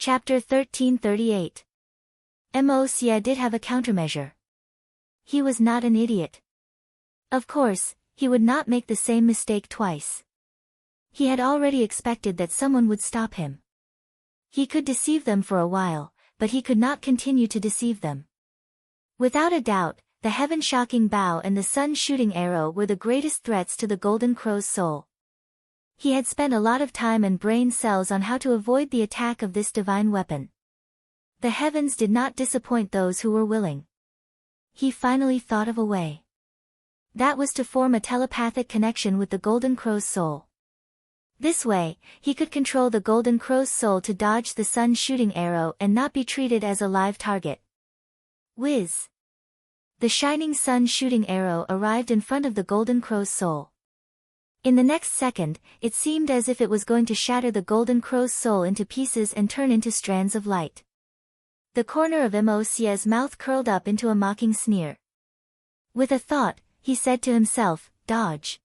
Chapter 1338. Mo Xie did have a countermeasure. He was not an idiot. Of course, he would not make the same mistake twice. He had already expected that someone would stop him. He could deceive them for a while, but he could not continue to deceive them. Without a doubt, the heaven-shocking bow and the sun-shooting arrow were the greatest threats to the Golden Crow's soul. He had spent a lot of time and brain cells on how to avoid the attack of this divine weapon. The heavens did not disappoint those who were willing. He finally thought of a way. That was to form a telepathic connection with the Golden Crow's soul. This way, he could control the Golden Crow's soul to dodge the sun-shooting arrow and not be treated as a live target. Whiz! The shining sun-shooting arrow arrived in front of the Golden Crow's soul. In the next second, it seemed as if it was going to shatter the Golden Crow's soul into pieces and turn into strands of light. The corner of Mo Xie's mouth curled up into a mocking sneer. With a thought, he said to himself, "Dodge."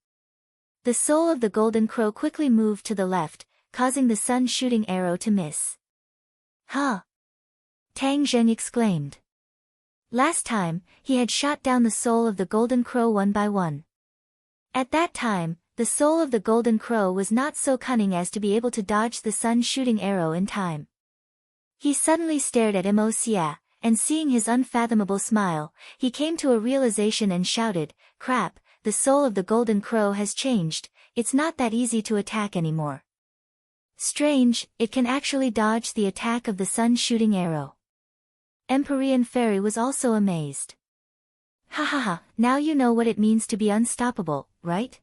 The soul of the Golden Crow quickly moved to the left, causing the sun-shooting arrow to miss. "Huh!" Tang Zheng exclaimed. Last time, he had shot down the soul of the Golden Crow one by one. At that time, the soul of the Golden Crow was not so cunning as to be able to dodge the sun-shooting arrow in time. He suddenly stared at Mo Xie, and seeing his unfathomable smile, he came to a realization and shouted, "Crap, the soul of the Golden Crow has changed, it's not that easy to attack anymore. Strange, it can actually dodge the attack of the sun-shooting arrow." Empyrean Fairy was also amazed. "Ha ha ha, now you know what it means to be unstoppable, right?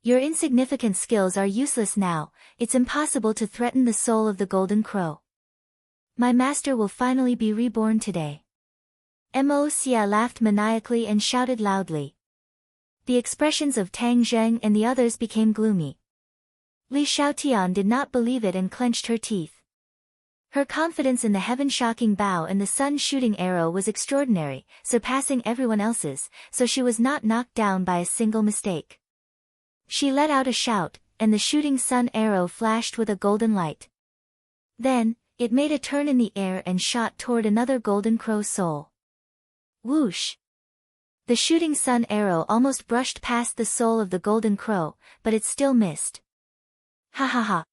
Your insignificant skills are useless now, it's impossible to threaten the soul of the Golden Crow. My master will finally be reborn today." Mo Xie laughed maniacally and shouted loudly. The expressions of Tang Zheng and the others became gloomy. Li Xiaotian did not believe it and clenched her teeth. Her confidence in the heaven-shocking bow and the sun-shooting arrow was extraordinary, surpassing everyone else's, so she was not knocked down by a single mistake. She let out a shout, and the shooting sun arrow flashed with a golden light. Then, it made a turn in the air and shot toward another Golden Crow soul. Whoosh! The shooting sun arrow almost brushed past the soul of the Golden Crow, but it still missed. Ha ha ha!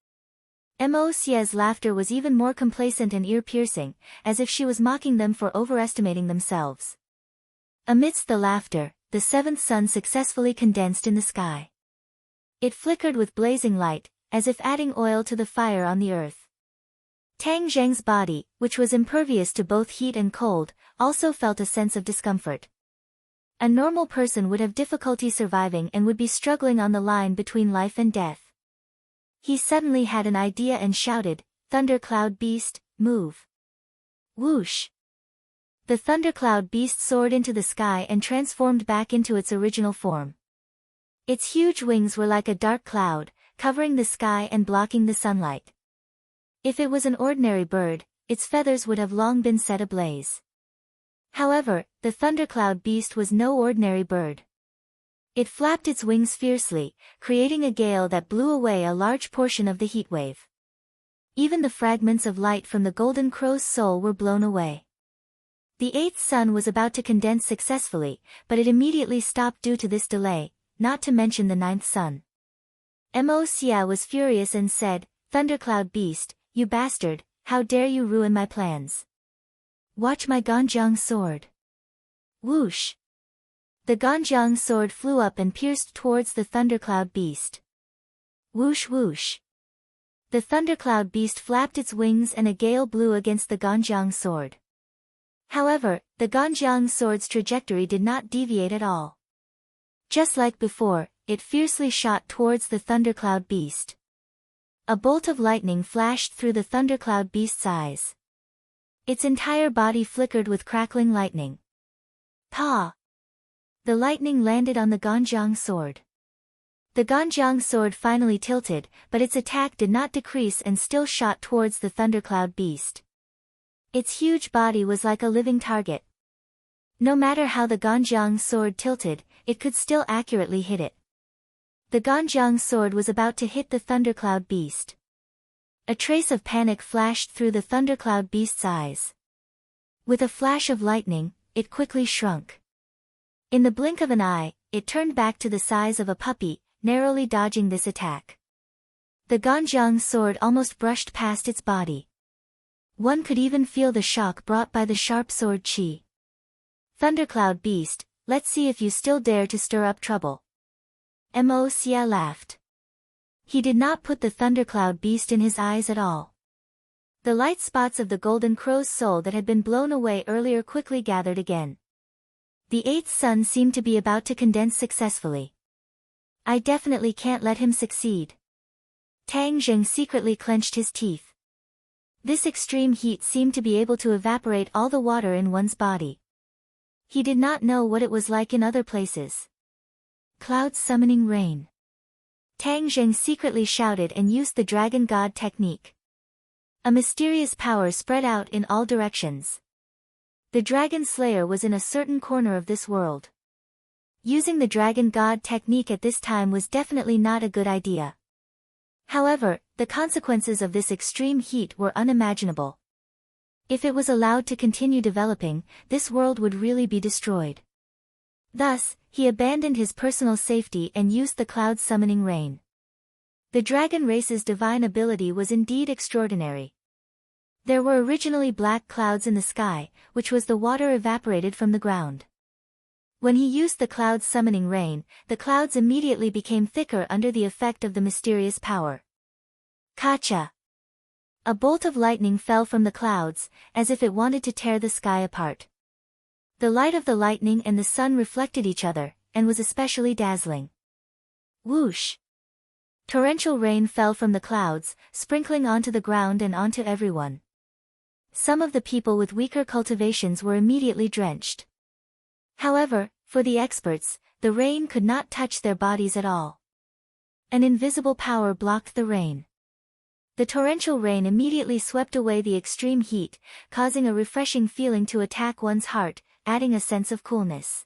Mo Xie's laughter was even more complacent and ear-piercing, as if she was mocking them for overestimating themselves. Amidst the laughter, the seventh sun successfully condensed in the sky. It flickered with blazing light, as if adding oil to the fire on the earth. Tang Zheng's body, which was impervious to both heat and cold, also felt a sense of discomfort. A normal person would have difficulty surviving and would be struggling on the line between life and death. He suddenly had an idea and shouted, "Thundercloud Beast, move!" Whoosh! The Thundercloud Beast soared into the sky and transformed back into its original form. Its huge wings were like a dark cloud, covering the sky and blocking the sunlight. If it was an ordinary bird, its feathers would have long been set ablaze. However, the Thundercloud Beast was no ordinary bird. It flapped its wings fiercely, creating a gale that blew away a large portion of the heat wave. Even the fragments of light from the Golden Crow's soul were blown away. The eighth sun was about to condense successfully, but it immediately stopped due to this delay, not to mention the ninth sun. Mo Xie was furious and said, "Thundercloud Beast, you bastard, how dare you ruin my plans? Watch my Ganjiang sword." Whoosh! The Ganjiang sword flew up and pierced towards the Thundercloud Beast. Whoosh whoosh! The Thundercloud Beast flapped its wings and a gale blew against the Ganjiang sword. However, the Ganjiang sword's trajectory did not deviate at all. Just like before, it fiercely shot towards the Thundercloud Beast. A bolt of lightning flashed through the Thundercloud Beast's eyes. Its entire body flickered with crackling lightning. Pa! The lightning landed on the Ganjiang sword. The Ganjiang sword finally tilted, but its attack did not decrease and still shot towards the Thundercloud Beast. Its huge body was like a living target. No matter how the Ganjiang sword tilted, it could still accurately hit it. The Ganjiang sword was about to hit the Thundercloud Beast. A trace of panic flashed through the thundercloud beast's eyes. With a flash of lightning, it quickly shrunk. In the blink of an eye, it turned back to the size of a puppy, narrowly dodging this attack. The Ganjiang sword almost brushed past its body. One could even feel the shock brought by the sharp sword chi. Thundercloud beast, let's see if you still dare to stir up trouble. Mo Xia laughed. He did not put the thundercloud beast in his eyes at all. The light spots of the golden crow's soul that had been blown away earlier quickly gathered again. The eighth sun seemed to be about to condense successfully. I definitely can't let him succeed. Tang Zheng secretly clenched his teeth. This extreme heat seemed to be able to evaporate all the water in one's body. He did not know what it was like in other places. Clouds summoning rain. Tang Zheng secretly shouted and used the dragon god technique. A mysterious power spread out in all directions. The dragon slayer was in a certain corner of this world. Using the dragon god technique at this time was definitely not a good idea. However, the consequences of this extreme heat were unimaginable. If it was allowed to continue developing, this world would really be destroyed. Thus, he abandoned his personal safety and used the cloud summoning rain. The dragon race's divine ability was indeed extraordinary. There were originally black clouds in the sky, which was the water evaporated from the ground. When he used the cloud summoning rain, the clouds immediately became thicker under the effect of the mysterious power. Kacha! A bolt of lightning fell from the clouds, as if it wanted to tear the sky apart. The light of the lightning and the sun reflected each other, and was especially dazzling. Whoosh! Torrential rain fell from the clouds, sprinkling onto the ground and onto everyone. Some of the people with weaker cultivations were immediately drenched. However, for the experts, the rain could not touch their bodies at all. An invisible power blocked the rain. The torrential rain immediately swept away the extreme heat, causing a refreshing feeling to attack one's heart, adding a sense of coolness.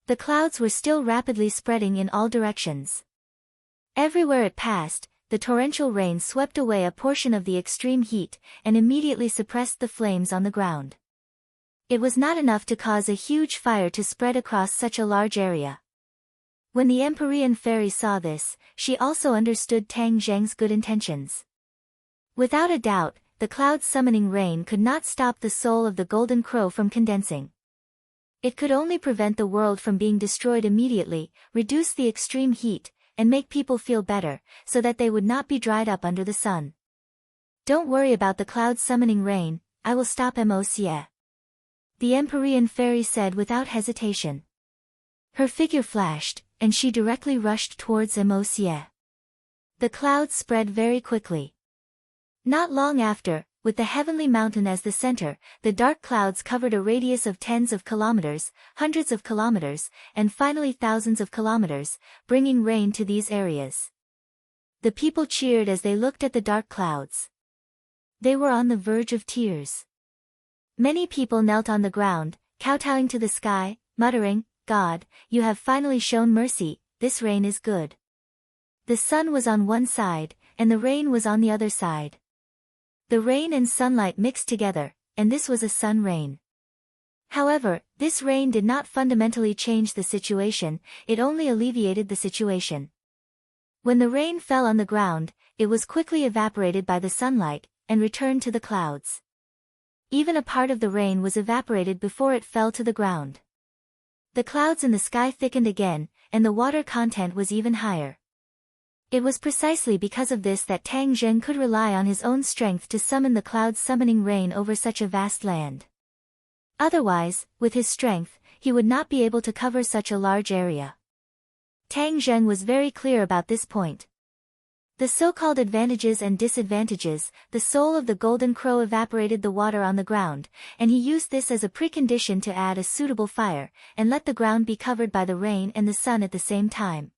The clouds were still rapidly spreading in all directions. Everywhere it passed, the torrential rain swept away a portion of the extreme heat, and immediately suppressed the flames on the ground. It was not enough to cause a huge fire to spread across such a large area. When the Empyrean fairy saw this, she also understood Tang Zheng's good intentions. Without a doubt, the cloud summoning rain could not stop the soul of the golden crow from condensing. It could only prevent the world from being destroyed immediately, reduce the extreme heat, and make people feel better, so that they would not be dried up under the sun. Don't worry about the cloud summoning rain, I will stop Mo Xie. The Empyrean fairy said without hesitation. Her figure flashed, and she directly rushed towards Mo Xie. The clouds spread very quickly. Not long after, with the heavenly mountain as the center, the dark clouds covered a radius of tens of kilometers, hundreds of kilometers, and finally thousands of kilometers, bringing rain to these areas. The people cheered as they looked at the dark clouds. They were on the verge of tears. Many people knelt on the ground, kowtowing to the sky, muttering, "God, you have finally shown mercy, this rain is good." The sun was on one side, and the rain was on the other side. The rain and sunlight mixed together, and this was a sun rain. However, this rain did not fundamentally change the situation, it only alleviated the situation. When the rain fell on the ground, it was quickly evaporated by the sunlight, and returned to the clouds. Even a part of the rain was evaporated before it fell to the ground. The clouds in the sky thickened again, and the water content was even higher. It was precisely because of this that Tang Zheng could rely on his own strength to summon the cloud summoning rain over such a vast land. Otherwise, with his strength, he would not be able to cover such a large area. Tang Zheng was very clear about this point. The so-called advantages and disadvantages, the soul of the golden crow evaporated the water on the ground, and he used this as a precondition to add a suitable fire, and let the ground be covered by the rain and the sun at the same time.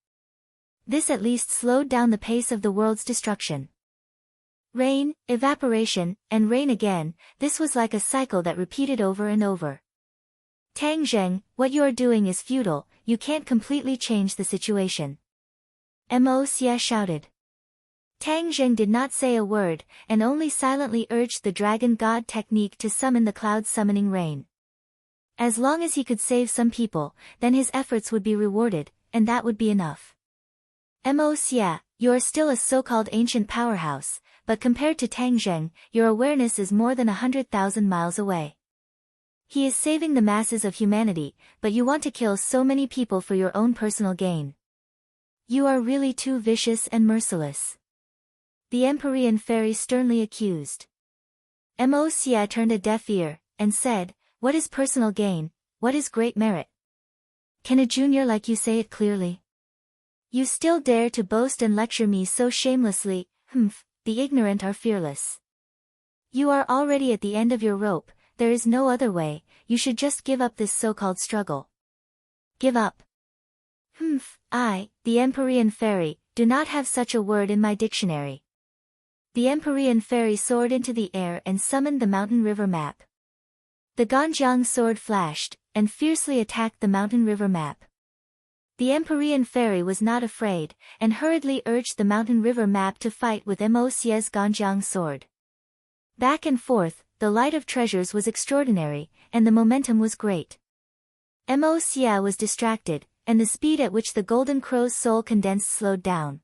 This at least slowed down the pace of the world's destruction. Rain, evaporation, and rain again, this was like a cycle that repeated over and over. Tang Zheng, what you are doing is futile, you can't completely change the situation. Mo Xie shouted. Tang Zheng did not say a word, and only silently urged the dragon god technique to summon the cloud summoning rain. As long as he could save some people, then his efforts would be rewarded, and that would be enough. Xia, you are still a so-called ancient powerhouse, but compared to Tang Zheng, your awareness is more than 100,000 miles away. He is saving the masses of humanity, but you want to kill so many people for your own personal gain. You are really too vicious and merciless. The Empyrean fairy sternly accused. Xia turned a deaf ear, and said, "What is personal gain, what is great merit? Can a junior like you say it clearly? You still dare to boast and lecture me so shamelessly, the ignorant are fearless. You are already at the end of your rope, there is no other way, you should just give up this so-called struggle." Give up? I, the Empyrean fairy, do not have such a word in my dictionary. The Empyrean fairy soared into the air and summoned the mountain river map. The Ganjiang sword flashed, and fiercely attacked the mountain river map. The Empyrean fairy was not afraid, and hurriedly urged the mountain river map to fight with Xia's Ganjiang sword. Back and forth, the light of treasures was extraordinary, and the momentum was great. Xia was distracted, and the speed at which the Golden Crow's soul condensed slowed down.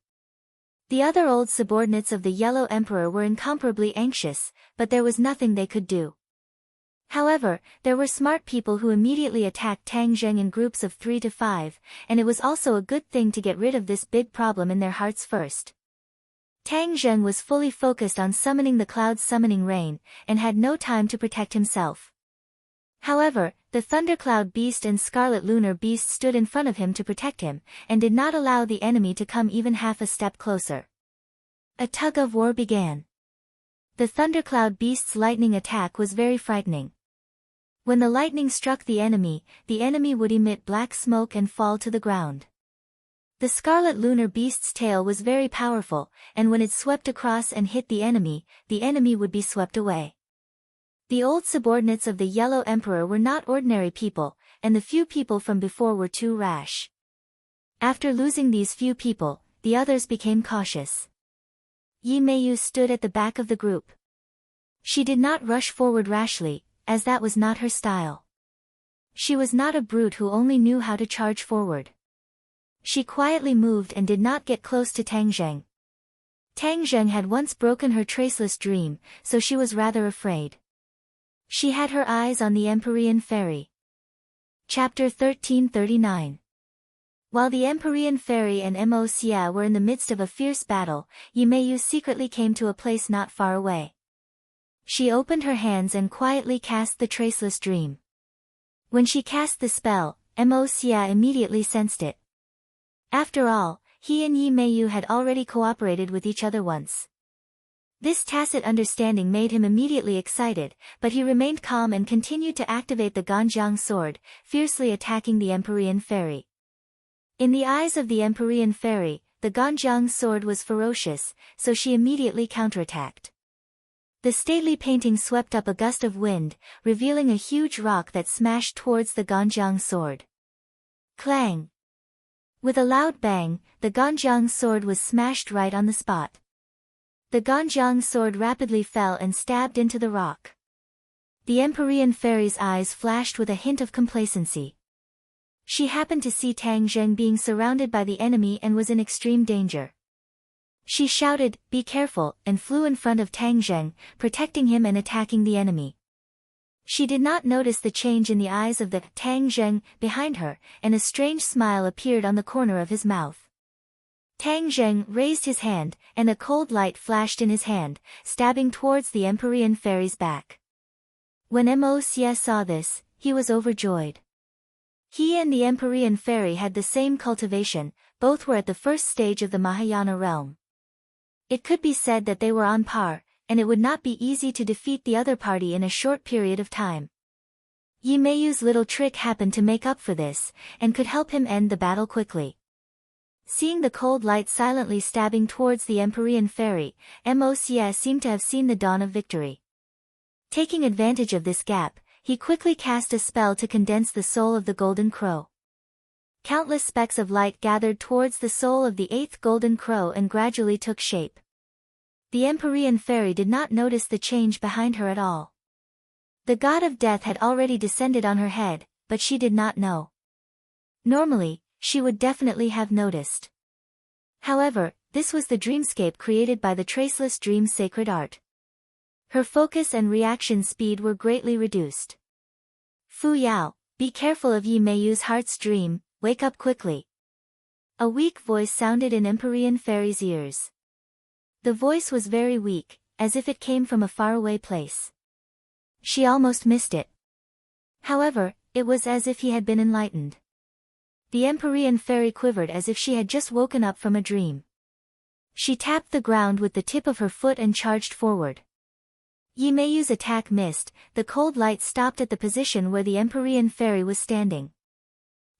The other old subordinates of the Yellow Emperor were incomparably anxious, but there was nothing they could do. However, there were smart people who immediately attacked Tang Zheng in groups of 3 to 5, and it was also a good thing to get rid of this big problem in their hearts first. Tang Zheng was fully focused on summoning the cloud summoning rain, and had no time to protect himself. However, the Thundercloud Beast and Scarlet Lunar Beast stood in front of him to protect him, and did not allow the enemy to come even half a step closer. A tug-of-war began. The Thundercloud Beast's lightning attack was very frightening. When the lightning struck the enemy would emit black smoke and fall to the ground. The Scarlet Lunar Beast's tail was very powerful, and when it swept across and hit the enemy would be swept away. The old subordinates of the Yellow Emperor were not ordinary people, and the few people from before were too rash. After losing these few people, the others became cautious. Yi Meiyu stood at the back of the group. She did not rush forward rashly, as that was not her style. She was not a brute who only knew how to charge forward. She quietly moved and did not get close to Tang Zheng. Tang Zheng had once broken her traceless dream, so she was rather afraid. She had her eyes on the Empyrean fairy. Chapter 1339. While the Empyrean fairy and Xia were in the midst of a fierce battle, Yi Meiyu secretly came to a place not far away. She opened her hands and quietly cast the traceless dream. When she cast the spell, Xia immediately sensed it. After all, he and Yi Meiyu had already cooperated with each other once. This tacit understanding made him immediately excited, but he remained calm and continued to activate the Ganjiang sword, fiercely attacking the Empyrean fairy. In the eyes of the Empyrean fairy, the Ganjiang sword was ferocious, so she immediately counterattacked. The stately painting swept up a gust of wind, revealing a huge rock that smashed towards the Ganjiang sword. Clang! With a loud bang, the Ganjiang sword was smashed right on the spot. The Ganjiang sword rapidly fell and stabbed into the rock. The Empyrean fairy's eyes flashed with a hint of complacency. She happened to see Tang Zheng being surrounded by the enemy and was in extreme danger. She shouted, "Be careful," and flew in front of Tang Zheng, protecting him and attacking the enemy. She did not notice the change in the eyes of the Tang Zheng behind her, and a strange smile appeared on the corner of his mouth. Tang Zheng raised his hand, and a cold light flashed in his hand, stabbing towards the Empyrean fairy's back. When Xia saw this, he was overjoyed. He and the Empyrean fairy had the same cultivation, both were at the first stage of the Mahayana realm. It could be said that they were on par, and it would not be easy to defeat the other party in a short period of time. Yi Meiyu's little trick happened to make up for this, and could help him end the battle quickly. Seeing the cold light silently stabbing towards the Empyrean fairy, Xia seemed to have seen the dawn of victory. Taking advantage of this gap, he quickly cast a spell to condense the soul of the Golden Crow. Countless specks of light gathered towards the soul of the 8th Golden Crow and gradually took shape. The Empyrean fairy did not notice the change behind her at all. The god of death had already descended on her head, but she did not know. Normally, she would definitely have noticed. However, this was the dreamscape created by the Traceless Dream's sacred art. Her focus and reaction speed were greatly reduced. Fu Yao, be careful of Yi Meiyu's heart's dream, wake up quickly. A weak voice sounded in Empyrean fairy's ears. The voice was very weak, as if it came from a faraway place. She almost missed it. However, it was as if he had been enlightened. The Empyrean fairy quivered as if she had just woken up from a dream. She tapped the ground with the tip of her foot and charged forward. Yi Meiyu's attack missed, the cold light stopped at the position where the Empyrean fairy was standing.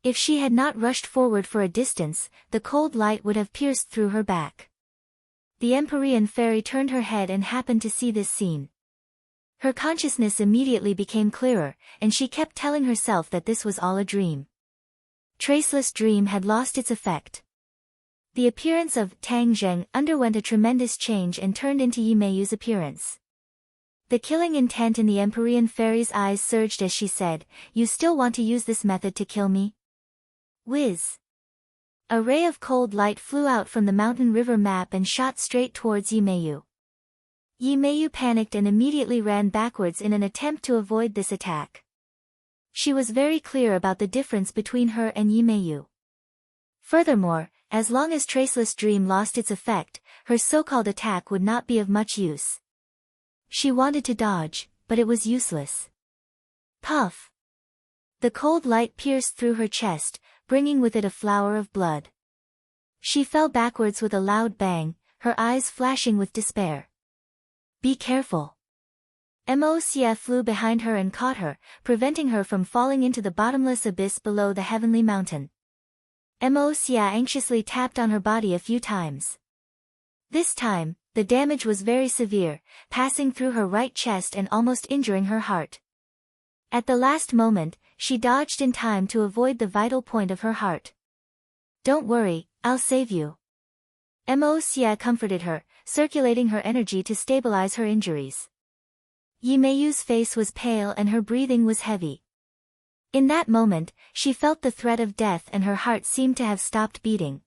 If she had not rushed forward for a distance, the cold light would have pierced through her back. The Empyrean fairy turned her head and happened to see this scene. Her consciousness immediately became clearer, and she kept telling herself that this was all a dream. Traceless Dream had lost its effect. The appearance of Tang Zheng underwent a tremendous change and turned into Yi Meiyu's appearance. The killing intent in the Empyrean fairy's eyes surged as she said, "You still want to use this method to kill me?" Whiz! A ray of cold light flew out from the mountain river map and shot straight towards Yi Meiyu. Yi Meiyu panicked and immediately ran backwards in an attempt to avoid this attack. She was very clear about the difference between her and Yi Meiyu. Furthermore, as long as Traceless Dream lost its effect, her so-called attack would not be of much use. She wanted to dodge, but it was useless. Puff! The cold light pierced through her chest, bringing with it a flower of blood. She fell backwards with a loud bang, her eyes flashing with despair. Be careful! Mo Xia flew behind her and caught her, preventing her from falling into the bottomless abyss below the heavenly mountain. Mo Xia anxiously tapped on her body a few times. This time, the damage was very severe, passing through her right chest and almost injuring her heart. At the last moment, she dodged in time to avoid the vital point of her heart. Don't worry, I'll save you. Mo Xia comforted her, circulating her energy to stabilize her injuries. Yi Meiyu's face was pale and her breathing was heavy. In that moment, she felt the threat of death and her heart seemed to have stopped beating.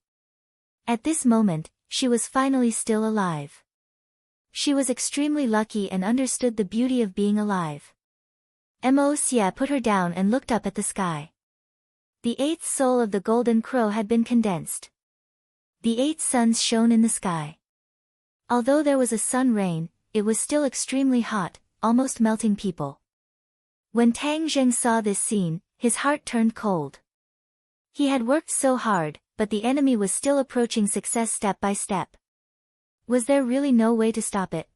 At this moment, she was finally still alive. She was extremely lucky and understood the beauty of being alive. Mo Xia put her down and looked up at the sky. The eighth soul of the golden crow had been condensed. The 8 suns shone in the sky. Although there was a sun rain, it was still extremely hot, almost melting people. When Tang Zheng saw this scene, his heart turned cold. He had worked so hard, but the enemy was still approaching success step by step. Was there really no way to stop it?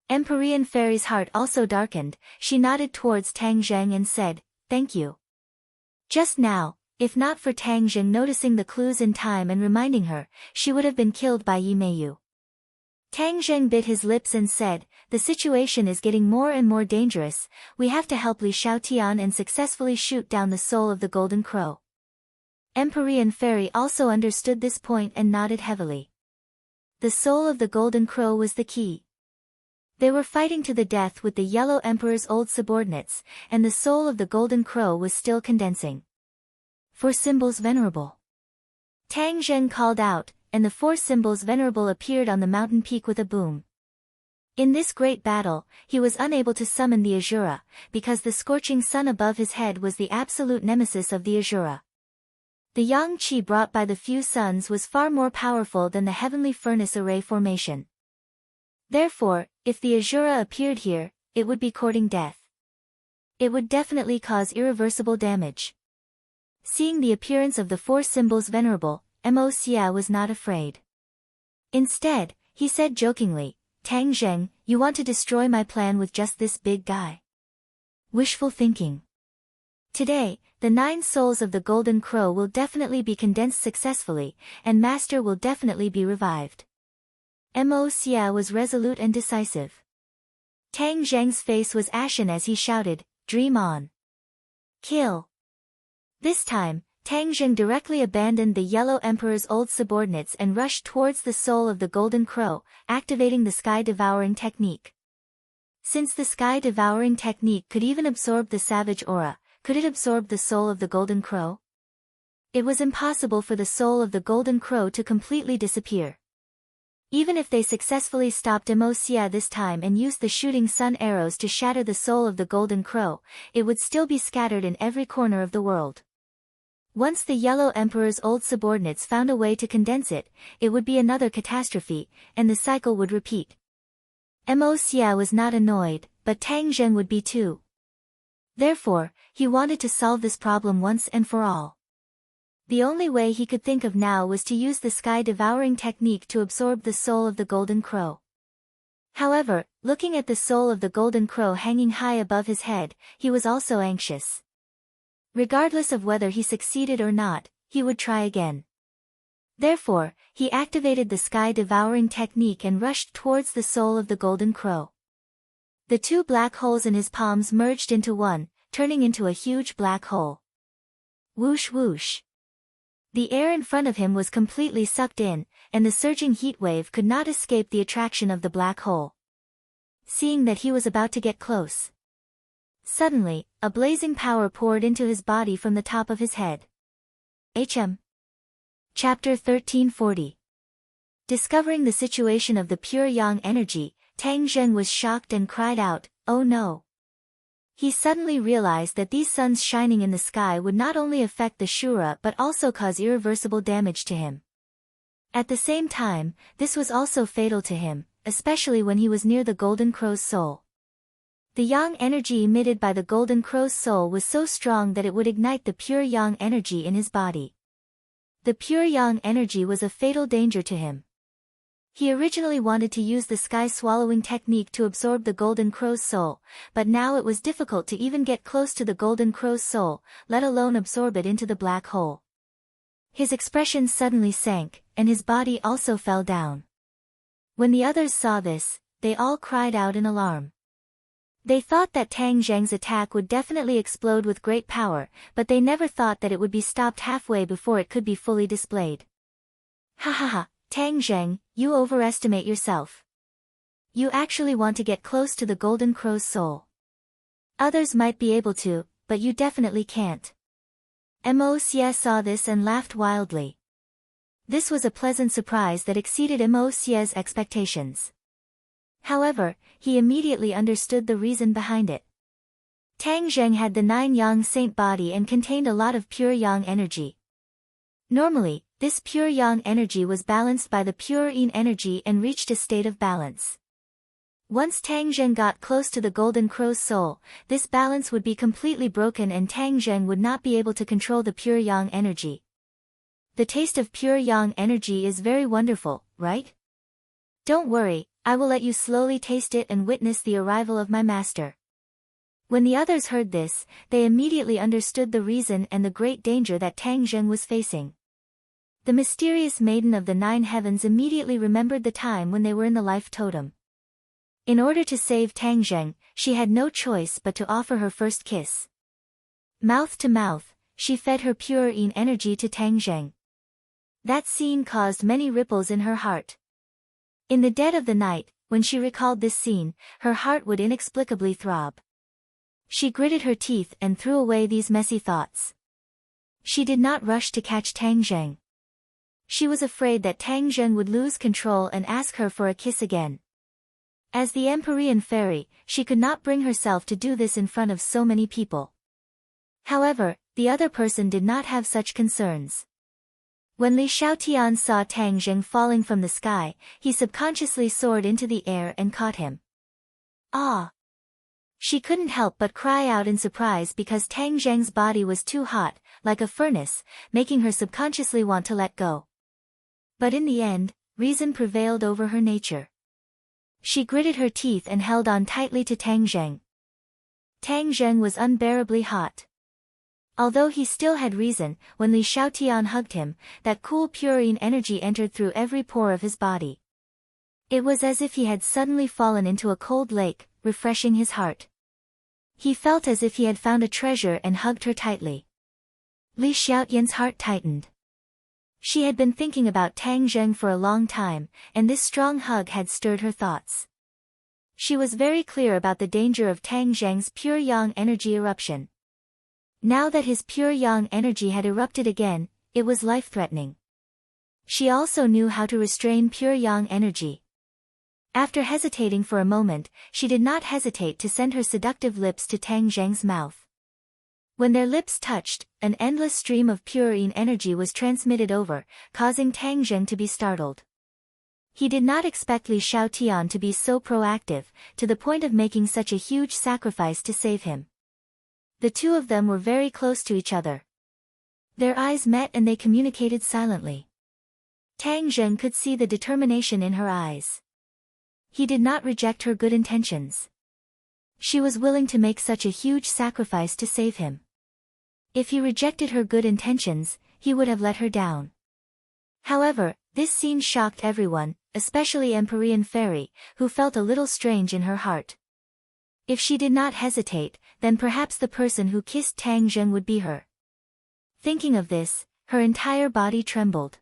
Empyrean Fairy's heart also darkened, she nodded towards Tang Zheng and said, "Thank you." Just now, if not for Tang Zheng noticing the clues in time and reminding her, she would have been killed by Yi Meiyu. Tang Zheng bit his lips and said, "The situation is getting more and more dangerous, we have to help Li Xiaotian and successfully shoot down the soul of the Golden Crow." Empyrean Fairy also understood this point and nodded heavily. The soul of the Golden Crow was the key. They were fighting to the death with the Yellow Emperor's old subordinates, and the soul of the Golden Crow was still condensing. "4 symbols venerable." Tang Zheng called out, and the 4 symbols venerable appeared on the mountain peak with a boom. In this great battle, he was unable to summon the Azura, because the scorching sun above his head was the absolute nemesis of the Azura. The yang qi brought by the few suns was far more powerful than the heavenly furnace array formation. Therefore, if the Azura appeared here, it would be courting death. It would definitely cause irreversible damage. Seeing the appearance of the 4 symbols venerable, Mo Xia was not afraid. Instead, he said jokingly, "Tang Zheng, you want to destroy my plan with just this big guy? Wishful thinking. Today, the 9 souls of the Golden Crow will definitely be condensed successfully, and Master will definitely be revived." Mo Xia was resolute and decisive. Tang Zheng's face was ashen as he shouted, "Dream on! Kill!" This time, Tang Zheng directly abandoned the Yellow Emperor's old subordinates and rushed towards the soul of the Golden Crow, activating the sky-devouring technique. Since the sky-devouring technique could even absorb the savage aura, could it absorb the soul of the Golden Crow? It was impossible for the soul of the Golden Crow to completely disappear. Even if they successfully stopped Emocia this time and used the shooting sun arrows to shatter the soul of the Golden Crow, it would still be scattered in every corner of the world. Once the Yellow Emperor's old subordinates found a way to condense it, it would be another catastrophe, and the cycle would repeat. Emocia was not annoyed, but Tang Zheng would be too. Therefore, he wanted to solve this problem once and for all. The only way he could think of now was to use the sky-devouring technique to absorb the soul of the Golden Crow. However, looking at the soul of the Golden Crow hanging high above his head, he was also anxious. Regardless of whether he succeeded or not, he would try again. Therefore, he activated the sky-devouring technique and rushed towards the soul of the Golden Crow. The two black holes in his palms merged into one, turning into a huge black hole. Whoosh whoosh. The air in front of him was completely sucked in, and the surging heat wave could not escape the attraction of the black hole. Seeing that he was about to get close, suddenly, a blazing power poured into his body from the top of his head. Chapter 1340. Discovering the situation of the pure yang energy, Tang Zheng was shocked and cried out, "Oh no!" He suddenly realized that these suns shining in the sky would not only affect the Shura but also cause irreversible damage to him. At the same time, this was also fatal to him, especially when he was near the Golden Crow's soul. The yang energy emitted by the Golden Crow's soul was so strong that it would ignite the pure yang energy in his body. The pure yang energy was a fatal danger to him. He originally wanted to use the sky-swallowing technique to absorb the Golden Crow's soul, but now it was difficult to even get close to the Golden Crow's soul, let alone absorb it into the black hole. His expression suddenly sank, and his body also fell down. When the others saw this, they all cried out in alarm. They thought that Tang Zheng's attack would definitely explode with great power, but they never thought that it would be stopped halfway before it could be fully displayed. Ha ha ha, Tang Zheng, you overestimate yourself. You actually want to get close to the Golden Crow's soul. Others might be able to, but you definitely can't. Mo Xie saw this and laughed wildly. This was a pleasant surprise that exceeded Mo Xie's expectations. However, he immediately understood the reason behind it. Tang Zheng had the 9 yang saint body and contained a lot of pure yang energy. Normally, this pure yang energy was balanced by the pure yin energy and reached a state of balance. Once Tang Zheng got close to the Golden Crow's soul, this balance would be completely broken and Tang Zheng would not be able to control the pure yang energy. The taste of pure yang energy is very wonderful, right? Don't worry, I will let you slowly taste it and witness the arrival of my master. When the others heard this, they immediately understood the reason and the great danger that Tang Zheng was facing. The mysterious maiden of the 9 heavens immediately remembered the time when they were in the life totem. In order to save Tang Zheng, she had no choice but to offer her first kiss. Mouth to mouth, she fed her pure yin energy to Tang Zheng. That scene caused many ripples in her heart. In the dead of the night, when she recalled this scene, her heart would inexplicably throb. She gritted her teeth and threw away these messy thoughts. She did not rush to catch Tang Zheng. She was afraid that Tang Zheng would lose control and ask her for a kiss again. As the Empyrean fairy, she could not bring herself to do this in front of so many people. However, the other person did not have such concerns. When Li Xiaotian saw Tang Zheng falling from the sky, he subconsciously soared into the air and caught him. Ah! She couldn't help but cry out in surprise because Tang Zheng's body was too hot, like a furnace, making her subconsciously want to let go. But in the end, reason prevailed over her nature. She gritted her teeth and held on tightly to Tang Zheng. Tang Zheng was unbearably hot. Although he still had reason, when Li Xiaotian hugged him, that cool purine energy entered through every pore of his body. It was as if he had suddenly fallen into a cold lake, refreshing his heart. He felt as if he had found a treasure and hugged her tightly. Li Xiaotian's heart tightened. She had been thinking about Tang Zheng for a long time, and this strong hug had stirred her thoughts. She was very clear about the danger of Tang Zheng's pure yang energy eruption. Now that his pure yang energy had erupted again, it was life-threatening. She also knew how to restrain pure yang energy. After hesitating for a moment, she did not hesitate to send her seductive lips to Tang Zheng's mouth. When their lips touched, an endless stream of pure yin energy was transmitted over, causing Tang Zheng to be startled. He did not expect Li Xiaotian to be so proactive, to the point of making such a huge sacrifice to save him. The two of them were very close to each other. Their eyes met and they communicated silently. Tang Zheng could see the determination in her eyes. He did not reject her good intentions. She was willing to make such a huge sacrifice to save him. If he rejected her good intentions, he would have let her down. However, this scene shocked everyone, especially Empyrean Fairy, who felt a little strange in her heart. If she did not hesitate, then perhaps the person who kissed Tang Zheng would be her. Thinking of this, her entire body trembled.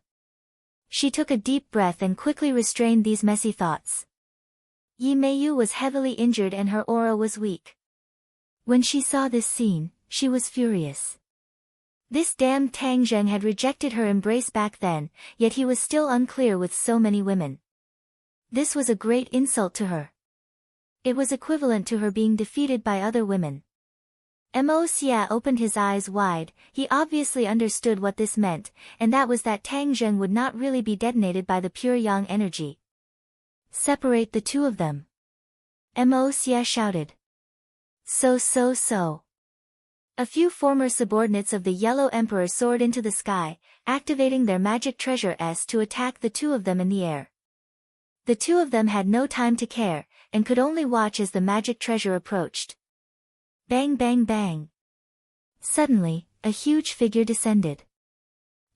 She took a deep breath and quickly restrained these messy thoughts. Yi Meiyu was heavily injured and her aura was weak. When she saw this scene, she was furious. This damned Tang Zheng had rejected her embrace back then, yet he was still unclear with so many women. This was a great insult to her. It was equivalent to her being defeated by other women. Mo Xia opened his eyes wide. He obviously understood what this meant, and that was that Tang Zheng would not really be detonated by the pure yang energy. Separate the two of them. Mo Xia shouted. So. A few former subordinates of the Yellow Emperor soared into the sky, activating their magic treasure S to attack the two of them in the air. The two of them had no time to care, and could only watch as the magic treasure approached. Bang bang bang. Suddenly, a huge figure descended.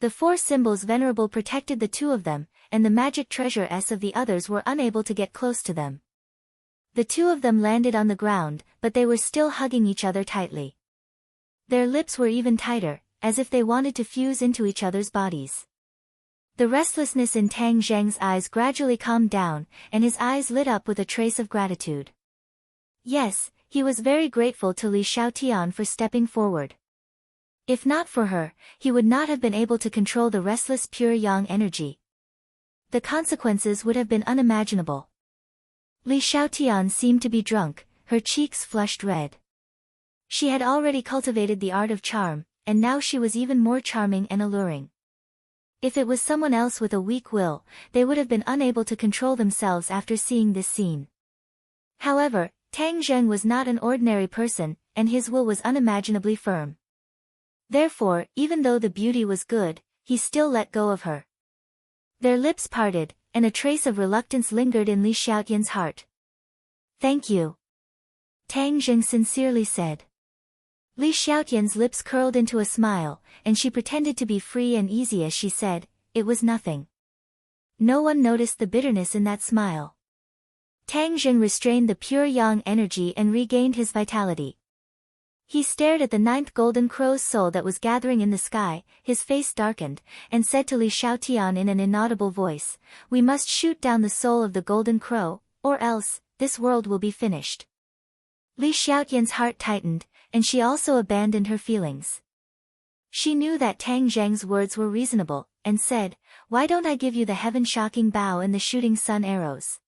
The four symbols venerable protected the two of them, and the magic treasure S of the others were unable to get close to them. The two of them landed on the ground, but they were still hugging each other tightly. Their lips were even tighter, as if they wanted to fuse into each other's bodies. The restlessness in Tang Zheng's eyes gradually calmed down, and his eyes lit up with a trace of gratitude. Yes, he was very grateful to Li Xiaotian for stepping forward. If not for her, he would not have been able to control the restless pure yang energy. The consequences would have been unimaginable. Li Xiaotian seemed to be drunk, her cheeks flushed red. She had already cultivated the art of charm, and now she was even more charming and alluring. If it was someone else with a weak will, they would have been unable to control themselves after seeing this scene. However, Tang Zheng was not an ordinary person, and his will was unimaginably firm. Therefore, even though the beauty was good, he still let go of her. Their lips parted, and a trace of reluctance lingered in Li Xiaotian's heart. Thank you. Tang Zheng sincerely said. Li Xiaotian's lips curled into a smile, and she pretended to be free and easy as she said, it was nothing. No one noticed the bitterness in that smile. Tang Zheng restrained the pure yang energy and regained his vitality. He stared at the ninth golden crow's soul that was gathering in the sky, his face darkened, and said to Li Xiaotian in an inaudible voice, we must shoot down the soul of the golden crow, or else, this world will be finished. Li Xiaotian's heart tightened, and she also abandoned her feelings. She knew that Tang Zheng's words were reasonable, and said, why don't I give you the heaven-shocking bow and the shooting sun arrows?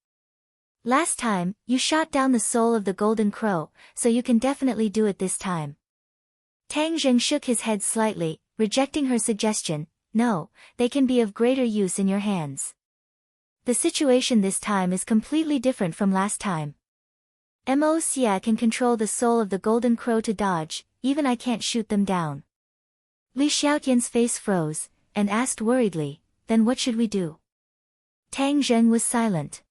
Last time, you shot down the soul of the golden crow, so you can definitely do it this time. Tang Zheng shook his head slightly, rejecting her suggestion, no, they can be of greater use in your hands. The situation this time is completely different from last time. Mo Xia can control the soul of the golden crow to dodge, even I can't shoot them down. Li Xiaotian's face froze, and asked worriedly, then what should we do? Tang Zheng was silent.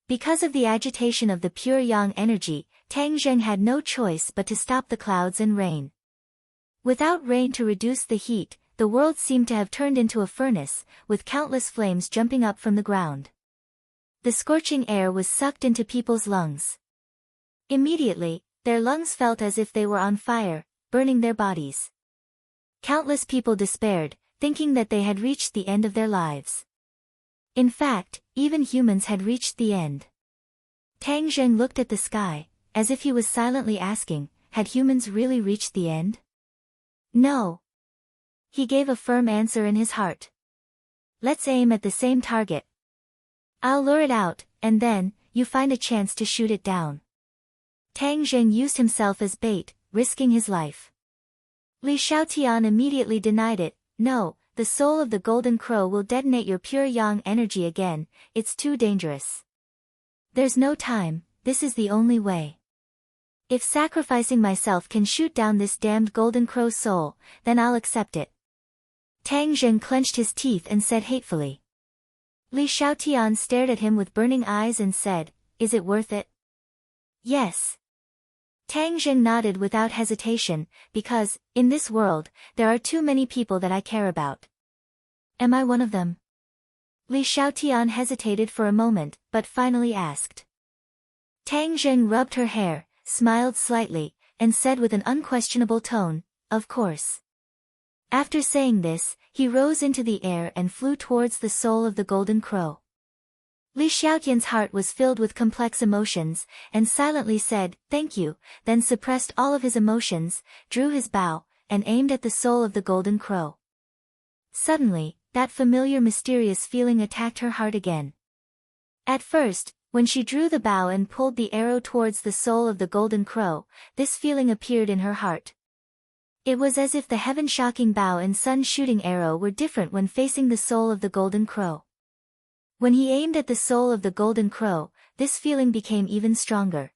Because of the agitation of the pure yang energy, Tang Zheng had no choice but to stop the clouds and rain. Without rain to reduce the heat, the world seemed to have turned into a furnace, with countless flames jumping up from the ground. The scorching air was sucked into people's lungs. Immediately, their lungs felt as if they were on fire, burning their bodies. Countless people despaired, thinking that they had reached the end of their lives. In fact, even humans had reached the end. Tang Zheng looked at the sky, as if he was silently asking, had humans really reached the end? No. He gave a firm answer in his heart. Let's aim at the same target. I'll lure it out, and then, you find a chance to shoot it down. Tang Zheng used himself as bait, risking his life. Li Xiaotian immediately denied it. No, the soul of the golden crow will detonate your pure yang energy again, it's too dangerous. There's no time, this is the only way. If sacrificing myself can shoot down this damned golden crow soul, then I'll accept it. Tang Zheng clenched his teeth and said hatefully. Li Xiaotian stared at him with burning eyes and said, is it worth it? Yes. Tang Zheng nodded without hesitation, because, in this world, there are too many people that I care about. Am I one of them? Li Xiaotian hesitated for a moment, but finally asked. Tang Zheng rubbed her hair, smiled slightly, and said with an unquestionable tone, of course. After saying this, he rose into the air and flew towards the soul of the golden crow. Li Xiaotian's heart was filled with complex emotions, and silently said, thank you, then suppressed all of his emotions, drew his bow, and aimed at the soul of the golden crow. Suddenly, that familiar mysterious feeling attacked her heart again. At first, when she drew the bow and pulled the arrow towards the soul of the golden crow, this feeling appeared in her heart. It was as if the heaven-shocking bow and sun-shooting arrow were different when facing the soul of the golden crow. When he aimed at the soul of the golden crow, this feeling became even stronger.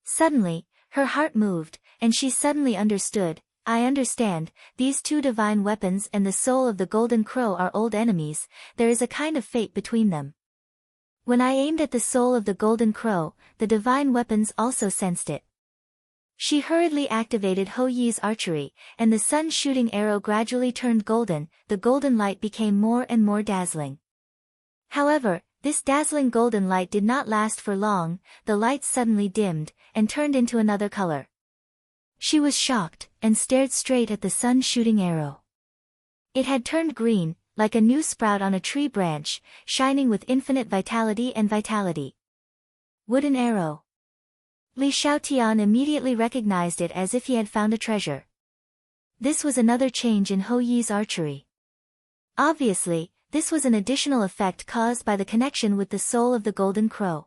Suddenly, her heart moved, and she suddenly understood, I understand, these two divine weapons and the soul of the golden crow are old enemies, there is a kind of fate between them. When I aimed at the soul of the golden crow, the divine weapons also sensed it. She hurriedly activated Hou Yi's archery, and the sun-shooting arrow gradually turned golden, the golden light became more and more dazzling. However, this dazzling golden light did not last for long, the light suddenly dimmed, and turned into another color. She was shocked, and stared straight at the sun-shooting arrow. It had turned green, like a new sprout on a tree branch, shining with infinite vitality and vitality. Wooden arrow. Li Xiaotian immediately recognized it as if he had found a treasure. This was another change in Hou Yi's archery. Obviously, this was an additional effect caused by the connection with the soul of the golden crow.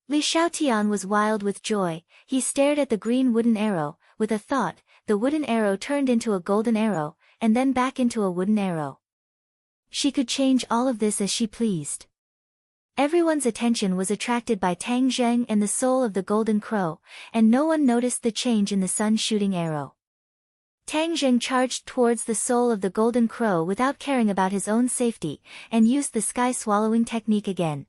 Li Xiaotian was wild with joy, he stared at the green wooden arrow, with a thought, the wooden arrow turned into a golden arrow, and then back into a wooden arrow. She could change all of this as she pleased. Everyone's attention was attracted by Tang Zheng and the soul of the golden crow, and no one noticed the change in the sun-shooting arrow. Tang Zheng charged towards the soul of the golden crow without caring about his own safety, and used the sky-swallowing technique again.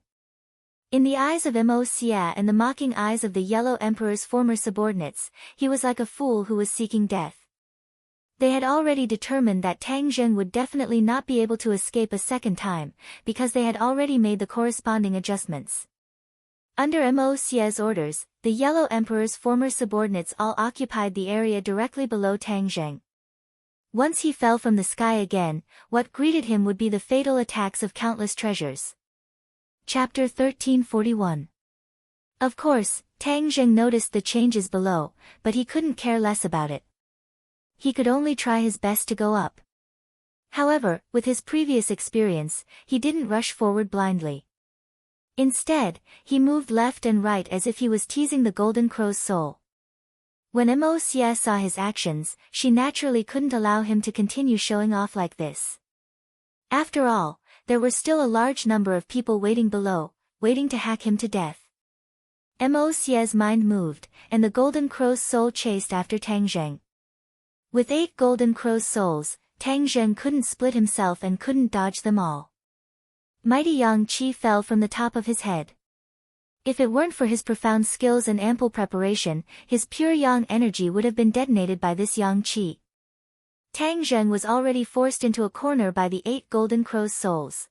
In the eyes of Mo Xia and the mocking eyes of the Yellow Emperor's former subordinates, he was like a fool who was seeking death. They had already determined that Tang Zheng would definitely not be able to escape a second time, because they had already made the corresponding adjustments. Under Mo Xia's orders, the Yellow Emperor's former subordinates all occupied the area directly below Tang Zheng. Once he fell from the sky again, what greeted him would be the fatal attacks of countless treasures. Chapter 1341. Of course, Tang Zheng noticed the changes below, but he couldn't care less about it. He could only try his best to go up. However, with his previous experience, he didn't rush forward blindly. Instead, he moved left and right as if he was teasing the golden crow's soul. When Mo Xia saw his actions, she naturally couldn't allow him to continue showing off like this. After all, there were still a large number of people waiting below, waiting to hack him to death. Mo Xia's mind moved, and the golden crow's soul chased after Tang Zheng. With 8 golden crow's souls, Tang Zheng couldn't split himself and couldn't dodge them all. Mighty yang qi fell from the top of his head. If it weren't for his profound skills and ample preparation, his pure yang energy would have been detonated by this yang qi. Tang Zheng was already forced into a corner by the 8 golden crow's souls.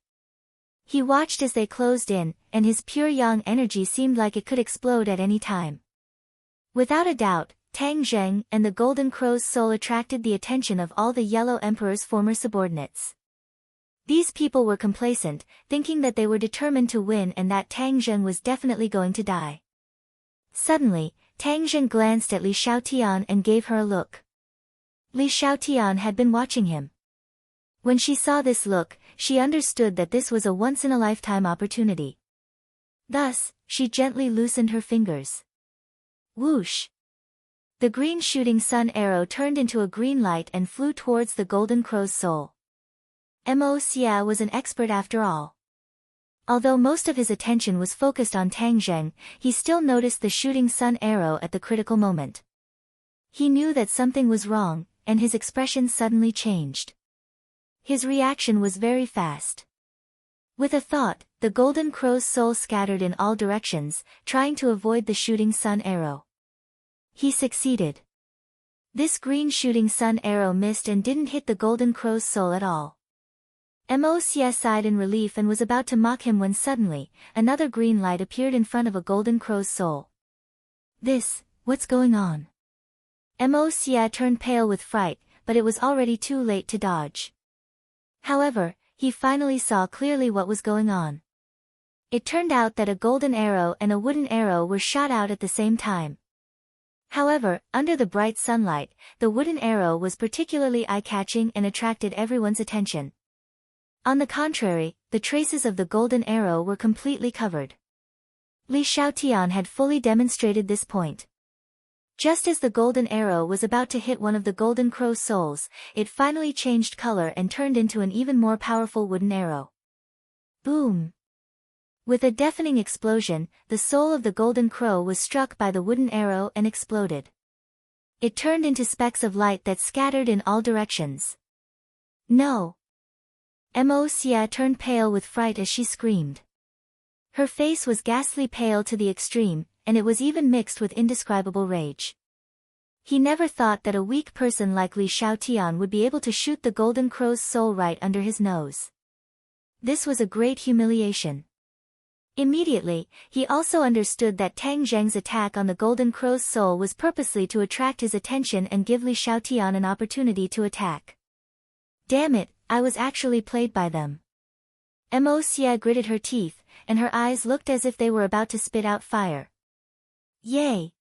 He watched as they closed in, and his pure yang energy seemed like it could explode at any time. Without a doubt, Tang Zheng and the Golden Crow's soul attracted the attention of all the Yellow Emperor's former subordinates. These people were complacent, thinking that they were determined to win and that Tang Zheng was definitely going to die. Suddenly, Tang Zheng glanced at Li Xiaotian and gave her a look. Li Xiaotian had been watching him. When she saw this look, she understood that this was a once-in-a-lifetime opportunity. Thus, she gently loosened her fingers. Whoosh! The green shooting sun arrow turned into a green light and flew towards the Golden Crow's soul. Mo Xia was an expert after all. Although most of his attention was focused on Tang Zheng, he still noticed the shooting sun arrow at the critical moment. He knew that something was wrong, and his expression suddenly changed. His reaction was very fast. With a thought, the Golden Crow's soul scattered in all directions, trying to avoid the shooting sun arrow. He succeeded. This green shooting sun arrow missed and didn't hit the Golden Crow's soul at all. Mo Xia sighed in relief and was about to mock him when suddenly, another green light appeared in front of a Golden Crow's soul. What's going on? Mo Xia turned pale with fright, but it was already too late to dodge. However, he finally saw clearly what was going on. It turned out that a golden arrow and a wooden arrow were shot out at the same time. However, under the bright sunlight, the wooden arrow was particularly eye-catching and attracted everyone's attention. On the contrary, the traces of the golden arrow were completely covered. Li Xiaotian had fully demonstrated this point. Just as the golden arrow was about to hit one of the Golden Crow's souls, it finally changed color and turned into an even more powerful wooden arrow. Boom! With a deafening explosion, the soul of the Golden Crow was struck by the wooden arrow and exploded. It turned into specks of light that scattered in all directions. No! Mo Xia turned pale with fright as she screamed. Her face was ghastly pale to the extreme, and it was even mixed with indescribable rage. He never thought that a weak person like Li Xiaotian would be able to shoot the Golden Crow's soul right under his nose. This was a great humiliation. Immediately, he also understood that Tang Zheng's attack on the Golden Crow's soul was purposely to attract his attention and give Li Xiaotian an opportunity to attack. Damn it, I was actually played by them. Mo Xia gritted her teeth, and her eyes looked as if they were about to spit out fire. Yay!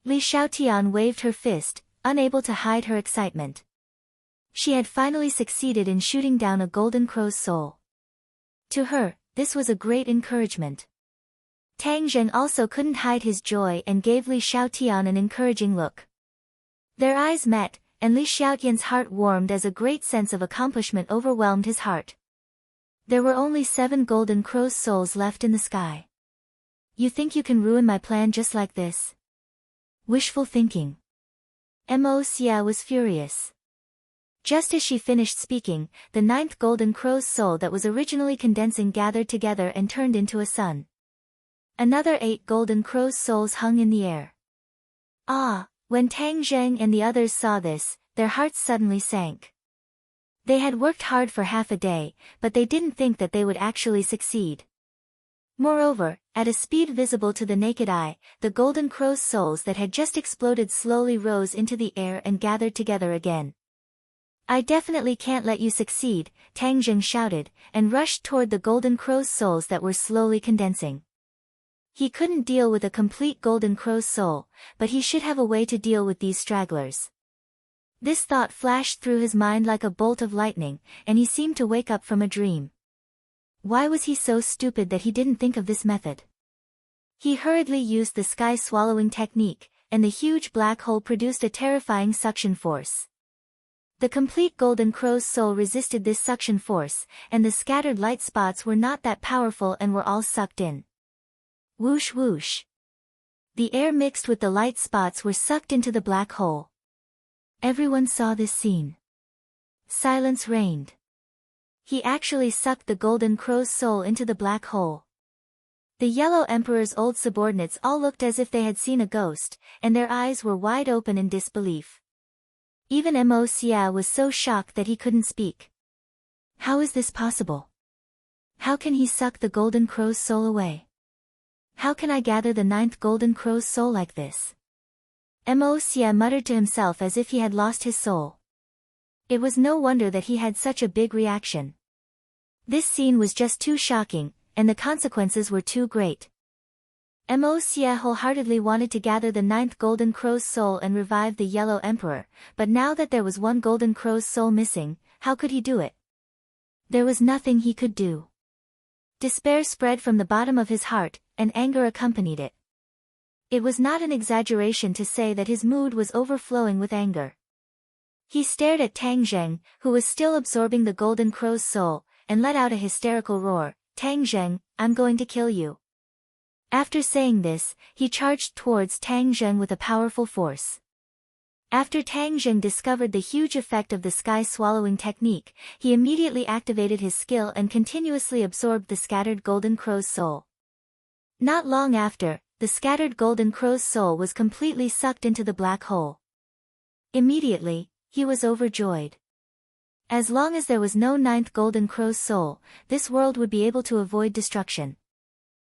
Li Xiaotian waved her fist, unable to hide her excitement. She had finally succeeded in shooting down a Golden Crow's soul. To her, this was a great encouragement. Tang Zheng also couldn't hide his joy and gave Li Xiaotian an encouraging look. Their eyes met, and Li Xiaotian's heart warmed as a great sense of accomplishment overwhelmed his heart. There were only 7 Golden Crow's souls left in the sky. You think you can ruin my plan just like this? Wishful thinking. Mo Xia was furious. Just as she finished speaking, the 9th Golden Crow's soul that was originally condensing gathered together and turned into a sun. Another 8 Golden Crow's souls hung in the air. When Tang Zheng and the others saw this, their hearts suddenly sank. They had worked hard for half a day, but they didn't think that they would actually succeed. Moreover, at a speed visible to the naked eye, the Golden Crow's souls that had just exploded slowly rose into the air and gathered together again. I definitely can't let you succeed, Tang Zheng shouted, and rushed toward the Golden Crow's souls that were slowly condensing. He couldn't deal with a complete Golden Crow's soul, but he should have a way to deal with these stragglers. This thought flashed through his mind like a bolt of lightning, and he seemed to wake up from a dream. Why was he so stupid that he didn't think of this method? He hurriedly used the sky-swallowing technique, and the huge black hole produced a terrifying suction force. The complete Golden Crow's soul resisted this suction force, and the scattered light spots were not that powerful and were all sucked in. Whoosh whoosh. The air mixed with the light spots were sucked into the black hole. Everyone saw this scene. Silence reigned. He actually sucked the Golden Crow's soul into the black hole. The Yellow Emperor's old subordinates all looked as if they had seen a ghost, and their eyes were wide open in disbelief. Even Mo Xia was so shocked that he couldn't speak. How is this possible? How can he suck the Golden Crow's soul away? How can I gather the 9th Golden Crow's soul like this? Mo Xie muttered to himself as if he had lost his soul. It was no wonder that he had such a big reaction. This scene was just too shocking, and the consequences were too great. Mo Xie wholeheartedly wanted to gather the 9th Golden Crow's soul and revive the Yellow Emperor, but now that there was one Golden Crow's soul missing, how could he do it? There was nothing he could do. Despair spread from the bottom of his heart, and anger accompanied it. It was not an exaggeration to say that his mood was overflowing with anger. He stared at Tang Zheng, who was still absorbing the Golden Crow's soul, and let out a hysterical roar. "Tang Zheng, I'm going to kill you." After saying this, he charged towards Tang Zheng with a powerful force. After Tang Zheng discovered the huge effect of the sky-swallowing technique, he immediately activated his skill and continuously absorbed the scattered Golden Crow's soul. Not long after, the scattered Golden Crow's soul was completely sucked into the black hole. Immediately, he was overjoyed. As long as there was no 9th Golden Crow's soul, this world would be able to avoid destruction.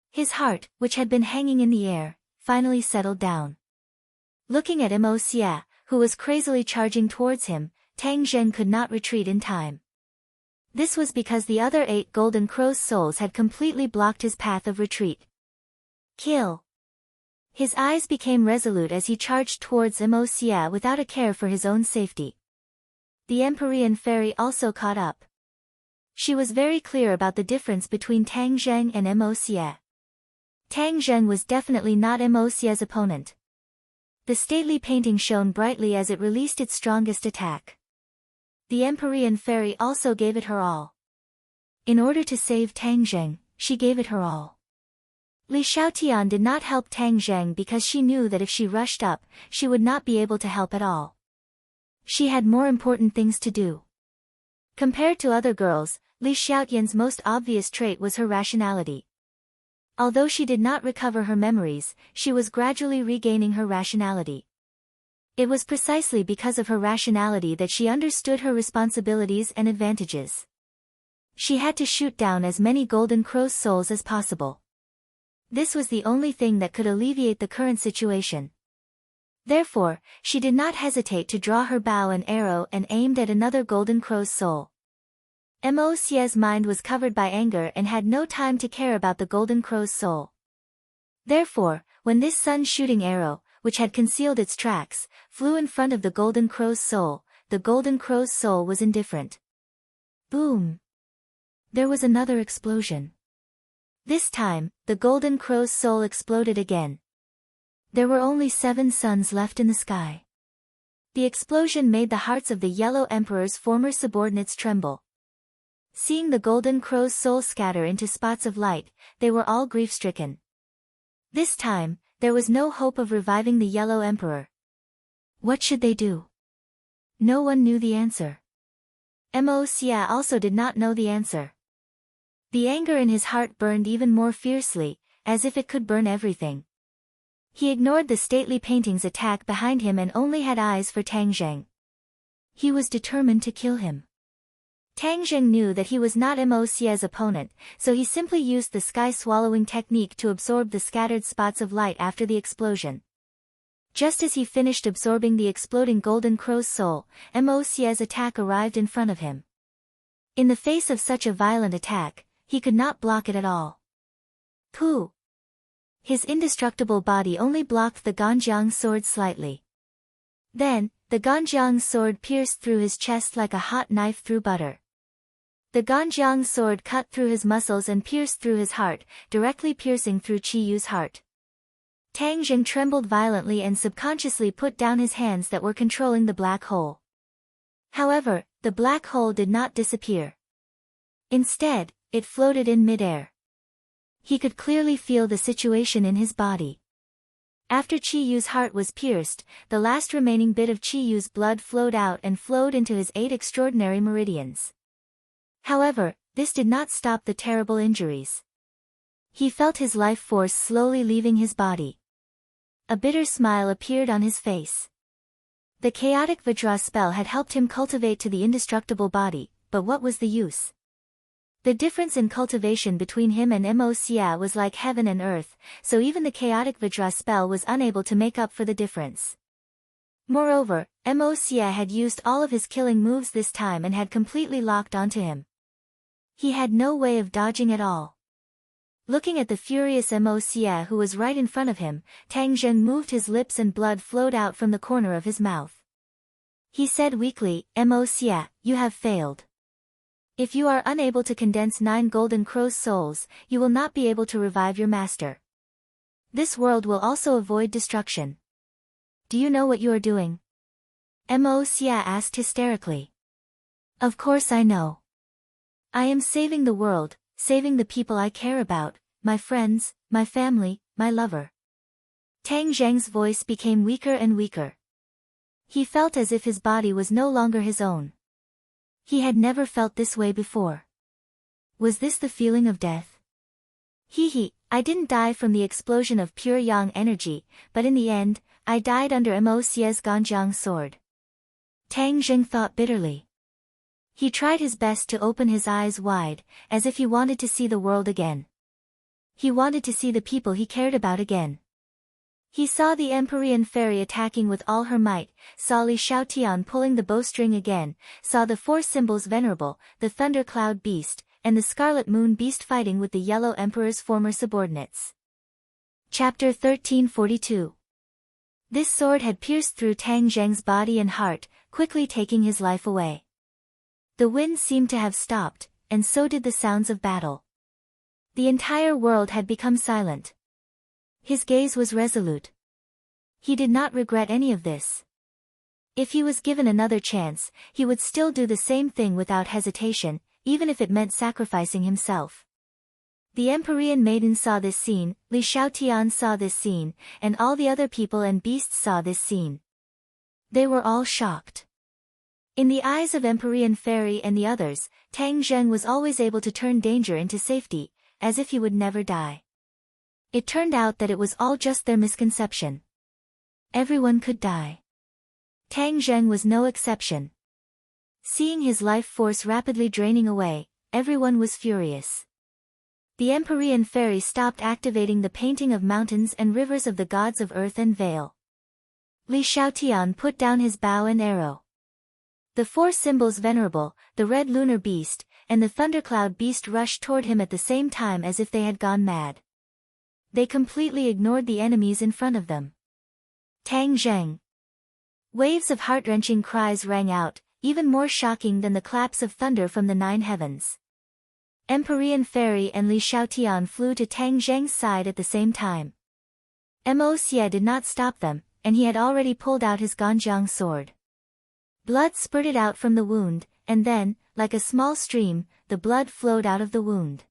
His heart, which had been hanging in the air, finally settled down. Looking at Mo Xie, who was crazily charging towards him, Tang Zheng could not retreat in time. This was because the other 8 Golden Crow's souls had completely blocked his path of retreat. Kill! His eyes became resolute as he charged towards Mo Xie without a care for his own safety. The Empyrean fairy also caught up. She was very clear about the difference between Tang Zheng and Mo Xie. Tang Zheng was definitely not Mo Xie's opponent. The stately painting shone brightly as it released its strongest attack. The Empyrean fairy also gave it her all. In order to save Tang Zheng, she gave it her all. Li Xiaotian did not help Tang Zheng because she knew that if she rushed up, she would not be able to help at all. She had more important things to do. Compared to other girls, Li Xiaotian's most obvious trait was her rationality. Although she did not recover her memories, she was gradually regaining her rationality. It was precisely because of her rationality that she understood her responsibilities and advantages. She had to shoot down as many Golden Crow's souls as possible. This was the only thing that could alleviate the current situation. Therefore, she did not hesitate to draw her bow and arrow and aimed at another Golden Crow's soul. Mo Xie's mind was covered by anger and had no time to care about the Golden Crow's soul. Therefore, when this sun-shooting arrow, which had concealed its tracks, flew in front of the Golden Crow's soul, the Golden Crow's soul was indifferent. Boom! There was another explosion. This time, the Golden Crow's soul exploded again. There were only 7 suns left in the sky. The explosion made the hearts of the Yellow Emperor's former subordinates tremble. Seeing the Golden Crow's soul scatter into spots of light, they were all grief-stricken. This time, there was no hope of reviving the Yellow Emperor. What should they do? No one knew the answer. Mo Xie also did not know the answer. The anger in his heart burned even more fiercely, as if it could burn everything. He ignored the stately painting's attack behind him and only had eyes for Tang Zheng. He was determined to kill him. Tang Zheng knew that he was not Mo Xie's opponent, so he simply used the sky-swallowing technique to absorb the scattered spots of light after the explosion. Just as he finished absorbing the exploding Golden Crow's soul, Mo Xie's attack arrived in front of him. In the face of such a violent attack, he could not block it at all. Pooh! His indestructible body only blocked the Ganjiang sword slightly. Then, the Ganjiang sword pierced through his chest like a hot knife through butter. The Ganjiang sword cut through his muscles and pierced through his heart, directly piercing through Qiyu's heart. Tang Zheng trembled violently and subconsciously put down his hands that were controlling the black hole. However, the black hole did not disappear. Instead, it floated in midair. He could clearly feel the situation in his body. After Qiyu's heart was pierced, the last remaining bit of Qiyu's blood flowed out and flowed into his 8 extraordinary meridians. However, this did not stop the terrible injuries. He felt his life force slowly leaving his body. A bitter smile appeared on his face. The chaotic Vajra spell had helped him cultivate to the indestructible body, but what was the use? The difference in cultivation between him and Mo Xie was like heaven and earth, so even the chaotic Vajra spell was unable to make up for the difference. Moreover, Mo Xie had used all of his killing moves this time and had completely locked onto him. He had no way of dodging at all. Looking at the furious Mo Xie who was right in front of him, Tang Zheng moved his lips and blood flowed out from the corner of his mouth. He said weakly, Mo Xie, you have failed. If you are unable to condense 9 golden crow's souls, you will not be able to revive your master. This world will also avoid destruction. Do you know what you are doing? Mo Xie asked hysterically. Of course I know. I am saving the world, saving the people I care about, my friends, my family, my lover. Tang Zheng's voice became weaker and weaker. He felt as if his body was no longer his own. He had never felt this way before. Was this the feeling of death? I didn't die from the explosion of pure yang energy, but in the end, I died under Mo Xie's Ganjiang sword. Tang Zheng thought bitterly. He tried his best to open his eyes wide, as if he wanted to see the world again. He wanted to see the people he cared about again. He saw the Empyrean fairy attacking with all her might, saw Li Shaotian pulling the bowstring again, saw the 4 symbols venerable, the thundercloud beast, and the scarlet moon beast fighting with the yellow emperor's former subordinates. Chapter 1342. This sword had pierced through Tang Zheng's body and heart, quickly taking his life away. The wind seemed to have stopped, and so did the sounds of battle. The entire world had become silent. His gaze was resolute. He did not regret any of this. If he was given another chance, he would still do the same thing without hesitation, even if it meant sacrificing himself. The Empyrean maiden saw this scene, Li Shaotian saw this scene, and all the other people and beasts saw this scene. They were all shocked. In the eyes of Empyrean fairy and the others, Tang Zheng was always able to turn danger into safety, as if he would never die. It turned out that it was all just their misconception. Everyone could die. Tang Zheng was no exception. Seeing his life force rapidly draining away, everyone was furious. The Empyrean fairy stopped activating the painting of mountains and rivers of the gods of earth and veil. Li Shaotian put down his bow and arrow. The 4 symbols venerable, the red lunar beast, and the thundercloud beast rushed toward him at the same time as if they had gone mad. They completely ignored the enemies in front of them. Tang Zheng. Waves of heart-wrenching cries rang out, even more shocking than the claps of thunder from the 9 heavens. Empyrean fairy and Li Shaotian flew to Tang Zheng's side at the same time. Mo Xie did not stop them, and he had already pulled out his Ganjiang sword. Blood spurted out from the wound, and then, like a small stream, the blood flowed out of the wound.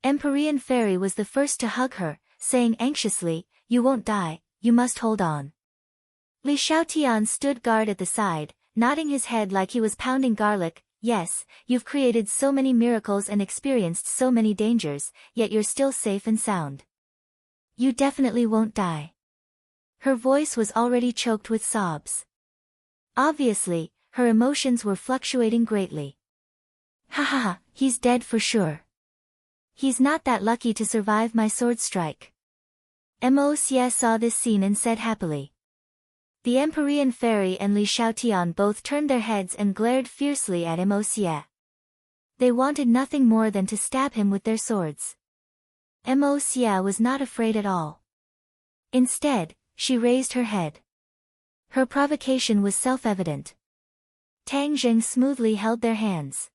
Empyrean fairy was the first to hug her, saying anxiously, "You won't die, you must hold on." Li Shaotian stood guard at the side, nodding his head like he was pounding garlic. "Yes, you've created so many miracles and experienced so many dangers, yet you're still safe and sound. You definitely won't die." Her voice was already choked with sobs. Obviously, her emotions were fluctuating greatly. Ha, he's dead for sure. He's not that lucky to survive my sword strike. Mo Xie saw this scene and said happily. The Empyrean fairy and Li Shaotian both turned their heads and glared fiercely at Mo Xie. They wanted nothing more than to stab him with their swords. Mo Xie was not afraid at all. Instead, she raised her head. Her provocation was self-evident. Tang Zheng smoothly held their hands.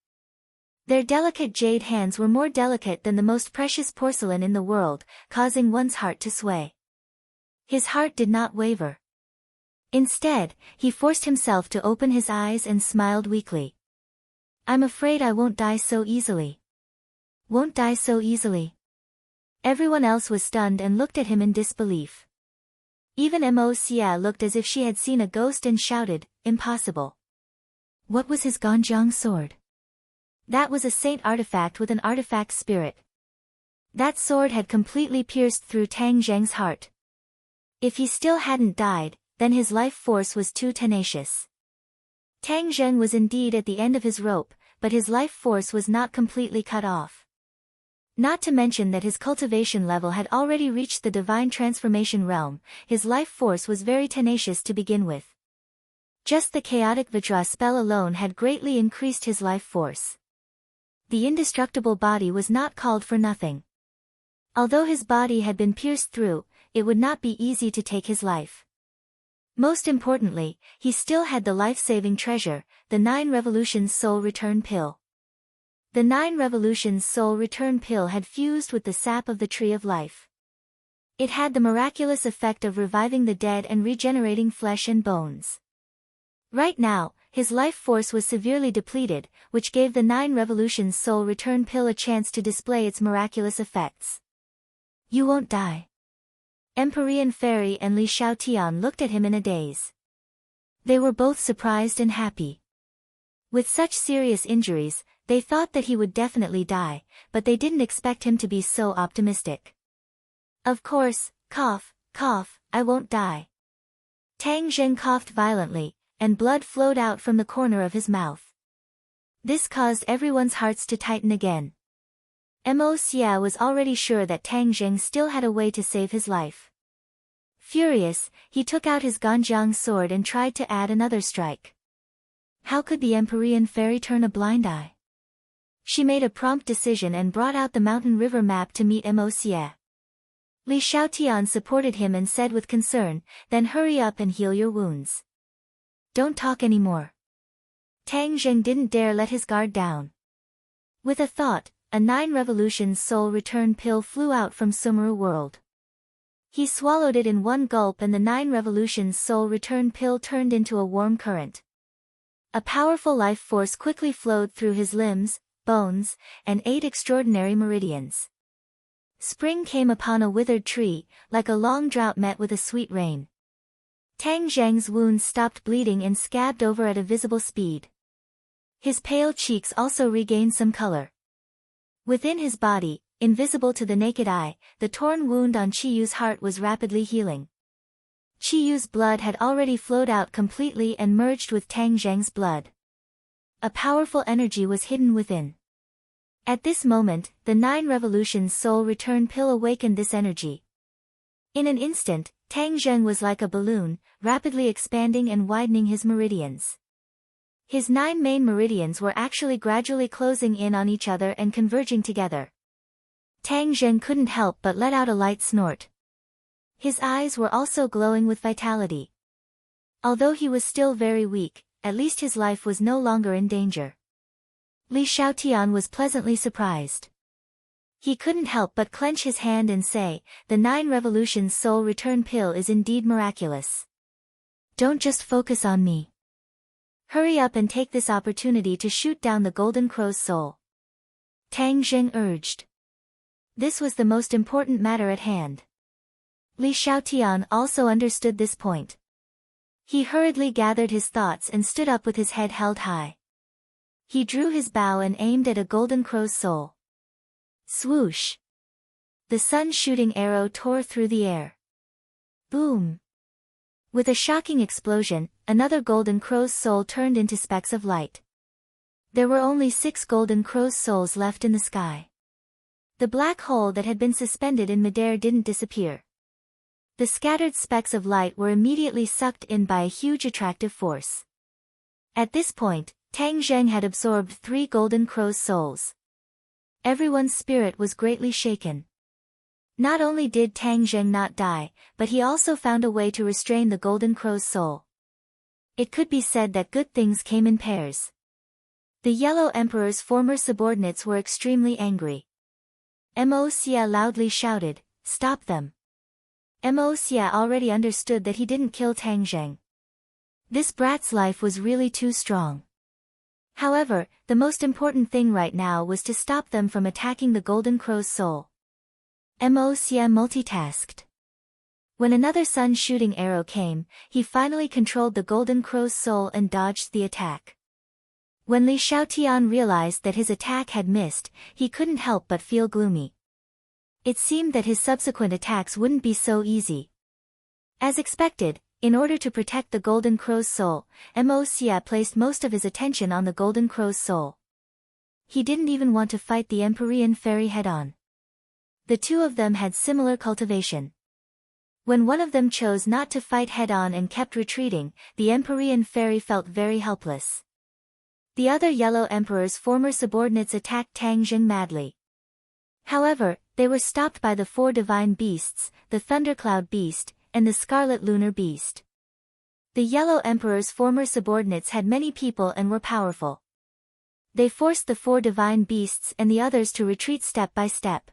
Their delicate jade hands were more delicate than the most precious porcelain in the world, causing one's heart to sway. His heart did not waver. Instead, he forced himself to open his eyes and smiled weakly. "I'm afraid I won't die so easily." "Won't die so easily?" Everyone else was stunned and looked at him in disbelief. Even Mo Xie looked as if she had seen a ghost and shouted, "Impossible." What was his Ganjiang sword? That was a saint artifact with an artifact spirit. That sword had completely pierced through Tang Zheng's heart. If he still hadn't died, then his life force was too tenacious. Tang Zheng was indeed at the end of his rope, but his life force was not completely cut off. Not to mention that his cultivation level had already reached the divine transformation realm, his life force was very tenacious to begin with. Just the chaotic Vajra spell alone had greatly increased his life force. The indestructible body was not called for nothing. Although his body had been pierced through, it would not be easy to take his life. Most importantly, he still had the life-saving treasure, the 9 Revolutions Soul Return Pill. The 9 Revolutions Soul Return Pill had fused with the sap of the Tree of Life. It had the miraculous effect of reviving the dead and regenerating flesh and bones. Right now, his life force was severely depleted, which gave the 9 Revolutions Soul Return Pill a chance to display its miraculous effects. You won't die. Empyrean Fairy and Li Xiaotian looked at him in a daze. They were both surprised and happy. With such serious injuries, they thought that he would definitely die, but they didn't expect him to be so optimistic. Of course, cough, cough, I won't die. Tang Zheng coughed violently, and blood flowed out from the corner of his mouth. This caused everyone's hearts to tighten again. Mo Xia was already sure that Tang Zheng still had a way to save his life. Furious, he took out his Ganjiang sword and tried to add another strike. How could the Empyrean Fairy turn a blind eye? She made a prompt decision and brought out the mountain river map to meet Mo Xia. Li Xiaotian supported him and said with concern, "Then hurry up and heal your wounds. Don't talk anymore." Tang Zheng didn't dare let his guard down. With a thought, a 9 Revolutions Soul Return Pill flew out from Sumeru World. He swallowed it in one gulp and the 9 Revolutions Soul Return Pill turned into a warm current. A powerful life force quickly flowed through his limbs, bones, and 8 extraordinary meridians. Spring came upon a withered tree, like a long drought met with a sweet rain. Tang Zheng's wounds stopped bleeding and scabbed over at a visible speed. His pale cheeks also regained some color. Within his body, invisible to the naked eye, the torn wound on Qiyu's heart was rapidly healing. Qiyu's blood had already flowed out completely and merged with Tang Zheng's blood. A powerful energy was hidden within. At this moment, the 9 Revolutions Soul Return Pill awakened this energy. In an instant, Tang Zheng was like a balloon, rapidly expanding and widening his meridians. His 9 main meridians were actually gradually closing in on each other and converging together. Tang Zheng couldn't help but let out a light snort. His eyes were also glowing with vitality. Although he was still very weak, at least his life was no longer in danger. Li Xiaotian was pleasantly surprised. He couldn't help but clench his hand and say, "The 9 Revolutions Soul Return Pill is indeed miraculous. Don't just focus on me. Hurry up and take this opportunity to shoot down the Golden Crow's soul." Tang Zheng urged. This was the most important matter at hand. Li Xiaotian also understood this point. He hurriedly gathered his thoughts and stood up with his head held high. He drew his bow and aimed at a Golden Crow's soul. Swoosh! The sun-shooting arrow tore through the air. Boom! With a shocking explosion, another Golden Crow's soul turned into specks of light. There were only 6 Golden Crow's souls left in the sky. The black hole that had been suspended in midair didn't disappear. The scattered specks of light were immediately sucked in by a huge attractive force. At this point, Tang Zheng had absorbed 3 Golden Crow's souls. Everyone's spirit was greatly shaken. Not only did Tang Zheng not die, but he also found a way to restrain the Golden Crow's soul. It could be said that good things came in pairs. The Yellow Emperor's former subordinates were extremely angry. Mo Xia loudly shouted, "Stop them." Mo Xia already understood that he didn't kill Tang Zheng. This brat's life was really too strong. However, the most important thing right now was to stop them from attacking the Golden Crow's soul. Mo Xia multitasked. When another sun-shooting arrow came, he finally controlled the Golden Crow's soul and dodged the attack. When Li Xiaotian realized that his attack had missed, he couldn't help but feel gloomy. It seemed that his subsequent attacks wouldn't be so easy. As expected, in order to protect the Golden Crow's soul, Mo Xia placed most of his attention on the Golden Crow's soul. He didn't even want to fight the Empyrean Fairy head-on. The two of them had similar cultivation. When one of them chose not to fight head-on and kept retreating, the Empyrean fairy felt very helpless. The other Yellow Emperor's former subordinates attacked Tang Jing madly. However, they were stopped by the 4 divine beasts, the Thundercloud Beast, and the Scarlet Lunar Beast. The Yellow Emperor's former subordinates had many people and were powerful. They forced the 4 divine beasts and the others to retreat step by step.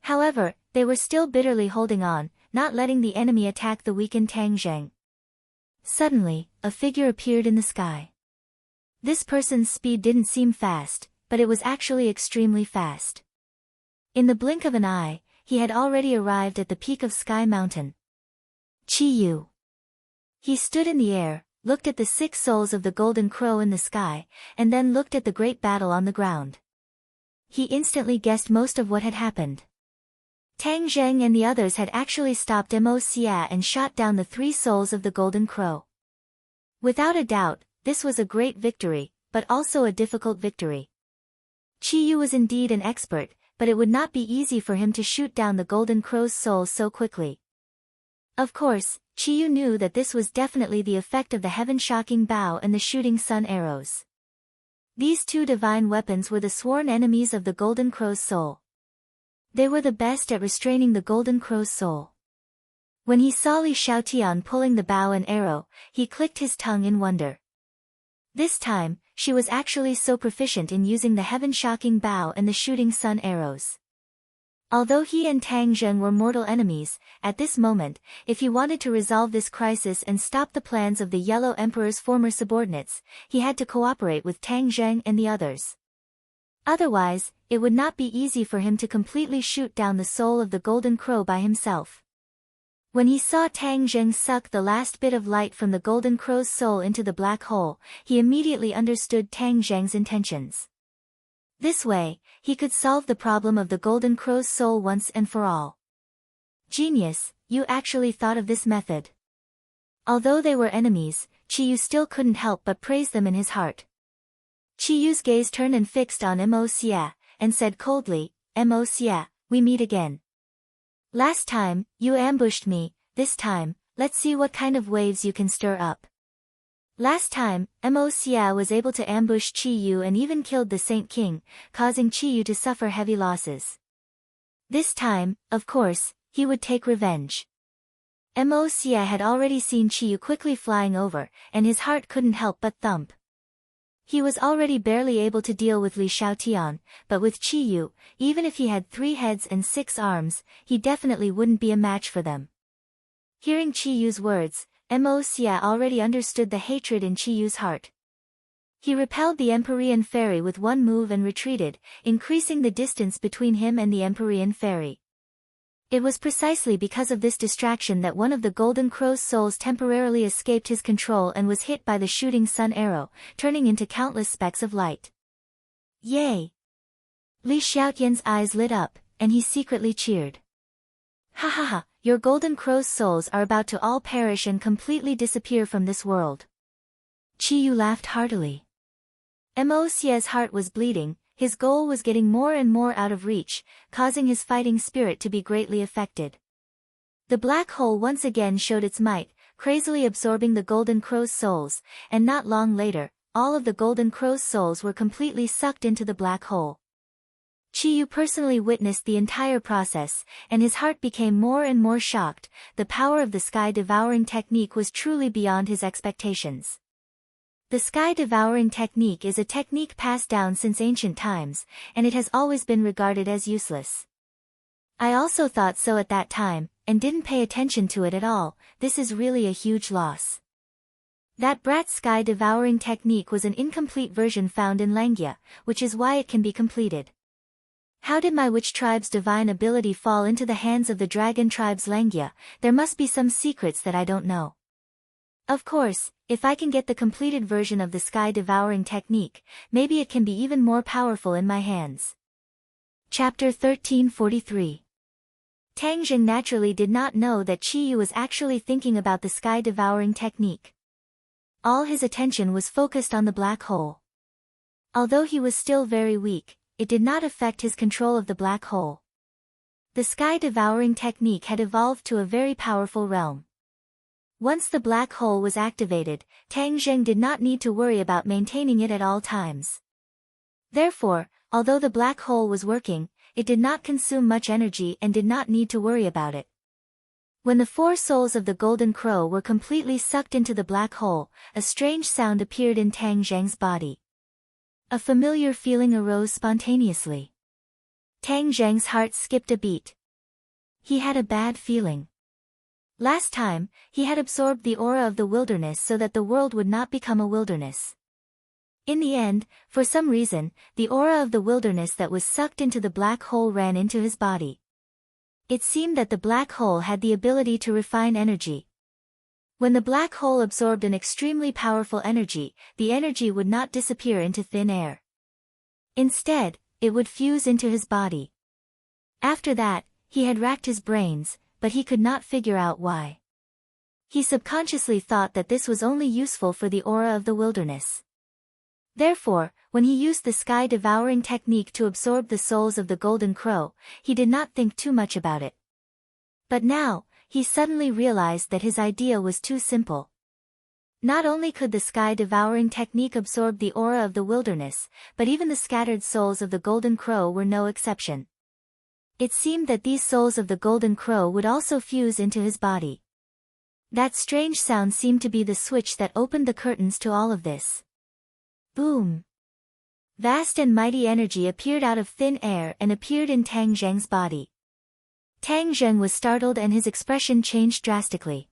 However, they were still bitterly holding on, not letting the enemy attack the weakened Tang Jing. Suddenly, a figure appeared in the sky. This person's speed didn't seem fast, but it was actually extremely fast. In the blink of an eye, he had already arrived at the peak of Sky Mountain. Chi Yu. He stood in the air, looked at the 6 souls of the Golden Crow in the sky, and then looked at the great battle on the ground. He instantly guessed most of what had happened. Tang Zheng and the others had actually stopped Mo Xia and shot down the 3 souls of the Golden Crow. Without a doubt, this was a great victory, but also a difficult victory. Chi Yu was indeed an expert, but it would not be easy for him to shoot down the Golden Crow's soul so quickly. Of course, Chi Yu knew that this was definitely the effect of the heaven-shocking bow and the shooting sun arrows. These 2 divine weapons were the sworn enemies of the Golden Crow's soul. They were the best at restraining the Golden Crow's soul. When he saw Li Xiaotian pulling the bow and arrow, he clicked his tongue in wonder. This time, she was actually so proficient in using the heaven-shocking bow and the shooting sun arrows. Although he and Tang Zheng were mortal enemies, at this moment, if he wanted to resolve this crisis and stop the plans of the Yellow Emperor's former subordinates, he had to cooperate with Tang Zheng and the others. Otherwise, it would not be easy for him to completely shoot down the soul of the Golden Crow by himself. When he saw Tang Zheng suck the last bit of light from the Golden Crow's soul into the black hole, he immediately understood Tang Zheng's intentions. This way, he could solve the problem of the Golden Crow's soul once and for all. Genius, you actually thought of this method. Although they were enemies, Chi Yu still couldn't help but praise them in his heart. Chi Yu's gaze turned and fixed on Mo Xia, and said coldly, Mo Xia, we meet again. Last time, you ambushed me, this time, let's see what kind of waves you can stir up. Last time, Mo Xia was able to ambush Chi Yu and even killed the Saint King, causing Chi Yu to suffer heavy losses. This time, of course, he would take revenge. Mo Xia had already seen Chi Yu quickly flying over, and his heart couldn't help but thump. He was already barely able to deal with Li Xiaotian, but with Chi Yu, even if he had 3 heads and 6 arms, he definitely wouldn't be a match for them. Hearing Chi Yu's words, Mo Xia already understood the hatred in Chi Yu's heart. He repelled the Empyrean fairy with one move and retreated, increasing the distance between him and the Empyrean fairy. It was precisely because of this distraction that one of the Golden Crow's souls temporarily escaped his control and was hit by the shooting sun arrow, turning into countless specks of light. Yay! Li Xiaotian's eyes lit up, and he secretly cheered. Ha ha ha, your Golden Crow's souls are about to all perish and completely disappear from this world. Chi Yu laughed heartily. Mo Xia's heart was bleeding. His goal was getting more and more out of reach, causing his fighting spirit to be greatly affected. The black hole once again showed its might, crazily absorbing the Golden Crow's souls, and not long later, all of the Golden Crow's souls were completely sucked into the black hole. Chi Yu personally witnessed the entire process, and his heart became more and more shocked. The power of the sky-devouring technique was truly beyond his expectations. The sky-devouring technique is a technique passed down since ancient times, and it has always been regarded as useless. I also thought so at that time, and didn't pay attention to it at all. This is really a huge loss. That brat sky-devouring technique was an incomplete version found in Langia, which is why it can be completed. How did my witch tribe's divine ability fall into the hands of the dragon tribe's Langia? There must be some secrets that I don't know. Of course, if I can get the completed version of the sky-devouring technique, maybe it can be even more powerful in my hands. Chapter 1343. Tang Jing naturally did not know that Chi Yu was actually thinking about the sky-devouring technique. All his attention was focused on the black hole. Although he was still very weak, it did not affect his control of the black hole. The sky-devouring technique had evolved to a very powerful realm. Once the black hole was activated, Tang Zheng did not need to worry about maintaining it at all times. Therefore, although the black hole was working, it did not consume much energy and did not need to worry about it. When the 4 souls of the golden crow were completely sucked into the black hole, a strange sound appeared in Tang Zheng's body. A familiar feeling arose spontaneously. Tang Zheng's heart skipped a beat. He had a bad feeling. Last time, he had absorbed the aura of the wilderness so that the world would not become a wilderness. In the end, for some reason, the aura of the wilderness that was sucked into the black hole ran into his body. It seemed that the black hole had the ability to refine energy. When the black hole absorbed an extremely powerful energy, the energy would not disappear into thin air. Instead, it would fuse into his body. After that, he had racked his brains, but he could not figure out why. He subconsciously thought that this was only useful for the aura of the wilderness. Therefore, when he used the sky-devouring technique to absorb the souls of the golden crow, he did not think too much about it. But now, he suddenly realized that his idea was too simple. Not only could the sky-devouring technique absorb the aura of the wilderness, but even the scattered souls of the golden crow were no exception. It seemed that these souls of the golden crow would also fuse into his body. That strange sound seemed to be the switch that opened the curtains to all of this. Boom! Vast and mighty energy appeared out of thin air and appeared in Tang Zheng's body. Tang Zheng was startled and his expression changed drastically.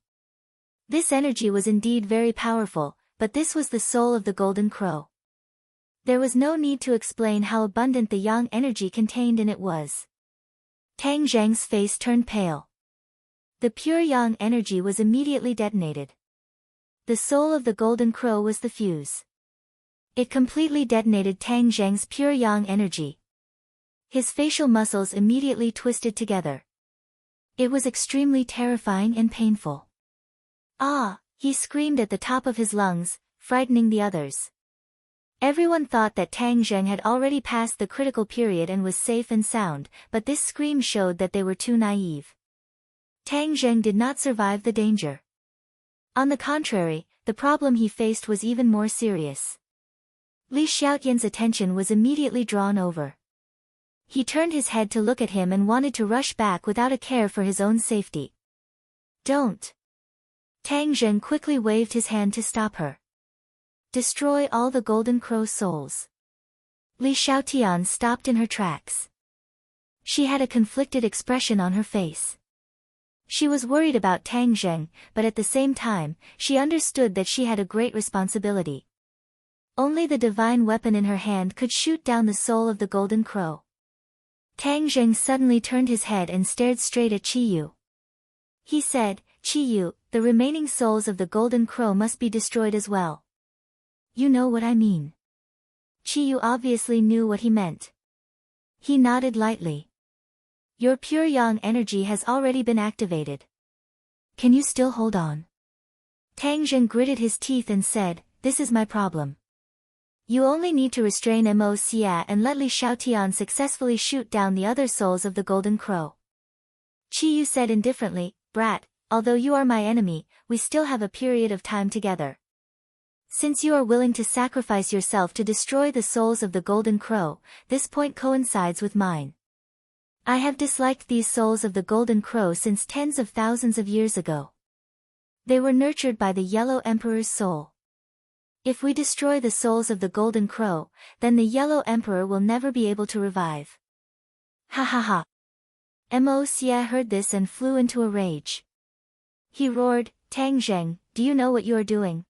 This energy was indeed very powerful, but this was the soul of the golden crow. There was no need to explain how abundant the yang energy contained in it was. Tang Zheng's face turned pale. The pure yang energy was immediately detonated. The soul of the golden crow was the fuse. It completely detonated Tang Zheng's pure yang energy. His facial muscles immediately twisted together. It was extremely terrifying and painful. Ah! He screamed at the top of his lungs, frightening the others. Everyone thought that Tang Zheng had already passed the critical period and was safe and sound, but this scream showed that they were too naive. Tang Zheng did not survive the danger. On the contrary, the problem he faced was even more serious. Li Xiaotian's attention was immediately drawn over. He turned his head to look at him and wanted to rush back without a care for his own safety. Don't! Tang Zheng quickly waved his hand to stop her. Destroy all the golden crow souls. Li Xiaotian stopped in her tracks. She had a conflicted expression on her face. She was worried about Tang Zheng, but at the same time, she understood that she had a great responsibility. Only the divine weapon in her hand could shoot down the soul of the golden crow. Tang Zheng suddenly turned his head and stared straight at Qiyu. He said, Qiyu, the remaining souls of the golden crow must be destroyed as well. You know what I mean. Qiyu obviously knew what he meant. He nodded lightly. Your pure yang energy has already been activated. Can you still hold on? Tang Zheng gritted his teeth and said, this is my problem. You only need to restrain Mo Xia and let Li Xiaotian successfully shoot down the other souls of the golden crow. Qiyu said indifferently, Brat, although you are my enemy, we still have a period of time together. Since you are willing to sacrifice yourself to destroy the souls of the golden crow, this point coincides with mine. I have disliked these souls of the golden crow since tens of thousands of years ago. They were nurtured by the Yellow Emperor's soul. If we destroy the souls of the golden crow, then the Yellow Emperor will never be able to revive. Ha ha ha. Mo Xia heard this and flew into a rage. He roared, Tang Zheng, do you know what you are doing?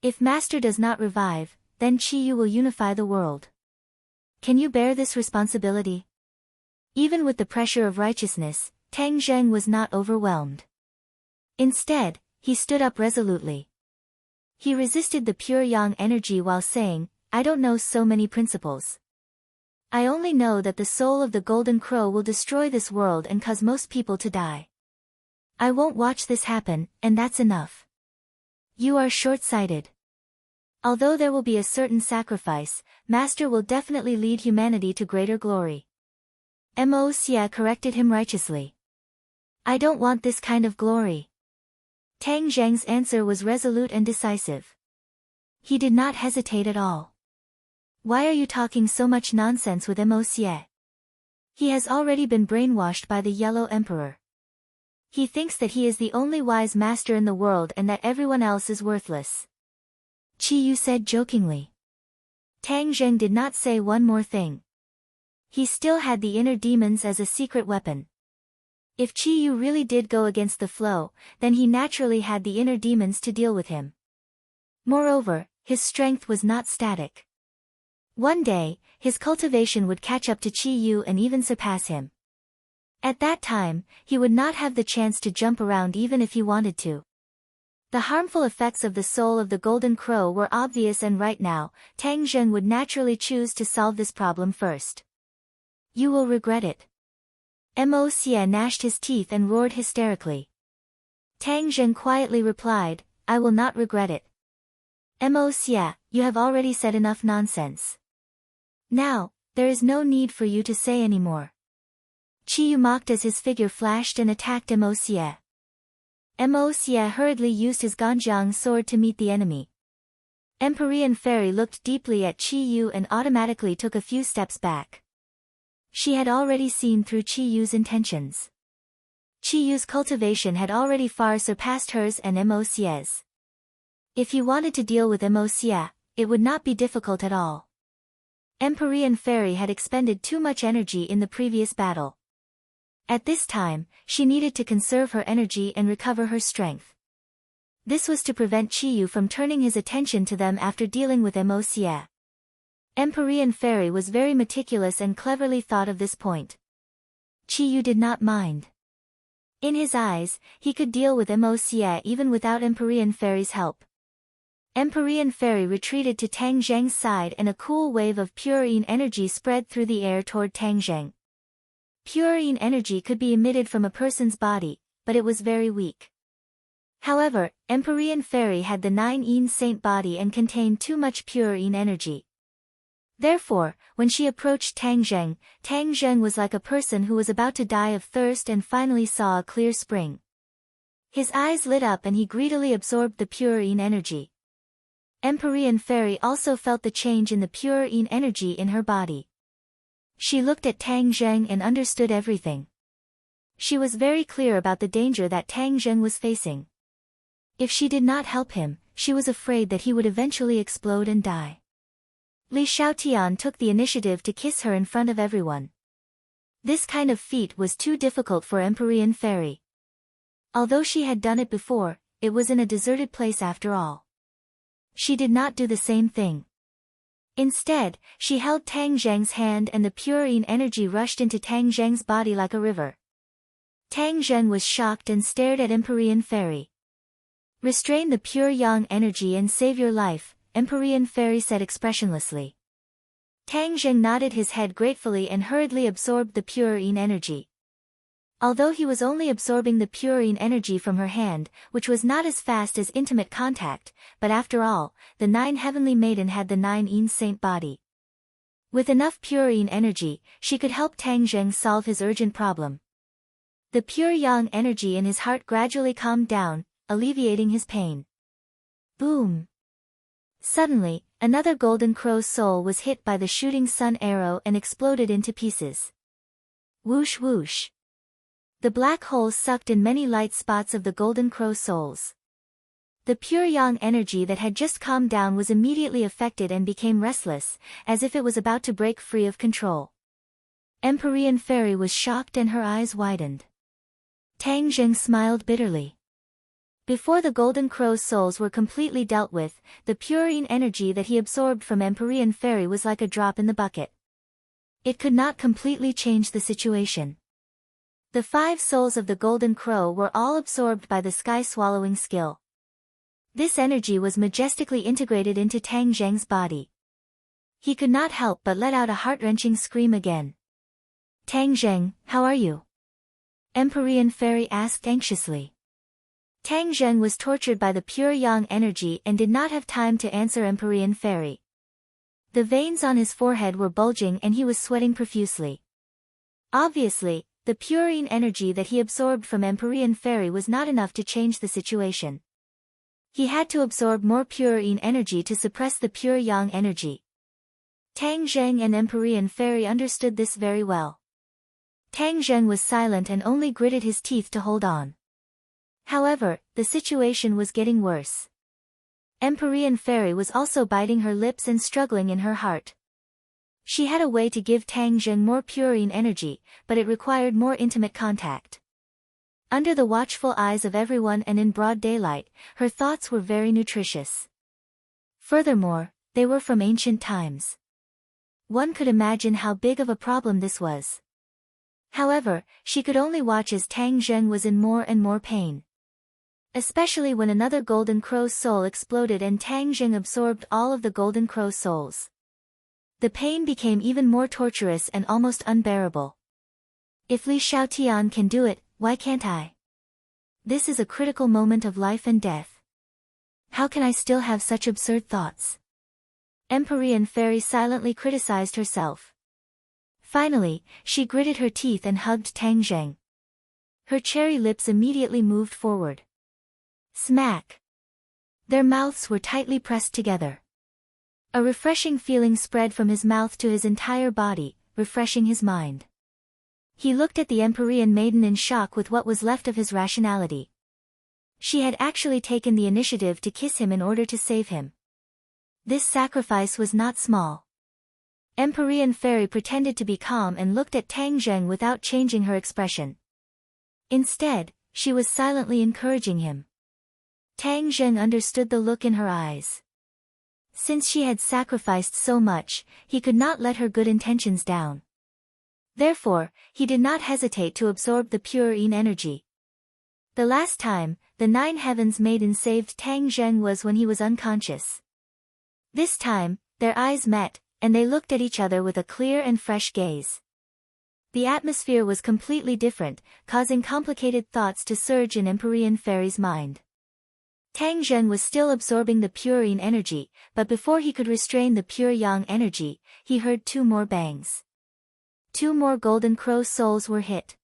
If Master does not revive, then Qiyu will unify the world. Can you bear this responsibility? Even with the pressure of righteousness, Tang Zheng was not overwhelmed. Instead, he stood up resolutely. He resisted the pure yang energy while saying, I don't know so many principles. I only know that the soul of the golden crow will destroy this world and cause most people to die. I won't watch this happen, and that's enough. You are short-sighted. Although there will be a certain sacrifice, Master will definitely lead humanity to greater glory. Mo Xie corrected him righteously. I don't want this kind of glory. Tang Zheng's answer was resolute and decisive. He did not hesitate at all. Why are you talking so much nonsense with Mo Xie? He has already been brainwashed by the Yellow Emperor. He thinks that he is the only wise master in the world and that everyone else is worthless. Qi Yu said jokingly. Tang Zheng did not say one more thing. He still had the inner demons as a secret weapon. If Qi Yu really did go against the flow, then he naturally had the inner demons to deal with him. Moreover, his strength was not static. One day, his cultivation would catch up to Qi Yu and even surpass him. At that time, he would not have the chance to jump around even if he wanted to. The harmful effects of the soul of the Golden Crow were obvious, and right now, Tang Zheng would naturally choose to solve this problem first. You will regret it. Mo Xie gnashed his teeth and roared hysterically. Tang Zheng quietly replied, I will not regret it. Mo Xie, you have already said enough nonsense. Now, there is no need for you to say any more. Qi Yu mocked as his figure flashed and attacked Mo Xie. Mo Xie hurriedly used his Ganjiang sword to meet the enemy. Empyrean Fairy looked deeply at Qi Yu and automatically took a few steps back. She had already seen through Qi Yu's intentions. Qi Yu's cultivation had already far surpassed hers and Mo Xie's. If he wanted to deal with Mo Xie, it would not be difficult at all. Empyrean Fairy had expended too much energy in the previous battle. At this time, she needed to conserve her energy and recover her strength. This was to prevent Qi Yu from turning his attention to them after dealing with Mo Xie. Empyrean Fairy was very meticulous and cleverly thought of this point. Qi Yu did not mind. In his eyes, he could deal with Mo Xie even without Empyrean Fairy's help. Empyrean Fairy retreated to Tang Zheng's side and a cool wave of purine energy spread through the air toward Tang Zheng. Purine energy could be emitted from a person's body, but it was very weak. However, Empyrean Fairy had the 9 saint body and contained too much purine energy. Therefore, when she approached Tang Zheng was like a person who was about to die of thirst and finally saw a clear spring. His eyes lit up and he greedily absorbed the purine energy. Empyrean Fairy also felt the change in the purine energy in her body. She looked at Tang Zheng and understood everything. She was very clear about the danger that Tang Zheng was facing. If she did not help him, she was afraid that he would eventually explode and die. Li Xiaotian took the initiative to kiss her in front of everyone. This kind of feat was too difficult for Empyrean Fairy. Although she had done it before, it was in a deserted place after all. She did not do the same thing. Instead, she held Tang Zheng's hand and the purine energy rushed into Tang Zheng's body like a river. Tang Zheng was shocked and stared at Empyrean Fairy. Restrain the pure yang energy and save your life, Empyrean Fairy said expressionlessly. Tang Zheng nodded his head gratefully and hurriedly absorbed the purine energy. Although he was only absorbing the purine energy from her hand, which was not as fast as intimate contact, but after all, the 9 heavenly maiden had the 9 saint body. With enough purine energy, she could help Tang Zheng solve his urgent problem. The pure yang energy in his heart gradually calmed down, alleviating his pain. Boom! Suddenly, another Golden Crow's soul was hit by the shooting sun arrow and exploded into pieces. Whoosh whoosh! The black hole sucked in many light spots of the Golden Crow souls. The pure yang energy that had just calmed down was immediately affected and became restless, as if it was about to break free of control. Empyrean Fairy was shocked and her eyes widened. Tang Zheng smiled bitterly. Before the Golden Crow's souls were completely dealt with, the purine energy that he absorbed from Empyrean Fairy was like a drop in the bucket. It could not completely change the situation. The 5 souls of the Golden Crow were all absorbed by the sky-swallowing skill. This energy was majestically integrated into Tang Zheng's body. He could not help but let out a heart-wrenching scream again. Tang Zheng, how are you? Empyrean Fairy asked anxiously. Tang Zheng was tortured by the pure yang energy and did not have time to answer Empyrean Fairy. The veins on his forehead were bulging and he was sweating profusely. Obviously, the purine energy that he absorbed from Empyrean Fairy was not enough to change the situation. He had to absorb more purine energy to suppress the pure yang energy. Tang Zheng and Empyrean Fairy understood this very well. Tang Zheng was silent and only gritted his teeth to hold on. However, the situation was getting worse. Empyrean Fairy was also biting her lips and struggling in her heart. She had a way to give Tang Zheng more purine energy, but it required more intimate contact. Under the watchful eyes of everyone and in broad daylight, her thoughts were very nutritious. Furthermore, they were from ancient times. One could imagine how big of a problem this was. However, she could only watch as Tang Zheng was in more and more pain. Especially when another Golden Crow's soul exploded and Tang Zheng absorbed all of the Golden Crow's souls. The pain became even more torturous and almost unbearable. If Li Xiaotian can do it, why can't I? This is a critical moment of life and death. How can I still have such absurd thoughts? Empyrean Fairy silently criticized herself. Finally, she gritted her teeth and hugged Tang Zheng. Her cherry lips immediately moved forward. Smack! Their mouths were tightly pressed together. A refreshing feeling spread from his mouth to his entire body, refreshing his mind. He looked at the Empyrean maiden in shock with what was left of his rationality. She had actually taken the initiative to kiss him in order to save him. This sacrifice was not small. Empyrean Fairy pretended to be calm and looked at Tang Zheng without changing her expression. Instead, she was silently encouraging him. Tang Zheng understood the look in her eyes. Since she had sacrificed so much, he could not let her good intentions down. Therefore, he did not hesitate to absorb the purine energy. The last time, the Nine Heavens maiden saved Tang Zheng was when he was unconscious. This time, their eyes met, and they looked at each other with a clear and fresh gaze. The atmosphere was completely different, causing complicated thoughts to surge in Empyrean Fairy's mind. Tang Zheng was still absorbing the purine energy, but before he could restrain the pure yang energy, he heard two more bangs. Two more Golden Crow souls were hit.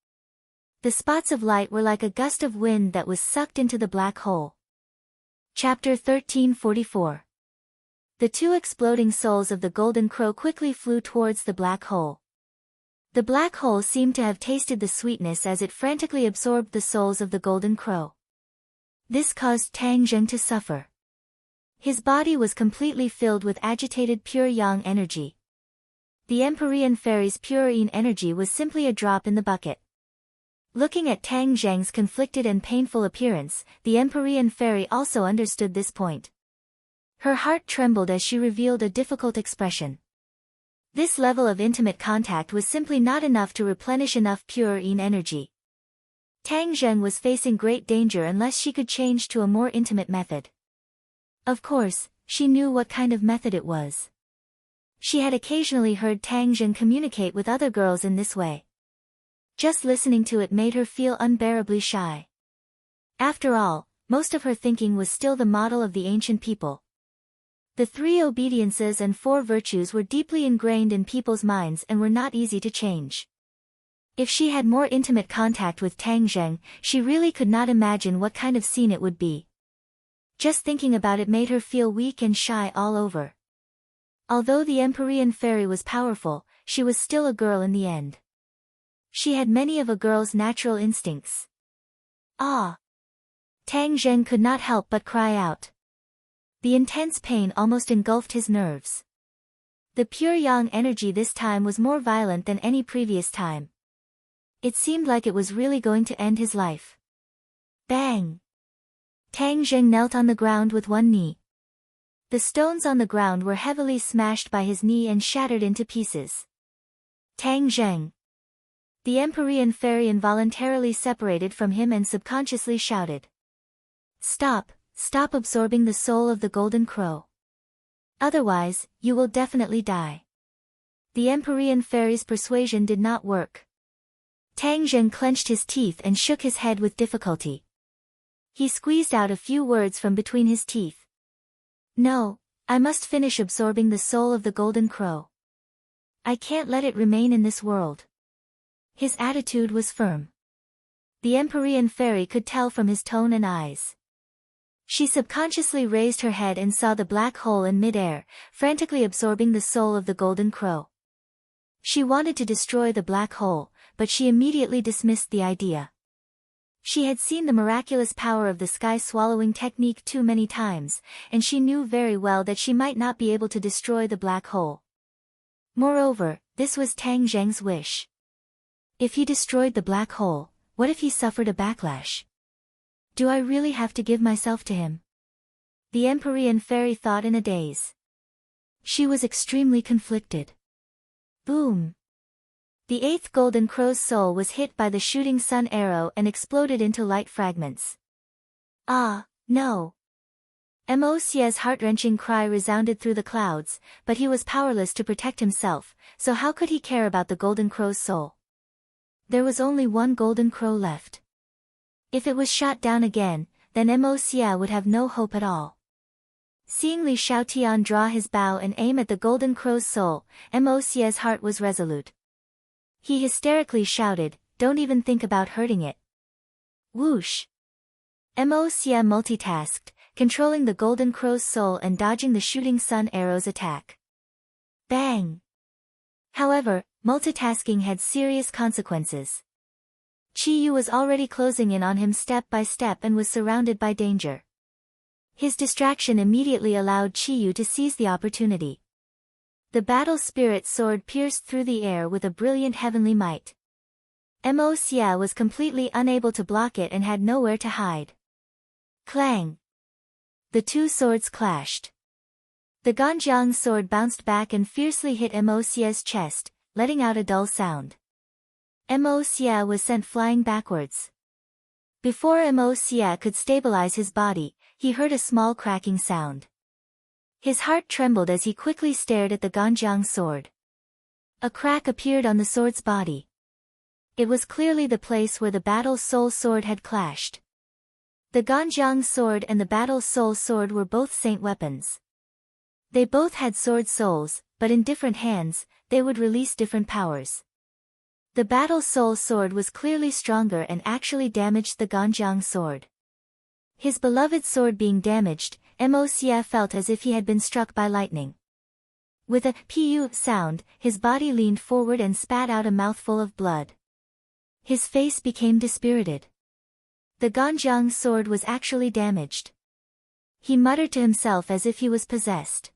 The spots of light were like a gust of wind that was sucked into the black hole. Chapter 1344. The two exploding souls of the Golden Crow quickly flew towards the black hole. The black hole seemed to have tasted the sweetness as it frantically absorbed the souls of the Golden Crow. This caused Tang Zheng to suffer. His body was completely filled with agitated pure yang energy. The Empyrean Fairy's purine energy was simply a drop in the bucket. Looking at Tang Zheng's conflicted and painful appearance, the Empyrean Fairy also understood this point. Her heart trembled as she revealed a difficult expression. This level of intimate contact was simply not enough to replenish enough purine energy. Tang Zheng was facing great danger unless she could change to a more intimate method. Of course, she knew what kind of method it was. She had occasionally heard Tang Zheng communicate with other girls in this way. Just listening to it made her feel unbearably shy. After all, most of her thinking was still the model of the ancient people. The 3 obediences and 4 virtues were deeply ingrained in people's minds and were not easy to change. If she had more intimate contact with Tang Zheng, she really could not imagine what kind of scene it would be. Just thinking about it made her feel weak and shy all over. Although the Empyrean Fairy was powerful, she was still a girl in the end. She had many of a girl's natural instincts. Ah! Tang Zheng could not help but cry out. The intense pain almost engulfed his nerves. The pure yang energy this time was more violent than any previous time. It seemed like it was really going to end his life. Bang! Tang Zheng knelt on the ground with one knee. The stones on the ground were heavily smashed by his knee and shattered into pieces. Tang Zheng! The Empyrean Fairy involuntarily separated from him and subconsciously shouted. Stop, stop absorbing the soul of the Golden Crow. Otherwise, you will definitely die. The Empyrean Fairy's persuasion did not work. Tang Zheng clenched his teeth and shook his head with difficulty. He squeezed out a few words from between his teeth. No, I must finish absorbing the soul of the Golden Crow. I can't let it remain in this world. His attitude was firm. The Empyrean fairy could tell from his tone and eyes. She subconsciously raised her head and saw the black hole in mid-air, frantically absorbing the soul of the golden crow. She wanted to destroy the black hole, but she immediately dismissed the idea. She had seen the miraculous power of the sky-swallowing technique too many times, and she knew very well that she might not be able to destroy the black hole. Moreover, this was Tang Zheng's wish. If he destroyed the black hole, what if he suffered a backlash? Do I really have to give myself to him? The Empyrean fairy thought in a daze. She was extremely conflicted. Boom! The eighth golden crow's soul was hit by the shooting sun arrow and exploded into light fragments. Ah, no! Mo Xie's heart-wrenching cry resounded through the clouds, but he was powerless to protect himself, so how could he care about the golden crow's soul? There was only one golden crow left. If it was shot down again, then Mo Xie would have no hope at all. Seeing Li Xiaotian draw his bow and aim at the golden crow's soul, Mo Xie's heart was resolute. He hysterically shouted, "Don't even think about hurting it." Whoosh! Mo Xie multitasked, controlling the golden crow's soul and dodging the shooting sun arrow's attack. Bang! However, multitasking had serious consequences. Qi Yu was already closing in on him step by step and was surrounded by danger. His distraction immediately allowed Qi Yu to seize the opportunity. The battle spirit sword pierced through the air with a brilliant heavenly might. Mo Xie was completely unable to block it and had nowhere to hide. Clang! The two swords clashed. The Ganjiang sword bounced back and fiercely hit Mo Xie's chest, letting out a dull sound. Mo Xie was sent flying backwards. Before Mo Xie could stabilize his body, he heard a small cracking sound. His heart trembled as he quickly stared at the Ganjiang sword. A crack appeared on the sword's body. It was clearly the place where the battle soul sword had clashed. The Ganjiang sword and the battle soul sword were both saint weapons. They both had sword souls, but in different hands, they would release different powers. The battle soul sword was clearly stronger and actually damaged the Ganjiang sword. His beloved sword being damaged, Mo Xie felt as if he had been struck by lightning. With a "pu" sound, his body leaned forward and spat out a mouthful of blood. His face became dispirited. The Ganjiang sword was actually damaged. He muttered to himself as if he was possessed.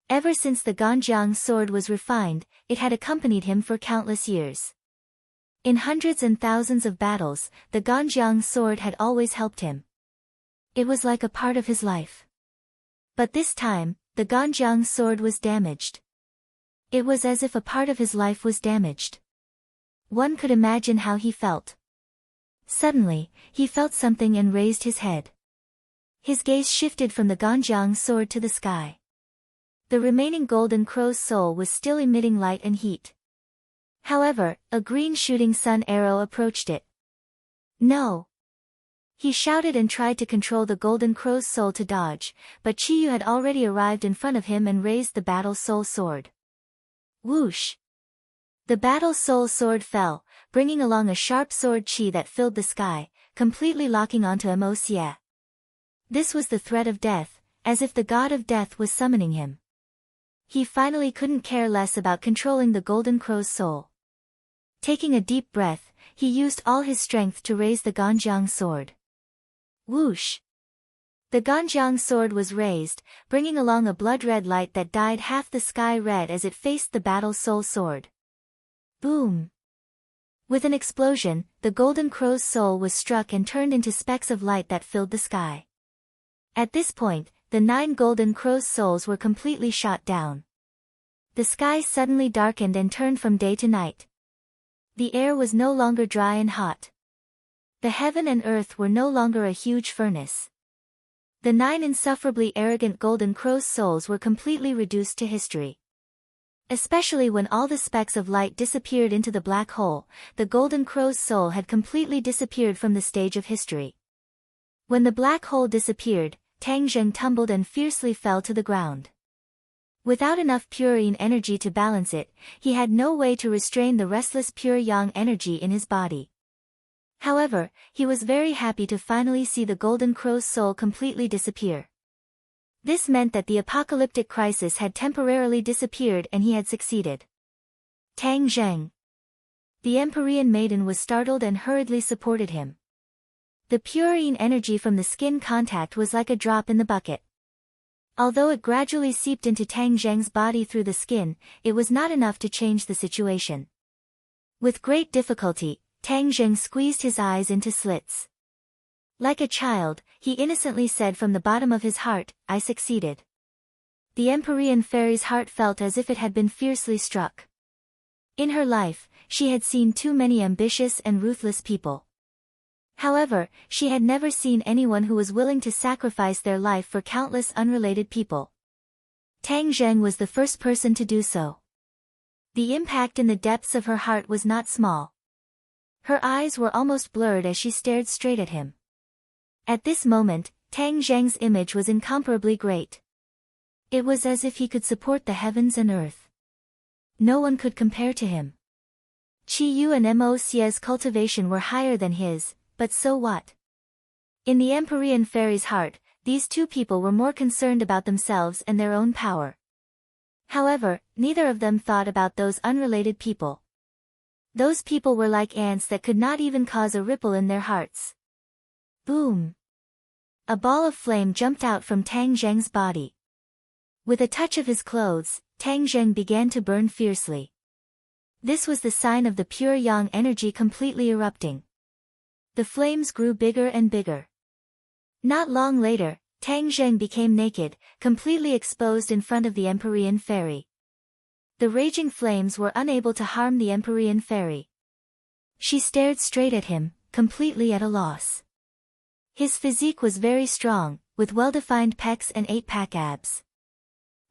Ever since the Ganjiang sword was refined, it had accompanied him for countless years. In hundreds and thousands of battles, the Ganjiang sword had always helped him. It was like a part of his life. But this time, the Ganjiang sword was damaged. It was as if a part of his life was damaged. One could imagine how he felt. Suddenly, he felt something and raised his head. His gaze shifted from the Ganjiang sword to the sky. The remaining golden crow's soul was still emitting light and heat. However, a green shooting sun arrow approached it. No! He shouted and tried to control the golden crow's soul to dodge, but Qi Yu had already arrived in front of him and raised the battle soul sword. Whoosh! The battle soul sword fell, bringing along a sharp sword qi that filled the sky, completely locking onto Mo Xie. This was the threat of death, as if the god of death was summoning him. He finally couldn't care less about controlling the golden crow's soul. Taking a deep breath, he used all his strength to raise the Ganjiang sword. Whoosh! The Ganjiang sword was raised, bringing along a blood-red light that dyed half the sky red as it faced the battle soul sword. Boom! With an explosion, the golden crow's soul was struck and turned into specks of light that filled the sky. At this point, the 9 golden crow's souls were completely shot down. The sky suddenly darkened and turned from day to night. The air was no longer dry and hot. The heaven and earth were no longer a huge furnace. The 9 insufferably arrogant golden crow's souls were completely reduced to history. Especially when all the specks of light disappeared into the black hole, the golden crow's soul had completely disappeared from the stage of history. When the black hole disappeared, Tang Zheng tumbled and fiercely fell to the ground. Without enough pure yin energy to balance it, he had no way to restrain the restless pure yang energy in his body. However, he was very happy to finally see the golden crow's soul completely disappear. This meant that the apocalyptic crisis had temporarily disappeared and he had succeeded. Tang Zheng. The Empyrean maiden was startled and hurriedly supported him. The pure yin energy from the skin contact was like a drop in the bucket. Although it gradually seeped into Tang Zheng's body through the skin, it was not enough to change the situation. With great difficulty, Tang Zheng squeezed his eyes into slits. Like a child, he innocently said from the bottom of his heart, "I succeeded." The Empyrean fairy's heart felt as if it had been fiercely struck. In her life, she had seen too many ambitious and ruthless people. However, she had never seen anyone who was willing to sacrifice their life for countless unrelated people. Tang Zheng was the first person to do so. The impact in the depths of her heart was not small. Her eyes were almost blurred as she stared straight at him. At this moment, Tang Zheng's image was incomparably great. It was as if he could support the heavens and earth. No one could compare to him. Qi Yu and Mo Xie's cultivation were higher than his, but so what? In the Empyrean fairy's heart, these two people were more concerned about themselves and their own power. However, neither of them thought about those unrelated people. Those people were like ants that could not even cause a ripple in their hearts. Boom! A ball of flame jumped out from Tang Zheng's body. With a touch of his clothes, Tang Zheng began to burn fiercely. This was the sign of the pure yang energy completely erupting. The flames grew bigger and bigger. Not long later, Tang Zheng became naked, completely exposed in front of the Empyrean fairy. The raging flames were unable to harm the Empyrean fairy. She stared straight at him, completely at a loss. His physique was very strong, with well-defined pecs and 8-pack abs.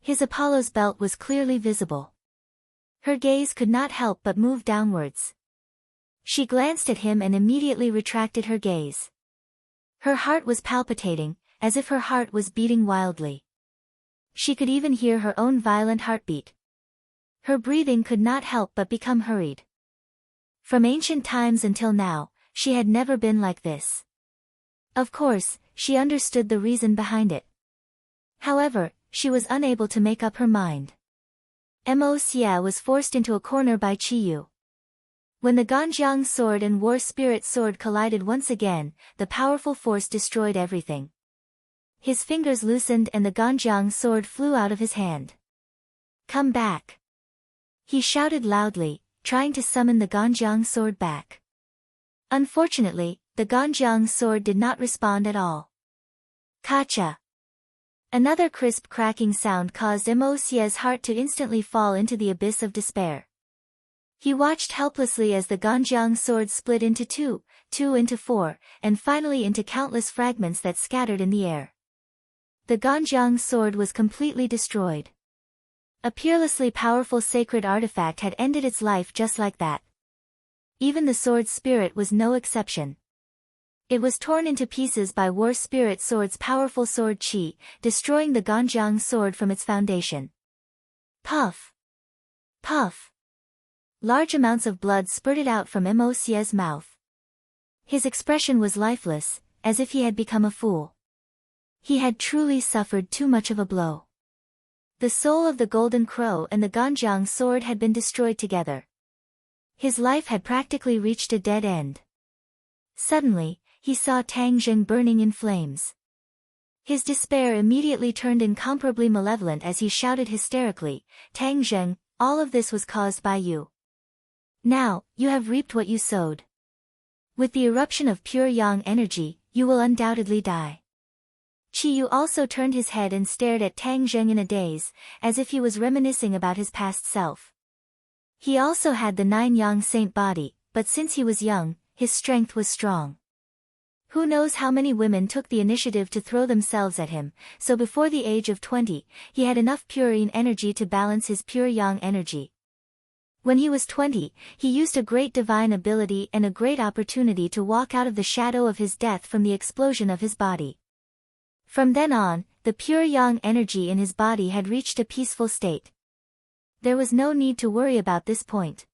His Apollo's belt was clearly visible. Her gaze could not help but move downwards. She glanced at him and immediately retracted her gaze. Her heart was palpitating, as if her heart was beating wildly. She could even hear her own violent heartbeat. Her breathing could not help but become hurried. From ancient times until now, she had never been like this. Of course, she understood the reason behind it. However, she was unable to make up her mind. Mo Xie was forced into a corner by Qi Yu. When the Ganjiang sword and War Spirit sword collided once again, the powerful force destroyed everything. His fingers loosened and the Ganjiang sword flew out of his hand. "Come back!" He shouted loudly, trying to summon the Ganjiang sword back. Unfortunately, the Ganjiang sword did not respond at all. Kacha! Another crisp cracking sound caused Mo Xie's heart to instantly fall into the abyss of despair. He watched helplessly as the Ganjiang sword split into two into four, and finally into countless fragments that scattered in the air. The Ganjiang sword was completely destroyed. A peerlessly powerful sacred artifact had ended its life just like that. Even the sword's spirit was no exception. It was torn into pieces by War Spirit sword's powerful sword chi, destroying the Ganjiang sword from its foundation. Puff! Puff! Large amounts of blood spurted out from Mo Xie's mouth. His expression was lifeless, as if he had become a fool. He had truly suffered too much of a blow. The soul of the Golden Crow and the Ganjiang sword had been destroyed together. His life had practically reached a dead end. Suddenly, he saw Tang Zheng burning in flames. His despair immediately turned incomparably malevolent as he shouted hysterically, "Tang Zheng, all of this was caused by you. Now, you have reaped what you sowed. With the eruption of pure yang energy, you will undoubtedly die." Qi Yu also turned his head and stared at Tang Zheng in a daze, as if he was reminiscing about his past self. He also had the 9 yang saint body, but since he was young, his strength was strong. Who knows how many women took the initiative to throw themselves at him, so before the age of 20, he had enough pure yin energy to balance his pure yang energy. When he was 20, he used a great divine ability and a great opportunity to walk out of the shadow of his death from the explosion of his body. From then on, the pure yang energy in his body had reached a peaceful state. There was no need to worry about this point.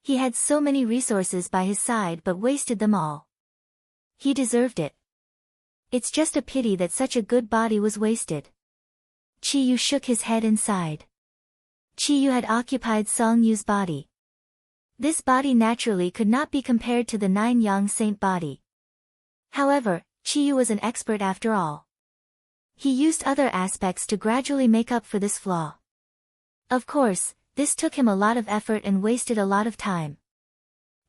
He had so many resources by his side but wasted them all. He deserved it. It's just a pity that such a good body was wasted. Qiyu shook his head and sighed. Qiyu had occupied Song Yu's body. This body naturally could not be compared to the 9-yang saint body. However, Qiyu was an expert after all. He used other aspects to gradually make up for this flaw. Of course, this took him a lot of effort and wasted a lot of time.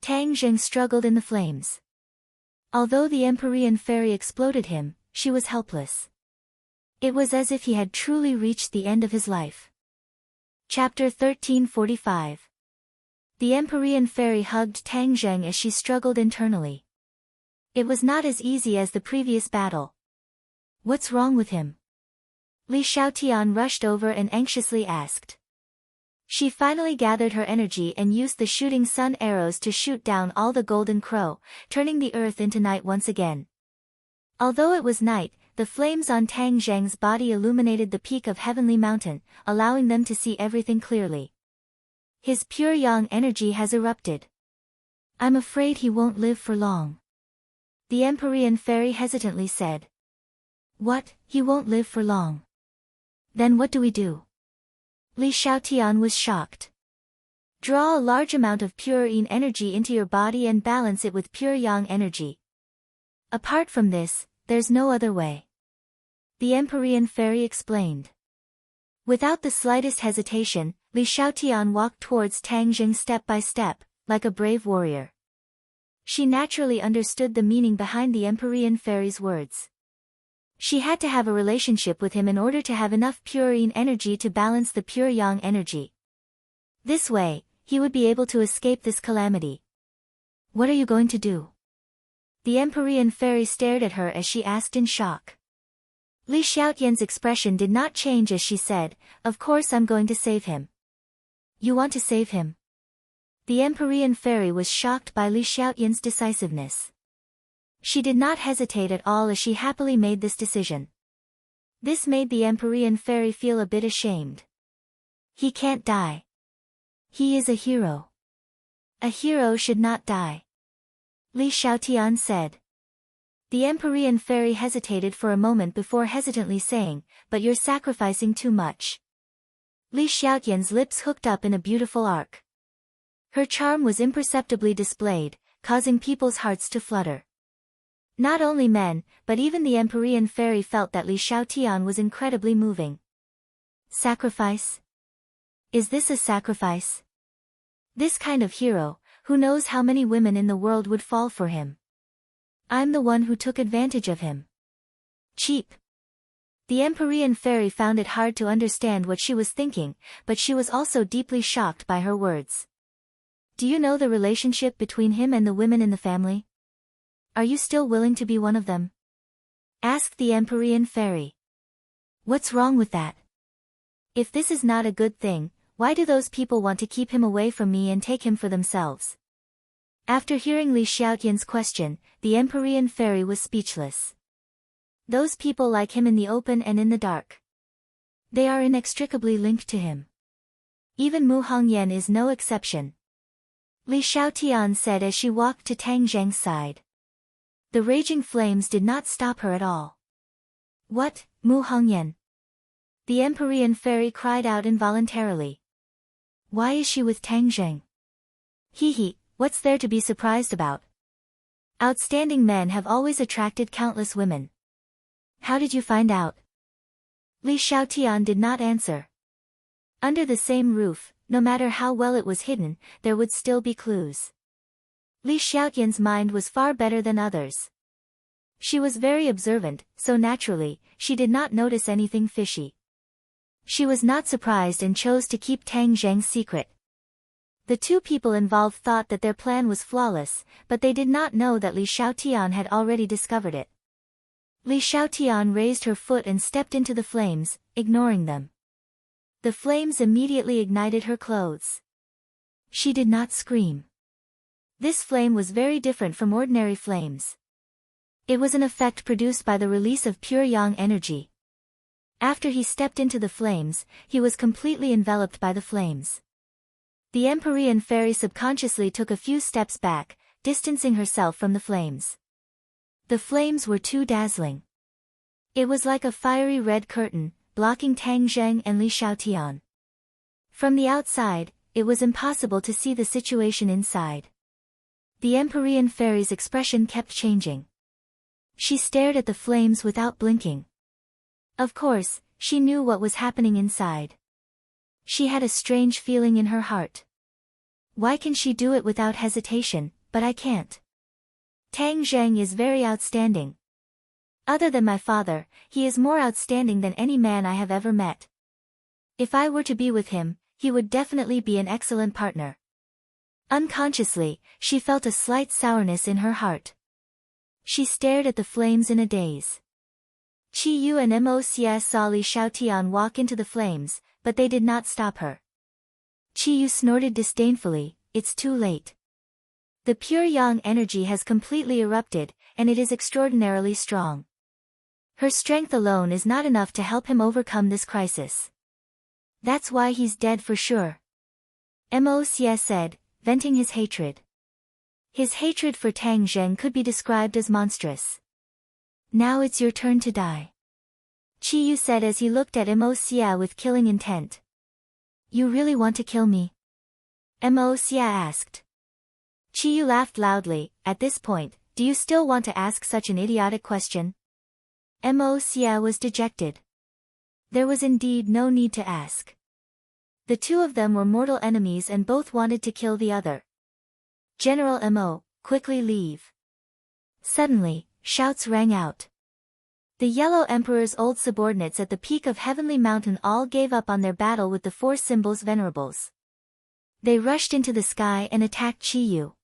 Tang Zheng struggled in the flames. Although the Empyrean fairy exploded him, she was helpless. It was as if he had truly reached the end of his life. Chapter 1345. The Empyrean fairy hugged Tang Zheng as she struggled internally. It was not as easy as the previous battle. What's wrong with him? Li Xiaotian rushed over and anxiously asked. She finally gathered her energy and used the shooting sun arrows to shoot down all the golden crow, turning the earth into night once again. Although it was night, the flames on Tang Zheng's body illuminated the peak of Heavenly Mountain, allowing them to see everything clearly. His pure yang energy has erupted. I'm afraid he won't live for long. The Empyrean fairy hesitantly said. What, he won't live for long? Then what do we do? Li Xiaotian was shocked. Draw a large amount of pure yin energy into your body and balance it with pure yang energy. Apart from this, there's no other way. The Empyrean fairy explained. Without the slightest hesitation, Li Xiaotian walked towards Tang Zheng step by step, like a brave warrior. She naturally understood the meaning behind the Empyrean fairy's words. She had to have a relationship with him in order to have enough pure yin energy to balance the pure yang energy. This way, he would be able to escape this calamity. What are you going to do? The Empyrean fairy stared at her as she asked in shock. Li Xiaotian's expression did not change as she said, of course I'm going to save him. You want to save him? The Empyrean fairy was shocked by Li Xiaotian's decisiveness. She did not hesitate at all as she happily made this decision. This made the Empyrean fairy feel a bit ashamed. He can't die. He is a hero. A hero should not die. Li Xiaotian said. The Empyrean fairy hesitated for a moment before hesitantly saying, but you're sacrificing too much. Li Xiaotian's lips hooked up in a beautiful arc. Her charm was imperceptibly displayed, causing people's hearts to flutter. Not only men, but even the Empyrean fairy felt that Li Xiaotian was incredibly moving. Sacrifice? Is this a sacrifice? This kind of hero, who knows how many women in the world would fall for him? I'm the one who took advantage of him. Cheap. The Empyrean fairy found it hard to understand what she was thinking, but she was also deeply shocked by her words. Do you know the relationship between him and the women in the family? Are you still willing to be one of them? Asked the Empyrean fairy. What's wrong with that? If this is not a good thing, why do those people want to keep him away from me and take him for themselves? After hearing Li Xiaotian's question, the Empyrean fairy was speechless. Those people like him in the open and in the dark. They are inextricably linked to him. Even Mu Hongyan is no exception. Li Xiaotian said as she walked to Tang Zheng's side. The raging flames did not stop her at all. What, Mu Hongyan? The Empyrean fairy cried out involuntarily. Why is she with Tang Zheng? Hee, what's there to be surprised about? Outstanding men have always attracted countless women. How did you find out? Li Xiaotian did not answer. Under the same roof, no matter how well it was hidden, there would still be clues. Li Xiaotian's mind was far better than others. She was very observant, so naturally, she did not notice anything fishy. She was not surprised and chose to keep Tang Zheng's secret. The two people involved thought that their plan was flawless, but they did not know that Li Xiaotian had already discovered it. Li Xiaotian raised her foot and stepped into the flames, ignoring them. The flames immediately ignited her clothes. She did not scream. This flame was very different from ordinary flames. It was an effect produced by the release of pure yang energy. After he stepped into the flames, he was completely enveloped by the flames. The Empyrean fairy subconsciously took a few steps back, distancing herself from the flames. The flames were too dazzling. It was like a fiery red curtain, blocking Tang Zheng and Li Xiaotian. From the outside, it was impossible to see the situation inside. The Empyrean fairy's expression kept changing. She stared at the flames without blinking. Of course, she knew what was happening inside. She had a strange feeling in her heart. Why can she do it without hesitation, but I can't? Tang Zheng is very outstanding. Other than my father, he is more outstanding than any man I have ever met. If I were to be with him, he would definitely be an excellent partner. Unconsciously, she felt a slight sourness in her heart. She stared at the flames in a daze. Qi Yu and Mo saw Li Xiaotian walk into the flames, but they did not stop her. Qi Yu snorted disdainfully, "It's too late. The pure yang energy has completely erupted, and it is extraordinarily strong. Her strength alone is not enough to help him overcome this crisis. That's why he's dead for sure." Mo said, venting his hatred. His hatred for Tang Zheng could be described as monstrous. "Now it's your turn to die," Qi Yu said as he looked at Mo with killing intent. "You really want to kill me?" Mo asked. Qi Yu laughed loudly. "At this point, do you still want to ask such an idiotic question?" Mo was dejected. There was indeed no need to ask. The two of them were mortal enemies and both wanted to kill the other. "General Mo, quickly leave." Suddenly, shouts rang out. The Yellow Emperor's old subordinates at the peak of Heavenly Mountain all gave up on their battle with the four symbols venerables. They rushed into the sky and attacked Qi Yu.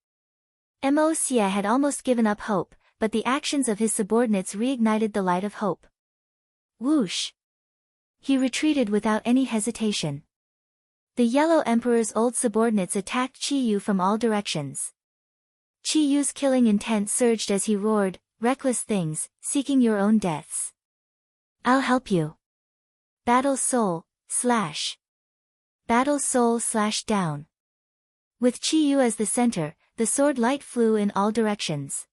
Mo had almost given up hope, but the actions of his subordinates reignited the light of hope. Whoosh! He retreated without any hesitation. The Yellow Emperor's old subordinates attacked Qi Yu from all directions. Qi Yu's killing intent surged as he roared, "Reckless things, seeking your own deaths. I'll help you. Battle soul, slash. Battle soul slash down." With Qi Yu as the center, the sword light flew in all directions.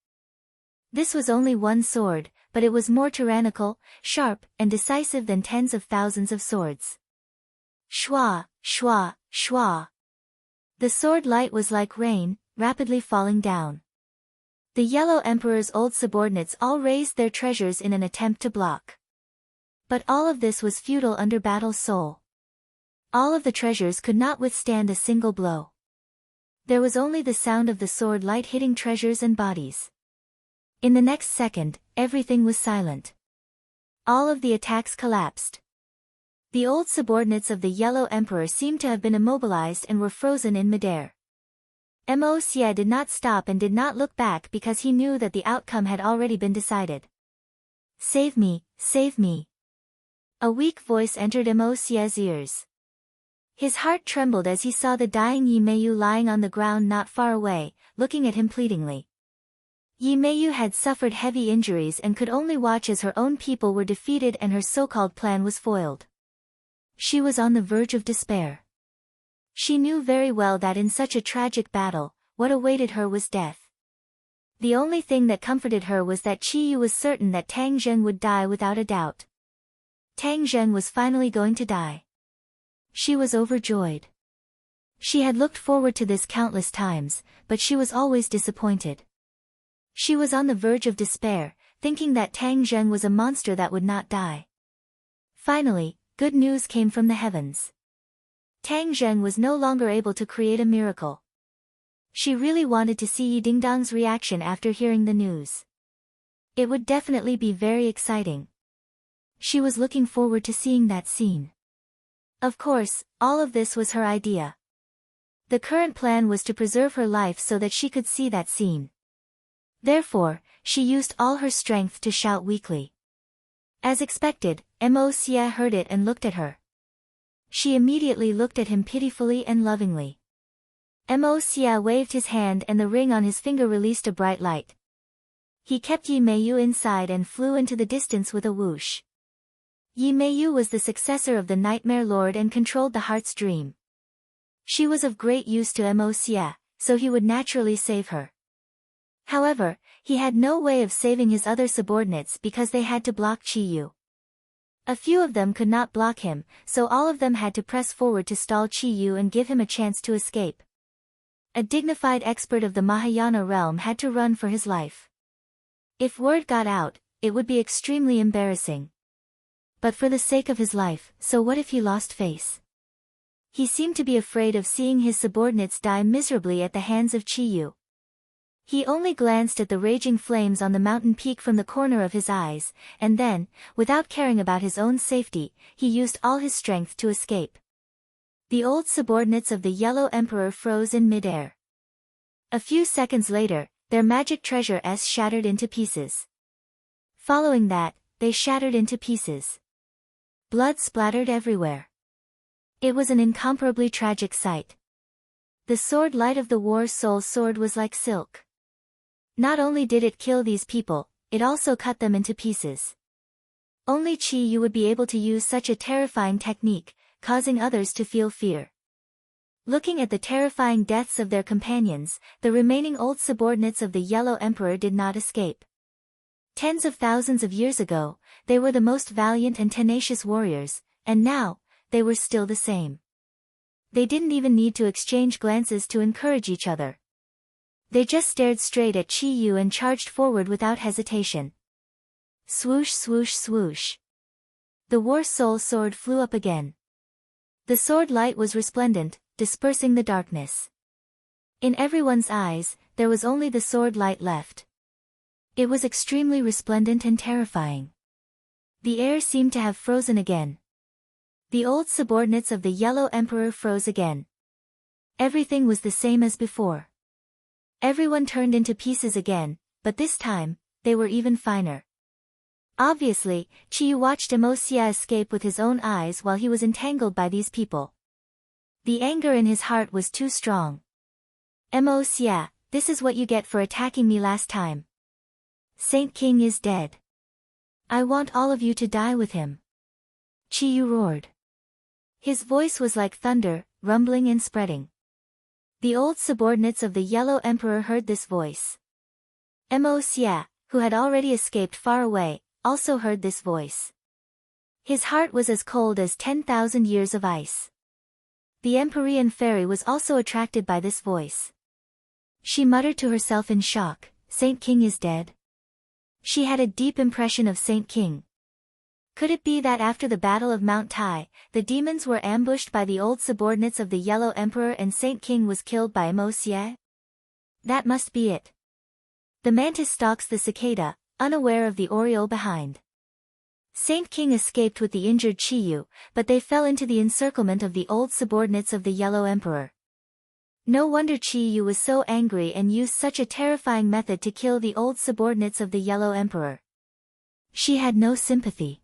This was only one sword, but it was more tyrannical, sharp, and decisive than tens of thousands of swords. Shwa, shwa, shwa. The sword light was like rain, rapidly falling down. The Yellow Emperor's old subordinates all raised their treasures in an attempt to block. But all of this was futile under Battle's soul. All of the treasures could not withstand a single blow. There was only the sound of the sword light hitting treasures and bodies. In the next second, everything was silent. All of the attacks collapsed. The old subordinates of the Yellow Emperor seemed to have been immobilized and were frozen in midair. Mo did not stop and did not look back because he knew that the outcome had already been decided. "Save me, save me." A weak voice entered Mo's ears. His heart trembled as he saw the dying Yi Meiyu lying on the ground not far away, looking at him pleadingly. Yi Meiyu had suffered heavy injuries and could only watch as her own people were defeated and her so-called plan was foiled. She was on the verge of despair. She knew very well that in such a tragic battle, what awaited her was death. The only thing that comforted her was that Qi Yu was certain that Tang Zheng would die without a doubt. Tang Zheng was finally going to die. She was overjoyed. She had looked forward to this countless times, but she was always disappointed. She was on the verge of despair, thinking that Tang Zheng was a monster that would not die. Finally, good news came from the heavens. Tang Zheng was no longer able to create a miracle. She really wanted to see Yi Dingdong's reaction after hearing the news. It would definitely be very exciting. She was looking forward to seeing that scene. Of course, all of this was her idea. The current plan was to preserve her life so that she could see that scene. Therefore, she used all her strength to shout weakly. As expected, Mo heard it and looked at her. She immediately looked at him pitifully and lovingly. Mo waved his hand and the ring on his finger released a bright light. He kept Yi Meiyu inside and flew into the distance with a whoosh. Yi Meiyu was the successor of the Nightmare Lord and controlled the heart's dream. She was of great use to Mo Xie, so he would naturally save her. However, he had no way of saving his other subordinates because they had to block Qi Yu. A few of them could not block him, so all of them had to press forward to stall Qi Yu and give him a chance to escape. A dignified expert of the Mahayana realm had to run for his life. If word got out, it would be extremely embarrassing. But for the sake of his life, so what if he lost face? He seemed to be afraid of seeing his subordinates die miserably at the hands of Qi Yu. He only glanced at the raging flames on the mountain peak from the corner of his eyes, and then, without caring about his own safety, he used all his strength to escape. The old subordinates of the Yellow Emperor froze in midair. A few seconds later, their magic treasure S shattered into pieces. Following that, they shattered into pieces. Blood splattered everywhere. It was an incomparably tragic sight. The sword light of the War Soul sword was like silk. Not only did it kill these people, it also cut them into pieces. Only Qi Yu would be able to use such a terrifying technique, causing others to feel fear. Looking at the terrifying deaths of their companions, the remaining old subordinates of the Yellow Emperor did not escape. Tens of thousands of years ago, they were the most valiant and tenacious warriors, and now, they were still the same. They didn't even need to exchange glances to encourage each other. They just stared straight at Qi Yu and charged forward without hesitation. Swoosh swoosh swoosh. The War Soul sword flew up again. The sword light was resplendent, dispersing the darkness. In everyone's eyes, there was only the sword light left. It was extremely resplendent and terrifying. The air seemed to have frozen again. The old subordinates of the Yellow Emperor froze again. Everything was the same as before. Everyone turned into pieces again, but this time, they were even finer. Obviously, Qi Yu watched Mo Xie escape with his own eyes while he was entangled by these people. The anger in his heart was too strong. Mo Xie, this is what you get for attacking me last time. Saint King is dead. I want all of you to die with him. Qi Yu roared. His voice was like thunder, rumbling and spreading. The old subordinates of the Yellow Emperor heard this voice. Mo Xie, who had already escaped far away, also heard this voice. His heart was as cold as 10,000 years of ice. The Empyrean fairy was also attracted by this voice. She muttered to herself in shock, Saint King is dead? She had a deep impression of Saint King. Could it be that after the Battle of Mount Tai, the demons were ambushed by the old subordinates of the Yellow Emperor and Saint King was killed by Mo Xie? That must be it. The mantis stalks the cicada, unaware of the oriole behind. Saint King escaped with the injured Qi Yu, but they fell into the encirclement of the old subordinates of the Yellow Emperor. No wonder Qi Yu was so angry and used such a terrifying method to kill the old subordinates of the Yellow Emperor. She had no sympathy.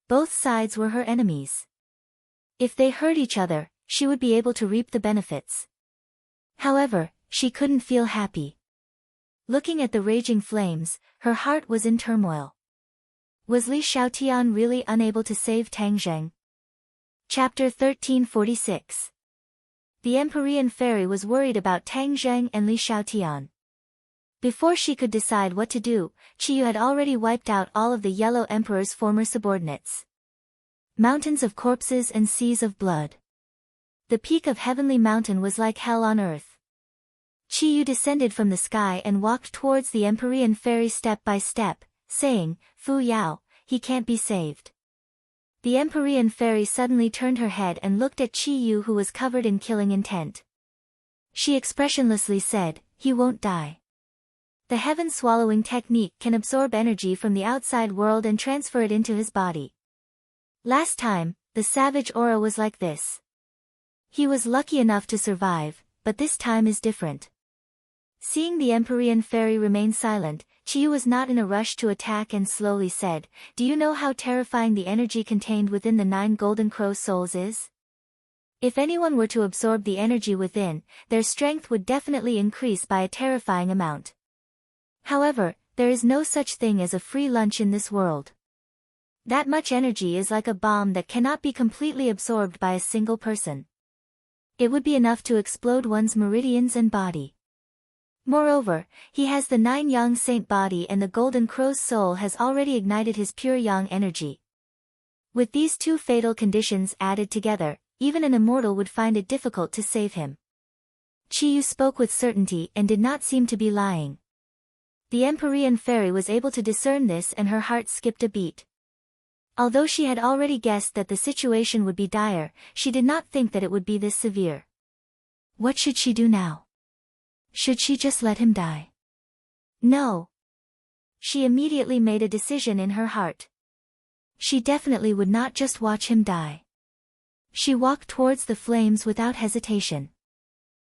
Both sides were her enemies. If they hurt each other, she would be able to reap the benefits. However, she couldn't feel happy. Looking at the raging flames, her heart was in turmoil. Was Li Xiaotian really unable to save Tang Zheng? Chapter 1346. The Empyrean fairy was worried about Tang Zheng and Li Xiaotian. Before she could decide what to do, Qi Yu had already wiped out all of the Yellow Emperor's former subordinates. Mountains of corpses and seas of blood. The peak of Heavenly Mountain was like hell on earth. Qi Yu descended from the sky and walked towards the Empyrean fairy step by step, saying, Fu Yao, he can't be saved. The Empyrean fairy suddenly turned her head and looked at Qi Yu who was covered in killing intent. She expressionlessly said, he won't die. The heaven-swallowing technique can absorb energy from the outside world and transfer it into his body. Last time, the savage aura was like this. He was lucky enough to survive, but this time is different. Seeing the Empyrean fairy remain silent, Qi Yu was not in a rush to attack and slowly said, do you know how terrifying the energy contained within the 9 golden crow souls is? If anyone were to absorb the energy within, their strength would definitely increase by a terrifying amount. However, there is no such thing as a free lunch in this world. That much energy is like a bomb that cannot be completely absorbed by a single person. It would be enough to explode one's meridians and body. Moreover, he has the 9 yang saint body, and the golden crow's soul has already ignited his pure yang energy. With these 2 fatal conditions added together, even an immortal would find it difficult to save him. Chiyu spoke with certainty and did not seem to be lying. The Empyrean fairy was able to discern this, and her heart skipped a beat. Although she had already guessed that the situation would be dire, she did not think that it would be this severe. What should she do now? Should she just let him die? No. She immediately made a decision in her heart. She definitely would not just watch him die. She walked towards the flames without hesitation.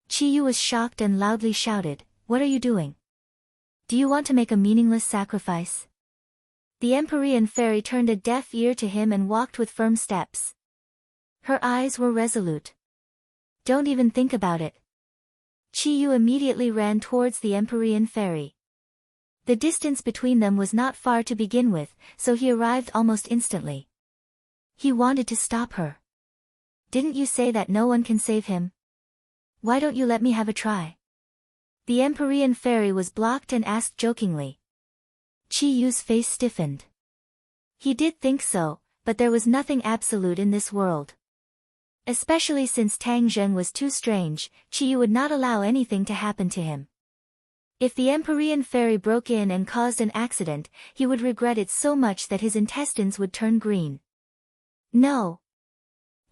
Chiyu was shocked and loudly shouted, "What are you doing? Do you want to make a meaningless sacrifice?" The Empyrean fairy turned a deaf ear to him and walked with firm steps. Her eyes were resolute. "Don't even think about it." Chiyu immediately ran towards the Empyrean fairy. The distance between them was not far to begin with, so he arrived almost instantly. He wanted to stop her. "Didn't you say that no one can save him? Why don't you let me have a try?" The Empyrean fairy was blocked and asked jokingly. Chiyu's face stiffened. He did think so, but there was nothing absolute in this world. Especially since Tang Zheng was too strange, Chiyu would not allow anything to happen to him. If the Empyrean fairy broke in and caused an accident, he would regret it so much that his intestines would turn green. "No,"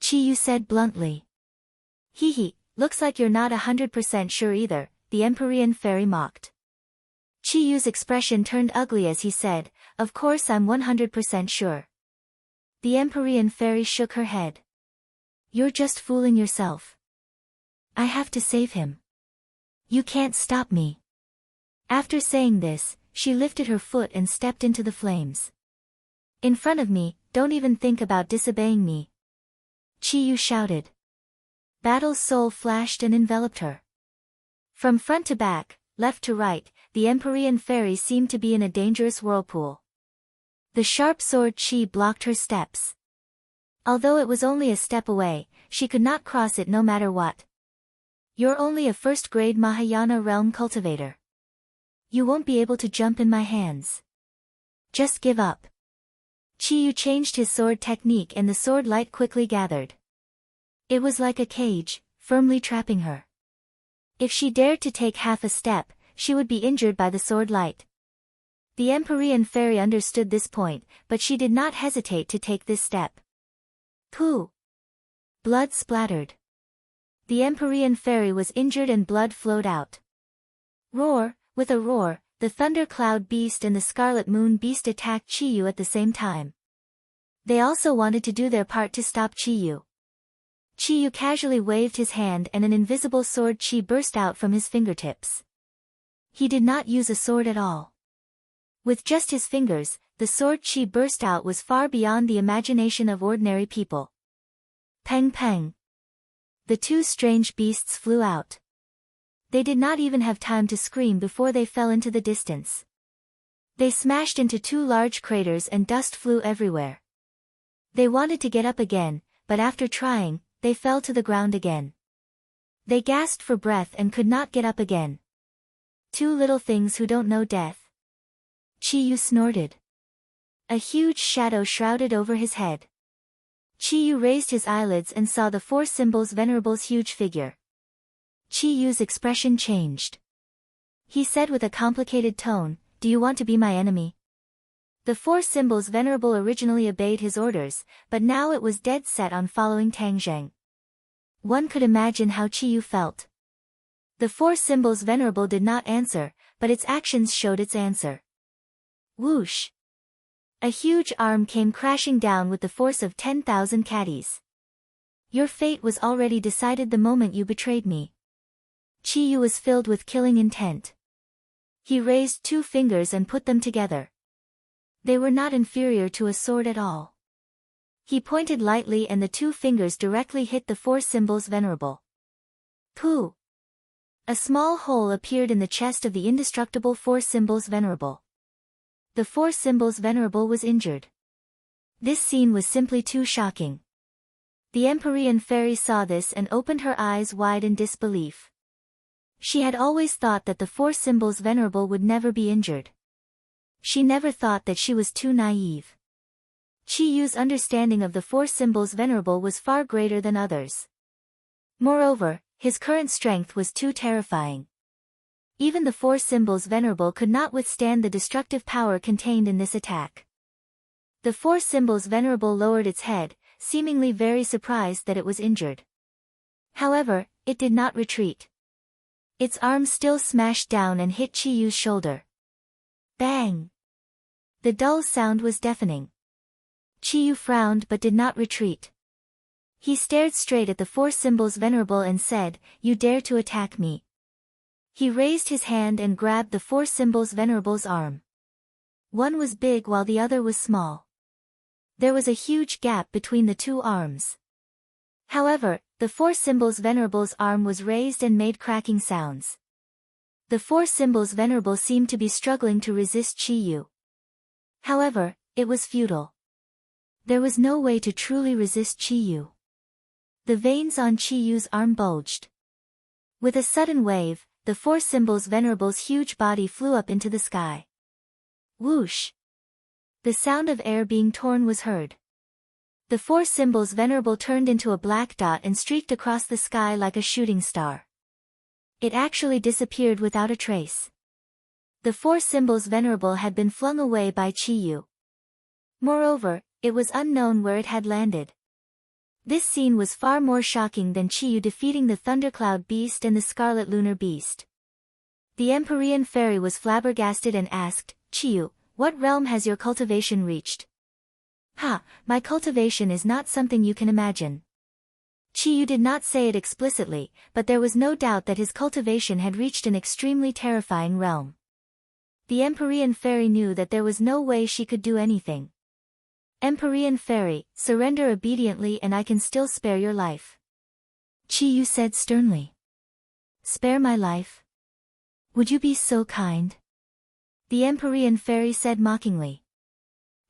Chiyu said bluntly. "Hehe, looks like you're not 100% sure either," the Empyrean fairy mocked. Chiyu's expression turned ugly as he said, "Of course I'm 100% sure." The Empyrean fairy shook her head. "You're just fooling yourself. I have to save him. You can't stop me." After saying this, she lifted her foot and stepped into the flames. "In front of me, don't even think about disobeying me," Chiyu shouted. Battle's soul flashed and enveloped her. From front to back, left to right, the Empyrean fairy seemed to be in a dangerous whirlpool. The sharp sword chi blocked her steps. Although it was only a step away, she could not cross it no matter what. "You're only a first-grade Mahayana realm cultivator. You won't be able to jump in my hands. Just give up." Chiyu changed his sword technique and the sword light quickly gathered. It was like a cage, firmly trapping her. If she dared to take half a step, she would be injured by the sword light. The Empyrean fairy understood this point, but she did not hesitate to take this step. Pooh! Blood splattered. The Empyrean fairy was injured and blood flowed out. Roar! With a roar, the Thunder Cloud Beast and the Scarlet Moon Beast attacked Chiyu at the same time. They also wanted to do their part to stop Chiyu. Chiyu casually waved his hand and an invisible sword chi burst out from his fingertips. He did not use a sword at all. With just his fingers, the sword chi burst out was far beyond the imagination of ordinary people. Peng peng. The 2 strange beasts flew out. They did not even have time to scream before they fell into the distance. They smashed into 2 large craters and dust flew everywhere. They wanted to get up again, but after trying, they fell to the ground again. They gasped for breath and could not get up again. 2 little things who don't know death. Chiyu snorted. A huge shadow shrouded over his head. Chiyu raised his eyelids and saw the 4 symbols Venerable's huge figure. Chiyu's expression changed. He said with a complicated tone, "Do you want to be my enemy?" The 4 symbols Venerable originally obeyed his orders, but now it was dead set on following Tang Zheng. One could imagine how Chiyu felt. The 4 symbols Venerable did not answer, but its actions showed its answer. Whoosh! A huge arm came crashing down with the force of 10,000 caddies. "Your fate was already decided the moment you betrayed me." Chiyu was filled with killing intent. He raised 2 fingers and put them together. They were not inferior to a sword at all. He pointed lightly and the 2 fingers directly hit the 4 symbols Venerable. Pooh! A small hole appeared in the chest of the indestructible 4 symbols Venerable. The four symbols venerable was injured. This scene was simply too shocking. The Empyrean fairy saw this and opened her eyes wide in disbelief. She had always thought that the four symbols venerable would never be injured. She never thought that she was too naive. Chi-Yu's understanding of the four symbols venerable was far greater than others. Moreover, his current strength was too terrifying. Even the four symbols venerable could not withstand the destructive power contained in this attack. The four symbols venerable lowered its head, seemingly very surprised that it was injured. However, it did not retreat. Its arm still smashed down and hit Chi-Yu's shoulder. Bang! The dull sound was deafening. Chi-Yu frowned but did not retreat. He stared straight at the four symbols venerable and said, "You dare to attack me." He raised his hand and grabbed the four symbols venerable's arm. One was big while the other was small. There was a huge gap between the two arms. However, the four symbols venerable's arm was raised and made cracking sounds. The four symbols venerable seemed to be struggling to resist Chi-Yu. However, it was futile. There was no way to truly resist Chi-Yu. The veins on Chi-Yu's arm bulged. With a sudden wave, the four symbols venerable's huge body flew up into the sky. Whoosh! The sound of air being torn was heard. The four symbols venerable turned into a black dot and streaked across the sky like a shooting star. It actually disappeared without a trace. The four symbols venerable had been flung away by Chi-Yu. Moreover, it was unknown where it had landed. This scene was far more shocking than Chi-Yu defeating the Thundercloud Beast and the Scarlet Lunar Beast. The Empyrean fairy was flabbergasted and asked, "Chi-Yu, what realm has your cultivation reached?" "Ha, my cultivation is not something you can imagine." Chi-Yu did not say it explicitly, but there was no doubt that his cultivation had reached an extremely terrifying realm. The Empyrean fairy knew that there was no way she could do anything. "Empyrean fairy, surrender obediently and I can still spare your life," Chi-Yu said sternly. "Spare my life? Would you be so kind?" The Empyrean fairy said mockingly.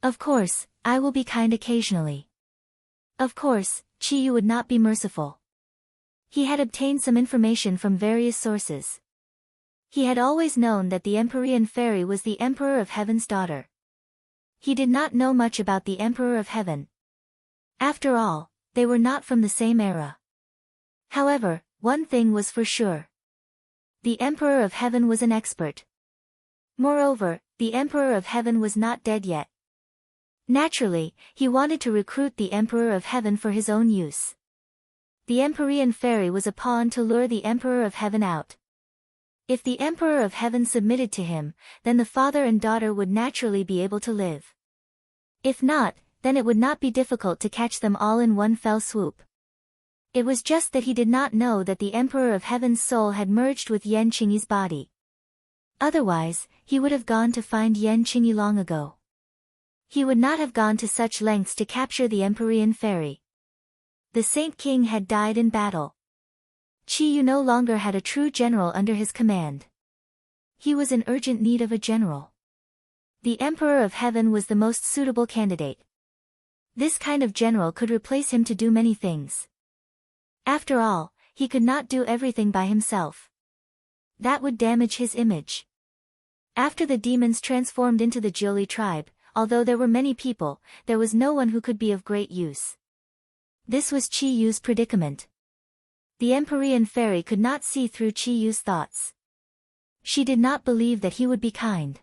"Of course, I will be kind occasionally." Of course, Chi-Yu would not be merciful. He had obtained some information from various sources. He had always known that the Empyrean fairy was the Emperor of Heaven's daughter. He did not know much about the Emperor of Heaven. After all, they were not from the same era. However, one thing was for sure. The Emperor of Heaven was an expert. Moreover, the Emperor of Heaven was not dead yet. Naturally, he wanted to recruit the Emperor of Heaven for his own use. The Empyrean fairy was a pawn to lure the Emperor of Heaven out. If the Emperor of Heaven submitted to him, then the father and daughter would naturally be able to live. If not, then it would not be difficult to catch them all in one fell swoop. It was just that he did not know that the Emperor of Heaven's soul had merged with Yan Qingyi's body. Otherwise, he would have gone to find Yan Qingyi long ago. He would not have gone to such lengths to capture the Empyrean fairy. The Saint King had died in battle. Chi-Yu no longer had a true general under his command. He was in urgent need of a general. The Emperor of Heaven was the most suitable candidate. This kind of general could replace him to do many things. After all, he could not do everything by himself. That would damage his image. After the demons transformed into the Jiuli tribe, although there were many people, there was no one who could be of great use. This was Chi-Yu's predicament. The Empyrean fairy could not see through Chi-Yu's thoughts. She did not believe that he would be kind.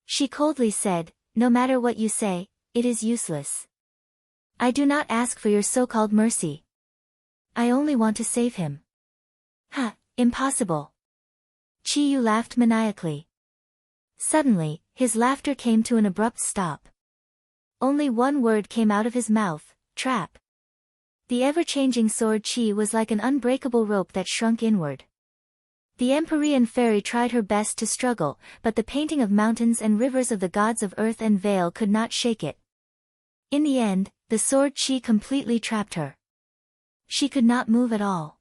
She coldly said, "No matter what you say, it is useless. I do not ask for your so-called mercy. I only want to save him." "Ha, impossible." Chi-Yu laughed maniacally. Suddenly, his laughter came to an abrupt stop. Only one word came out of his mouth, "Trap." The ever-changing sword Chi was like an unbreakable rope that shrunk inward. The Empyrean fairy tried her best to struggle, but the painting of mountains and rivers of the gods of earth and veil could not shake it. In the end, the sword Chi completely trapped her. She could not move at all.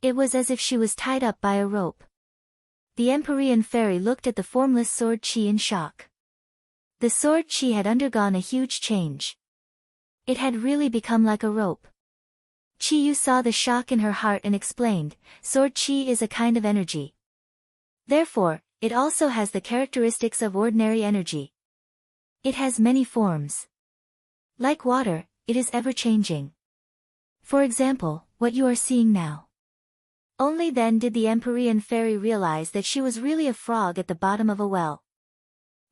It was as if she was tied up by a rope. The Empyrean fairy looked at the formless sword Chi in shock. The sword Qi had undergone a huge change. It had really become like a rope. Qiyu saw the shock in her heart and explained, sword Qi is a kind of energy. Therefore, it also has the characteristics of ordinary energy. It has many forms. Like water, it is ever-changing. For example, what you are seeing now. Only then did the Empyrean fairy realize that she was really a frog at the bottom of a well.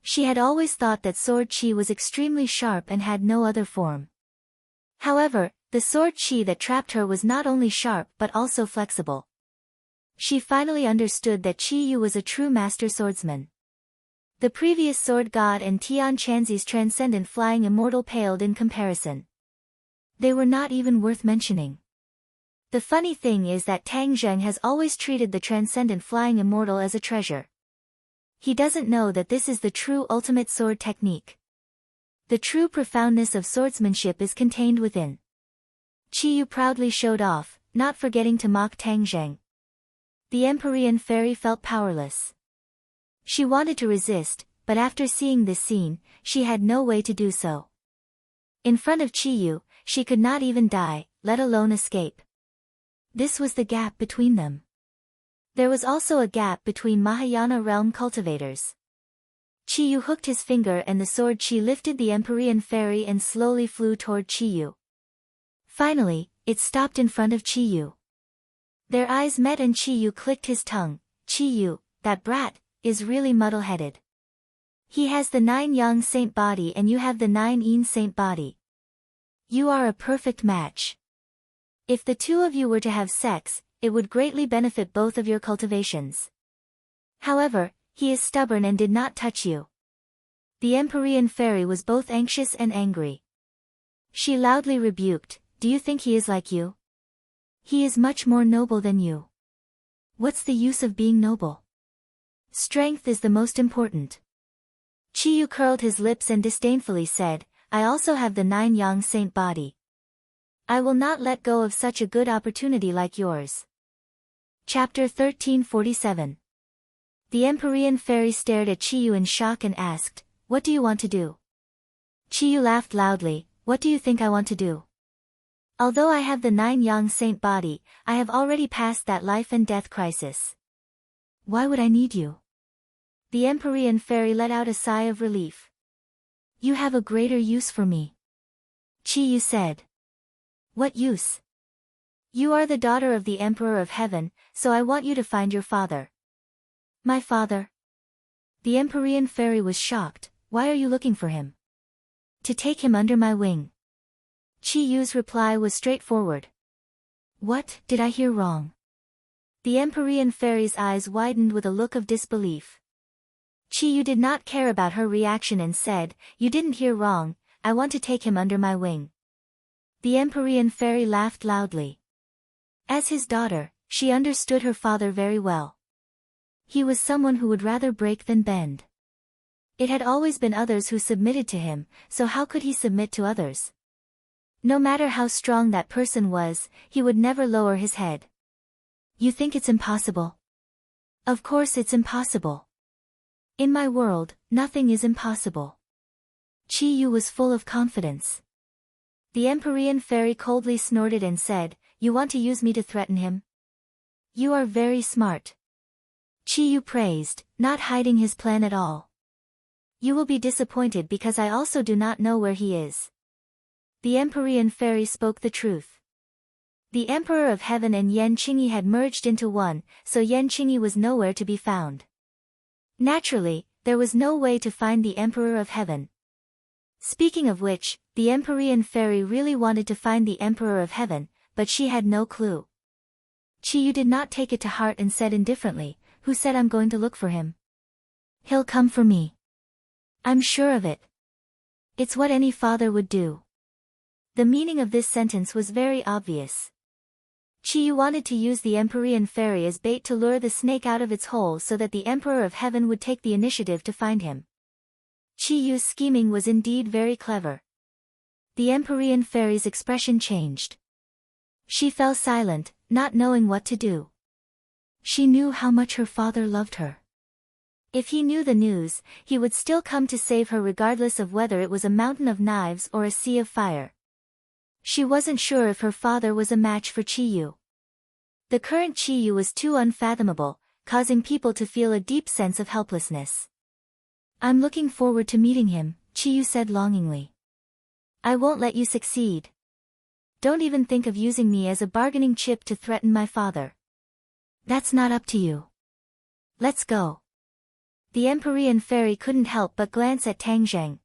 She had always thought that sword Qi was extremely sharp and had no other form. However, the sword Qi that trapped her was not only sharp but also flexible. She finally understood that Qi Yu was a true master swordsman. The previous sword god and Tian Chanzi's transcendent flying immortal paled in comparison. They were not even worth mentioning. The funny thing is that Tang Zheng has always treated the transcendent flying immortal as a treasure. He doesn't know that this is the true ultimate sword technique. The true profoundness of swordsmanship is contained within. Qi Yu proudly showed off, not forgetting to mock Tang Zheng. The Empyrean fairy felt powerless. She wanted to resist, but after seeing this scene, she had no way to do so. In front of Qi Yu, she could not even die, let alone escape. This was the gap between them. There was also a gap between Mahayana realm cultivators. Qi Yu hooked his finger and the sword Qi lifted the Empyrean fairy and slowly flew toward Qi Yu. Finally, it stopped in front of Qi Yu. Their eyes met and Qi Yu clicked his tongue. Qi Yu, that brat, is really muddle-headed. He has the 9 yang saint body and you have the 9 yin saint body. You are a perfect match. If the two of you were to have sex, it would greatly benefit both of your cultivations. However, he is stubborn and did not touch you. The Empyrean fairy was both anxious and angry. She loudly rebuked, do you think he is like you? He is much more noble than you. What's the use of being noble? Strength is the most important. Qi Yu curled his lips and disdainfully said, I also have the 9 yang saint body. I will not let go of such a good opportunity like yours. Chapter 1347. The Empyrean fairy stared at Qi Yu in shock and asked, what do you want to do? Qi Yu laughed loudly, what do you think I want to do? Although I have the 9 yang saint body, I have already passed that life and death crisis. Why would I need you? The Empyrean fairy let out a sigh of relief. You have a greater use for me. Qi Yu said. What use? You are the daughter of the Emperor of Heaven, so I want you to find your father. My father? The Empyrean fairy was shocked, why are you looking for him? To take him under my wing. Qi Yu's reply was straightforward. What, did I hear wrong? The Empyrean fairy's eyes widened with a look of disbelief. Qi Yu did not care about her reaction and said, you didn't hear wrong, I want to take him under my wing. The Empyrean fairy laughed loudly. As his daughter, she understood her father very well. He was someone who would rather break than bend. It had always been others who submitted to him, so how could he submit to others? No matter how strong that person was, he would never lower his head. You think it's impossible? Of course it's impossible. In my world, nothing is impossible. Qi Yu was full of confidence. The Empyrean fairy coldly snorted and said, you want to use me to threaten him? You are very smart. Qi Yu praised, not hiding his plan at all. You will be disappointed because I also do not know where he is. The Empyrean fairy spoke the truth. The Emperor of Heaven and Yan Qingyi had merged into one, so Yan Qingyi was nowhere to be found. Naturally, there was no way to find the Emperor of Heaven. Speaking of which, the Empyrean fairy really wanted to find the Emperor of Heaven, but she had no clue. Qi Yu did not take it to heart and said indifferently, who said I'm going to look for him? He'll come for me. I'm sure of it. It's what any father would do. The meaning of this sentence was very obvious. Qi Yu wanted to use the Empyrean fairy as bait to lure the snake out of its hole so that the Emperor of Heaven would take the initiative to find him. Qi Yu's scheming was indeed very clever. The Empyrean fairy's expression changed. She fell silent, not knowing what to do. She knew how much her father loved her. If he knew the news, he would still come to save her regardless of whether it was a mountain of knives or a sea of fire. She wasn't sure if her father was a match for Chiyu. The current Chiyu was too unfathomable, causing people to feel a deep sense of helplessness. "I'm looking forward to meeting him," Chiyu said longingly. "I won't let you succeed. Don't even think of using me as a bargaining chip to threaten my father. That's not up to you. Let's go." The Empyrean fairy couldn't help but glance at Tang Zheng.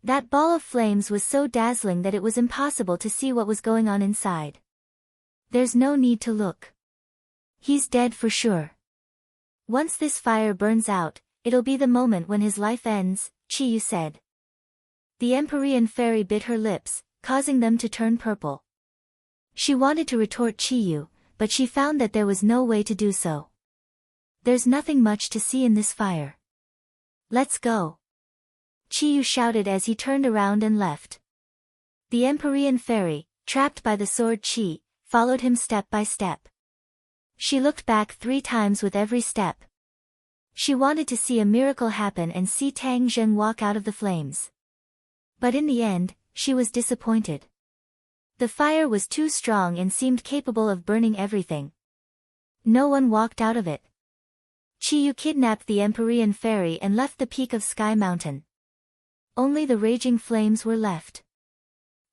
That ball of flames was so dazzling that it was impossible to see what was going on inside. "There's no need to look. He's dead for sure. Once this fire burns out, it'll be the moment when his life ends," Chiyu said. The Empyrean fairy bit her lips, causing them to turn purple. She wanted to retort Chiyu, but she found that there was no way to do so. "There's nothing much to see in this fire. Let's go," Chiyu shouted as he turned around and left. The Empyrean fairy, trapped by the sword Chi, followed him step by step. She looked back 3 times with every step. She wanted to see a miracle happen and see Tang Zheng walk out of the flames. But in the end, she was disappointed. The fire was too strong and seemed capable of burning everything. No one walked out of it. Chiyu kidnapped the Empyrean fairy and left the peak of Sky Mountain. Only the raging flames were left.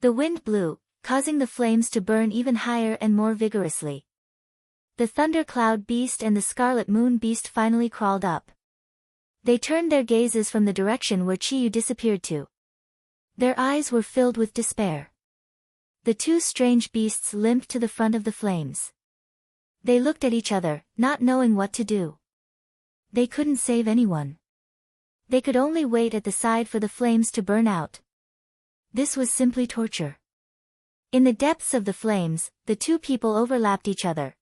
The wind blew, causing the flames to burn even higher and more vigorously. The Thunder Cloud Beast and the Scarlet Moon Beast finally crawled up. They turned their gazes from the direction where Chiyu disappeared to. Their eyes were filled with despair. The 2 strange beasts limped to the front of the flames. They looked at each other, not knowing what to do. They couldn't save anyone. They could only wait at the side for the flames to burn out. This was simply torture. In the depths of the flames, the 2 people overlapped each other.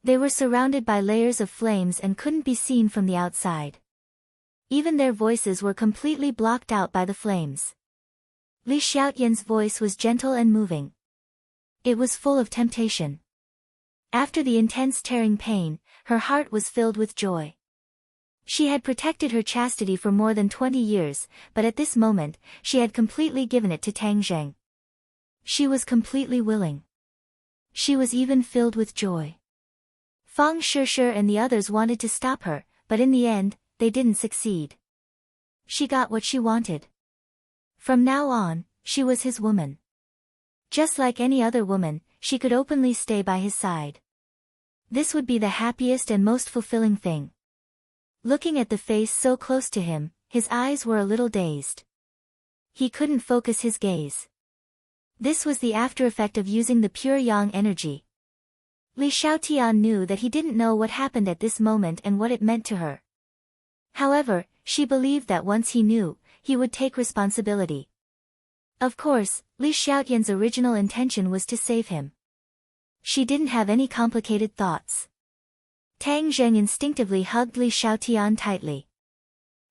They were surrounded by layers of flames and couldn't be seen from the outside. Even their voices were completely blocked out by the flames. Li Xiaotian's voice was gentle and moving. It was full of temptation. After the intense tearing pain, her heart was filled with joy. She had protected her chastity for more than 20 years, but at this moment, she had completely given it to Tang Zheng. She was completely willing. She was even filled with joy. Fang Shishir and the others wanted to stop her, but in the end, they didn't succeed. She got what she wanted. From now on, she was his woman. Just like any other woman, she could openly stay by his side. This would be the happiest and most fulfilling thing. Looking at the face so close to him, his eyes were a little dazed. He couldn't focus his gaze. This was the after-effect of using the pure yang energy. Li Xiaotian knew that he didn't know what happened at this moment and what it meant to her. However, she believed that once he knew, he would take responsibility. Of course, Li Xiaotian's original intention was to save him. She didn't have any complicated thoughts. Tang Zheng instinctively hugged Li Xiaotian tightly.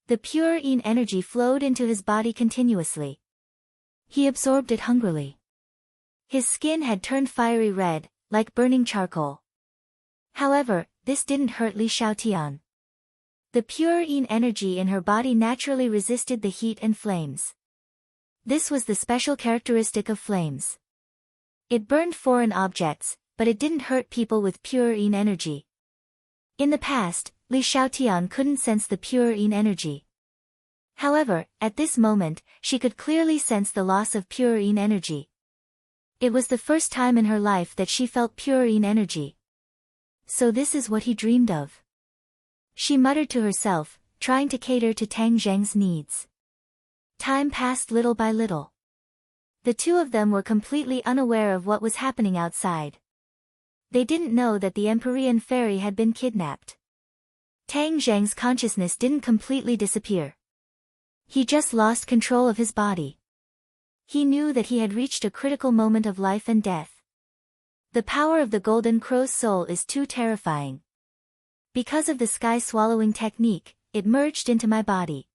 The pure yin energy flowed into his body continuously. He absorbed it hungrily. His skin had turned fiery red, like burning charcoal. However, this didn't hurt Li Xiaotian. The pure yin energy in her body naturally resisted the heat and flames. This was the special characteristic of flames. It burned foreign objects, but it didn't hurt people with pure yin energy. In the past, Li Xiaotian couldn't sense the pure yin energy. However, at this moment, she could clearly sense the loss of pure yin energy. It was the first time in her life that she felt pure yin energy. So this is what he dreamed of. She muttered to herself, trying to cater to Tang Zheng's needs. Time passed little by little. The 2 of them were completely unaware of what was happening outside. They didn't know that the Empyrean fairy had been kidnapped. Tang Zheng's consciousness didn't completely disappear. He just lost control of his body. He knew that he had reached a critical moment of life and death. The power of the Golden Crow's soul is too terrifying. Because of the sky-swallowing technique, it merged into my body.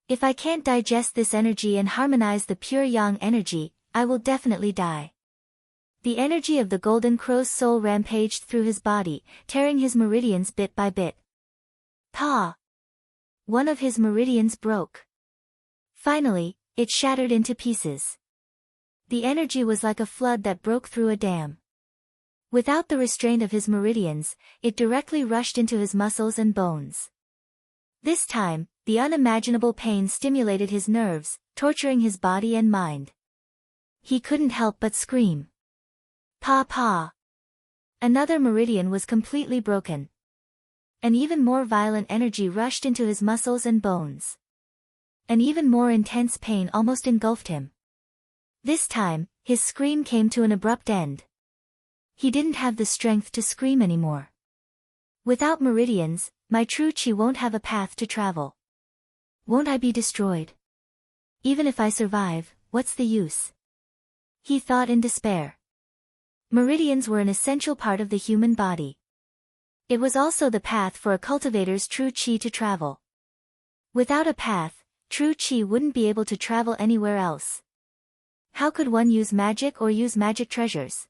If I can't digest this energy and harmonize the pure yang energy, I will definitely die. The energy of the Golden Crow's soul rampaged through his body, tearing his meridians bit by bit. Pa! One of his meridians broke. Finally, it shattered into pieces. The energy was like a flood that broke through a dam. Without the restraint of his meridians, it directly rushed into his muscles and bones. This time, the unimaginable pain stimulated his nerves, torturing his body and mind. He couldn't help but scream. Pa pa! Another meridian was completely broken. An even more violent energy rushed into his muscles and bones. An even more intense pain almost engulfed him. This time, his scream came to an abrupt end. He didn't have the strength to scream anymore. Without meridians, my true chi won't have a path to travel. Won't I be destroyed? Even if I survive, what's the use? He thought in despair. Meridians were an essential part of the human body. It was also the path for a cultivator's true chi to travel. Without a path, true chi wouldn't be able to travel anywhere else. How could one use magic or use magic treasures?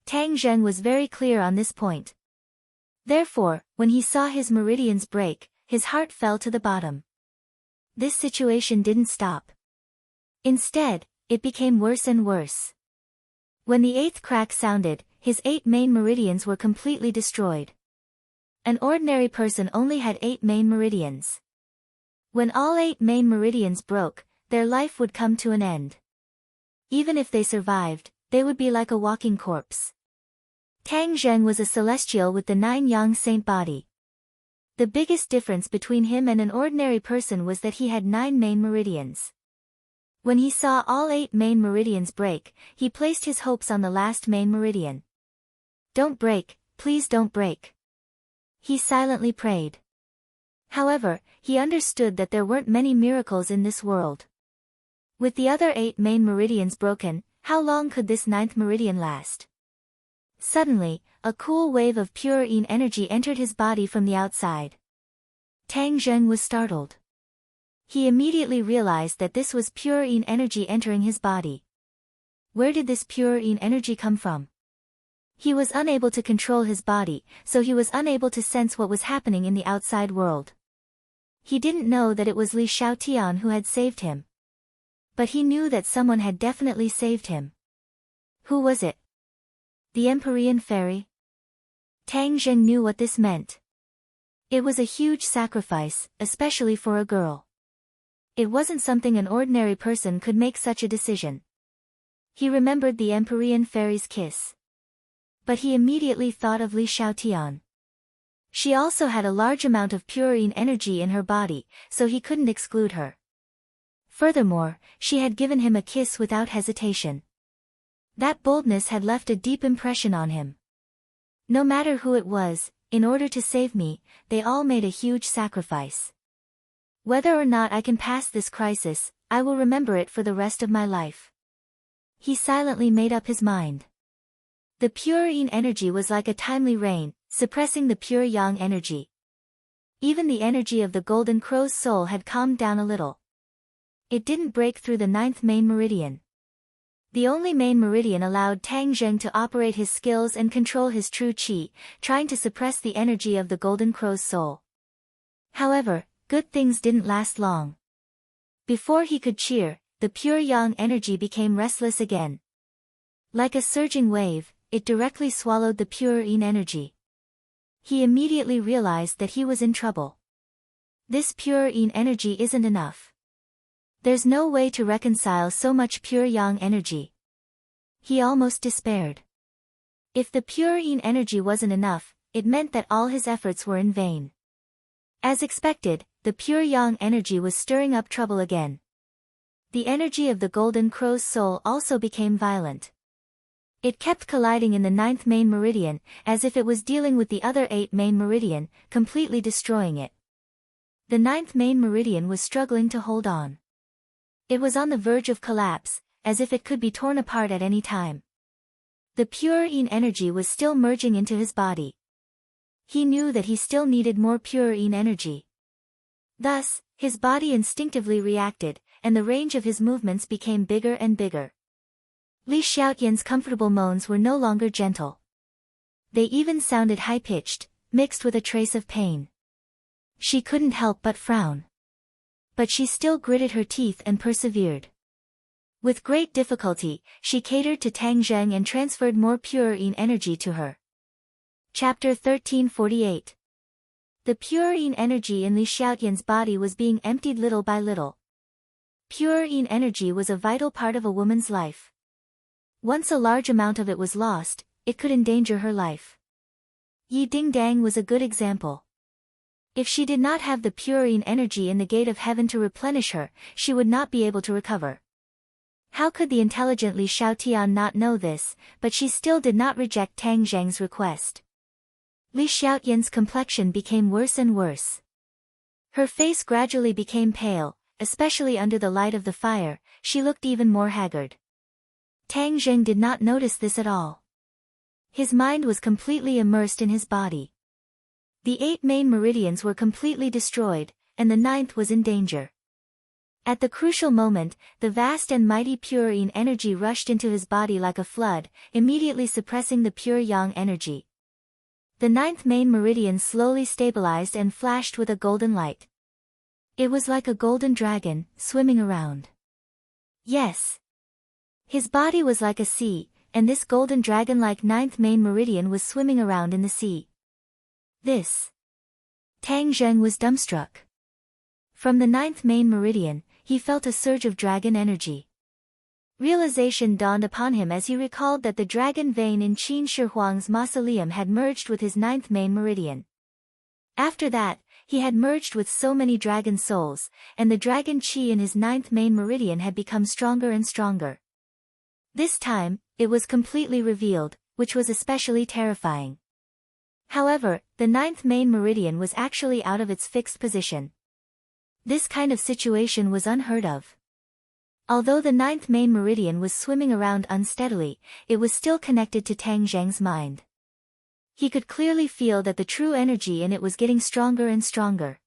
Tang Zheng was very clear on this point. Therefore, when he saw his meridians break, his heart fell to the bottom. This situation didn't stop. Instead, it became worse and worse. When the 8th crack sounded, his 8 main meridians were completely destroyed. An ordinary person only had 8 main meridians. When all 8 main meridians broke, their life would come to an end. Even if they survived, they would be like a walking corpse. Tang Zheng was a celestial with the 9 yang saint body. The biggest difference between him and an ordinary person was that he had 9 main meridians. When he saw all 8 main meridians break, he placed his hopes on the last main meridian. Don't break, please don't break. He silently prayed. However, he understood that there weren't many miracles in this world. With the other 8 main meridians broken, how long could this 9th meridian last? Suddenly, a cool wave of pure yin energy entered his body from the outside. Tang Zheng was startled. He immediately realized that this was pure yin energy entering his body. Where did this pure yin energy come from? He was unable to control his body, so he was unable to sense what was happening in the outside world. He didn't know that it was Li Xiaotian who had saved him. But he knew that someone had definitely saved him. Who was it? The Empyrean Fairy? Tang Zheng knew what this meant. It was a huge sacrifice, especially for a girl. It wasn't something an ordinary person could make such a decision. He remembered the Empyrean Fairy's kiss. But he immediately thought of Li Xiaotian. She also had a large amount of pure yin energy in her body, so he couldn't exclude her. Furthermore, she had given him a kiss without hesitation. That boldness had left a deep impression on him. No matter who it was, in order to save me, they all made a huge sacrifice. Whether or not I can pass this crisis, I will remember it for the rest of my life. He silently made up his mind. The pure yin energy was like a timely rain, suppressing the pure yang energy. Even the energy of the golden crow's soul had calmed down a little. It didn't break through the 9th main meridian. The only main meridian allowed Tang Zheng to operate his skills and control his true chi, trying to suppress the energy of the golden crow's soul. However, good things didn't last long. Before he could cheer, the pure yang energy became restless again. Like a surging wave, it directly swallowed the pure yin energy. He immediately realized that he was in trouble. This pure yin energy isn't enough. There's no way to reconcile so much pure yang energy. He almost despaired. If the pure yin energy wasn't enough, it meant that all his efforts were in vain. As expected, the pure yang energy was stirring up trouble again. The energy of the golden crow's soul also became violent. It kept colliding in the 9th main meridian, as if it was dealing with the other 8 main meridian, completely destroying it. The 9th main meridian was struggling to hold on. It was on the verge of collapse, as if it could be torn apart at any time. The pure yin energy was still merging into his body. He knew that he still needed more pure yin energy. Thus, his body instinctively reacted, and the range of his movements became bigger and bigger. Li Xiaotian's comfortable moans were no longer gentle. They even sounded high-pitched, mixed with a trace of pain. She couldn't help but frown. But she still gritted her teeth and persevered. With great difficulty, she catered to Tang Zheng and transferred more pure yin energy to her. Chapter 1348. The pure yin energy in Li Xiaotian's body was being emptied little by little. Pure yin energy was a vital part of a woman's life. Once a large amount of it was lost, it could endanger her life. Yi Dingdang was a good example. If she did not have the pure yin energy in the gate of heaven to replenish her, she would not be able to recover. How could the intelligent Li Xiaotian not know this, but she still did not reject Tang Zheng's request. Li Xiaotian's complexion became worse and worse. Her face gradually became pale, especially under the light of the fire. She looked even more haggard. Tang Zheng did not notice this at all. His mind was completely immersed in his body. The 8 main meridians were completely destroyed, and the 9th was in danger. At the crucial moment, the vast and mighty pure yin energy rushed into his body like a flood, immediately suppressing the pure yang energy. The 9th main meridian slowly stabilized and flashed with a golden light. It was like a golden dragon, swimming around. Yes. His body was like a sea, and this golden dragon-like 9th main meridian was swimming around in the sea. This. Tang Zheng was dumbstruck. From the 9th main meridian, he felt a surge of dragon energy. Realization dawned upon him as he recalled that the dragon vein in Qin Shi Huang's mausoleum had merged with his 9th main meridian. After that, he had merged with so many dragon souls, and the dragon qi in his 9th main meridian had become stronger and stronger. This time, it was completely revealed, which was especially terrifying. However, the 9th main meridian was actually out of its fixed position. This kind of situation was unheard of. Although the 9th main meridian was swimming around unsteadily, it was still connected to Tang Zheng's mind. He could clearly feel that the true energy in it was getting stronger and stronger.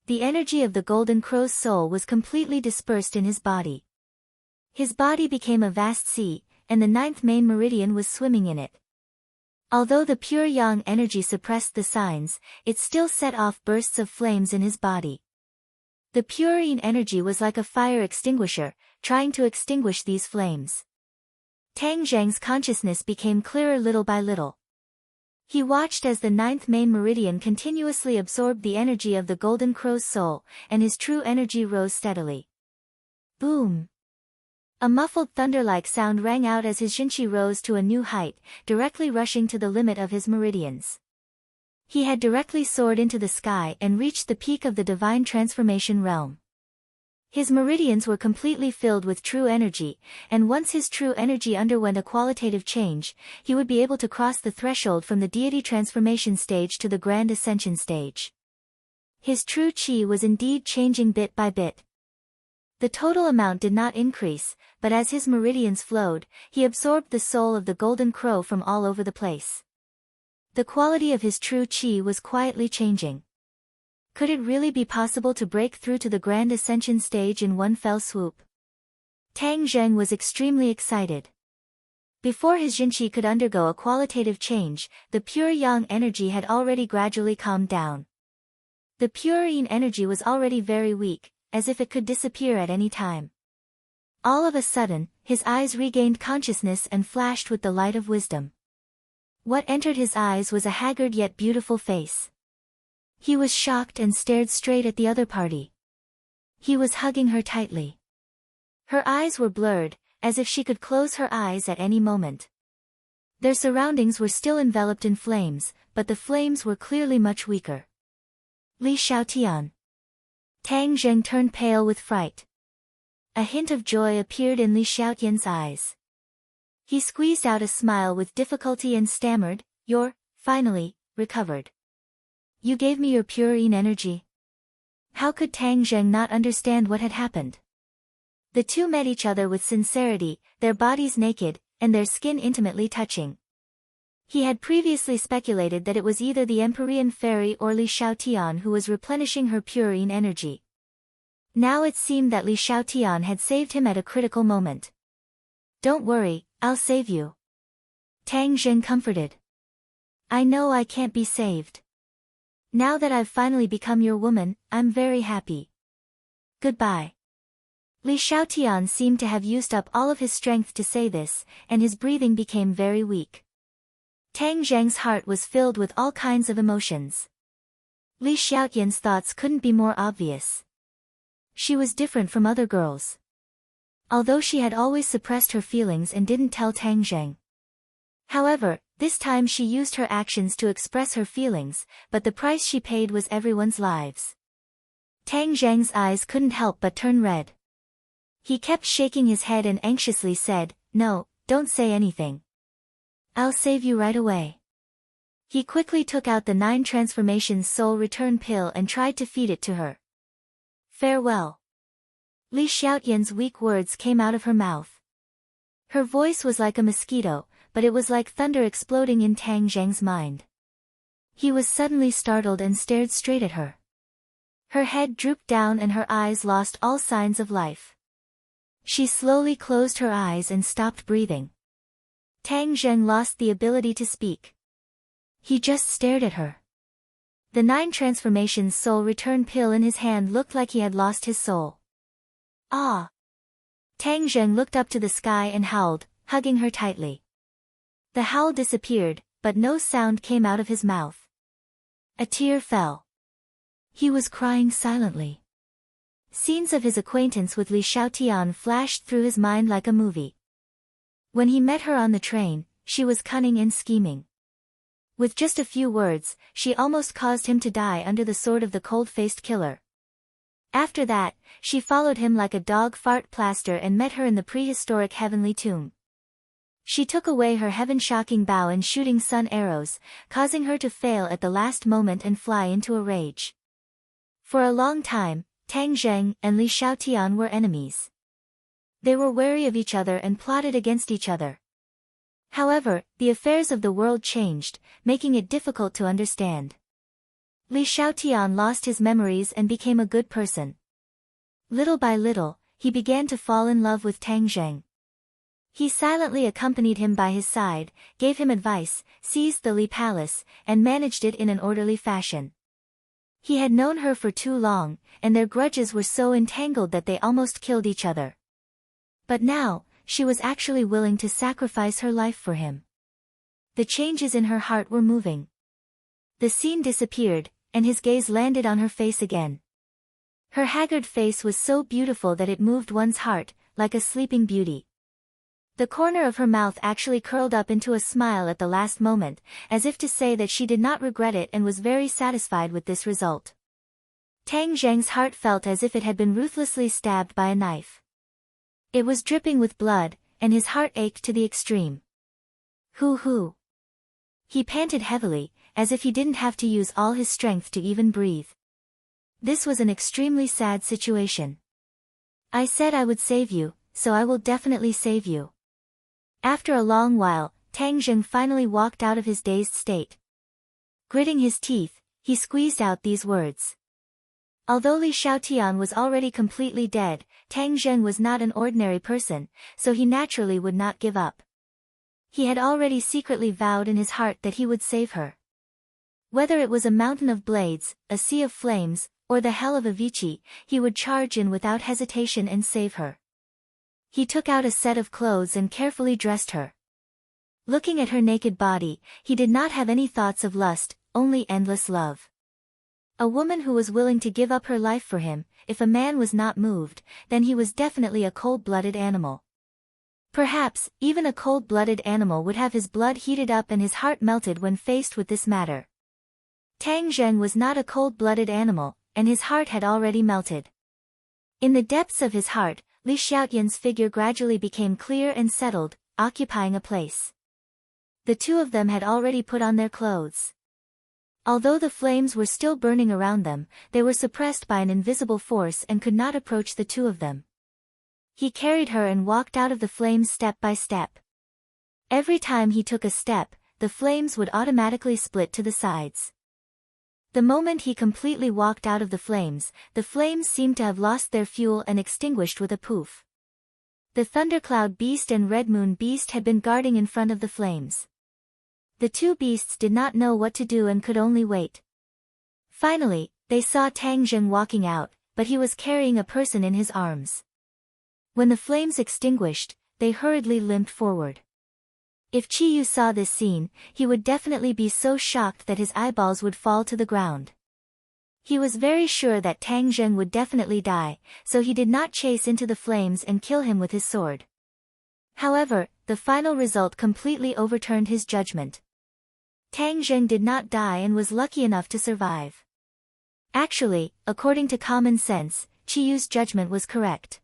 The energy of the golden crow's soul was completely dispersed in his body. His body became a vast sea, and the 9th main meridian was swimming in it. Although the pure yang energy suppressed the signs, it still set off bursts of flames in his body. The pure yin energy was like a fire extinguisher, trying to extinguish these flames. Tang Zheng's consciousness became clearer little by little. He watched as the 9th main meridian continuously absorbed the energy of the golden crow's soul, and his true energy rose steadily. Boom! A muffled thunder-like sound rang out as his Jinqi rose to a new height, directly rushing to the limit of his meridians. He had directly soared into the sky and reached the peak of the divine transformation realm. His meridians were completely filled with true energy, and once his true energy underwent a qualitative change, he would be able to cross the threshold from the deity transformation stage to the grand ascension stage. His true qi was indeed changing bit by bit. The total amount did not increase, but as his meridians flowed, he absorbed the soul of the golden crow from all over the place. The quality of his true qi was quietly changing. Could it really be possible to break through to the grand ascension stage in one fell swoop? Tang Zheng was extremely excited. Before his Jinqi could undergo a qualitative change, the pure yang energy had already gradually calmed down. The pure yin energy was already very weak, as if it could disappear at any time. All of a sudden, his eyes regained consciousness and flashed with the light of wisdom. What entered his eyes was a haggard yet beautiful face. He was shocked and stared straight at the other party. He was hugging her tightly. Her eyes were blurred, as if she could close her eyes at any moment. Their surroundings were still enveloped in flames, but the flames were clearly much weaker. Li Xiaotian. Tang Zheng turned pale with fright. A hint of joy appeared in Li Xiaotian's eyes. He squeezed out a smile with difficulty and stammered, "You're, finally, recovered. You gave me your pure yin energy." How could Tang Zheng not understand what had happened? The two met each other with sincerity, their bodies naked, and their skin intimately touching. He had previously speculated that it was either the Empyrean fairy or Li Xiaotian who was replenishing her pure yin energy. Now it seemed that Li Xiaotian had saved him at a critical moment. "Don't worry, I'll save you." Tang Zheng comforted. "I know I can't be saved." Now that I've finally become your woman, I'm very happy. Goodbye. Li Xiaotian seemed to have used up all of his strength to say this, and his breathing became very weak. Tang Zheng's heart was filled with all kinds of emotions. Li Xiaotian's thoughts couldn't be more obvious. She was different from other girls. Although she had always suppressed her feelings and didn't tell Tang Zheng. However, this time she used her actions to express her feelings, but the price she paid was everyone's lives. Tang Zheng's eyes couldn't help but turn red. He kept shaking his head and anxiously said, "No, don't say anything. I'll save you right away." He quickly took out the 9 transformations soul return pill and tried to feed it to her. "Farewell." Li Xiaotian's weak words came out of her mouth. Her voice was like a mosquito, but it was like thunder exploding in Tang Zheng's mind. He was suddenly startled and stared straight at her. Her head drooped down and her eyes lost all signs of life. She slowly closed her eyes and stopped breathing. Tang Zheng lost the ability to speak. He just stared at her. The 9 transformations soul return pill in his hand looked like he had lost his soul. "Ah!" Tang Zheng looked up to the sky and howled, hugging her tightly. The howl disappeared, but no sound came out of his mouth. A tear fell. He was crying silently. Scenes of his acquaintance with Li Xiaotian flashed through his mind like a movie. When he met her on the train, she was cunning and scheming. With just a few words, she almost caused him to die under the sword of the cold-faced killer. After that, she followed him like a dog fart plaster and met her in the prehistoric heavenly tomb. She took away her heaven-shocking bow and shooting sun arrows, causing her to fail at the last moment and fly into a rage. For a long time, Tang Zheng and Li Xiaotian were enemies. They were wary of each other and plotted against each other. However, the affairs of the world changed, making it difficult to understand. Li Xiaotian lost his memories and became a good person. Little by little, he began to fall in love with Tang Zheng. He silently accompanied him by his side, gave him advice, seized the Li Palace, and managed it in an orderly fashion. He had known her for too long, and their grudges were so entangled that they almost killed each other. But now, she was actually willing to sacrifice her life for him. The changes in her heart were moving. The scene disappeared, and his gaze landed on her face again. Her haggard face was so beautiful that it moved one's heart, like a sleeping beauty. The corner of her mouth actually curled up into a smile at the last moment, as if to say that she did not regret it and was very satisfied with this result. Tang Zheng's heart felt as if it had been ruthlessly stabbed by a knife. It was dripping with blood, and his heart ached to the extreme. Hoo. He panted heavily, as if he didn't have to use all his strength to even breathe. This was an extremely sad situation. "I said I would save you, so I will definitely save you." After a long while, Tang Zheng finally walked out of his dazed state. Gritting his teeth, he squeezed out these words. Although Li Xiaotian was already completely dead, Tang Zheng was not an ordinary person, so he naturally would not give up. He had already secretly vowed in his heart that he would save her. Whether it was a mountain of blades, a sea of flames, or the hell of Avicii, he would charge in without hesitation and save her. He took out a set of clothes and carefully dressed her. Looking at her naked body, he did not have any thoughts of lust, only endless love. A woman who was willing to give up her life for him, if a man was not moved, then he was definitely a cold-blooded animal. Perhaps, even a cold-blooded animal would have his blood heated up and his heart melted when faced with this matter. Tang Zheng was not a cold-blooded animal, and his heart had already melted. In the depths of his heart, Li Xiaotian's figure gradually became clear and settled, occupying a place. The two of them had already put on their clothes. Although the flames were still burning around them, they were suppressed by an invisible force and could not approach the two of them. He carried her and walked out of the flames step by step. Every time he took a step, the flames would automatically split to the sides. The moment he completely walked out of the flames seemed to have lost their fuel and extinguished with a poof. The Thundercloud Beast and Red Moon Beast had been guarding in front of the flames. The two beasts did not know what to do and could only wait. Finally, they saw Tang Zheng walking out, but he was carrying a person in his arms. When the flames extinguished, they hurriedly limped forward. If Chi Yu saw this scene, he would definitely be so shocked that his eyeballs would fall to the ground. He was very sure that Tang Zheng would definitely die, so he did not chase into the flames and kill him with his sword. However, the final result completely overturned his judgment. Tang Zheng did not die and was lucky enough to survive. Actually, according to common sense, Chi Yu's judgment was correct.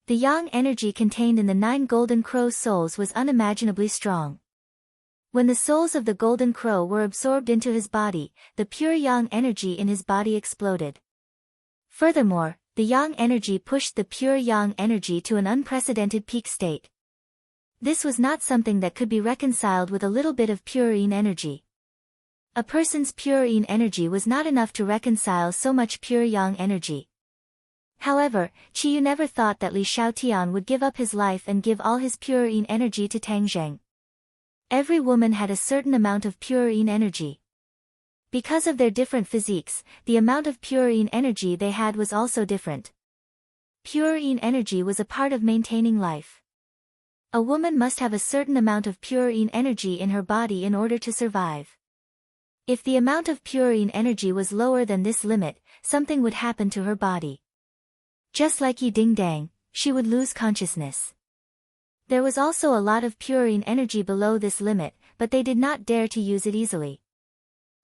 The yang energy contained in the 9 golden crow souls was unimaginably strong. When the souls of the golden crow were absorbed into his body, the pure yang energy in his body exploded. Furthermore, the yang energy pushed the pure yang energy to an unprecedented peak state. This was not something that could be reconciled with a little bit of pure yin energy. A person's pure yin energy was not enough to reconcile so much pure yang energy. However, Chi Yu never thought that Li Xiaotian would give up his life and give all his pure yin energy to Tang Zheng. Every woman had a certain amount of pure yin energy. Because of their different physiques, the amount of pure yin energy they had was also different. Pure yin energy was a part of maintaining life. A woman must have a certain amount of pure yin energy in her body in order to survive. If the amount of pure yin energy was lower than this limit, something would happen to her body. Just like Yi Ding Dang, she would lose consciousness. There was also a lot of pure yin energy below this limit, but they did not dare to use it easily.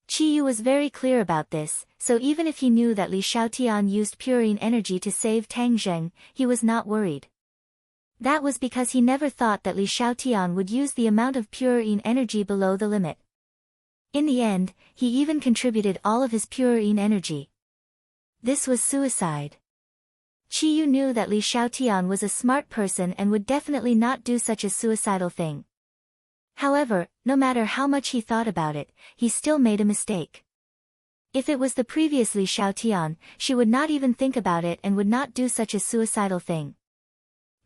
Chi Yu was very clear about this, so even if he knew that Li Xiaotian used pure yin energy to save Tang Zheng, he was not worried. That was because he never thought that Li Xiaotian would use the amount of pure yin energy below the limit. In the end, he even contributed all of his pure yin energy. This was suicide. Chi Yu knew that Li Xiaotian was a smart person and would definitely not do such a suicidal thing. However, no matter how much he thought about it, he still made a mistake. If it was the previous Li Xiaotian, she would not even think about it and would not do such a suicidal thing.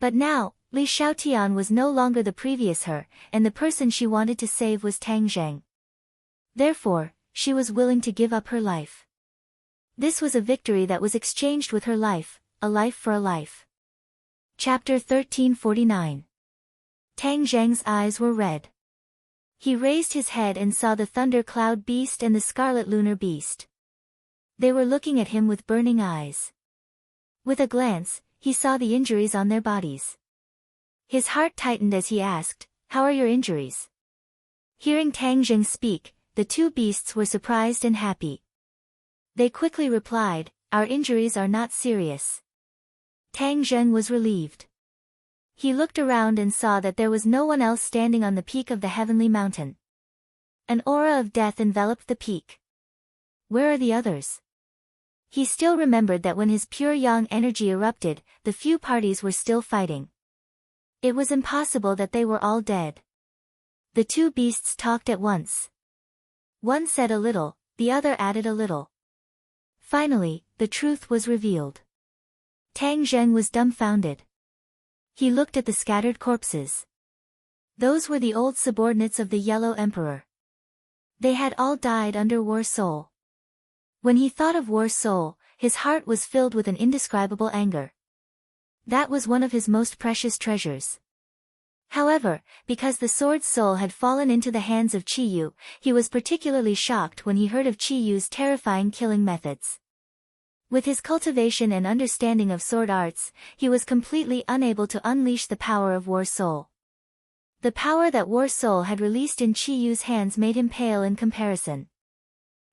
But now, Li Xiaotian was no longer the previous her, and the person she wanted to save was Tang Zheng. Therefore, she was willing to give up her life. This was a victory that was exchanged with her life, a life for a life. Chapter 1349. Tang Zheng's eyes were red. He raised his head and saw the Thunder Cloud Beast and the Scarlet Lunar Beast. They were looking at him with burning eyes. With a glance, he saw the injuries on their bodies. His heart tightened as he asked, "How are your injuries?" Hearing Tang Zheng speak, the two beasts were surprised and happy. They quickly replied, "Our injuries are not serious." Tang Zheng was relieved. He looked around and saw that there was no one else standing on the peak of the heavenly mountain. An aura of death enveloped the peak. Where are the others? He still remembered that when his pure yang energy erupted, the few parties were still fighting. It was impossible that they were all dead. The two beasts talked at once. One said a little, the other added a little. Finally, the truth was revealed. Tang Zheng was dumbfounded. He looked at the scattered corpses. Those were the old subordinates of the Yellow Emperor. They had all died under War Soul. When he thought of War Soul, his heart was filled with an indescribable anger. That was one of his most precious treasures. However, because the sword soul had fallen into the hands of Chi Yu, he was particularly shocked when he heard of Chi Yu's terrifying killing methods. With his cultivation and understanding of sword arts, he was completely unable to unleash the power of War Soul. The power that War Soul had released in Chi Yu's hands made him pale in comparison.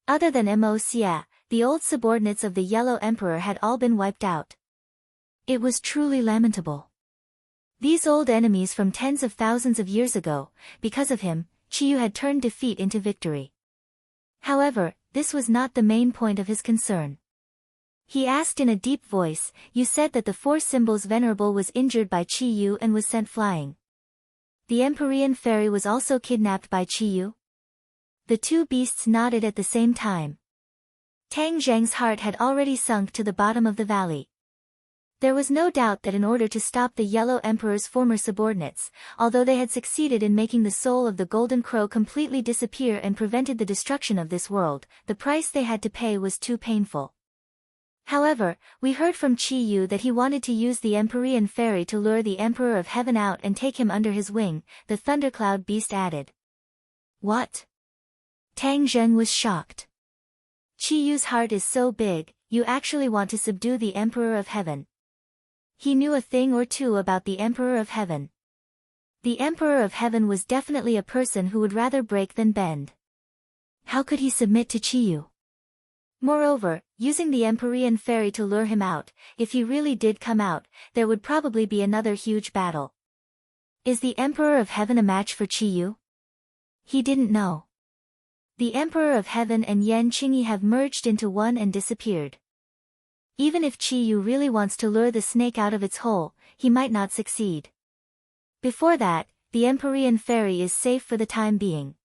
Other than Mo Xia, the old subordinates of the Yellow Emperor had all been wiped out. It was truly lamentable. These old enemies from tens of thousands of years ago, because of him, Chi Yu had turned defeat into victory. However, this was not the main point of his concern. He asked in a deep voice, "You said that the four symbols venerable was injured by Chi Yu and was sent flying. The Empyrean fairy was also kidnapped by Chi Yu?" The two beasts nodded at the same time. Tang Zheng's heart had already sunk to the bottom of the valley. There was no doubt that in order to stop the Yellow Emperor's former subordinates, although they had succeeded in making the soul of the Golden Crow completely disappear and prevented the destruction of this world, the price they had to pay was too painful. However, we heard from Chi Yu that he wanted to use the Empyrean Fairy to lure the Emperor of Heaven out and take him under his wing, the Thundercloud Beast added. What? Tang Zheng was shocked. Chi Yu's heart is so big, you actually want to subdue the Emperor of Heaven. He knew a thing or two about the Emperor of Heaven. The Emperor of Heaven was definitely a person who would rather break than bend. How could he submit to Chi Yu? Moreover, using the Empyrean Fairy to lure him out, if he really did come out, there would probably be another huge battle. Is the Emperor of Heaven a match for Chi Yu? He didn't know. The Emperor of Heaven and Yan Qingyi have merged into one and disappeared. Even if Chi Yu really wants to lure the snake out of its hole, he might not succeed. Before that, the Empyrean Fairy is safe for the time being.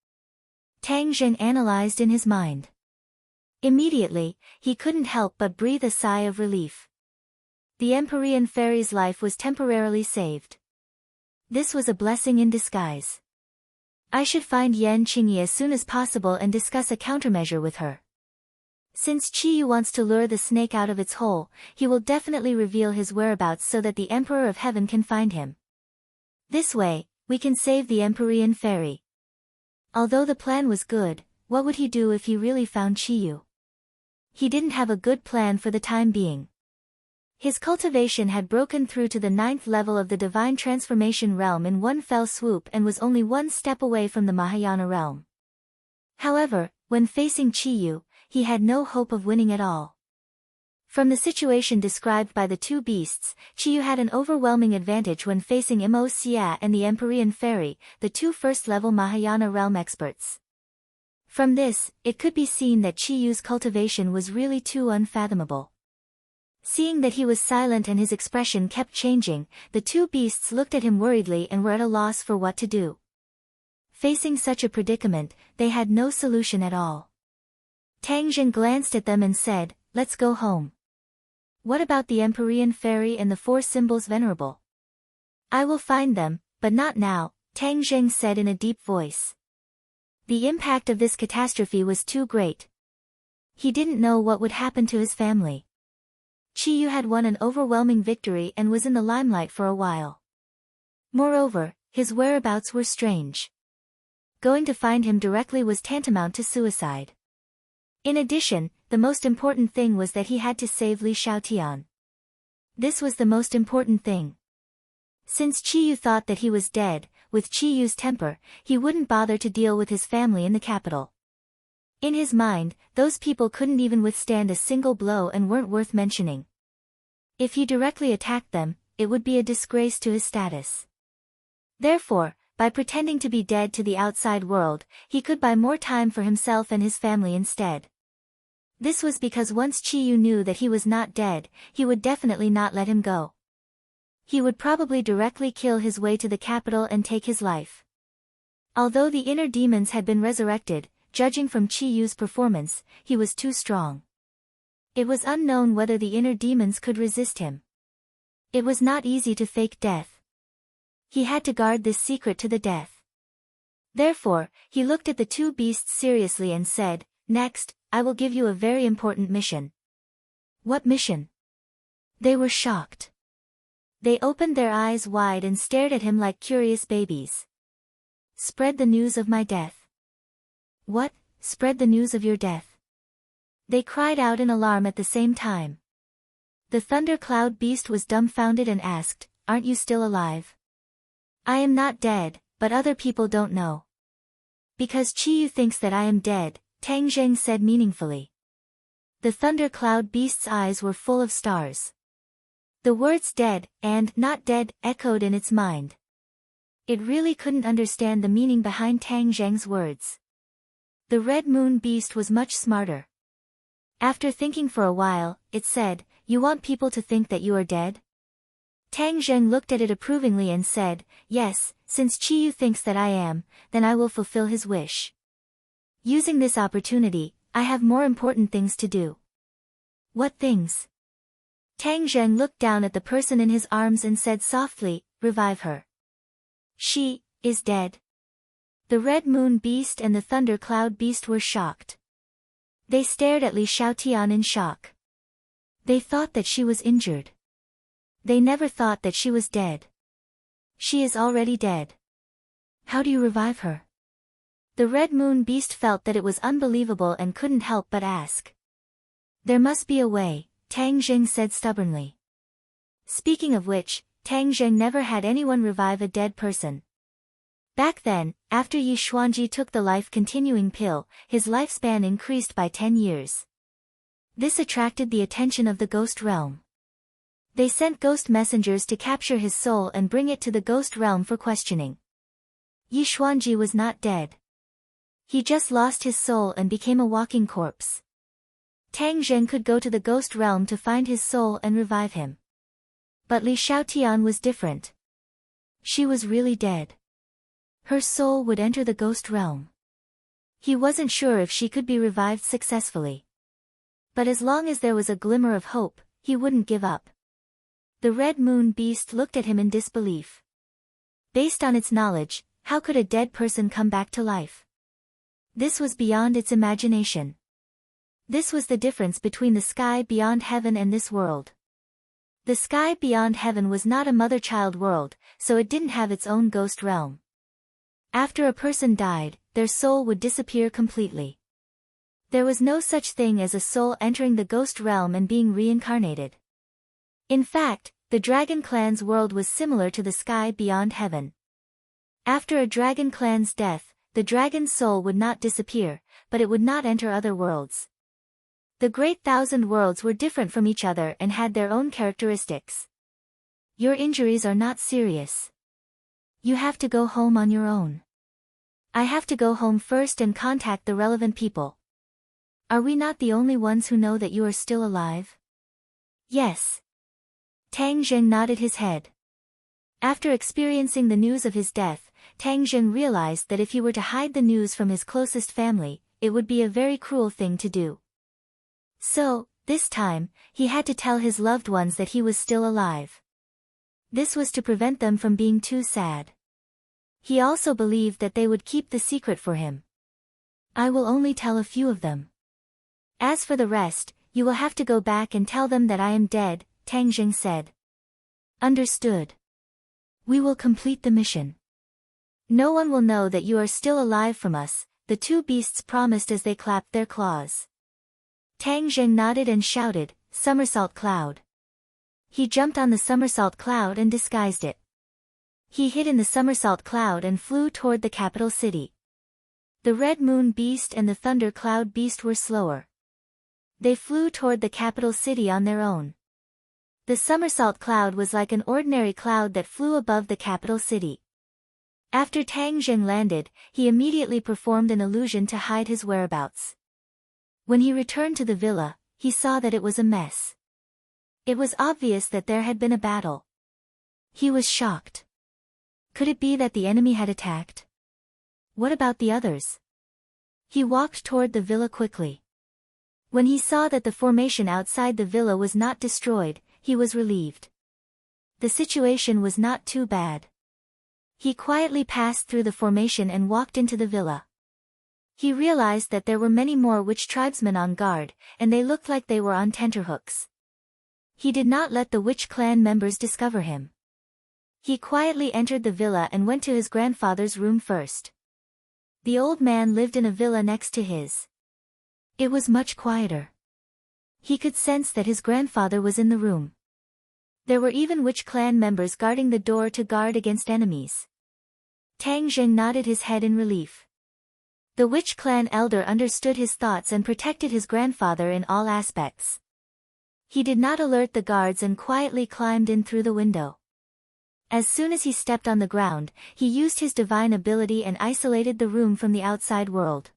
Tang Zheng analyzed in his mind. Immediately, he couldn't help but breathe a sigh of relief. The Empyrean Fairy's life was temporarily saved. This was a blessing in disguise. I should find Yan Qingyi as soon as possible and discuss a countermeasure with her. Since Chi Yu wants to lure the snake out of its hole, he will definitely reveal his whereabouts so that the Emperor of Heaven can find him. This way, we can save the Empyrean Fairy. Although the plan was good, what would he do if he really found Chi Yu? He didn't have a good plan for the time being. His cultivation had broken through to the 9th level of the Divine Transformation Realm in one fell swoop and was only one step away from the Mahayana realm. However, when facing Chi Yu, he had no hope of winning at all. From the situation described by the two beasts, Chi Yu had an overwhelming advantage when facing Mo Xia and the Empyrean Fairy, the two first-level Mahayana realm experts. From this, it could be seen that Chi Yu's cultivation was really too unfathomable. Seeing that he was silent and his expression kept changing, the two beasts looked at him worriedly and were at a loss for what to do. Facing such a predicament, they had no solution at all. Tang Zheng glanced at them and said, "Let's go home." What about the Empyrean Fairy and the 4 symbols venerable? I will find them, but not now, Tang Zheng said in a deep voice. The impact of this catastrophe was too great. He didn't know what would happen to his family. Chi Yu had won an overwhelming victory and was in the limelight for a while. Moreover, his whereabouts were strange. Going to find him directly was tantamount to suicide. In addition, the most important thing was that he had to save Li Xiaotian. This was the most important thing. Since Chi Yu thought that he was dead, with Chi Yu's temper, he wouldn't bother to deal with his family in the capital. In his mind, those people couldn't even withstand a single blow and weren't worth mentioning. If he directly attacked them, it would be a disgrace to his status. Therefore, by pretending to be dead to the outside world, he could buy more time for himself and his family instead. This was because once Chi Yu knew that he was not dead, he would definitely not let him go. He would probably directly kill his way to the capital and take his life. Although the inner demons had been resurrected, judging from Chi Yu's performance, he was too strong. It was unknown whether the inner demons could resist him. It was not easy to fake death. He had to guard this secret to the death. Therefore, he looked at the two beasts seriously and said, "Next, I will give you a very important mission." What mission? They were shocked. They opened their eyes wide and stared at him like curious babies. "Spread the news of my death." "What? Spread the news of your death?" They cried out in alarm at the same time. The Thundercloud Beast was dumbfounded and asked, "Aren't you still alive?" "I am not dead, but other people don't know." "Because Chi Yu thinks that I am dead," Tang Zheng said meaningfully. The Thundercloud Beast's eyes were full of stars. The words dead and not dead echoed in its mind. It really couldn't understand the meaning behind Tang Zheng's words. The Red Moon Beast was much smarter. After thinking for a while, it said, "You want people to think that you are dead?" Tang Zheng looked at it approvingly and said, "Yes, since Chi Yu thinks that I am, then I will fulfill his wish. Using this opportunity, I have more important things to do." "What things?" Tang Zheng looked down at the person in his arms and said softly, "Revive her. She is dead." The Red Moon Beast and the Thunder Cloud Beast were shocked. They stared at Li Xiaotian in shock. They thought that she was injured. They never thought that she was dead. She is already dead. How do you revive her? The Red Moon Beast felt that it was unbelievable and couldn't help but ask. There must be a way, Tang Zheng said stubbornly. Speaking of which, Tang Zheng never had anyone revive a dead person. Back then, after Yi Xuanji took the life-continuing pill, his lifespan increased by 10 years. This attracted the attention of the ghost realm. They sent ghost messengers to capture his soul and bring it to the ghost realm for questioning. Yi Xuanji was not dead. He just lost his soul and became a walking corpse. Tang Zheng could go to the ghost realm to find his soul and revive him. But Li Xiaotian was different. She was really dead. Her soul would enter the ghost realm. He wasn't sure if she could be revived successfully. But as long as there was a glimmer of hope, he wouldn't give up. The Red Moon Beast looked at him in disbelief. Based on its knowledge, how could a dead person come back to life? This was beyond its imagination. This was the difference between the sky beyond heaven and this world. The sky beyond heaven was not a mother-child world, so it didn't have its own ghost realm. After a person died, their soul would disappear completely. There was no such thing as a soul entering the ghost realm and being reincarnated. In fact, the Dragon Clan's world was similar to the sky beyond heaven. After a dragon clan's death, the dragon's soul would not disappear, but it would not enter other worlds. The Great Thousand Worlds were different from each other and had their own characteristics. Your injuries are not serious. You have to go home on your own. I have to go home first and contact the relevant people. Are we not the only ones who know that you are still alive? Yes. Tang Zheng nodded his head. After experiencing the news of his death, Tang Zheng realized that if he were to hide the news from his closest family, it would be a very cruel thing to do. So, this time, he had to tell his loved ones that he was still alive. This was to prevent them from being too sad. He also believed that they would keep the secret for him. I will only tell a few of them. As for the rest, you will have to go back and tell them that I am dead, Tang Zheng said. Understood. We will complete the mission. No one will know that you are still alive from us, the two beasts promised as they clapped their claws. Tang Zheng nodded and shouted, "Somersault Cloud." He jumped on the somersault cloud and disguised it. He hid in the somersault cloud and flew toward the capital city. The Red Moon Beast and the Thunder Cloud Beast were slower. They flew toward the capital city on their own. The somersault cloud was like an ordinary cloud that flew above the capital city. After Tang Zheng landed, he immediately performed an illusion to hide his whereabouts. When he returned to the villa, he saw that it was a mess. It was obvious that there had been a battle. He was shocked. Could it be that the enemy had attacked? What about the others? He walked toward the villa quickly. When he saw that the formation outside the villa was not destroyed, he was relieved. The situation was not too bad. He quietly passed through the formation and walked into the villa. He realized that there were many more witch tribesmen on guard, and they looked like they were on tenterhooks. He did not let the witch clan members discover him. He quietly entered the villa and went to his grandfather's room first. The old man lived in a villa next to his. It was much quieter. He could sense that his grandfather was in the room. There were even witch clan members guarding the door to guard against enemies. Tang Zheng nodded his head in relief. The witch clan elder understood his thoughts and protected his grandfather in all aspects. He did not alert the guards and quietly climbed in through the window. As soon as he stepped on the ground, he used his divine ability and isolated the room from the outside world.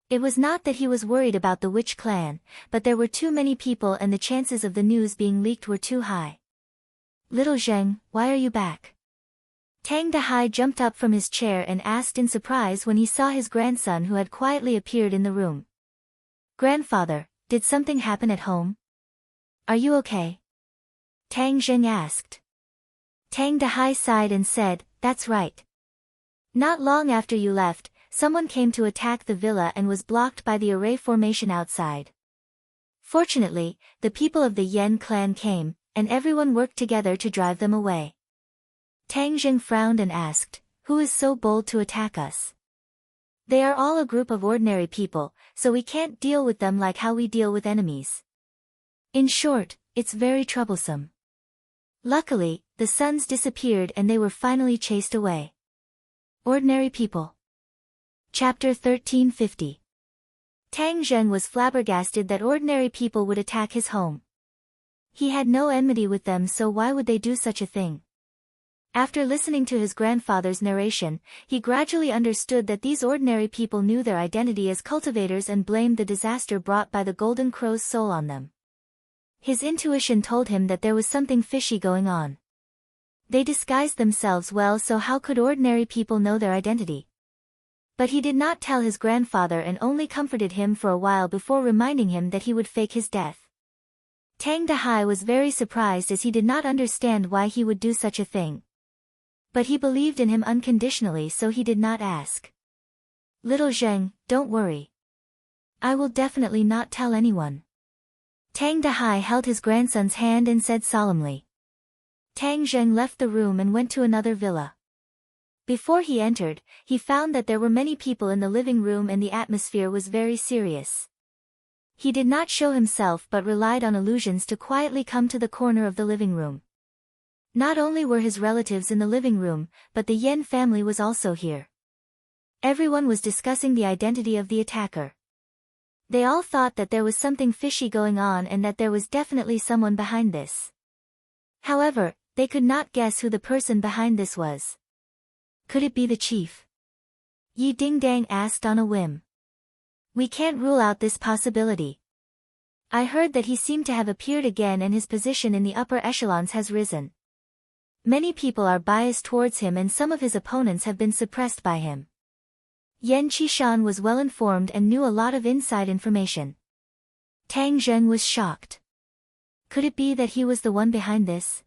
It was not that he was worried about the witch clan, but there were too many people and the chances of the news being leaked were too high. "Little Zheng, why are you back?" Tang Dahai jumped up from his chair and asked in surprise when he saw his grandson who had quietly appeared in the room. "Grandfather, did something happen at home? Are you okay?" Tang Zheng asked. Tang Dahai sighed and said, "That's right. Not long after you left, someone came to attack the villa and was blocked by the array formation outside. Fortunately, the people of the Yen clan came, and everyone worked together to drive them away." Tang Zheng frowned and asked, "Who is so bold to attack us?" "They are all a group of ordinary people, so we can't deal with them like how we deal with enemies. In short, it's very troublesome." Luckily, the sons disappeared and they were finally chased away. Ordinary people. Chapter 1350. Tang Zheng was flabbergasted that ordinary people would attack his home. He had no enmity with them, so why would they do such a thing? After listening to his grandfather's narration, he gradually understood that these ordinary people knew their identity as cultivators and blamed the disaster brought by the Golden Crow's soul on them. His intuition told him that there was something fishy going on. They disguised themselves well, so how could ordinary people know their identity? But he did not tell his grandfather and only comforted him for a while before reminding him that he would fake his death. Tang Dahai was very surprised as he did not understand why he would do such a thing. But he believed in him unconditionally, so he did not ask. "Little Zheng, don't worry. I will definitely not tell anyone." Tang Dahai held his grandson's hand and said solemnly. Tang Zheng left the room and went to another villa. Before he entered, he found that there were many people in the living room and the atmosphere was very serious. He did not show himself but relied on illusions to quietly come to the corner of the living room. Not only were his relatives in the living room, but the Yen family was also here. Everyone was discussing the identity of the attacker. They all thought that there was something fishy going on and that there was definitely someone behind this. However, they could not guess who the person behind this was. Could it be the chief? Yi Dingdang asked on a whim. "We can't rule out this possibility. I heard that he seemed to have appeared again and his position in the upper echelons has risen. Many people are biased towards him and some of his opponents have been suppressed by him." Yan Qishan was well informed and knew a lot of inside information. Tang Zheng was shocked. Could it be that he was the one behind this?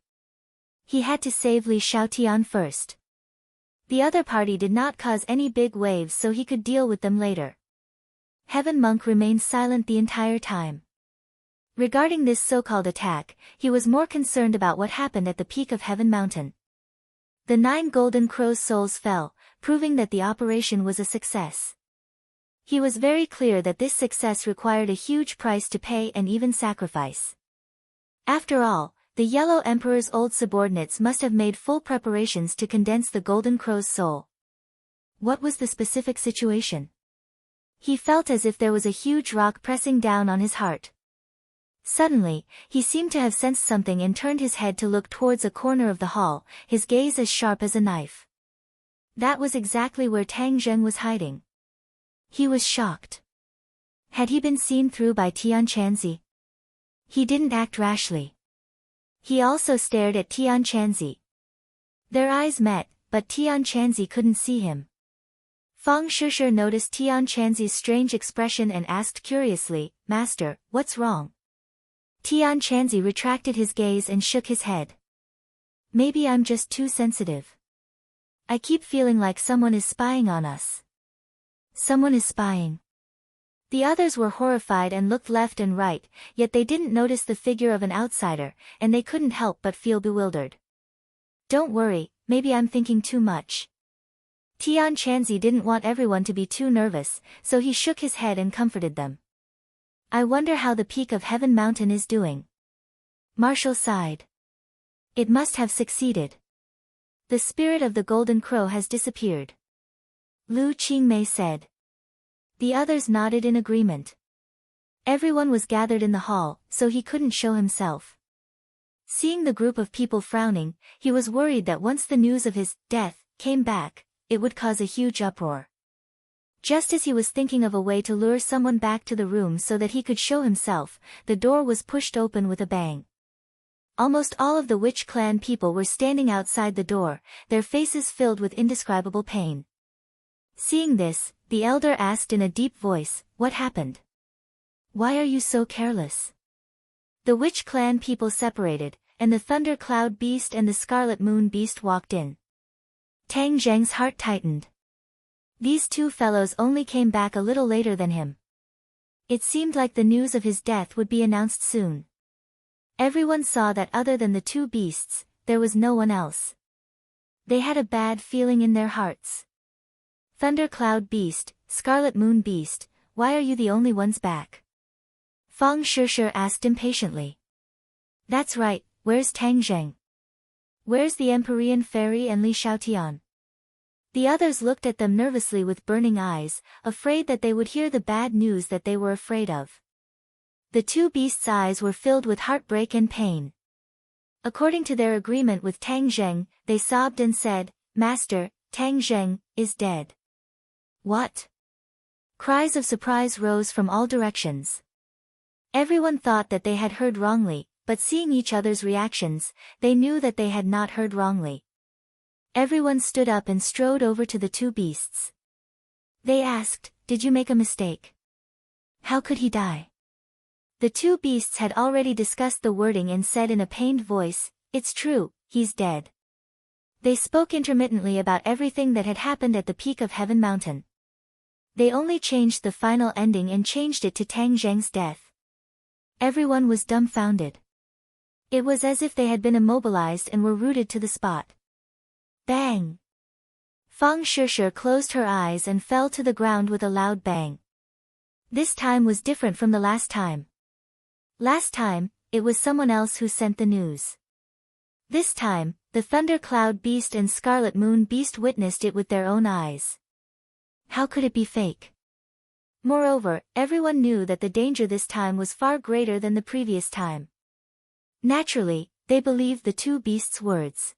He had to save Li Xiaotian first. The other party did not cause any big waves, so he could deal with them later. Heaven Monk remained silent the entire time. Regarding this so-called attack, he was more concerned about what happened at the peak of Heaven Mountain. The 9 Golden Crow's souls fell, proving that the operation was a success. He was very clear that this success required a huge price to pay and even sacrifice. After all, the Yellow Emperor's old subordinates must have made full preparations to condense the Golden Crow's soul. What was the specific situation? He felt as if there was a huge rock pressing down on his heart. Suddenly, he seemed to have sensed something and turned his head to look towards a corner of the hall, his gaze as sharp as a knife. That was exactly where Tang Zheng was hiding. He was shocked. Had he been seen through by Tian Chanzi? He didn't act rashly. He also stared at Tian Chanzi. Their eyes met, but Tian Chanzi couldn't see him. Fang Shishir noticed Tian Chanzi's strange expression and asked curiously, "Master, what's wrong?" Tian Chanzi retracted his gaze and shook his head. "Maybe I'm just too sensitive. I keep feeling like someone is spying on us." Someone is spying. The others were horrified and looked left and right, yet they didn't notice the figure of an outsider, and they couldn't help but feel bewildered. "Don't worry, maybe I'm thinking too much." Tian Chanzi didn't want everyone to be too nervous, so he shook his head and comforted them. "I wonder how the peak of Heaven Mountain is doing." Marshall sighed. "It must have succeeded. The spirit of the Golden Crow has disappeared." Lu Qingmei said. The others nodded in agreement. Everyone was gathered in the hall, so he couldn't show himself. Seeing the group of people frowning, he was worried that once the news of his death came back, it would cause a huge uproar. Just as he was thinking of a way to lure someone back to the room so that he could show himself, the door was pushed open with a bang. Almost all of the Witch Clan people were standing outside the door, their faces filled with indescribable pain. Seeing this, the elder asked in a deep voice, "What happened? Why are you so careless?" The Witch Clan people separated, and the Thunder Cloud Beast and the Scarlet Moon Beast walked in. Tang Zheng's heart tightened. These two fellows only came back a little later than him. It seemed like the news of his death would be announced soon. Everyone saw that other than the two beasts, there was no one else. They had a bad feeling in their hearts. Thunder Cloud Beast, Scarlet Moon Beast, why are you the only ones back? Fang Shishir asked impatiently. That's right, where's Tang Zheng? Where's the Empyrean Fairy and Li Xiaotian? The others looked at them nervously with burning eyes, afraid that they would hear the bad news that they were afraid of. The two beasts' eyes were filled with heartbreak and pain. According to their agreement with Tang Zheng, they sobbed and said, Master, Tang Zheng is dead. What? Cries of surprise rose from all directions. Everyone thought that they had heard wrongly, but seeing each other's reactions, they knew that they had not heard wrongly. Everyone stood up and strode over to the two beasts. They asked, did you make a mistake? How could he die? The two beasts had already discussed the wording and said in a pained voice, it's true, he's dead. They spoke intermittently about everything that had happened at the peak of Heaven Mountain. They only changed the final ending and changed it to Tang Zheng's death. Everyone was dumbfounded. It was as if they had been immobilized and were rooted to the spot. Bang! Fang Shishir closed her eyes and fell to the ground with a loud bang. This time was different from the last time. Last time, it was someone else who sent the news. This time, the Thunder Cloud Beast and Scarlet Moon Beast witnessed it with their own eyes. How could it be fake? Moreover, everyone knew that the danger this time was far greater than the previous time. Naturally, they believed the two beasts' words.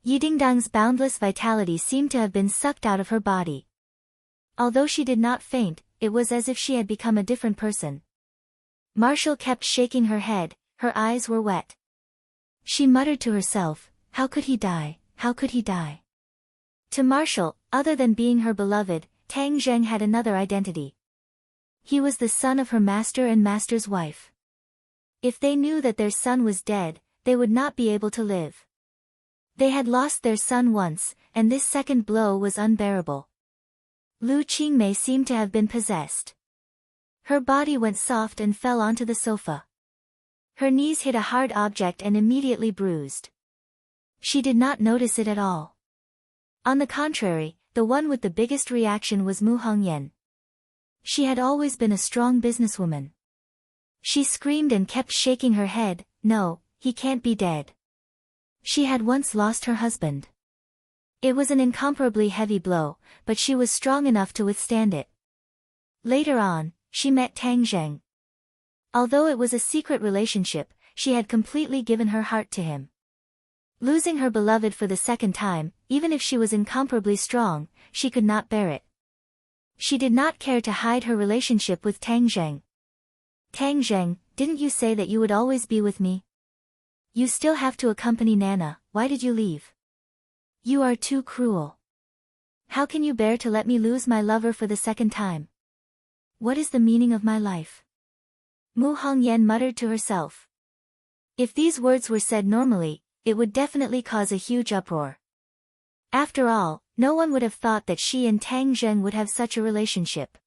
Yidingdang's boundless vitality seemed to have been sucked out of her body. Although she did not faint, it was as if she had become a different person. Marshall kept shaking her head, her eyes were wet. She muttered to herself, how could he die, how could he die? To Marshall, other than being her beloved, Tang Zheng had another identity. He was the son of her master and master's wife. If they knew that their son was dead, they would not be able to live. They had lost their son once, and this second blow was unbearable. Lu Qingmei seemed to have been possessed. Her body went soft and fell onto the sofa. Her knees hit a hard object and immediately bruised. She did not notice it at all. On the contrary, the one with the biggest reaction was Mu Hongyan. She had always been a strong businesswoman. She screamed and kept shaking her head, no, he can't be dead. She had once lost her husband. It was an incomparably heavy blow, but she was strong enough to withstand it. Later on, she met Tang Zheng. Although it was a secret relationship, she had completely given her heart to him. Losing her beloved for the second time, even if she was incomparably strong, she could not bear it. She did not care to hide her relationship with Tang Zheng. Tang Zheng, didn't you say that you would always be with me? You still have to accompany Nana, why did you leave? You are too cruel. How can you bear to let me lose my lover for the second time? What is the meaning of my life? Mu Hongyan muttered to herself. If these words were said normally, it would definitely cause a huge uproar. After all, no one would have thought that she and Tang Zheng would have such a relationship.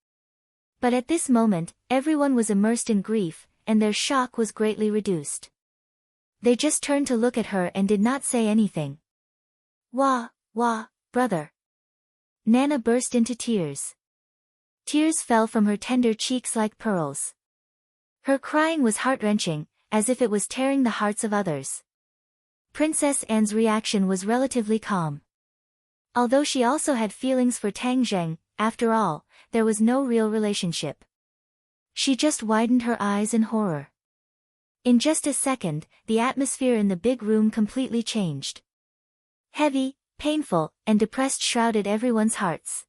But at this moment, everyone was immersed in grief, and their shock was greatly reduced. They just turned to look at her and did not say anything. Wah, brother. Nana burst into tears. Tears fell from her tender cheeks like pearls. Her crying was heart-wrenching, as if it was tearing the hearts of others. Princess Anne's reaction was relatively calm. Although she also had feelings for Tang Zheng, after all, there was no real relationship. She just widened her eyes in horror. In just a second, the atmosphere in the big room completely changed. Heavy, painful, and depressed shrouded everyone's hearts.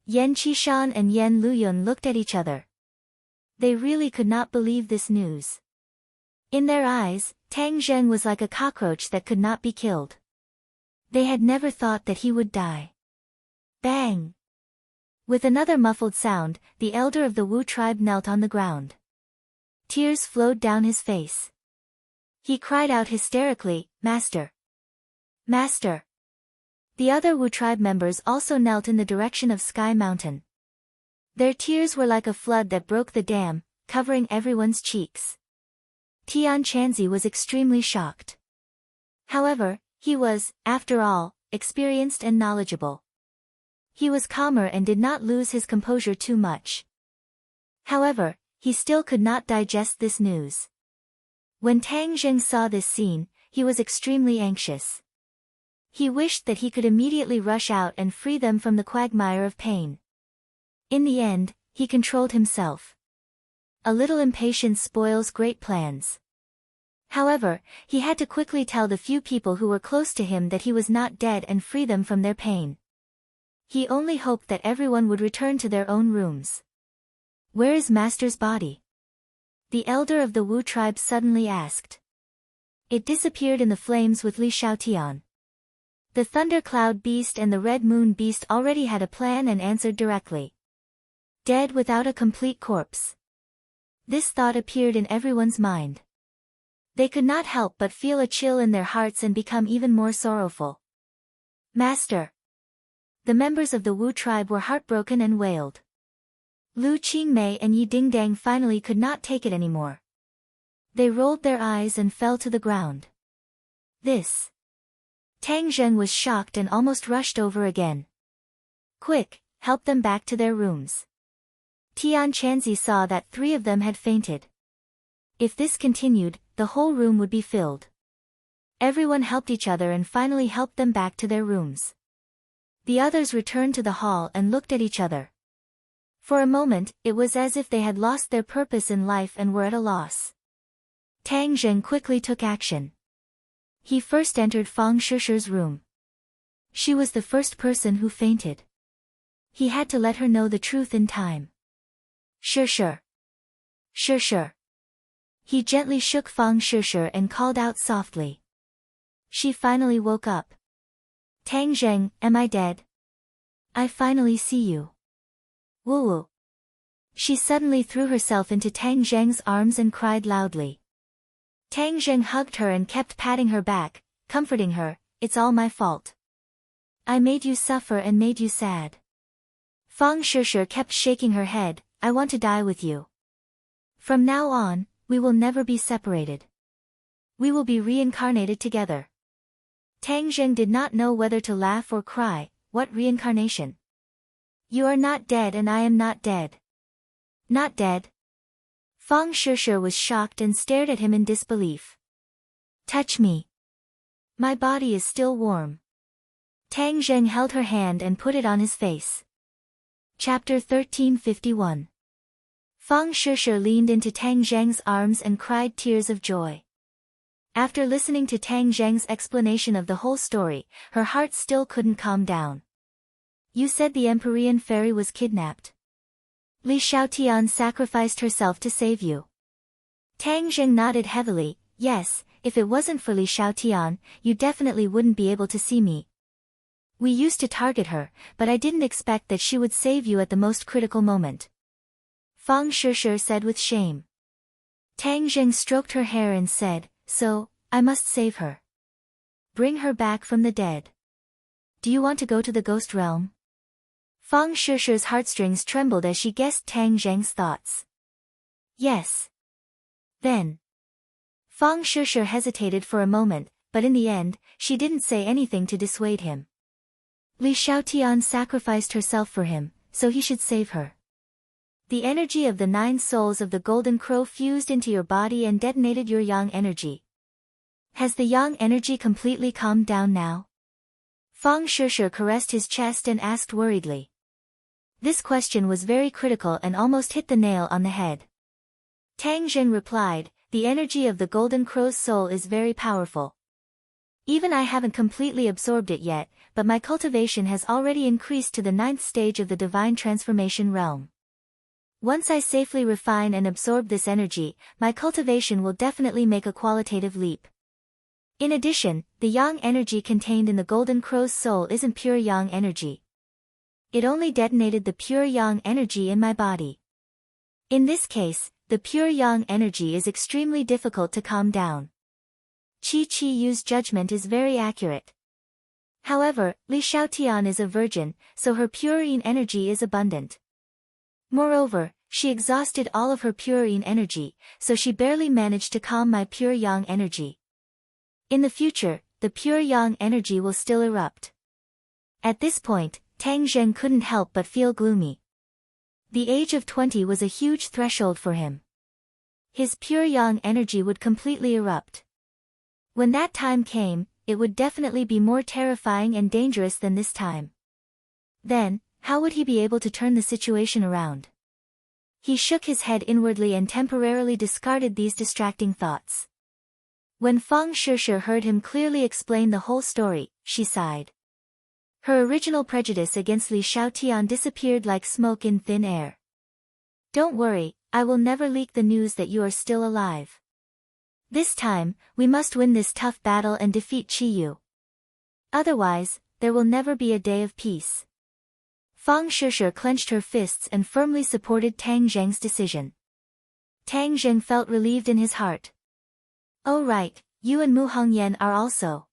Yan Qishan and Yan Luyun looked at each other. They really could not believe this news. In their eyes, Tang Zheng was like a cockroach that could not be killed. They had never thought that he would die. Bang! With another muffled sound, the elder of the Wu tribe knelt on the ground. Tears flowed down his face. He cried out hysterically, "Master! Master!" The other Wu tribe members also knelt in the direction of Sky Mountain. Their tears were like a flood that broke the dam, covering everyone's cheeks. Tian Chanzi was extremely shocked. However, he was, after all, experienced and knowledgeable. He was calmer and did not lose his composure too much. However, he still could not digest this news. When Tang Zheng saw this scene, he was extremely anxious. He wished that he could immediately rush out and free them from the quagmire of pain. In the end, he controlled himself. A little impatience spoils great plans. However, he had to quickly tell the few people who were close to him that he was not dead and free them from their pain. He only hoped that everyone would return to their own rooms. "Where is Master's body?" the elder of the Wu tribe suddenly asked. It disappeared in the flames with Li Xiaotian. The Thundercloud Beast and the Red Moon Beast already had a plan and answered directly. Dead without a complete corpse. This thought appeared in everyone's mind. They could not help but feel a chill in their hearts and become even more sorrowful. "Master!" The members of the Wu tribe were heartbroken and wailed. Lu Qingmei and Yi Dingdang finally could not take it anymore. They rolled their eyes and fell to the ground. This. Tang Zheng was shocked and almost rushed over again. "Quick, help them back to their rooms." Tian Chanzi saw that 3 of them had fainted. If this continued, the whole room would be filled. Everyone helped each other and finally helped them back to their rooms. The others returned to the hall and looked at each other. For a moment, it was as if they had lost their purpose in life and were at a loss. Tang Zheng quickly took action. He first entered Fang Shishi's room. She was the first person who fainted. He had to let her know the truth in time. "Shishi. Shishi." He gently shook Fang Shishi and called out softly. She finally woke up. "Tang Zheng, am I dead? I finally see you." "Woo woo." She suddenly threw herself into Tang Zheng's arms and cried loudly. Tang Zheng hugged her and kept patting her back, comforting her, "It's all my fault. I made you suffer and made you sad." Fang Shishi kept shaking her head, "I want to die with you. From now on, we will never be separated. We will be reincarnated together." Tang Zheng did not know whether to laugh or cry. What reincarnation? "You are not dead and I am not dead." "Not dead?" Fang Shishi was shocked and stared at him in disbelief. "Touch me. My body is still warm." Tang Zheng held her hand and put it on his face. Chapter 1351. Fang Shishi leaned into Tang Zheng's arms and cried tears of joy. After listening to Tang Zheng's explanation of the whole story, her heart still couldn't calm down. "You said the Empyrean fairy was kidnapped. Li Xiaotian sacrificed herself to save you." Tang Zheng nodded heavily. "Yes, if it wasn't for Li Xiaotian, you definitely wouldn't be able to see me. We used to target her, but I didn't expect that she would save you at the most critical moment." Fang Shishi said with shame. Tang Zheng stroked her hair and said, "So, I must save her. Bring her back from the dead. Do you want to go to the ghost realm?" Fang Shishi's heartstrings trembled as she guessed Tang Zheng's thoughts. "Yes." Then. Fang Shishi hesitated for a moment, but in the end, she didn't say anything to dissuade him. Li Xiaotian sacrificed herself for him, so he should save her. The energy of the 9 souls of the Golden Crow fused into your body and detonated your yang energy. Has the yang energy completely calmed down now? Fang Shishi caressed his chest and asked worriedly. This question was very critical and almost hit the nail on the head. Tang Zheng replied, "The energy of the Golden Crow's soul is very powerful. Even I haven't completely absorbed it yet, but my cultivation has already increased to the 9th stage of the divine transformation realm. Once I safely refine and absorb this energy, my cultivation will definitely make a qualitative leap. In addition, the yang energy contained in the Golden Crow's soul isn't pure yang energy. It only detonated the pure yang energy in my body. In this case, the pure yang energy is extremely difficult to calm down. Qi Yu's judgment is very accurate. However, Li Xiaotian is a virgin, so her purine energy is abundant. Moreover, she exhausted all of her purine energy, so she barely managed to calm my pure yang energy. In the future, the pure yang energy will still erupt. At this point, Tang Zheng couldn't help but feel gloomy. The age of 20 was a huge threshold for him. His pure yang energy would completely erupt. When that time came, it would definitely be more terrifying and dangerous than this time. Then, how would he be able to turn the situation around? He shook his head inwardly and temporarily discarded these distracting thoughts. When Fang Shishir heard him clearly explain the whole story, she sighed. Her original prejudice against Li Xiaotian disappeared like smoke in thin air. Don't worry, I will never leak the news that you are still alive. This time, we must win this tough battle and defeat Qi Yu. Otherwise, there will never be a day of peace. Fang Shishir clenched her fists and firmly supported Tang Zheng's decision. Tang Zheng felt relieved in his heart. Oh right, you and Mu Hongyan are also.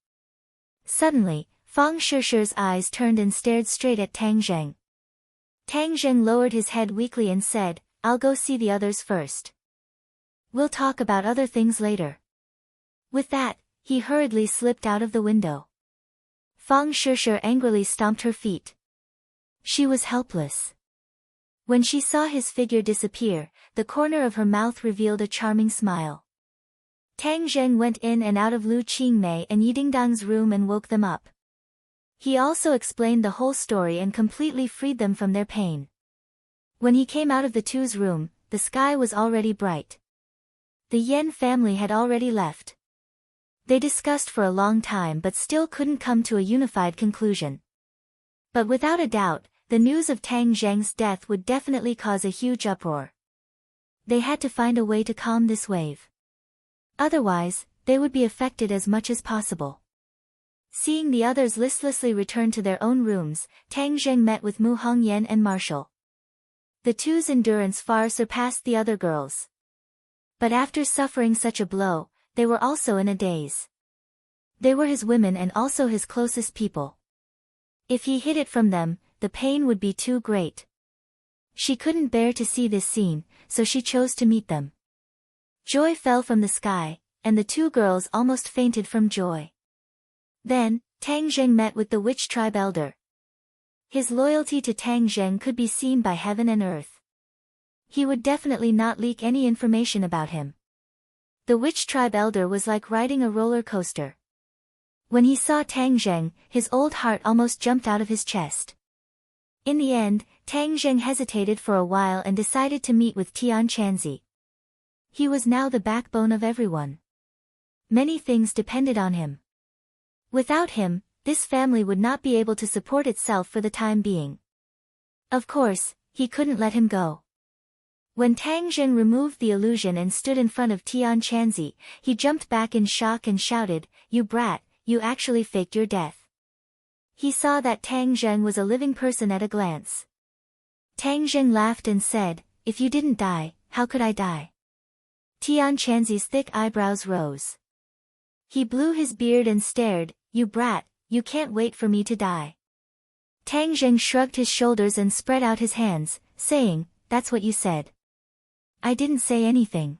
Suddenly, Fang Shishir's eyes turned and stared straight at Tang Zheng. Tang Zheng lowered his head weakly and said, I'll go see the others first. We'll talk about other things later. With that, he hurriedly slipped out of the window. Fang Shishir angrily stomped her feet. She was helpless. When she saw his figure disappear, the corner of her mouth revealed a charming smile. Tang Zheng went in and out of Lu Qingmei and Yidingdang's room and woke them up. He also explained the whole story and completely freed them from their pain. When he came out of the two's room, the sky was already bright. The Yen family had already left. They discussed for a long time but still couldn't come to a unified conclusion. But without a doubt, the news of Tang Zheng's death would definitely cause a huge uproar. They had to find a way to calm this wave. Otherwise, they would be affected as much as possible. Seeing the others listlessly return to their own rooms, Tang Zheng met with Mu Hongyan and Marshall. The two's endurance far surpassed the other girls. But after suffering such a blow, they were also in a daze. They were his women and also his closest people. If he hid it from them, the pain would be too great. She couldn't bear to see this scene, so she chose to meet them. Joy fell from the sky, and the two girls almost fainted from joy. Then, Tang Zheng met with the witch tribe elder. His loyalty to Tang Zheng could be seen by heaven and earth. He would definitely not leak any information about him. The witch tribe elder was like riding a roller coaster. When he saw Tang Zheng, his old heart almost jumped out of his chest. In the end, Tang Zheng hesitated for a while and decided to meet with Tian Chanzi. He was now the backbone of everyone. Many things depended on him. Without him, this family would not be able to support itself for the time being. Of course, he couldn't let him go. When Tang Zheng removed the illusion and stood in front of Tian Chanzi, he jumped back in shock and shouted, "You brat, you actually faked your death." He saw that Tang Zheng was a living person at a glance. Tang Zheng laughed and said, "If you didn't die, how could I die?" Tian Chanzi's thick eyebrows rose. He blew his beard and stared, "You brat, you can't wait for me to die." Tang Zheng shrugged his shoulders and spread out his hands, saying, "That's what you said." "I didn't say anything."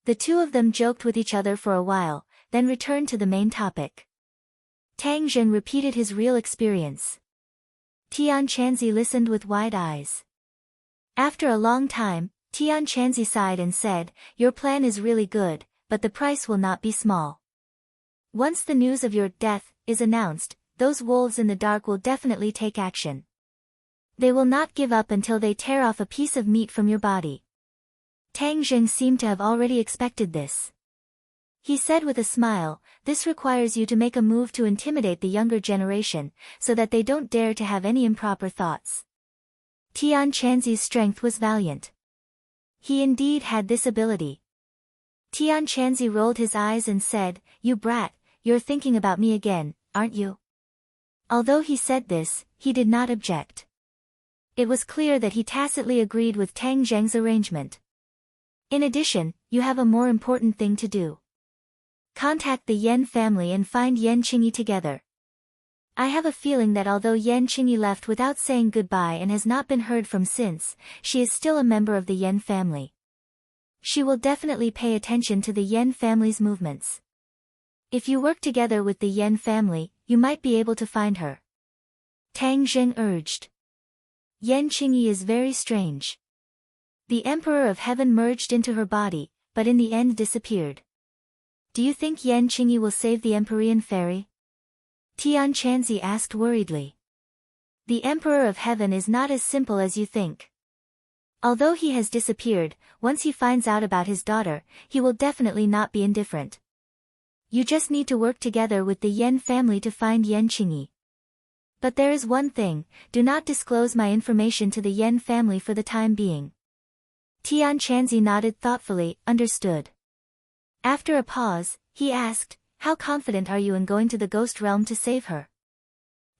The two of them joked with each other for a while, then returned to the main topic. Tang Zheng repeated his real experience. Tian Chanzi listened with wide eyes. After a long time, Tian Chanzi sighed and said, "Your plan is really good, but the price will not be small. Once the news of your death is announced, those wolves in the dark will definitely take action. They will not give up until they tear off a piece of meat from your body." Tang Zheng seemed to have already expected this. He said with a smile, "This requires you to make a move to intimidate the younger generation, so that they don't dare to have any improper thoughts." Tian Chanzi's strength was valiant. He indeed had this ability. Tian Chanzi rolled his eyes and said, "You brat, you're thinking about me again, aren't you?" Although he said this, he did not object. It was clear that he tacitly agreed with Tang Zheng's arrangement. In addition, you have a more important thing to do. Contact the Yan family and find Yan Qingyi together. I have a feeling that although Yan Qingyi left without saying goodbye and has not been heard from since, she is still a member of the Yan family. She will definitely pay attention to the Yan family's movements. If you work together with the Yan family, you might be able to find her. Tang Zheng urged. Yan Qingyi is very strange. The Emperor of Heaven merged into her body, but in the end disappeared. Do you think Yan Qingyi will save the Empyrean fairy? Tian Chanzi asked worriedly. The Emperor of Heaven is not as simple as you think. Although he has disappeared, once he finds out about his daughter, he will definitely not be indifferent. You just need to work together with the Yan family to find Yan Qingyi. But there is one thing, do not disclose my information to the Yan family for the time being. Tian Chanzi nodded thoughtfully, understood. After a pause, he asked, how confident are you in going to the ghost realm to save her?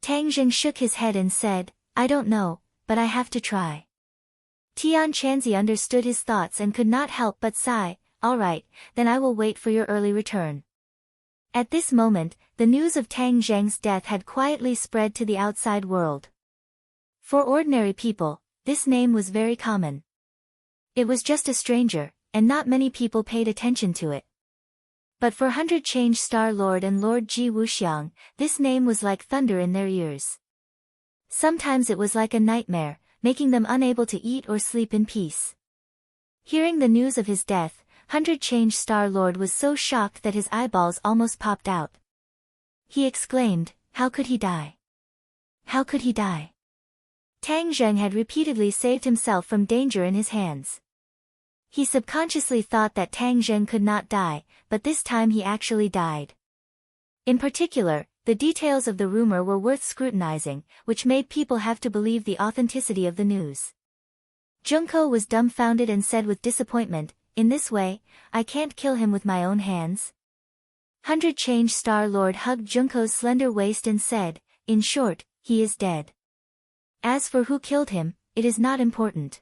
Tang Zheng shook his head and said, I don't know, but I have to try. Tian Chanzi understood his thoughts and could not help but sigh, all right, then I will wait for your early return. At this moment, the news of Tang Zheng's death had quietly spread to the outside world. For ordinary people, this name was very common. It was just a stranger, and not many people paid attention to it. But for 100 Change Star Lord and Lord Ji Wuxiang, this name was like thunder in their ears. Sometimes it was like a nightmare, making them unable to eat or sleep in peace. Hearing the news of his death, 100 Change Star Lord was so shocked that his eyeballs almost popped out. He exclaimed, how could he die? How could he die? Tang Zheng had repeatedly saved himself from danger in his hands. He subconsciously thought that Tang Zheng could not die, but this time he actually died. In particular, the details of the rumor were worth scrutinizing, which made people have to believe the authenticity of the news. Junko was dumbfounded and said with disappointment, in this way, I can't kill him with my own hands. 100 Change Star Lord hugged Junko's slender waist and said, in short, he is dead. As for who killed him, it is not important.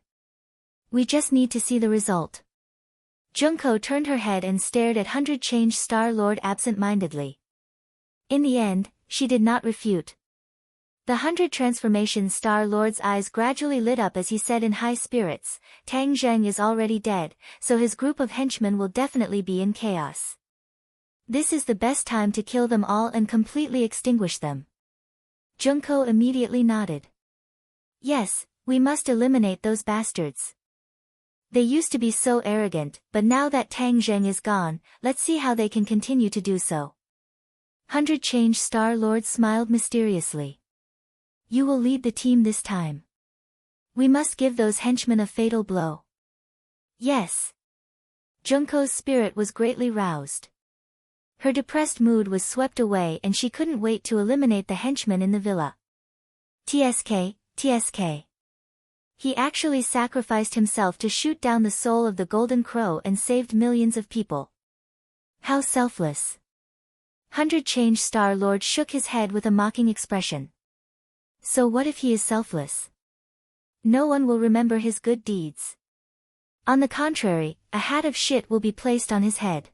We just need to see the result. Junko turned her head and stared at 100 Change Star Lord absent-mindedly. In the end, she did not refute. The 100 Transformation Star Lord's eyes gradually lit up as he said in high spirits, Tang Zheng is already dead, so his group of henchmen will definitely be in chaos. This is the best time to kill them all and completely extinguish them. Junko immediately nodded. Yes, we must eliminate those bastards. They used to be so arrogant, but now that Tang Zheng is gone, let's see how they can continue to do so. 100 Change Star Lord smiled mysteriously. You will lead the team this time. We must give those henchmen a fatal blow. Yes. Junko's spirit was greatly roused. Her depressed mood was swept away and she couldn't wait to eliminate the henchmen in the villa. TSK, TSK. He actually sacrificed himself to shoot down the soul of the Golden Crow and saved millions of people. How selfless. 100 Change Star Lord shook his head with a mocking expression. So what if he is selfless? No one will remember his good deeds. On the contrary, a hat of shit will be placed on his head.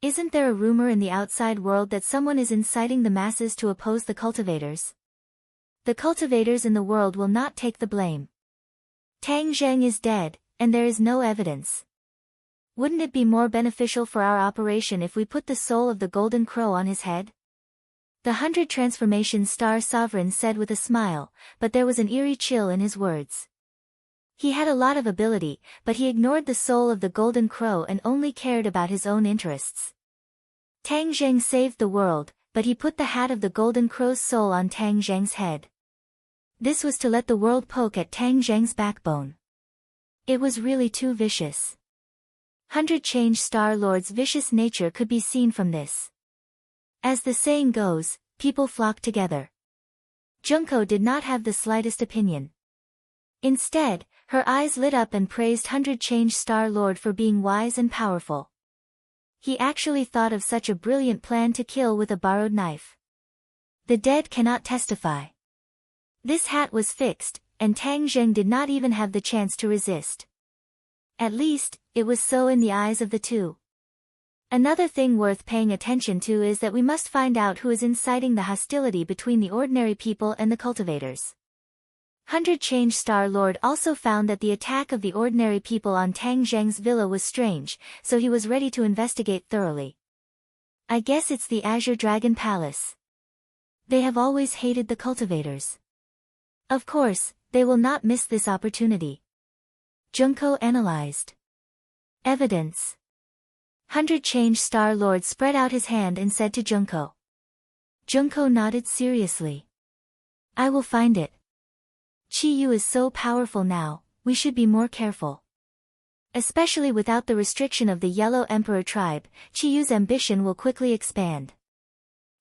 Isn't there a rumor in the outside world that someone is inciting the masses to oppose the cultivators? The cultivators in the world will not take the blame. Tang Zheng is dead, and there is no evidence. Wouldn't it be more beneficial for our operation if we put the soul of the Golden Crow on his head? The 100 Transformation Star Sovereign said with a smile, but there was an eerie chill in his words. He had a lot of ability, but he ignored the soul of the Golden Crow and only cared about his own interests. Tang Zheng saved the world, but he put the hat of the Golden Crow's soul on Tang Zheng's head. This was to let the world poke at Tang Zheng's backbone. It was really too vicious. 100 Change Star Lord's vicious nature could be seen from this. As the saying goes, people flock together. Junko did not have the slightest opinion. Instead, her eyes lit up and praised 100 Change Star Lord for being wise and powerful. He actually thought of such a brilliant plan to kill with a borrowed knife. The dead cannot testify. This hat was fixed, and Tang Zheng did not even have the chance to resist. At least, it was so in the eyes of the two. Another thing worth paying attention to is that we must find out who is inciting the hostility between the ordinary people and the cultivators. 100 Change Star Lord also found that the attack of the ordinary people on Tang Zheng's villa was strange, so he was ready to investigate thoroughly. I guess it's the Azure Dragon Palace. They have always hated the cultivators. Of course, they will not miss this opportunity. Junko analyzed. Evidence. 100 Change Star Lord spread out his hand and said to Junko. Junko nodded seriously. I will find it. Chi-Yu is so powerful now, we should be more careful. Especially without the restriction of the Yellow Emperor tribe, Chi-Yu's ambition will quickly expand.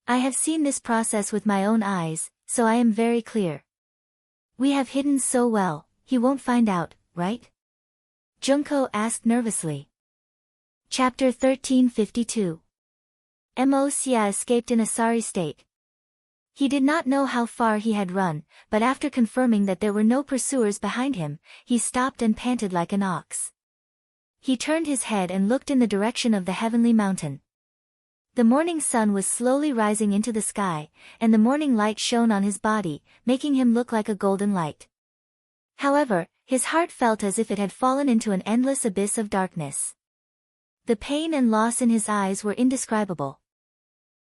I have seen this process with my own eyes, so I am very clear. We have hidden so well, he won't find out, right? Junko asked nervously. Chapter 1352. Mo Xia escaped in a sorry state. He did not know how far he had run, but after confirming that there were no pursuers behind him, he stopped and panted like an ox. He turned his head and looked in the direction of the heavenly mountain. The morning sun was slowly rising into the sky, and the morning light shone on his body, making him look like a golden light. However, his heart felt as if it had fallen into an endless abyss of darkness. The pain and loss in his eyes were indescribable.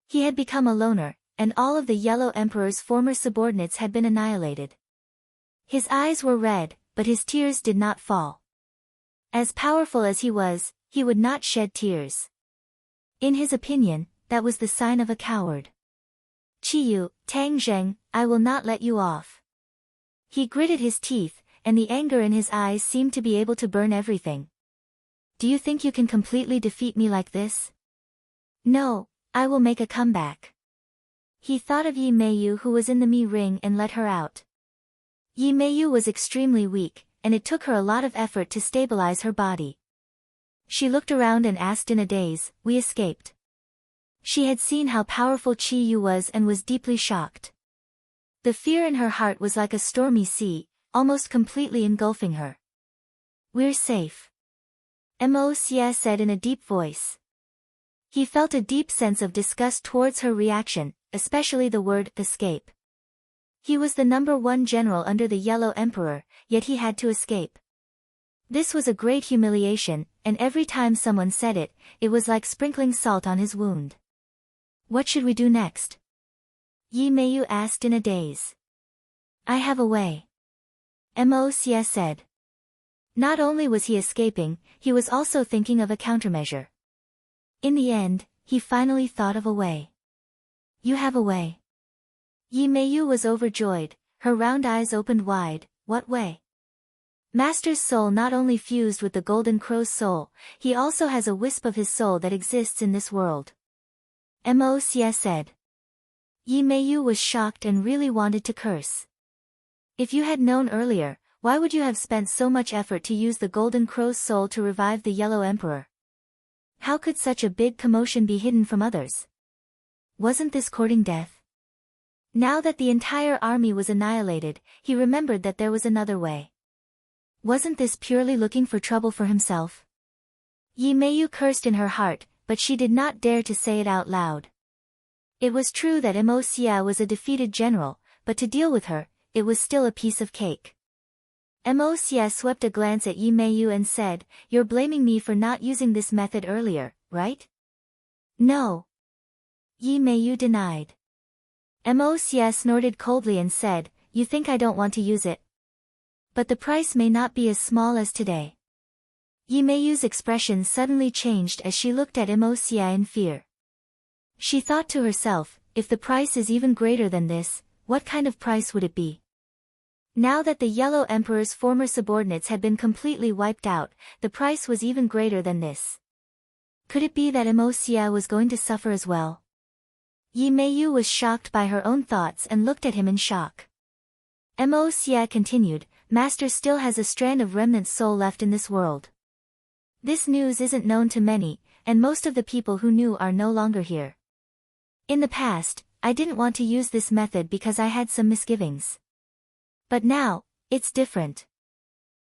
He had become a loner, and all of the Yellow Emperor's former subordinates had been annihilated. His eyes were red, but his tears did not fall. As powerful as he was, he would not shed tears. In his opinion, that was the sign of a coward. Chi-Yu, Tang Zheng, I will not let you off. He gritted his teeth, and the anger in his eyes seemed to be able to burn everything. Do you think you can completely defeat me like this? No, I will make a comeback. He thought of Yi Meiyu who was in the Mi ring and let her out. Yi Meiyu was extremely weak, and it took her a lot of effort to stabilize her body. She looked around and asked in a daze, we escaped. She had seen how powerful Chi-Yu was and was deeply shocked. The fear in her heart was like a stormy sea, almost completely engulfing her. We're safe. Mo Xia said in a deep voice. He felt a deep sense of disgust towards her reaction, especially the word escape. He was the #1 general under the Yellow Emperor, yet he had to escape. This was a great humiliation, and every time someone said it, it was like sprinkling salt on his wound. What should we do next? Yi Meiyu asked in a daze. I have a way. Mo Xia said. Not only was he escaping, he was also thinking of a countermeasure. In the end, he finally thought of a way. You have a way. Yi Meiyu was overjoyed, her round eyes opened wide. What way? Master's soul not only fused with the Golden Crow's soul, he also has a wisp of his soul that exists in this world. Mo Xia said. Yi Meiyu was shocked and really wanted to curse. If you had known earlier, why would you have spent so much effort to use the Golden Crow's soul to revive the Yellow Emperor? How could such a big commotion be hidden from others? Wasn't this courting death? Now that the entire army was annihilated, he remembered that there was another way. Wasn't this purely looking for trouble for himself? Yi Meiyu cursed in her heart, but she did not dare to say it out loud. It was true that Mo Xia was a defeated general, but to deal with her, it was still a piece of cake. Mo Xia swept a glance at Yi Meiyu and said, You're blaming me for not using this method earlier, right? No. Yi Meiyu denied. Mo Xia snorted coldly and said, You think I don't want to use it? But the price may not be as small as today. Yi Meiyu's expression suddenly changed as she looked at Mo Xia in fear. She thought to herself, if the price is even greater than this, what kind of price would it be? Now that the Yellow Emperor's former subordinates had been completely wiped out, the price was even greater than this. Could it be that Mo Xia was going to suffer as well? Yi Meiyu was shocked by her own thoughts and looked at him in shock. Mo Xia continued, Master still has a strand of remnant soul left in this world. This news isn't known to many, and most of the people who knew are no longer here. In the past, I didn't want to use this method because I had some misgivings. But now, it's different.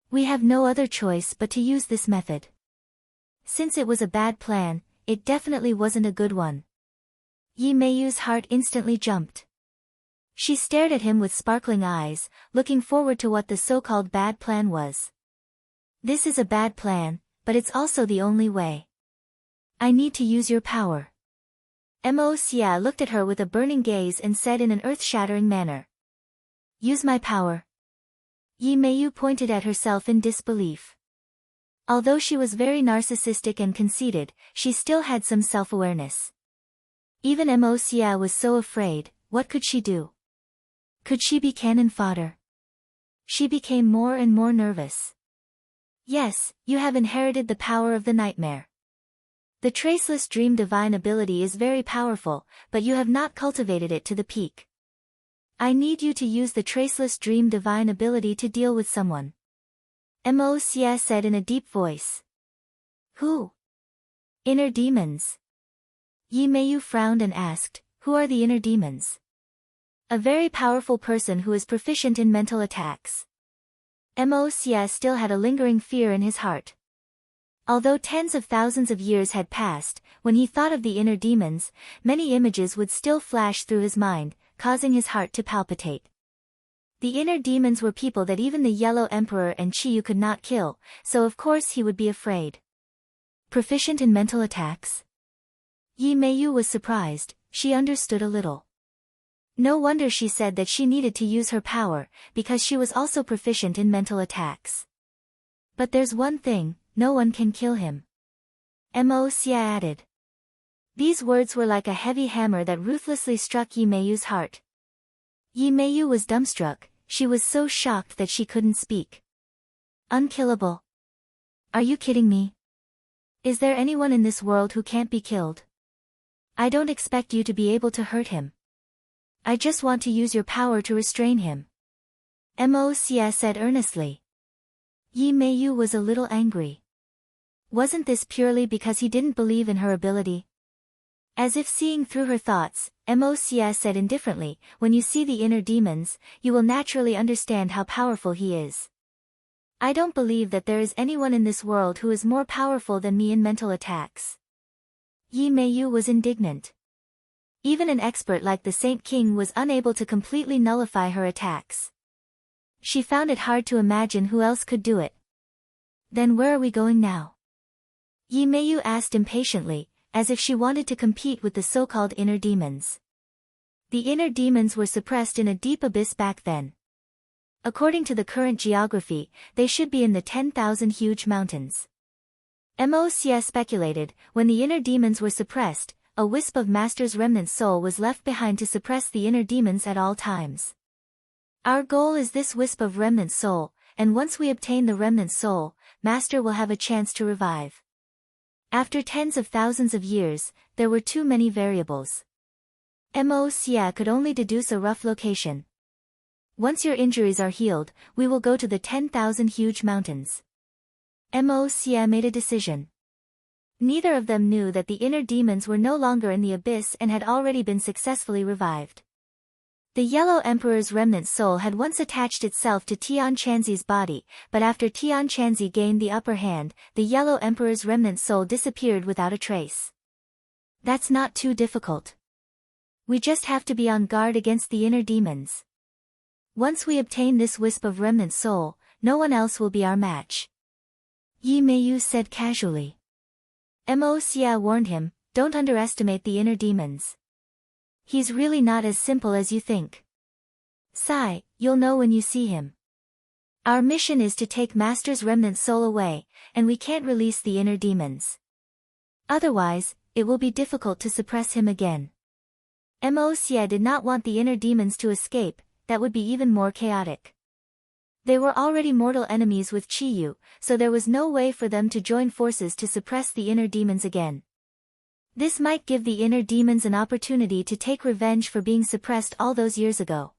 We have no other choice but to use this method. Since it was a bad plan, it definitely wasn't a good one. Yi Meiyu's heart instantly jumped. She stared at him with sparkling eyes, looking forward to what the so-called bad plan was. This is a bad plan, but it's also the only way. I need to use your power. Mo Xia looked at her with a burning gaze and said in an earth-shattering manner. Use my power. Yi Meiyu pointed at herself in disbelief. Although she was very narcissistic and conceited, she still had some self-awareness. Even Mo Xia was so afraid, what could she do? Could she be cannon fodder? She became more and more nervous. Yes, you have inherited the power of the nightmare. The traceless dream divine ability is very powerful, but you have not cultivated it to the peak. I need you to use the traceless dream divine ability to deal with someone. Mo Xia said in a deep voice. Who? Inner demons. Yi Meiyu frowned and asked, who are the inner demons? A very powerful person who is proficient in mental attacks. Mo Xia still had a lingering fear in his heart. Although tens of thousands of years had passed, when he thought of the inner demons, many images would still flash through his mind, causing his heart to palpitate. The inner demons were people that even the Yellow Emperor and Chiyu could not kill, so of course he would be afraid. Proficient in mental attacks? Yi Meiyu was surprised, she understood a little. No wonder she said that she needed to use her power, because she was also proficient in mental attacks. But there's one thing, no one can kill him. Mo Xia added. These words were like a heavy hammer that ruthlessly struck Yi Meiyu's heart. Yi Meiyu was dumbstruck, she was so shocked that she couldn't speak. Unkillable? Are you kidding me? Is there anyone in this world who can't be killed? I don't expect you to be able to hurt him. I just want to use your power to restrain him. Mo Xia said earnestly. Yi Meiyu was a little angry. Wasn't this purely because he didn't believe in her ability? As if seeing through her thoughts, Mo Xia said indifferently, when you see the inner demons, you will naturally understand how powerful he is. I don't believe that there is anyone in this world who is more powerful than me in mental attacks. Yi Meiyu was indignant. Even an expert like the Saint King was unable to completely nullify her attacks. She found it hard to imagine who else could do it. Then where are we going now? Yi Meiyu asked impatiently, as if she wanted to compete with the so-called inner demons. The inner demons were suppressed in a deep abyss back then. According to the current geography, they should be in the 10,000 huge mountains. Mo Xia speculated, when the inner demons were suppressed, a wisp of Master's remnant soul was left behind to suppress the inner demons at all times. Our goal is this wisp of remnant soul, and once we obtain the remnant soul, Master will have a chance to revive. After tens of thousands of years, there were too many variables. Mo Xia could only deduce a rough location. Once your injuries are healed, we will go to the 10,000 huge mountains. Mo Xia made a decision. Neither of them knew that the inner demons were no longer in the abyss and had already been successfully revived. The Yellow Emperor's remnant soul had once attached itself to Tian Chanzi's body, but after Tian Chanzi gained the upper hand, the Yellow Emperor's remnant soul disappeared without a trace. That's not too difficult. We just have to be on guard against the inner demons. Once we obtain this wisp of remnant soul, no one else will be our match. Yi Meiyu said casually. Mo Xia warned him, don't underestimate the inner demons. He's really not as simple as you think. Sigh, you'll know when you see him. Our mission is to take Master's remnant soul away, and we can't release the inner demons. Otherwise, it will be difficult to suppress him again. Mo Xia did not want the inner demons to escape, that would be even more chaotic. They were already mortal enemies with Chiyu, so there was no way for them to join forces to suppress the inner demons again. This might give the inner demons an opportunity to take revenge for being suppressed all those years ago.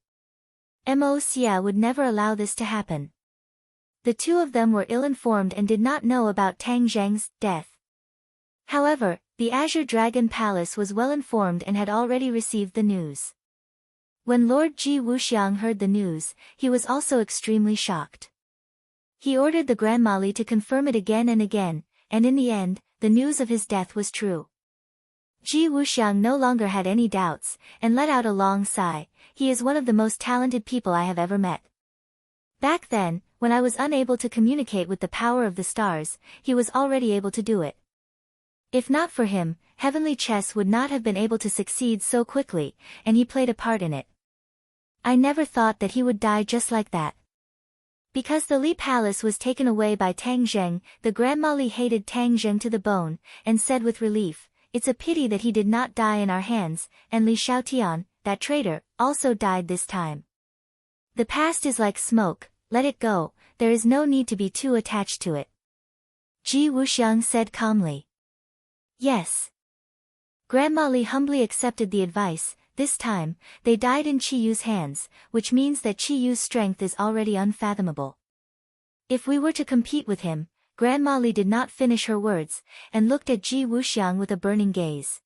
Mo Xia would never allow this to happen. The two of them were ill-informed and did not know about Tang Zheng's death. However, the Azure Dragon Palace was well-informed and had already received the news. When Lord Ji Wuxiang heard the news, he was also extremely shocked. He ordered the Grand Mali to confirm it again and again, and in the end, the news of his death was true. Ji Wuxiang no longer had any doubts, and let out a long sigh. He is one of the most talented people I have ever met. Back then, when I was unable to communicate with the power of the stars, he was already able to do it. If not for him, heavenly chess would not have been able to succeed so quickly, and he played a part in it. I never thought that he would die just like that. Because the Li Palace was taken away by Tang Zheng, the Grandma Li hated Tang Zheng to the bone, and said with relief, "It's a pity that he did not die in our hands," and Li Xiaotian, that traitor, also died this time. The past is like smoke, let it go, there is no need to be too attached to it. Ji Wuxiang said calmly. Yes. Grandma Li humbly accepted the advice. This time, they died in Qi Yu's hands, which means that Qi Yu's strength is already unfathomable. If we were to compete with him, Grandma Li did not finish her words, and looked at Ji Wuxiang with a burning gaze.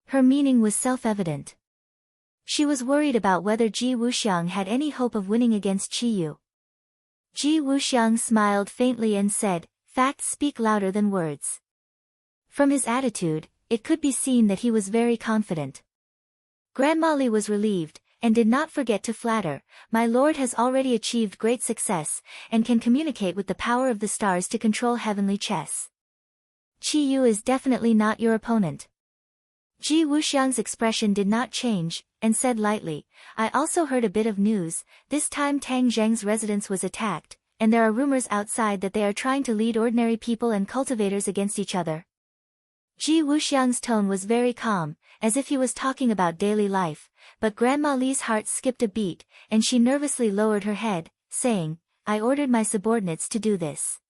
Her meaning was self-evident. She was worried about whether Ji Wuxiang had any hope of winning against Qi Yu. Ji Wuxiang smiled faintly and said, "Facts speak louder than words." From his attitude, it could be seen that he was very confident. Grandma Li was relieved, and did not forget to flatter, "My lord has already achieved great success, and can communicate with the power of the stars to control heavenly chess. Qi Yu is definitely not your opponent." Ji Wuxiang's expression did not change, and said lightly, "I also heard a bit of news. This time Tang Zheng's residence was attacked, and there are rumors outside that they are trying to lead ordinary people and cultivators against each other." Ji Wuxiang's tone was very calm, as if he was talking about daily life, but Grandma Li's heart skipped a beat, and she nervously lowered her head, saying, "I ordered my subordinates to do this.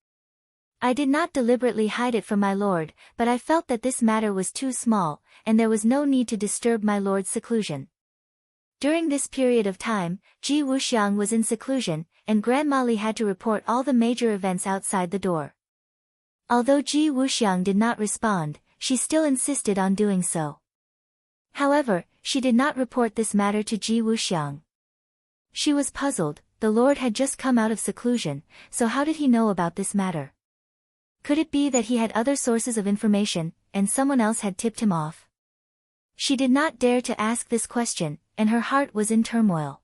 I did not deliberately hide it from my lord, but I felt that this matter was too small, and there was no need to disturb my lord's seclusion." During this period of time, Ji Wuxiang was in seclusion, and Grandma Li had to report all the major events outside the door. Although Ji Wuxiang did not respond, she still insisted on doing so. However, she did not report this matter to Ji Wuxiang. She was puzzled. The lord had just come out of seclusion, so how did he know about this matter? Could it be that he had other sources of information, and someone else had tipped him off? She did not dare to ask this question, and her heart was in turmoil.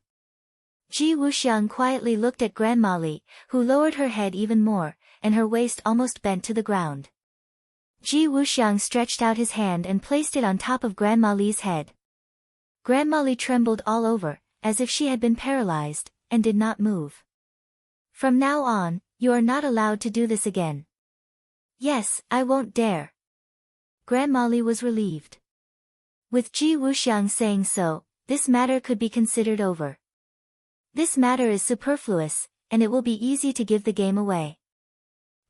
Ji Wuxiang quietly looked at Grandma Li, who lowered her head even more, and her waist almost bent to the ground. Ji Wuxiang stretched out his hand and placed it on top of Grandma Li's head. Grandma Li trembled all over, as if she had been paralyzed, and did not move. "From now on, you are not allowed to do this again." "Yes, I won't dare." Grandma Li was relieved. With Ji Wuxiang saying so, this matter could be considered over. This matter is superfluous, and it will be easy to give the game away.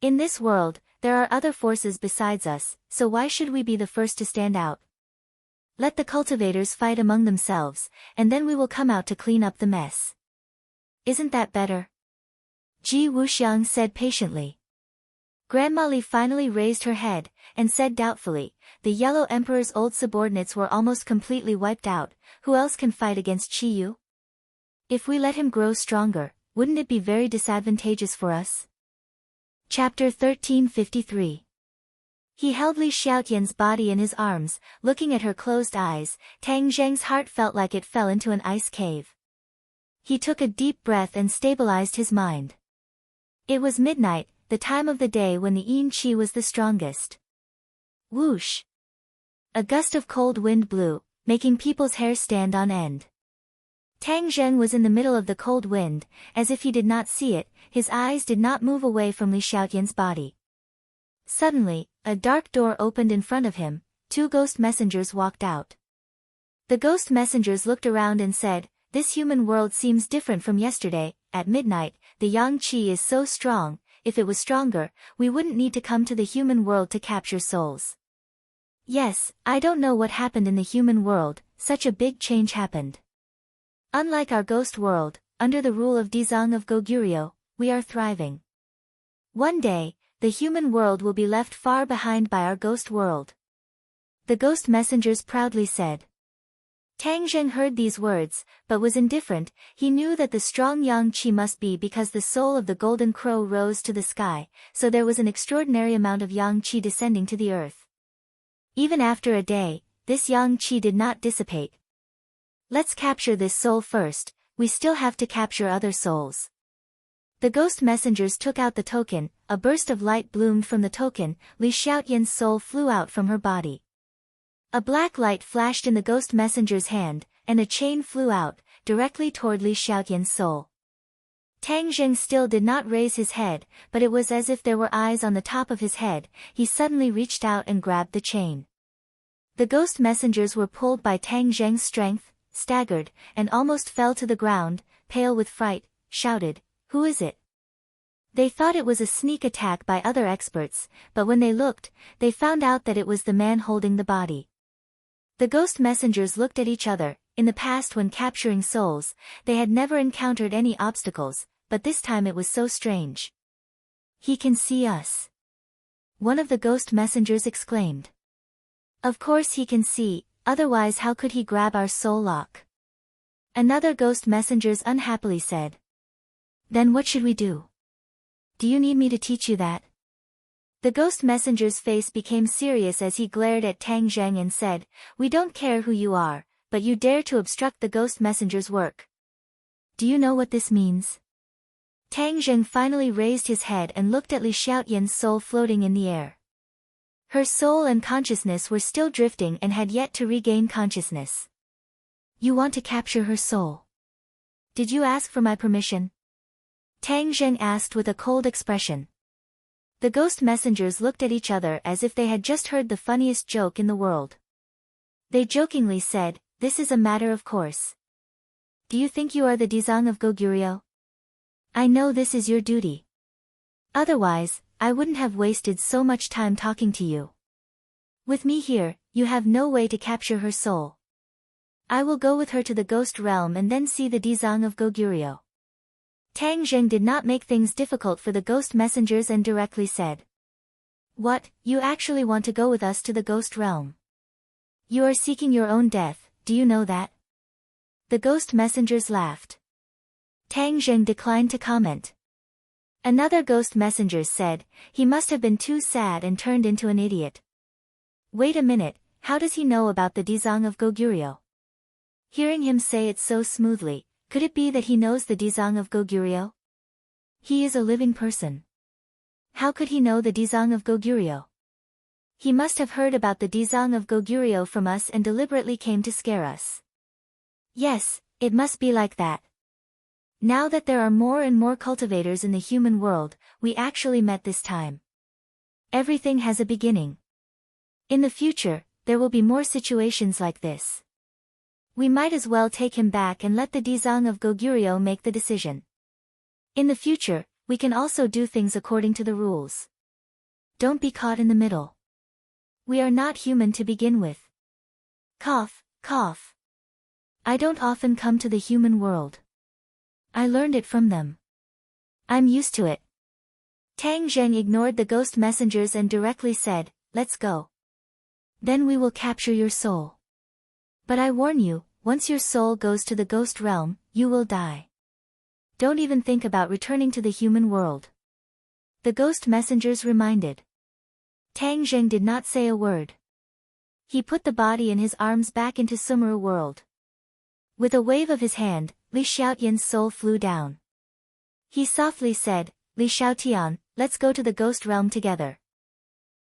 In this world, there are other forces besides us, so why should we be the first to stand out? Let the cultivators fight among themselves, and then we will come out to clean up the mess. Isn't that better? Ji Wuxiang said patiently. Grandma Li finally raised her head, and said doubtfully, "The Yellow Emperor's old subordinates were almost completely wiped out, who else can fight against Qi Yu? If we let him grow stronger, wouldn't it be very disadvantageous for us?" Chapter 1353. He held Li Xiaotian's body in his arms, looking at her closed eyes. Tang Zheng's heart felt like it fell into an ice cave. He took a deep breath and stabilized his mind. It was midnight, the time of the day when the yin qi was the strongest. Whoosh! A gust of cold wind blew, making people's hair stand on end. Tang Zheng was in the middle of the cold wind, as if he did not see it. His eyes did not move away from Li Xiaotian's body. Suddenly, a dark door opened in front of him. 2 ghost messengers walked out. The ghost messengers looked around and said, "This human world seems different from yesterday. At midnight, the yang qi is so strong. If it was stronger, we wouldn't need to come to the human world to capture souls." Yes, I don't know what happened in the human world, such a big change happened. Unlike our ghost world, under the rule of Dizang of Goguryeo, we are thriving. One day, the human world will be left far behind by our ghost world. The ghost messengers proudly said. Tang Zheng heard these words, but was indifferent. He knew that the strong yang qi must be because the soul of the golden crow rose to the sky, so there was an extraordinary amount of yang qi descending to the earth. Even after a day, this yang qi did not dissipate. Let's capture this soul first, we still have to capture other souls. The ghost messengers took out the token, a burst of light bloomed from the token, Li Xiaotian's soul flew out from her body. A black light flashed in the ghost messenger's hand, and a chain flew out, directly toward Li Xiaotian's soul. Tang Zheng still did not raise his head, but it was as if there were eyes on the top of his head. He suddenly reached out and grabbed the chain. The ghost messengers were pulled by Tang Zheng's strength, staggered, and almost fell to the ground, pale with fright, shouted, "Who is it?" They thought it was a sneak attack by other experts, but when they looked, they found out that it was the man holding the body. The ghost messengers looked at each other. In the past, when capturing souls, they had never encountered any obstacles, but this time it was so strange. "He can see us," one of the ghost messengers exclaimed. "Of course he can see, otherwise how could he grab our soul lock?" Another ghost messengers unhappily said. "Then what should we do? Do you need me to teach you that?" The ghost messenger's face became serious as he glared at Tang Zheng and said, "We don't care who you are, but you dare to obstruct the ghost messenger's work. Do you know what this means?" Tang Zheng finally raised his head and looked at Li Xiaotian's soul floating in the air. Her soul and consciousness were still drifting and had yet to regain consciousness. "You want to capture her soul? Did you ask for my permission?" Tang Zheng asked with a cold expression. The ghost messengers looked at each other as if they had just heard the funniest joke in the world. They jokingly said, "This is a matter of course. Do you think you are the Dizang of Goguryeo? I know this is your duty. Otherwise, I wouldn't have wasted so much time talking to you. With me here, you have no way to capture her soul. I will go with her to the ghost realm and then see the Dizang of Goguryeo." Tang Zheng did not make things difficult for the ghost messengers and directly said, "What, you actually want to go with us to the ghost realm? You are seeking your own death, do you know that?" The ghost messengers laughed. Tang Zheng declined to comment. Another ghost messenger said, "He must have been too sad and turned into an idiot. Wait a minute, how does he know about the Dizang of Goguryeo? Hearing him say it so smoothly, could it be that he knows the Dizang of Goguryeo? He is a living person. How could he know the Dizang of Goguryeo? He must have heard about the Dizang of Goguryeo from us and deliberately came to scare us. Yes, it must be like that. Now that there are more and more cultivators in the human world, we actually met this time. Everything has a beginning. In the future, there will be more situations like this. We might as well take him back and let the Dizang of Goguryeo make the decision. In the future, we can also do things according to the rules. Don't be caught in the middle. We are not human to begin with. Cough, cough. I don't often come to the human world. I learned it from them. I'm used to it." Tang Zheng ignored the ghost messengers and directly said, "Let's go. Then we will capture your soul. But I warn you, once your soul goes to the ghost realm, you will die. Don't even think about returning to the human world." The ghost messengers reminded. Tang Zheng did not say a word. He put the body and his arms back into Sumeru world. With a wave of his hand, Li Xiaotian's soul flew down. He softly said, "Li Xiaotian, let's go to the ghost realm together."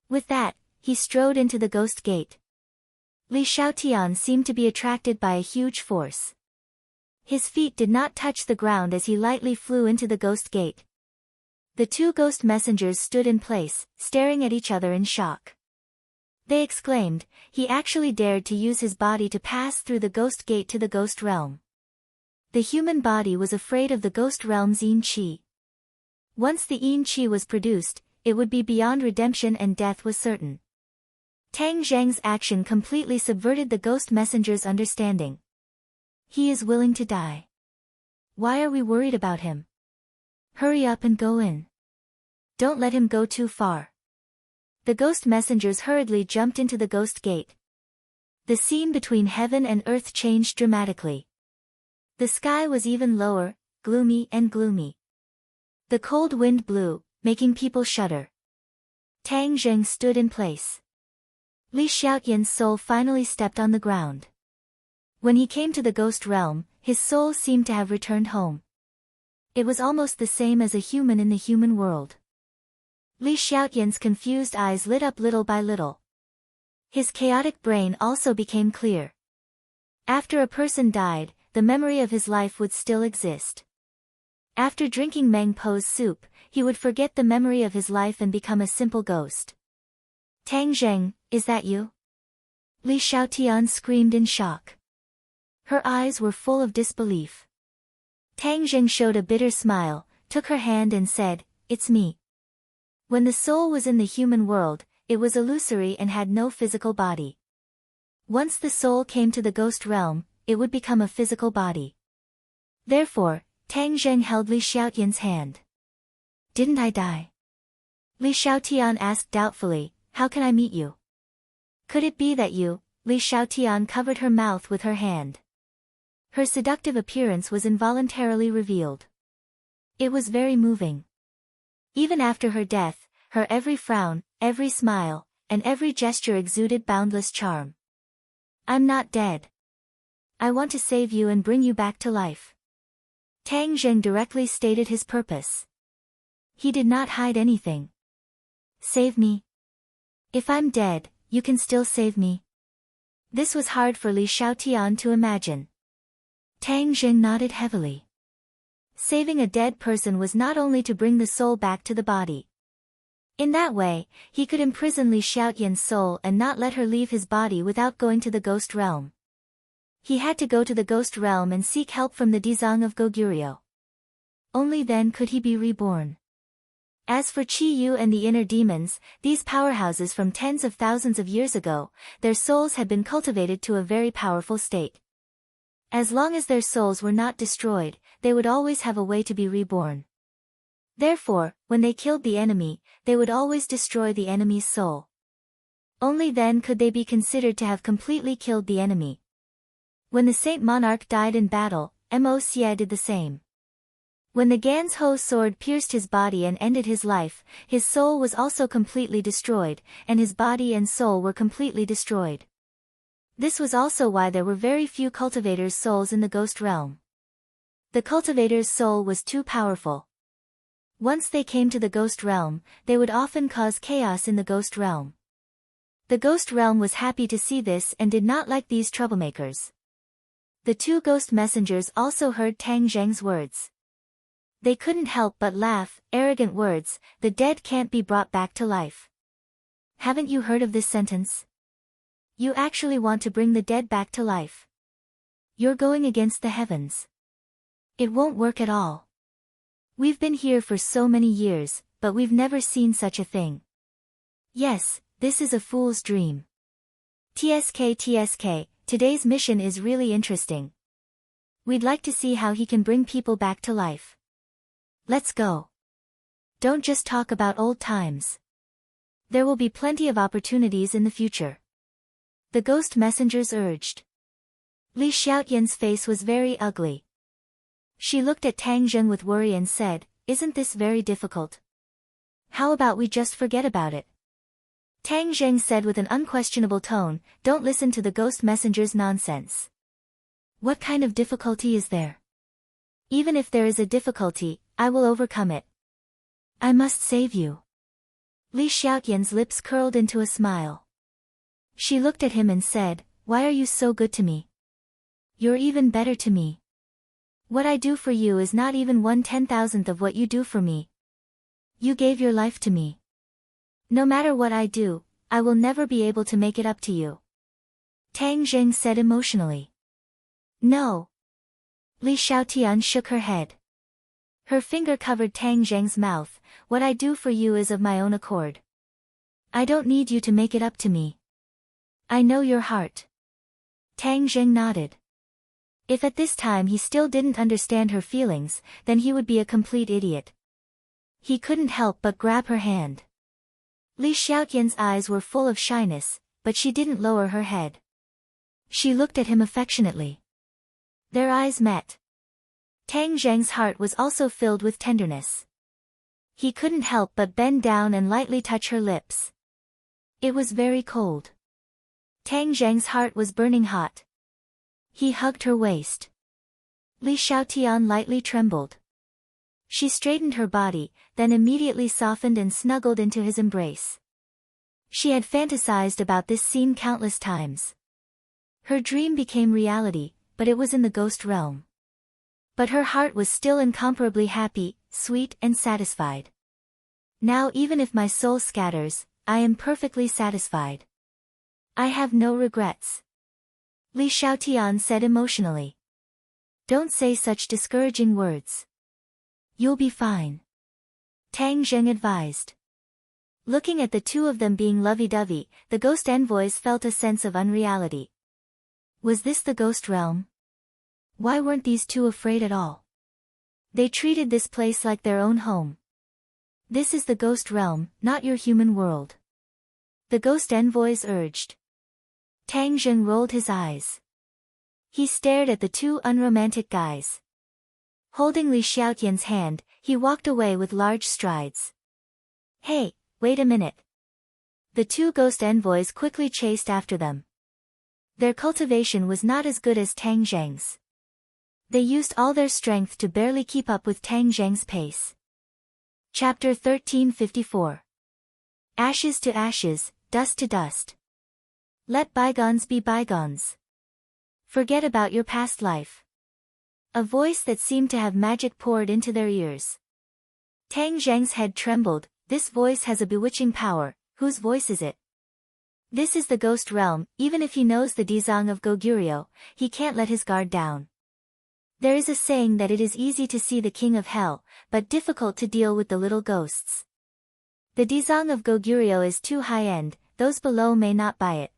With that, he strode into the ghost gate. Li Xiaotian seemed to be attracted by a huge force. His feet did not touch the ground as he lightly flew into the ghost gate. The two ghost messengers stood in place, staring at each other in shock. They exclaimed, "He actually dared to use his body to pass through the ghost gate to the ghost realm." The human body was afraid of the ghost realm's yin qi. Once the yin qi was produced, it would be beyond redemption and death was certain. Tang Zheng's action completely subverted the ghost messenger's understanding. He is willing to die. Why are we worried about him? Hurry up and go in. Don't let him go too far. The ghost messengers hurriedly jumped into the ghost gate. The scene between heaven and earth changed dramatically. The sky was even lower, gloomy and gloomy. The cold wind blew, making people shudder. Tang Zheng stood in place. Li Xiaoyan's soul finally stepped on the ground. When he came to the ghost realm, his soul seemed to have returned home. It was almost the same as a human in the human world. Li Xiaoyan's confused eyes lit up little by little. His chaotic brain also became clear. After a person died, the memory of his life would still exist. After drinking Meng Po's soup, he would forget the memory of his life and become a simple ghost. Tang Zheng, is that you? Li Xiaotian screamed in shock. Her eyes were full of disbelief. Tang Zheng showed a bitter smile, took her hand and said, "It's me." When the soul was in the human world, it was illusory and had no physical body. Once the soul came to the ghost realm, it would become a physical body. Therefore, Tang Zheng held Li Xiaotian's hand. "Didn't I die?" Li Xiaotian asked doubtfully, "How can I meet you?" "Could it be that you?" Li Xiaotian covered her mouth with her hand. Her seductive appearance was involuntarily revealed. It was very moving. Even after her death, her every frown, every smile, and every gesture exuded boundless charm. "I'm not dead. I want to save you and bring you back to life." Tang Zheng directly stated his purpose. He did not hide anything. "Save me? If I'm dead, you can still save me?" This was hard for Li Xiaotian to imagine. Tang Zheng nodded heavily. Saving a dead person was not only to bring the soul back to the body. In that way, he could imprison Li Xiaotian's soul and not let her leave his body without going to the ghost realm. He had to go to the ghost realm and seek help from the Dizang of Goguryeo. Only then could he be reborn. As for Qi Yu and the inner demons, these powerhouses from tens of thousands of years ago, their souls had been cultivated to a very powerful state. As long as their souls were not destroyed, they would always have a way to be reborn. Therefore, when they killed the enemy, they would always destroy the enemy's soul. Only then could they be considered to have completely killed the enemy. When the Saint Monarch died in battle, Mo Xie did the same. When the Gan's Ho sword pierced his body and ended his life, his soul was also completely destroyed, and his body and soul were completely destroyed. This was also why there were very few cultivators' souls in the ghost realm. The cultivator's soul was too powerful. Once they came to the ghost realm, they would often cause chaos in the ghost realm. The ghost realm was happy to see this and did not like these troublemakers. The two ghost messengers also heard Tang Zheng's words. They couldn't help but laugh. "Arrogant words, the dead can't be brought back to life. Haven't you heard of this sentence? You actually want to bring the dead back to life. You're going against the heavens. It won't work at all. We've been here for so many years, but we've never seen such a thing. Yes, this is a fool's dream. TSK, today's mission is really interesting. We'd like to see how he can bring people back to life. Let's go. Don't just talk about old times. There will be plenty of opportunities in the future." The ghost messengers urged. Li Xiaotian's face was very ugly. She looked at Tang Zheng with worry and said, "Isn't this very difficult? How about we just forget about it?" Tang Zheng said with an unquestionable tone, "Don't listen to the ghost messenger's nonsense. What kind of difficulty is there? Even if there is a difficulty, I will overcome it. I must save you." Li Xiaotian's lips curled into a smile. She looked at him and said, "Why are you so good to me? You're even better to me. What I do for you is not even 1/10,000th of what you do for me. You gave your life to me. No matter what I do, I will never be able to make it up to you." Tang Zheng said emotionally. "No." Li Xiaotian shook her head. Her finger covered Tang Zheng's mouth. "What I do for you is of my own accord. I don't need you to make it up to me. I know your heart." Tang Zheng nodded. If at this time he still didn't understand her feelings, then he would be a complete idiot. He couldn't help but grab her hand. Li Xiaotian's eyes were full of shyness, but she didn't lower her head. She looked at him affectionately. Their eyes met. Tang Zheng's heart was also filled with tenderness. He couldn't help but bend down and lightly touch her lips. It was very cold. Tang Zheng's heart was burning hot. He hugged her waist. Li Xiaotian lightly trembled. She straightened her body, then immediately softened and snuggled into his embrace. She had fantasized about this scene countless times. Her dream became reality, but it was in the ghost realm. But her heart was still incomparably happy, sweet and satisfied. Now even if my soul scatters, I am perfectly satisfied. I have no regrets. Li Xiaotian said emotionally. Don't say such discouraging words. You'll be fine. Tang Zheng advised. Looking at the two of them being lovey-dovey, the ghost envoys felt a sense of unreality. Was this the ghost realm? Why weren't these two afraid at all? They treated this place like their own home. This is the ghost realm, not your human world. The ghost envoys urged. Tang Zheng rolled his eyes. He stared at the two unromantic guys. Holding Li Xiaotian's hand, he walked away with large strides. Hey, wait a minute. The two ghost envoys quickly chased after them. Their cultivation was not as good as Tang Zheng's. They used all their strength to barely keep up with Tang Zheng's pace. Chapter 1354. Ashes to ashes, dust to dust. Let bygones be bygones. Forget about your past life. A voice that seemed to have magic poured into their ears. Tang Zheng's head trembled. This voice has a bewitching power. Whose voice is it? This is the ghost realm. Even if he knows the Dizang of Goguryeo, he can't let his guard down. There is a saying that it is easy to see the king of hell, but difficult to deal with the little ghosts. The Dizang of Goguryeo is too high-end, those below may not buy it.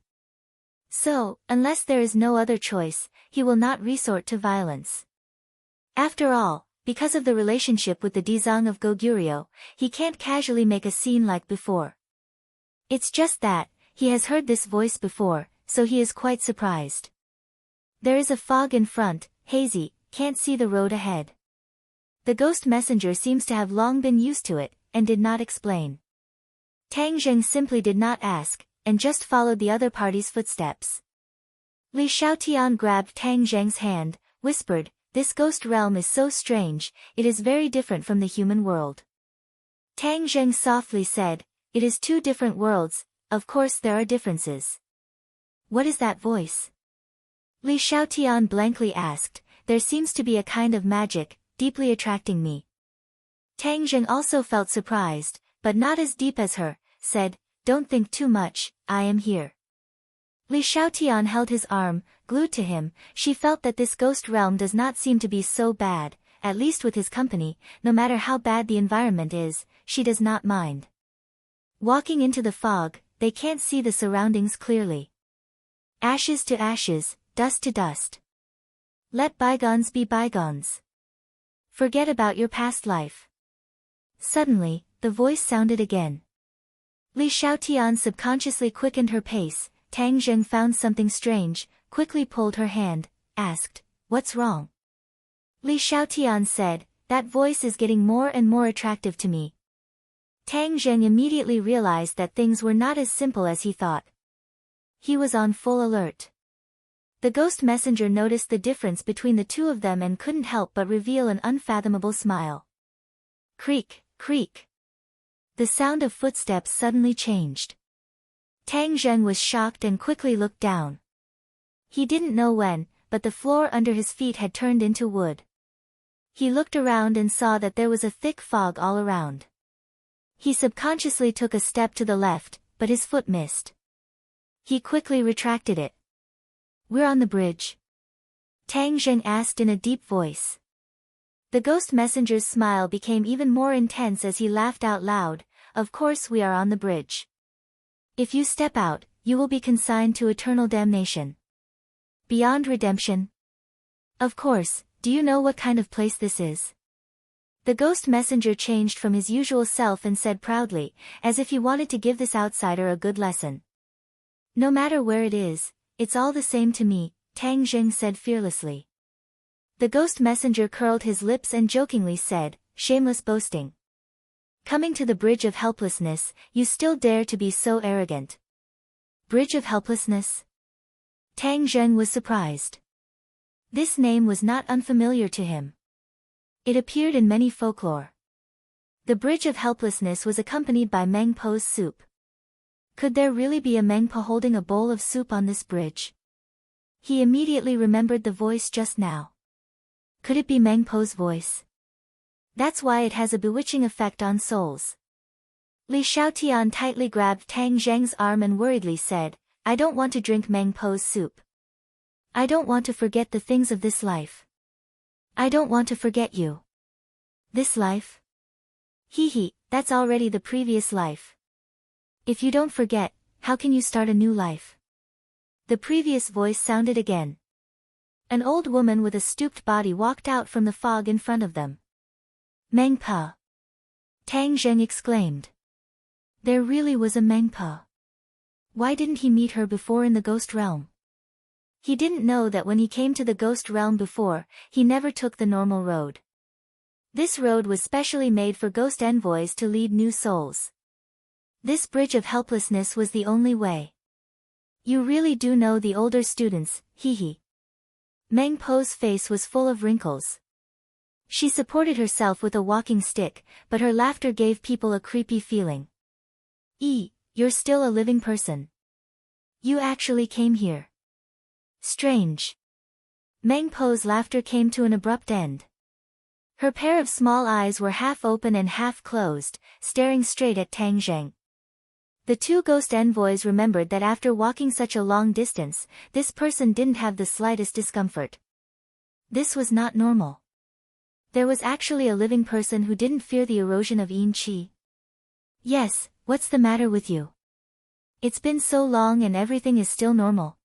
So, unless there is no other choice, he will not resort to violence. After all, because of the relationship with the Dizang of Goguryeo, he can't casually make a scene like before. It's just that, he has heard this voice before, so he is quite surprised. There is a fog in front, hazy, can't see the road ahead. The ghost messenger seems to have long been used to it, and did not explain. Tang Zheng simply did not ask, and just followed the other party's footsteps. Li Xiaotian grabbed Tang Zheng's hand, whispered, "This ghost realm is so strange, it is very different from the human world." Tang Zheng softly said, "It is two different worlds, of course there are differences." "What is that voice?" Li Xiaotian blankly asked. "There seems to be a kind of magic, deeply attracting me." Tang Zheng also felt surprised, but not as deep as her, said, "Don't think too much, I am here." Li Xiaotian held his arm, glued to him. She felt that this ghost realm does not seem to be so bad, at least with his company. No matter how bad the environment is, she does not mind. Walking into the fog, they can't see the surroundings clearly. Ashes to ashes, dust to dust. Let bygones be bygones. Forget about your past life. Suddenly, the voice sounded again. Li Xiaotian subconsciously quickened her pace. Tang Zheng found something strange, quickly pulled her hand, asked, "What's wrong?" Li Xiaotian said, "That voice is getting more and more attractive to me." Tang Zheng immediately realized that things were not as simple as he thought. He was on full alert. The ghost messenger noticed the difference between the two of them and couldn't help but reveal an unfathomable smile. Creak, creak. The sound of footsteps suddenly changed. Tang Zheng was shocked and quickly looked down. He didn't know when, but the floor under his feet had turned into wood. He looked around and saw that there was a thick fog all around. He subconsciously took a step to the left, but his foot missed. He quickly retracted it. "We're on the bridge?" Tang Zheng asked in a deep voice. The ghost messenger's smile became even more intense as he laughed out loud. "Of course we are on the bridge. If you step out, you will be consigned to eternal damnation. Beyond redemption. Of course, do you know what kind of place this is?" The ghost messenger changed from his usual self and said proudly, as if he wanted to give this outsider a good lesson. "No matter where it is, it's all the same to me," Tang Zheng said fearlessly. The ghost messenger curled his lips and jokingly said, "Shameless boasting. Coming to the bridge of helplessness, you still dare to be so arrogant." "Bridge of helplessness?" Tang Zheng was surprised. This name was not unfamiliar to him. It appeared in many folklore. The Bridge of Helplessness was accompanied by Meng Po's soup. Could there really be a Meng Po holding a bowl of soup on this bridge? He immediately remembered the voice just now. Could it be Meng Po's voice? That's why it has a bewitching effect on souls. Li Xiaotian tightly grabbed Tang Zheng's arm and worriedly said, I don't want to drink Meng Po's soup. I don't want to forget the things of this life. I don't want to forget you. This life? Hee, that's already the previous life. If you don't forget, how can you start a new life? The previous voice sounded again. An old woman with a stooped body walked out from the fog in front of them. Meng Po! Tang Zheng exclaimed. There really was a Meng Po. Why didn't he meet her before in the ghost realm? He didn't know that when he came to the ghost realm before, he never took the normal road. This road was specially made for ghost envoys to lead new souls. This bridge of helplessness was the only way. You really do know the older students, hee. Meng Po's face was full of wrinkles. She supported herself with a walking stick, but her laughter gave people a creepy feeling. You're still a living person. You actually came here. Strange. Meng Po's laughter came to an abrupt end. Her pair of small eyes were half open and half closed, staring straight at Tang Zheng. The two ghost envoys remembered that after walking such a long distance, this person didn't have the slightest discomfort. This was not normal. There was actually a living person who didn't fear the erosion of yin qi. Yes, what's the matter with you? It's been so long and everything is still normal.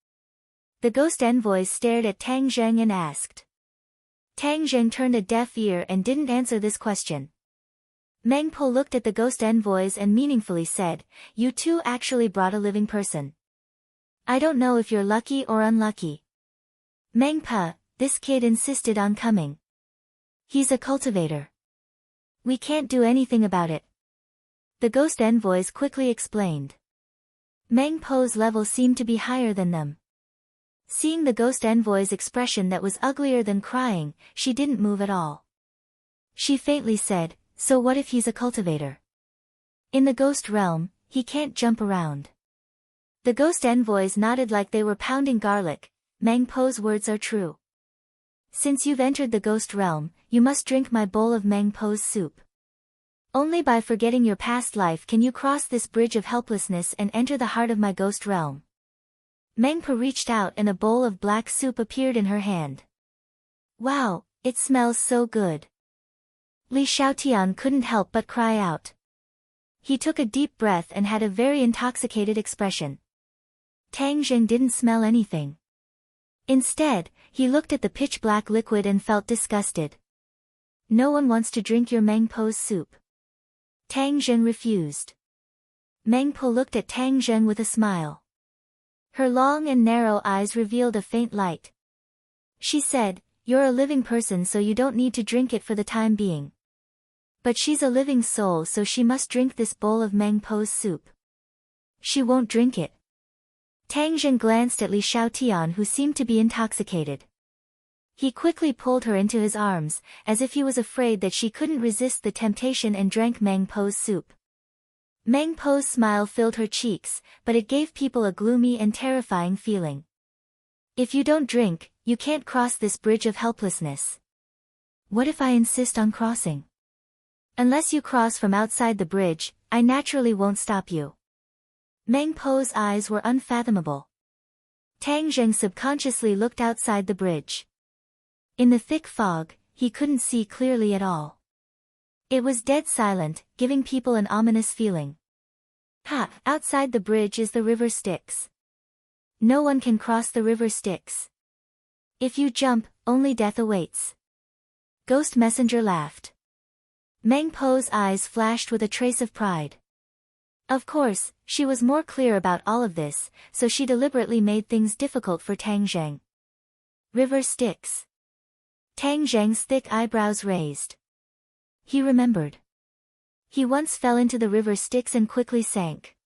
The ghost envoys stared at Tang Zheng and asked. Tang Zheng turned a deaf ear and didn't answer this question. Meng Po looked at the ghost envoys and meaningfully said, You two actually brought a living person. I don't know if you're lucky or unlucky. Meng Po, this kid insisted on coming. He's a cultivator. We can't do anything about it. The ghost envoys quickly explained. Meng Po's level seemed to be higher than them. Seeing the ghost envoy's expression that was uglier than crying, she didn't move at all. She faintly said, So what if he's a cultivator? In the ghost realm, he can't jump around. The ghost envoys nodded like they were pounding garlic. Meng Po's words are true. Since you've entered the ghost realm, you must drink my bowl of Meng Po's soup. Only by forgetting your past life can you cross this bridge of helplessness and enter the heart of my ghost realm. Meng Po reached out and a bowl of black soup appeared in her hand. Wow, it smells so good. Li Xiaotian couldn't help but cry out. He took a deep breath and had a very intoxicated expression. Tang Zheng didn't smell anything. Instead, he looked at the pitch-black liquid and felt disgusted. No one wants to drink your Meng Po's soup. Tang Zheng refused. Meng Po looked at Tang Zheng with a smile. Her long and narrow eyes revealed a faint light. She said, You're a living person so you don't need to drink it for the time being. But she's a living soul so she must drink this bowl of Meng Po's soup. She won't drink it. Tang Zheng glanced at Li Xiaotian who seemed to be intoxicated. He quickly pulled her into his arms, as if he was afraid that she couldn't resist the temptation and drank Meng Po's soup. Meng Po's smile filled her cheeks, but it gave people a gloomy and terrifying feeling. If you don't drink, you can't cross this bridge of helplessness. What if I insist on crossing? Unless you cross from outside the bridge, I naturally won't stop you. Meng Po's eyes were unfathomable. Tang Zheng subconsciously looked outside the bridge. In the thick fog, he couldn't see clearly at all. It was dead silent, giving people an ominous feeling. Outside the bridge is the river Styx. No one can cross the river Styx. If you jump, only death awaits. Ghost Messenger laughed. Meng Po's eyes flashed with a trace of pride. Of course, she was more clear about all of this, so she deliberately made things difficult for Tang Zheng. River Styx. Tang Zheng's thick eyebrows raised. He remembered. He once fell into the river Styx and quickly sank.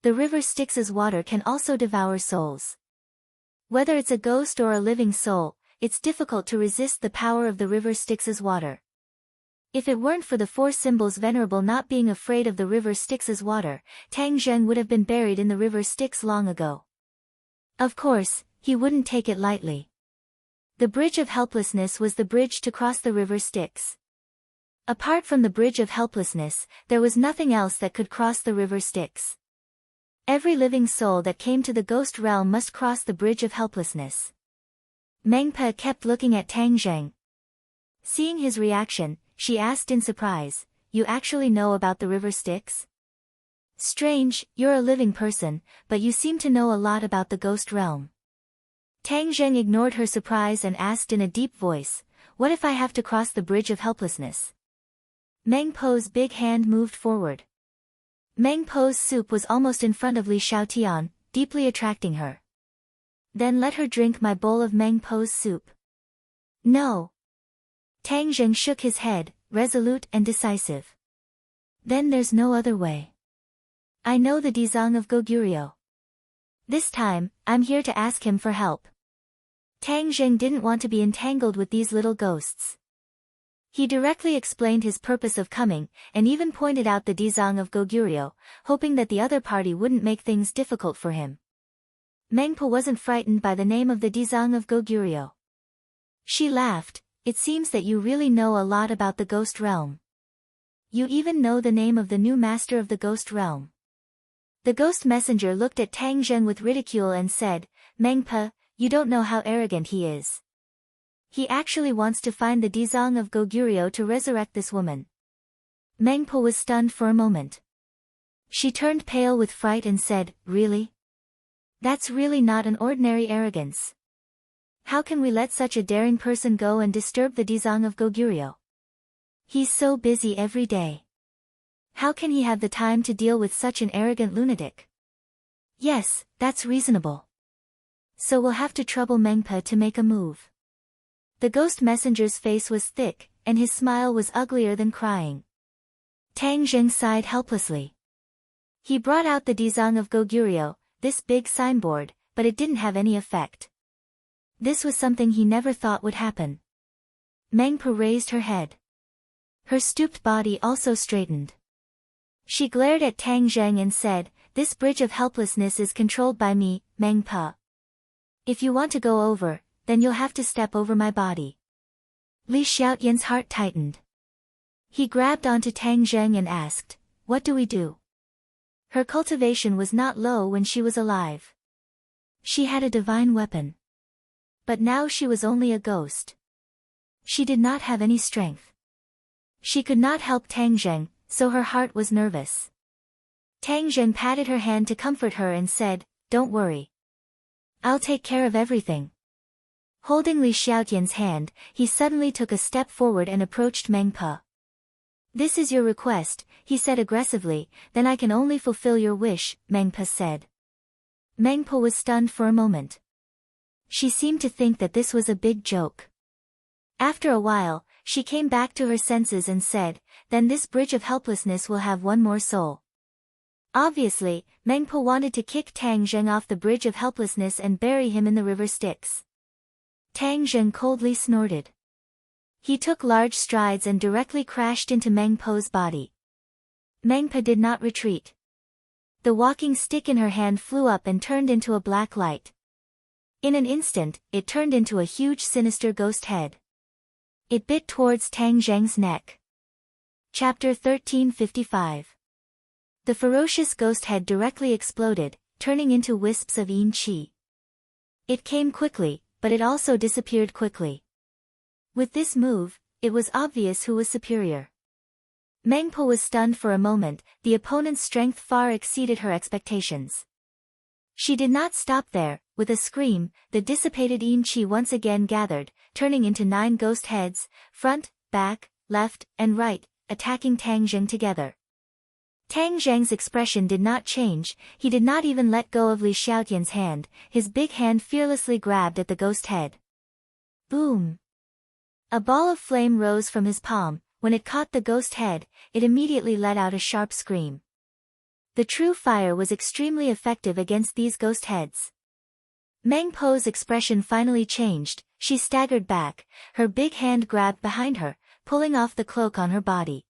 The river Styx's water can also devour souls. Whether it's a ghost or a living soul, it's difficult to resist the power of the river Styx's water. If it weren't for the 4 symbols venerable not being afraid of the river Styx's water, Tang Zheng would have been buried in the river Styx long ago. Of course, he wouldn't take it lightly. The Bridge of Helplessness was the bridge to cross the river Styx. Apart from the Bridge of Helplessness, there was nothing else that could cross the river Styx. Every living soul that came to the ghost realm must cross the Bridge of Helplessness. Mengpe kept looking at Tang Zheng. Seeing his reaction, she asked in surprise, "You actually know about the river Styx? Strange, you're a living person, but you seem to know a lot about the ghost realm." Tang Zheng ignored her surprise and asked in a deep voice, "What if I have to cross the Bridge of Helplessness?" Meng Po's big hand moved forward. Meng Po's soup was almost in front of Li Xiaotian, deeply attracting her. "Then let her drink my bowl of Meng Po's soup." "No." Tang Zheng shook his head, resolute and decisive. "Then there's no other way. I know the Dizang of Goguryeo. This time, I'm here to ask him for help." Tang Zheng didn't want to be entangled with these little ghosts. He directly explained his purpose of coming, and even pointed out the Dizang of Goguryeo, hoping that the other party wouldn't make things difficult for him. Mengpo wasn't frightened by the name of the Dizang of Goguryeo. She laughed. "It seems that you really know a lot about the ghost realm. You even know the name of the new master of the ghost realm." The ghost messenger looked at Tang Zheng with ridicule and said, "Mengpe, you don't know how arrogant he is. He actually wants to find the Dizang of Goguryeo to resurrect this woman." Mengpe was stunned for a moment. She turned pale with fright and said, "Really? That's really not an ordinary arrogance. How can we let such a daring person go and disturb the Dizang of Goguryeo? He's so busy every day. How can he have the time to deal with such an arrogant lunatic?" "Yes, that's reasonable. So we'll have to trouble Mengpe to make a move." The ghost messenger's face was thick, and his smile was uglier than crying. Tang Zheng sighed helplessly. He brought out the Dizang of Goguryeo, this big signboard, but it didn't have any effect. This was something he never thought would happen. Mengpe raised her head. Her stooped body also straightened. She glared at Tang Zheng and said, "This bridge of helplessness is controlled by me, Mengpe. If you want to go over, then you'll have to step over my body." Li Xiaotian's heart tightened. He grabbed onto Tang Zheng and asked, "What do we do?" Her cultivation was not low when she was alive. She had a divine weapon. But now she was only a ghost. She did not have any strength. She could not help Tang Zheng, so her heart was nervous. Tang Zheng patted her hand to comfort her and said, "Don't worry. I'll take care of everything." Holding Li Xiaotian's hand, he suddenly took a step forward and approached Mengpe. "This is your request," he said aggressively. "Then I can only fulfill your wish," Mengpe said. Mengpe was stunned for a moment. She seemed to think that this was a big joke. After a while, she came back to her senses and said, "Then this bridge of helplessness will have one more soul." Obviously, Mengpe wanted to kick Tang Zheng off the bridge of helplessness and bury him in the river Styx. Tang Zheng coldly snorted. He took large strides and directly crashed into Mengpe's body. Mengpe did not retreat. The walking stick in her hand flew up and turned into a black light. In an instant, it turned into a huge sinister ghost head. It bit towards Tang Zheng's neck. Chapter 1355. The ferocious ghost head directly exploded, turning into wisps of yin qi. It came quickly, but it also disappeared quickly. With this move, it was obvious who was superior. Mengpe was stunned for a moment. The opponent's strength far exceeded her expectations. She did not stop there. With a scream, the dissipated yin qi once again gathered, turning into 9 ghost heads, front, back, left, and right, attacking Tang Zheng together. Tang Zheng's expression did not change. He did not even let go of Li Xiaotian's hand. His big hand fearlessly grabbed at the ghost head. Boom! A ball of flame rose from his palm. When it caught the ghost head, it immediately let out a sharp scream. The true fire was extremely effective against these ghost heads. Meng Po's expression finally changed. She staggered back, her big hand grabbed behind her, pulling off the cloak on her body.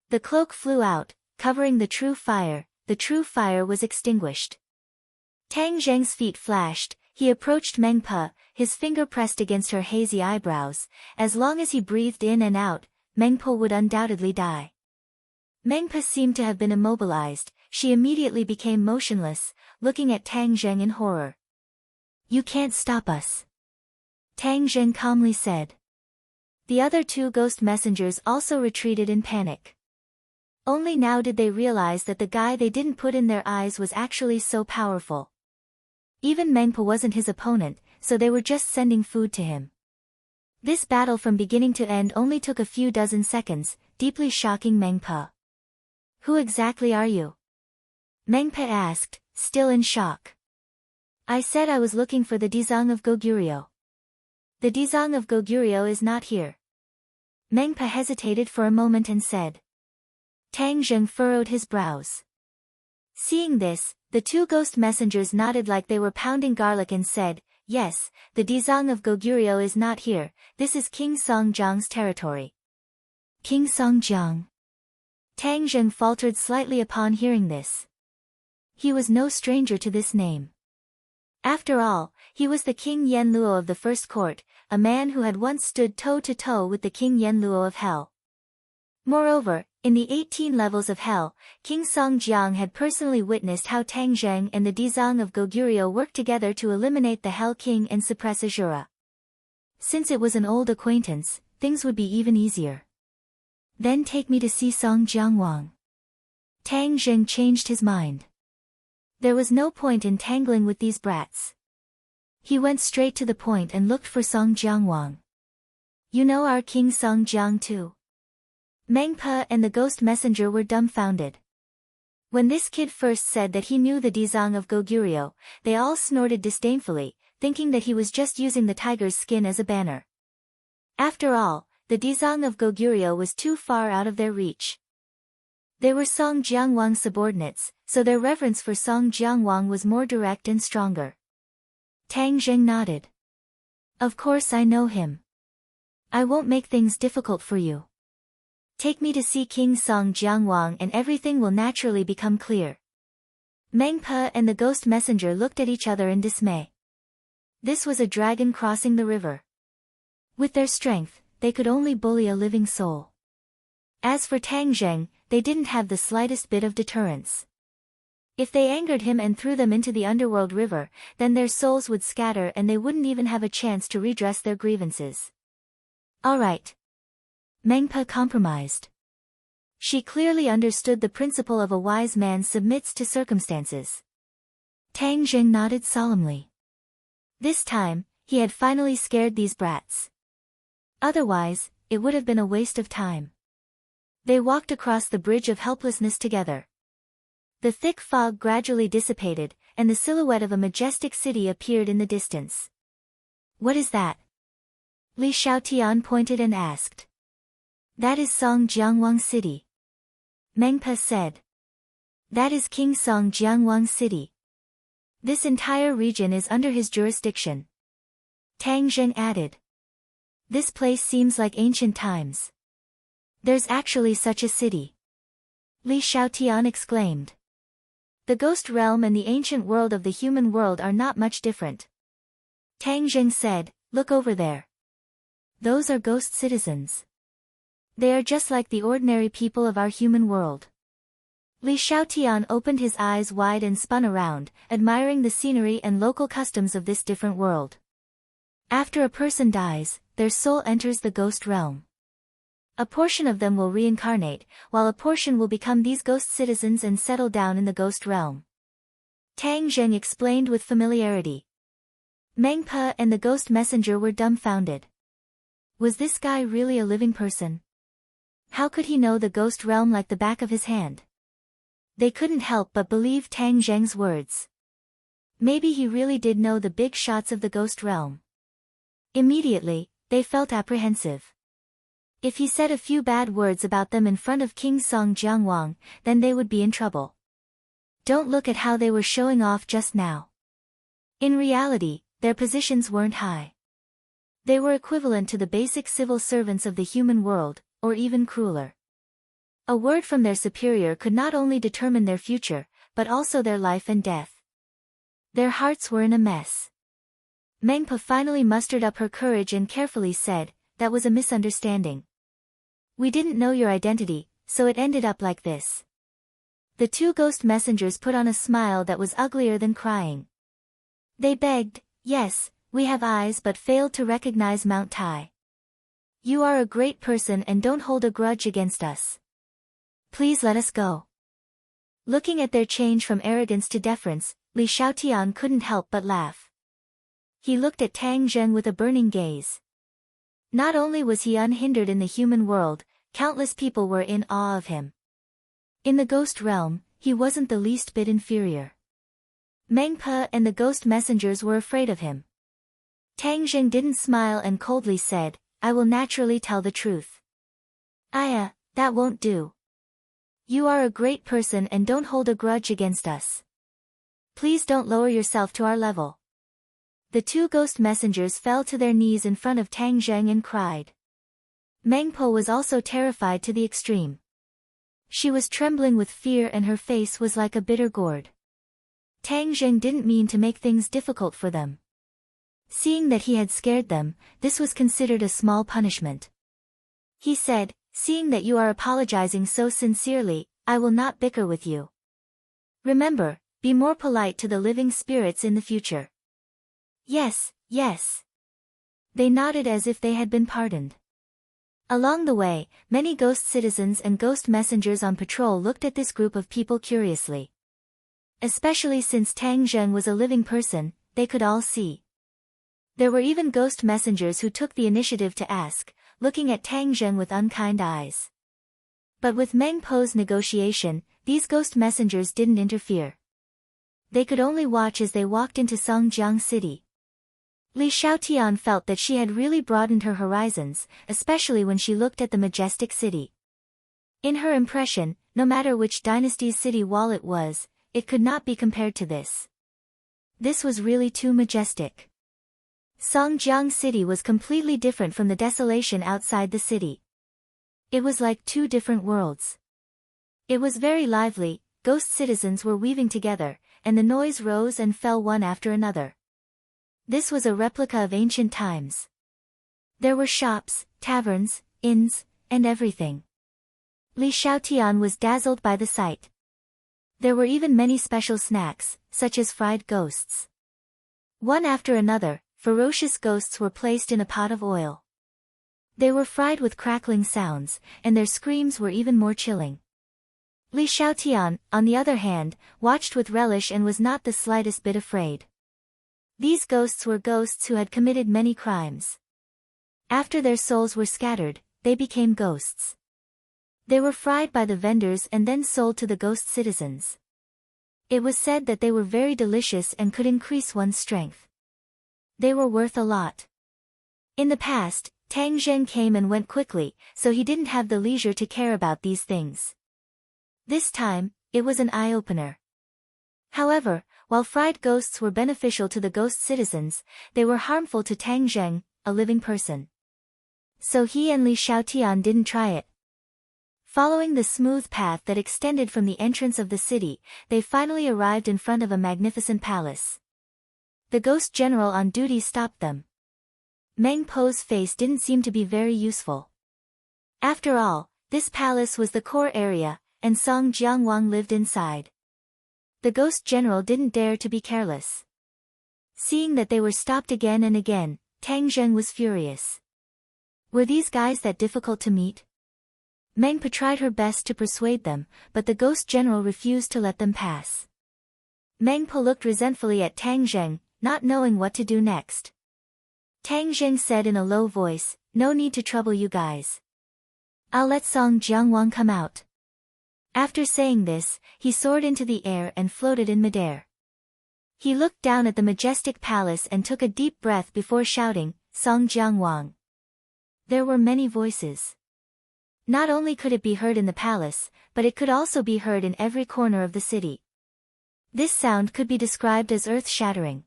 The cloak flew out, covering the true fire. The true fire was extinguished. Tang Zheng's feet flashed. He approached Meng Po, his finger pressed against her hazy eyebrows. As long as he breathed in and out, Meng Po would undoubtedly die. Meng Po seemed to have been immobilized. She immediately became motionless, looking at Tang Zheng in horror. "You can't stop us," Tang Zheng calmly said. The other two ghost messengers also retreated in panic. Only now did they realize that the guy they didn't put in their eyes was actually so powerful. Even Meng Po wasn't his opponent, so they were just sending food to him. This battle from beginning to end only took a few dozen seconds, deeply shocking Meng Po. "Who exactly are you?" Meng Po asked, still in shock. "I said I was looking for the Dizang of Goguryeo." "The Dizang of Goguryeo is not here." Meng Po hesitated for a moment and said. Tang Zheng furrowed his brows. Seeing this, the two ghost messengers nodded like they were pounding garlic and said, "Yes, the Dizang of Goguryeo is not here. This is King Songjiang's territory." King Songjiang. Tang Zheng faltered slightly upon hearing this. He was no stranger to this name. After all, he was the King Yen Luo of the First Court, a man who had once stood toe-to-toe with the King Yen Luo of Hell. Moreover, in the 18 levels of Hell, King Songjiang had personally witnessed how Tang Zheng and the Dizang of Goguryeo worked together to eliminate the Hell King and suppress Azura. Since it was an old acquaintance, things would be even easier. "Then take me to see Songjiang Wang." Tang Zheng changed his mind. There was no point in tangling with these brats. He went straight to the point and looked for Songjiang Wang. "You know our King Songjiang too?" Meng Po and the ghost messenger were dumbfounded. When this kid first said that he knew the Dizang of Goguryeo, they all snorted disdainfully, thinking that he was just using the tiger's skin as a banner. After all, the Dizang of Goguryeo was too far out of their reach. They were Songjiang Wang's subordinates, so their reverence for Songjiang Wang was more direct and stronger. Tang Zheng nodded. "Of course I know him. I won't make things difficult for you. Take me to see King Songjiang Wang and everything will naturally become clear." Meng Po and the ghost messenger looked at each other in dismay. This was a dragon crossing the river. With their strength, they could only bully a living soul. As for Tang Zheng, they didn't have the slightest bit of deterrence. If they angered him and threw them into the underworld river, then their souls would scatter and they wouldn't even have a chance to redress their grievances. "All right." Meng Po compromised. She clearly understood the principle of a wise man submits to circumstances. Tang Zheng nodded solemnly. This time, he had finally scared these brats. Otherwise, it would have been a waste of time. They walked across the bridge of helplessness together. The thick fog gradually dissipated, and the silhouette of a majestic city appeared in the distance. "What is that?" Li Xiaotian pointed and asked. "That is Songjiang Wang City." Meng Po said. "That is King Songjiang Wang's city. This entire region is under his jurisdiction." Tang Zheng added. "This place seems like ancient times. There's actually such a city." Li Xiaotian exclaimed. "The ghost realm and the ancient world of the human world are not much different." Tang Zheng said, "Look over there. Those are ghost citizens. They are just like the ordinary people of our human world." Li Xiaotian opened his eyes wide and spun around, admiring the scenery and local customs of this different world. After a person dies, their soul enters the ghost realm. A portion of them will reincarnate, while a portion will become these ghost citizens and settle down in the ghost realm. Tang Zheng explained with familiarity. Meng Po and the ghost messenger were dumbfounded. Was this guy really a living person? How could he know the ghost realm like the back of his hand? They couldn't help but believe Tang Zheng's words. Maybe he really did know the big shots of the ghost realm. Immediately, they felt apprehensive. If he said a few bad words about them in front of King Songjiang Wang, then they would be in trouble. Don't look at how they were showing off just now. In reality, their positions weren't high. They were equivalent to the basic civil servants of the human world, or even crueler. A word from their superior could not only determine their future, but also their life and death. Their hearts were in a mess. Mengpa finally mustered up her courage and carefully said, "That was a misunderstanding. We didn't know your identity, so it ended up like this." The two ghost messengers put on a smile that was uglier than crying. They begged, "Yes, we have eyes but failed to recognize Mount Tai. You are a great person and don't hold a grudge against us. Please let us go." Looking at their change from arrogance to deference, Li Xiaotian couldn't help but laugh. He looked at Tang Zheng with a burning gaze. Not only was he unhindered in the human world, countless people were in awe of him. In the ghost realm, he wasn't the least bit inferior. Mengpa and the ghost messengers were afraid of him. Tang Zheng didn't smile and coldly said, "I will naturally tell the truth." "Aya, that won't do. You are a great person and don't hold a grudge against us. Please don't lower yourself to our level." The two ghost messengers fell to their knees in front of Tang Zheng and cried. Mengpo was also terrified to the extreme. She was trembling with fear and her face was like a bitter gourd. Tang Zheng didn't mean to make things difficult for them. Seeing that he had scared them, this was considered a small punishment. He said, "Seeing that you are apologizing so sincerely, I will not bicker with you. Remember, be more polite to the living spirits in the future." "Yes, yes." They nodded as if they had been pardoned. Along the way, many ghost citizens and ghost messengers on patrol looked at this group of people curiously. Especially since Tang Zheng was a living person, they could all see. There were even ghost messengers who took the initiative to ask, looking at Tang Zheng with unkind eyes. But with Meng Po's negotiation, these ghost messengers didn't interfere. They could only watch as they walked into Songjiang City. Li Xiaotian felt that she had really broadened her horizons, especially when she looked at the majestic city. In her impression, no matter which dynasty's city wall it was, it could not be compared to this. This was really too majestic. Songjiang City was completely different from the desolation outside the city. It was like two different worlds. It was very lively, ghost citizens were weaving together, and the noise rose and fell one after another. This was a replica of ancient times. There were shops, taverns, inns, and everything. Li Xiaotian was dazzled by the sight. There were even many special snacks, such as fried ghosts. One after another, ferocious ghosts were placed in a pot of oil. They were fried with crackling sounds, and their screams were even more chilling. Li Xiaotian, on the other hand, watched with relish and was not the slightest bit afraid. These ghosts were ghosts who had committed many crimes. After their souls were scattered, they became ghosts. They were fried by the vendors and then sold to the ghost citizens. It was said that they were very delicious and could increase one's strength. They were worth a lot. In the past, Tang Zheng came and went quickly, so he didn't have the leisure to care about these things. This time, it was an eye-opener. However, while fried ghosts were beneficial to the ghost citizens, they were harmful to Tang Zheng, a living person. So he and Li Xiaotian didn't try it. Following the smooth path that extended from the entrance of the city, they finally arrived in front of a magnificent palace. The ghost general on duty stopped them. Meng Po's face didn't seem to be very useful. After all, this palace was the core area, and Song Jiangwang lived inside. The ghost general didn't dare to be careless. Seeing that they were stopped again and again, Tang Zheng was furious. Were these guys that difficult to meet? Mengpa tried her best to persuade them, but the ghost general refused to let them pass. Mengpa looked resentfully at Tang Zheng, not knowing what to do next. Tang Zheng said in a low voice, "No need to trouble you guys. I'll let Song Jiangwang come out." After saying this, he soared into the air and floated in midair. He looked down at the majestic palace and took a deep breath before shouting, "Song Jiangwang." There were many voices. Not only could it be heard in the palace, but it could also be heard in every corner of the city. This sound could be described as earth-shattering.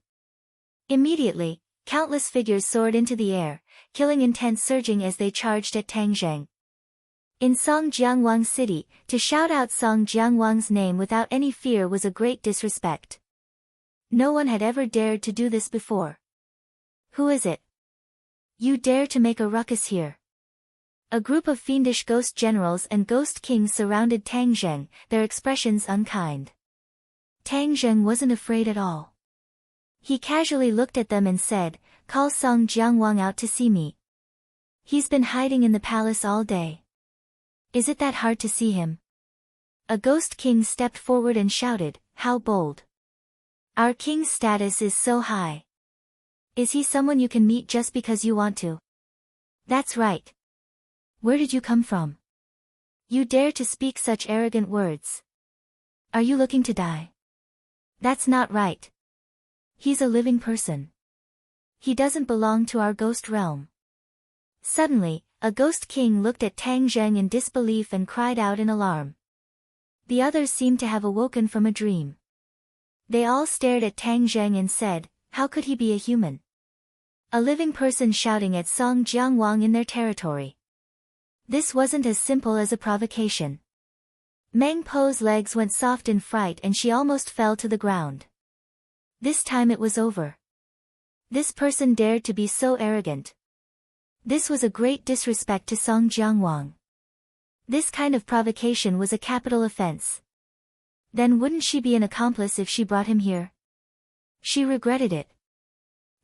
Immediately, countless figures soared into the air, killing intent surging as they charged at Tang Zheng. In Songjiangwang City, to shout out Songjiangwang's name without any fear was a great disrespect. No one had ever dared to do this before. Who is it? You dare to make a ruckus here? A group of fiendish ghost generals and ghost kings surrounded Tang Zheng, their expressions unkind. Tang Zheng wasn't afraid at all. He casually looked at them and said, "Call Song Jiangwang out to see me. He's been hiding in the palace all day. Is it that hard to see him?" A ghost king stepped forward and shouted, "How bold! Our king's status is so high. Is he someone you can meet just because you want to?" "That's right. Where did you come from? You dare to speak such arrogant words? Are you looking to die? That's not right. He's a living person. He doesn't belong to our ghost realm." Suddenly, a ghost king looked at Tang Zheng in disbelief and cried out in alarm. The others seemed to have awoken from a dream. They all stared at Tang Zheng and said, "How could he be a human? A living person shouting at Song Jiangwang in their territory." This wasn't as simple as a provocation. Meng Po's legs went soft in fright and she almost fell to the ground. This time it was over. This person dared to be so arrogant. This was a great disrespect to Song Jiangwang. This kind of provocation was a capital offense. Then wouldn't she be an accomplice if she brought him here? She regretted it.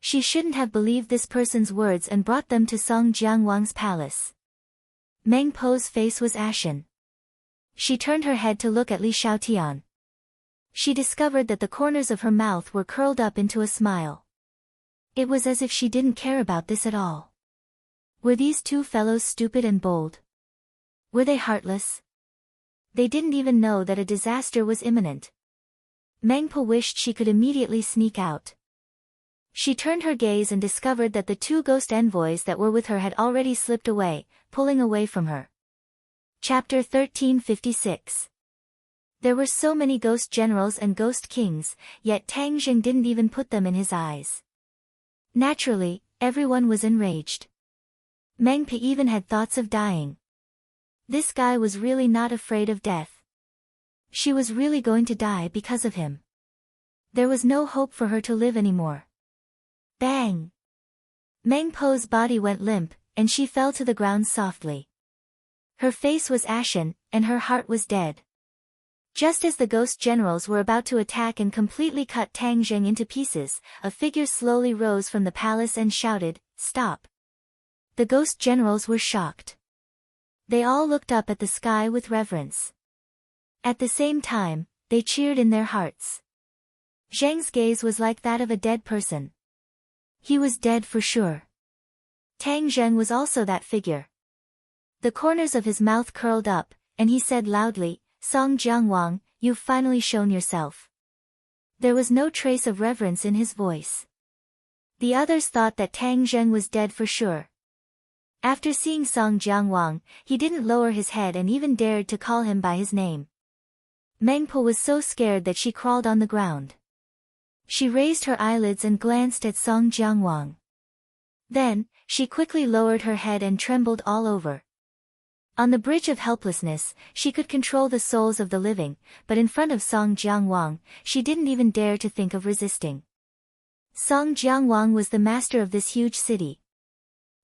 She shouldn't have believed this person's words and brought them to Song Jiangwang's palace. Meng Po's face was ashen. She turned her head to look at Li Xiaotian. She discovered that the corners of her mouth were curled up into a smile. It was as if she didn't care about this at all. Were these two fellows stupid and bold? Were they heartless? They didn't even know that a disaster was imminent. Meng Po wished she could immediately sneak out. She turned her gaze and discovered that the two ghost envoys that were with her had already slipped away, pulling away from her. Chapter 1356. There were so many ghost generals and ghost kings, yet Tang Zheng didn't even put them in his eyes. Naturally, everyone was enraged. Meng Po even had thoughts of dying. This guy was really not afraid of death. She was really going to die because of him. There was no hope for her to live anymore. Bang! Meng Po's body went limp, and she fell to the ground softly. Her face was ashen, and her heart was dead. Just as the ghost generals were about to attack and completely cut Tang Zheng into pieces, a figure slowly rose from the palace and shouted, "Stop!" The ghost generals were shocked. They all looked up at the sky with reverence. At the same time, they cheered in their hearts. Zheng's gaze was like that of a dead person. He was dead for sure. Tang Zheng was also that figure. The corners of his mouth curled up, and he said loudly, "Song Jiangwang, you've finally shown yourself." There was no trace of reverence in his voice. The others thought that Tang Zheng was dead for sure. After seeing Song Jiangwang, he didn't lower his head and even dared to call him by his name. Meng Po was so scared that she crawled on the ground. She raised her eyelids and glanced at Song Jiangwang. Then, she quickly lowered her head and trembled all over. On the bridge of helplessness, she could control the souls of the living, but in front of Song Jiangwang, she didn't even dare to think of resisting. Song Jiangwang was the master of this huge city.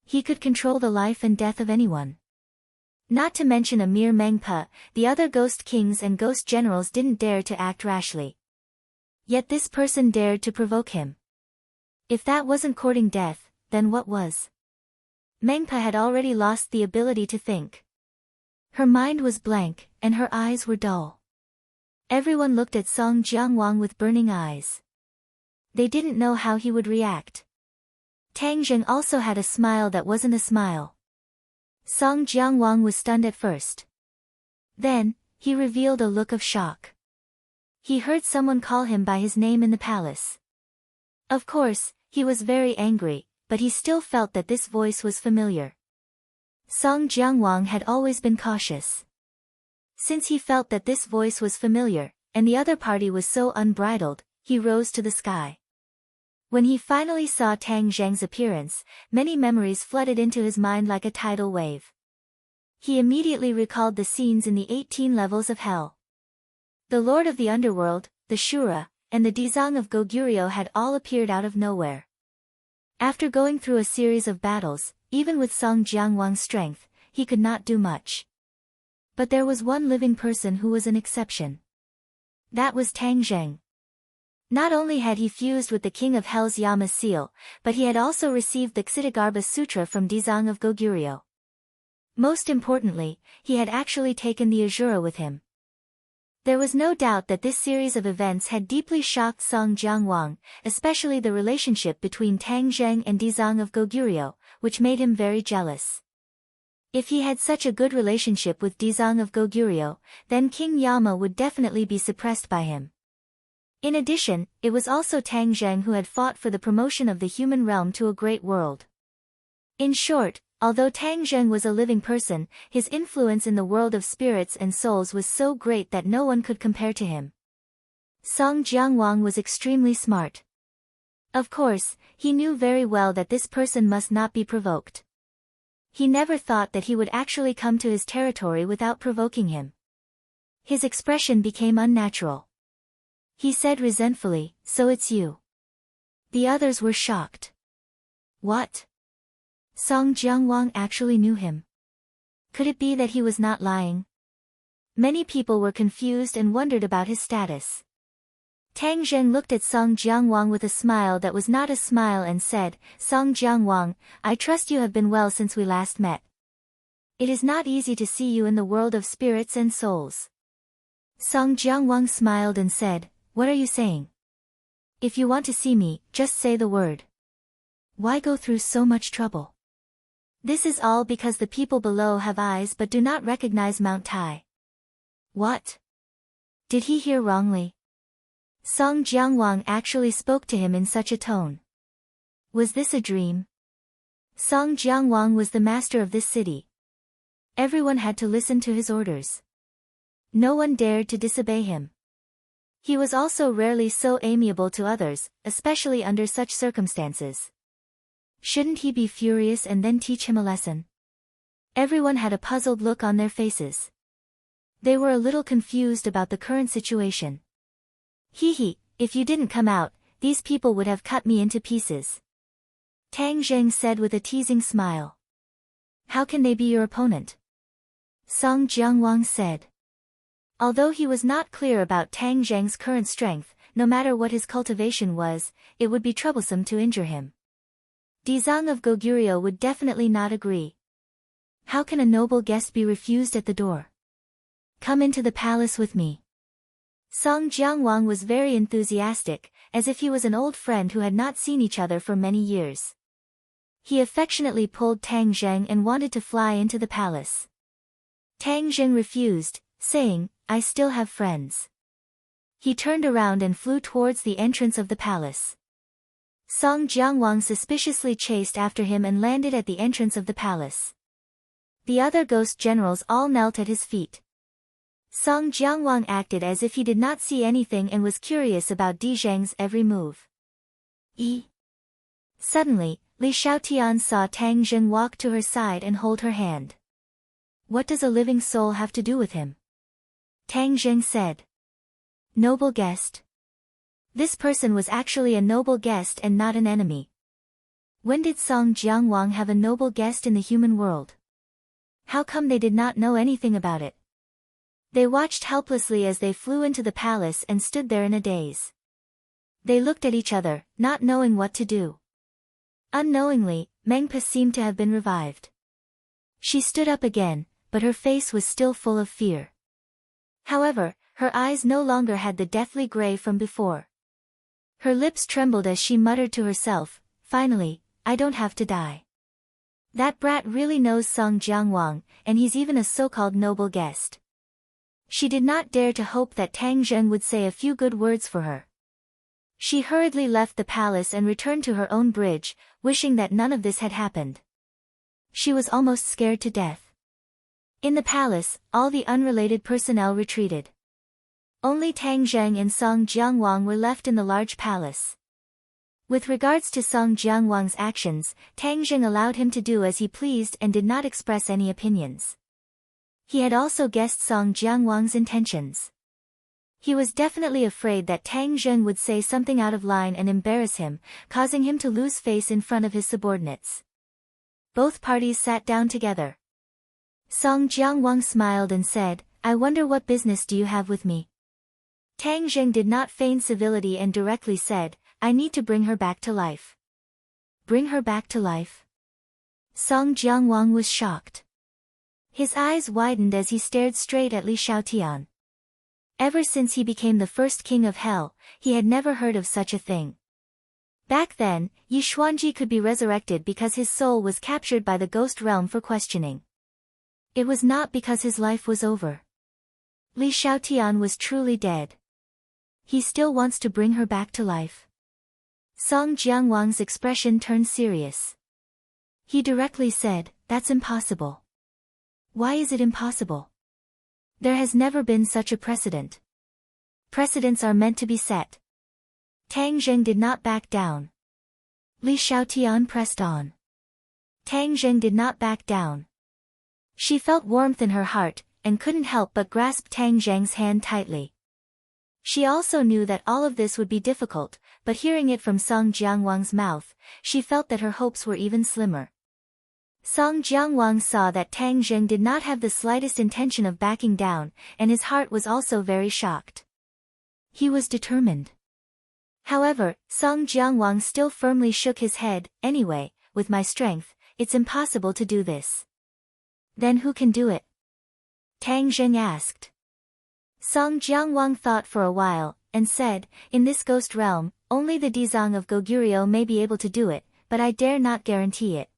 He could control the life and death of anyone. Not to mention a mere Meng Po, the other ghost kings and ghost generals didn't dare to act rashly. Yet this person dared to provoke him. If that wasn't courting death, then what was? Meng Po had already lost the ability to think. Her mind was blank, and her eyes were dull. Everyone looked at Song Jiangwang with burning eyes. They didn't know how he would react. Tang Zheng also had a smile that wasn't a smile. Song Jiangwang was stunned at first. Then, he revealed a look of shock. He heard someone call him by his name in the palace. Of course, he was very angry, but he still felt that this voice was familiar. Song Jiangwang had always been cautious. Since he felt that this voice was familiar, and the other party was so unbridled, he rose to the sky. When he finally saw Tang Zheng's appearance, many memories flooded into his mind like a tidal wave. He immediately recalled the scenes in the 18 levels of hell. The Lord of the Underworld, the Shura, and the Dizang of Goguryeo had all appeared out of nowhere. After going through a series of battles, even with Song Jiangwang's strength, he could not do much. But there was one living person who was an exception. That was Tang Zheng. Not only had he fused with the King of Hell's Yama seal, but he had also received the Ksitagarbha Sutra from Dizang of Goguryeo. Most importantly, he had actually taken the Azura with him. There was no doubt that this series of events had deeply shocked Song Jiangwang, especially the relationship between Tang Zheng and Dizang of Goguryeo, which made him very jealous. If he had such a good relationship with Dizang of Goguryeo, then King Yama would definitely be suppressed by him. In addition, it was also Tang Zheng who had fought for the promotion of the human realm to a great world. In short, although Tang Zheng was a living person, his influence in the world of spirits and souls was so great that no one could compare to him. Song Jiangwang was extremely smart. Of course, he knew very well that this person must not be provoked. He never thought that he would actually come to his territory without provoking him. His expression became unnatural. He said resentfully, "So it's you." The others were shocked. What? Song Jiangwang actually knew him. Could it be that he was not lying? Many people were confused and wondered about his status. Tang Zheng looked at Song Jiangwang with a smile that was not a smile and said, "Song Jiangwang, I trust you have been well since we last met. It is not easy to see you in the world of spirits and souls." Song Jiangwang smiled and said, "What are you saying? If you want to see me, just say the word. Why go through so much trouble? This is all because the people below have eyes but do not recognize Mount Tai." What? Did he hear wrongly? Song Jiangwang actually spoke to him in such a tone. Was this a dream? Song Jiangwang was the master of this city. Everyone had to listen to his orders. No one dared to disobey him. He was also rarely so amiable to others, especially under such circumstances. Shouldn't he be furious and then teach him a lesson? Everyone had a puzzled look on their faces. They were a little confused about the current situation. "Hee, if you didn't come out, these people would have cut me into pieces," Tang Zheng said with a teasing smile. "How can they be your opponent?" Song Jiangwang said. Although he was not clear about Tang Zheng's current strength, no matter what his cultivation was, it would be troublesome to injure him. Dizang of Goguryeo would definitely not agree. How can a noble guest be refused at the door? "Come into the palace with me." Song Jiangwang was very enthusiastic, as if he was an old friend who had not seen each other for many years. He affectionately pulled Tang Zheng and wanted to fly into the palace. Tang Zheng refused, saying, "I still have friends." He turned around and flew towards the entrance of the palace. Song Jiangwang suspiciously chased after him and landed at the entrance of the palace. The other ghost generals all knelt at his feet. Song Jiangwang acted as if he did not see anything and was curious about Di Zheng's every move. Suddenly, Li Xiaotian saw Tang Zheng walk to her side and hold her hand. "What does a living soul have to do with him?" Tang Zheng said. "Noble guest." This person was actually a noble guest and not an enemy. When did Song Jiangwang have a noble guest in the human world? How come they did not know anything about it? They watched helplessly as they flew into the palace and stood there in a daze. They looked at each other, not knowing what to do. Unknowingly, Mengpa seemed to have been revived. She stood up again, but her face was still full of fear. However, her eyes no longer had the deathly gray from before. Her lips trembled as she muttered to herself, "Finally, I don't have to die. That brat really knows Song Jiangwang, and he's even a so-called noble guest." She did not dare to hope that Tang Zheng would say a few good words for her. She hurriedly left the palace and returned to her own bridge, wishing that none of this had happened. She was almost scared to death. In the palace, all the unrelated personnel retreated. Only Tang Zheng and Song Jiangwang were left in the large palace. With regards to Song Jianguang's actions, Tang Jing allowed him to do as he pleased and did not express any opinions. He had also guessed Song Jianguang's intentions. He was definitely afraid that Tang Jing would say something out of line and embarrass him, causing him to lose face in front of his subordinates. Both parties sat down together. Song Jianguang smiled and said, "I wonder what business do you have with me?" Tang Jing did not feign civility and directly said, "I need to bring her back to life." Bring her back to life? Song Jianguang was shocked. His eyes widened as he stared straight at Li Shaotian. Ever since he became the first king of hell, he had never heard of such a thing. Back then, Yi Xuanji could be resurrected because his soul was captured by the ghost realm for questioning. It was not because his life was over. Li Shaotian was truly dead. He still wants to bring her back to life. Song Jianguang's expression turned serious. He directly said, "That's impossible." "Why is it impossible?" "There has never been such a precedent. Precedents are meant to be set." Tang Jing did not back down. Li Shaotian pressed on. Tang Jing did not back down. She felt warmth in her heart, and couldn't help but grasp Tang Jing's hand tightly. She also knew that all of this would be difficult, but hearing it from Song Jianguang's mouth, she felt that her hopes were even slimmer. Song Jianguang saw that Tang Jing did not have the slightest intention of backing down, and his heart was also very shocked. He was determined. However, Song Jianguang still firmly shook his head. "Anyway, with my strength, it's impossible to do this." "Then who can do it?" Tang Jing asked. Song Jianguang thought for a while, and said, "In this ghost realm, only the Dizang of Goguryeo may be able to do it, but I dare not guarantee it."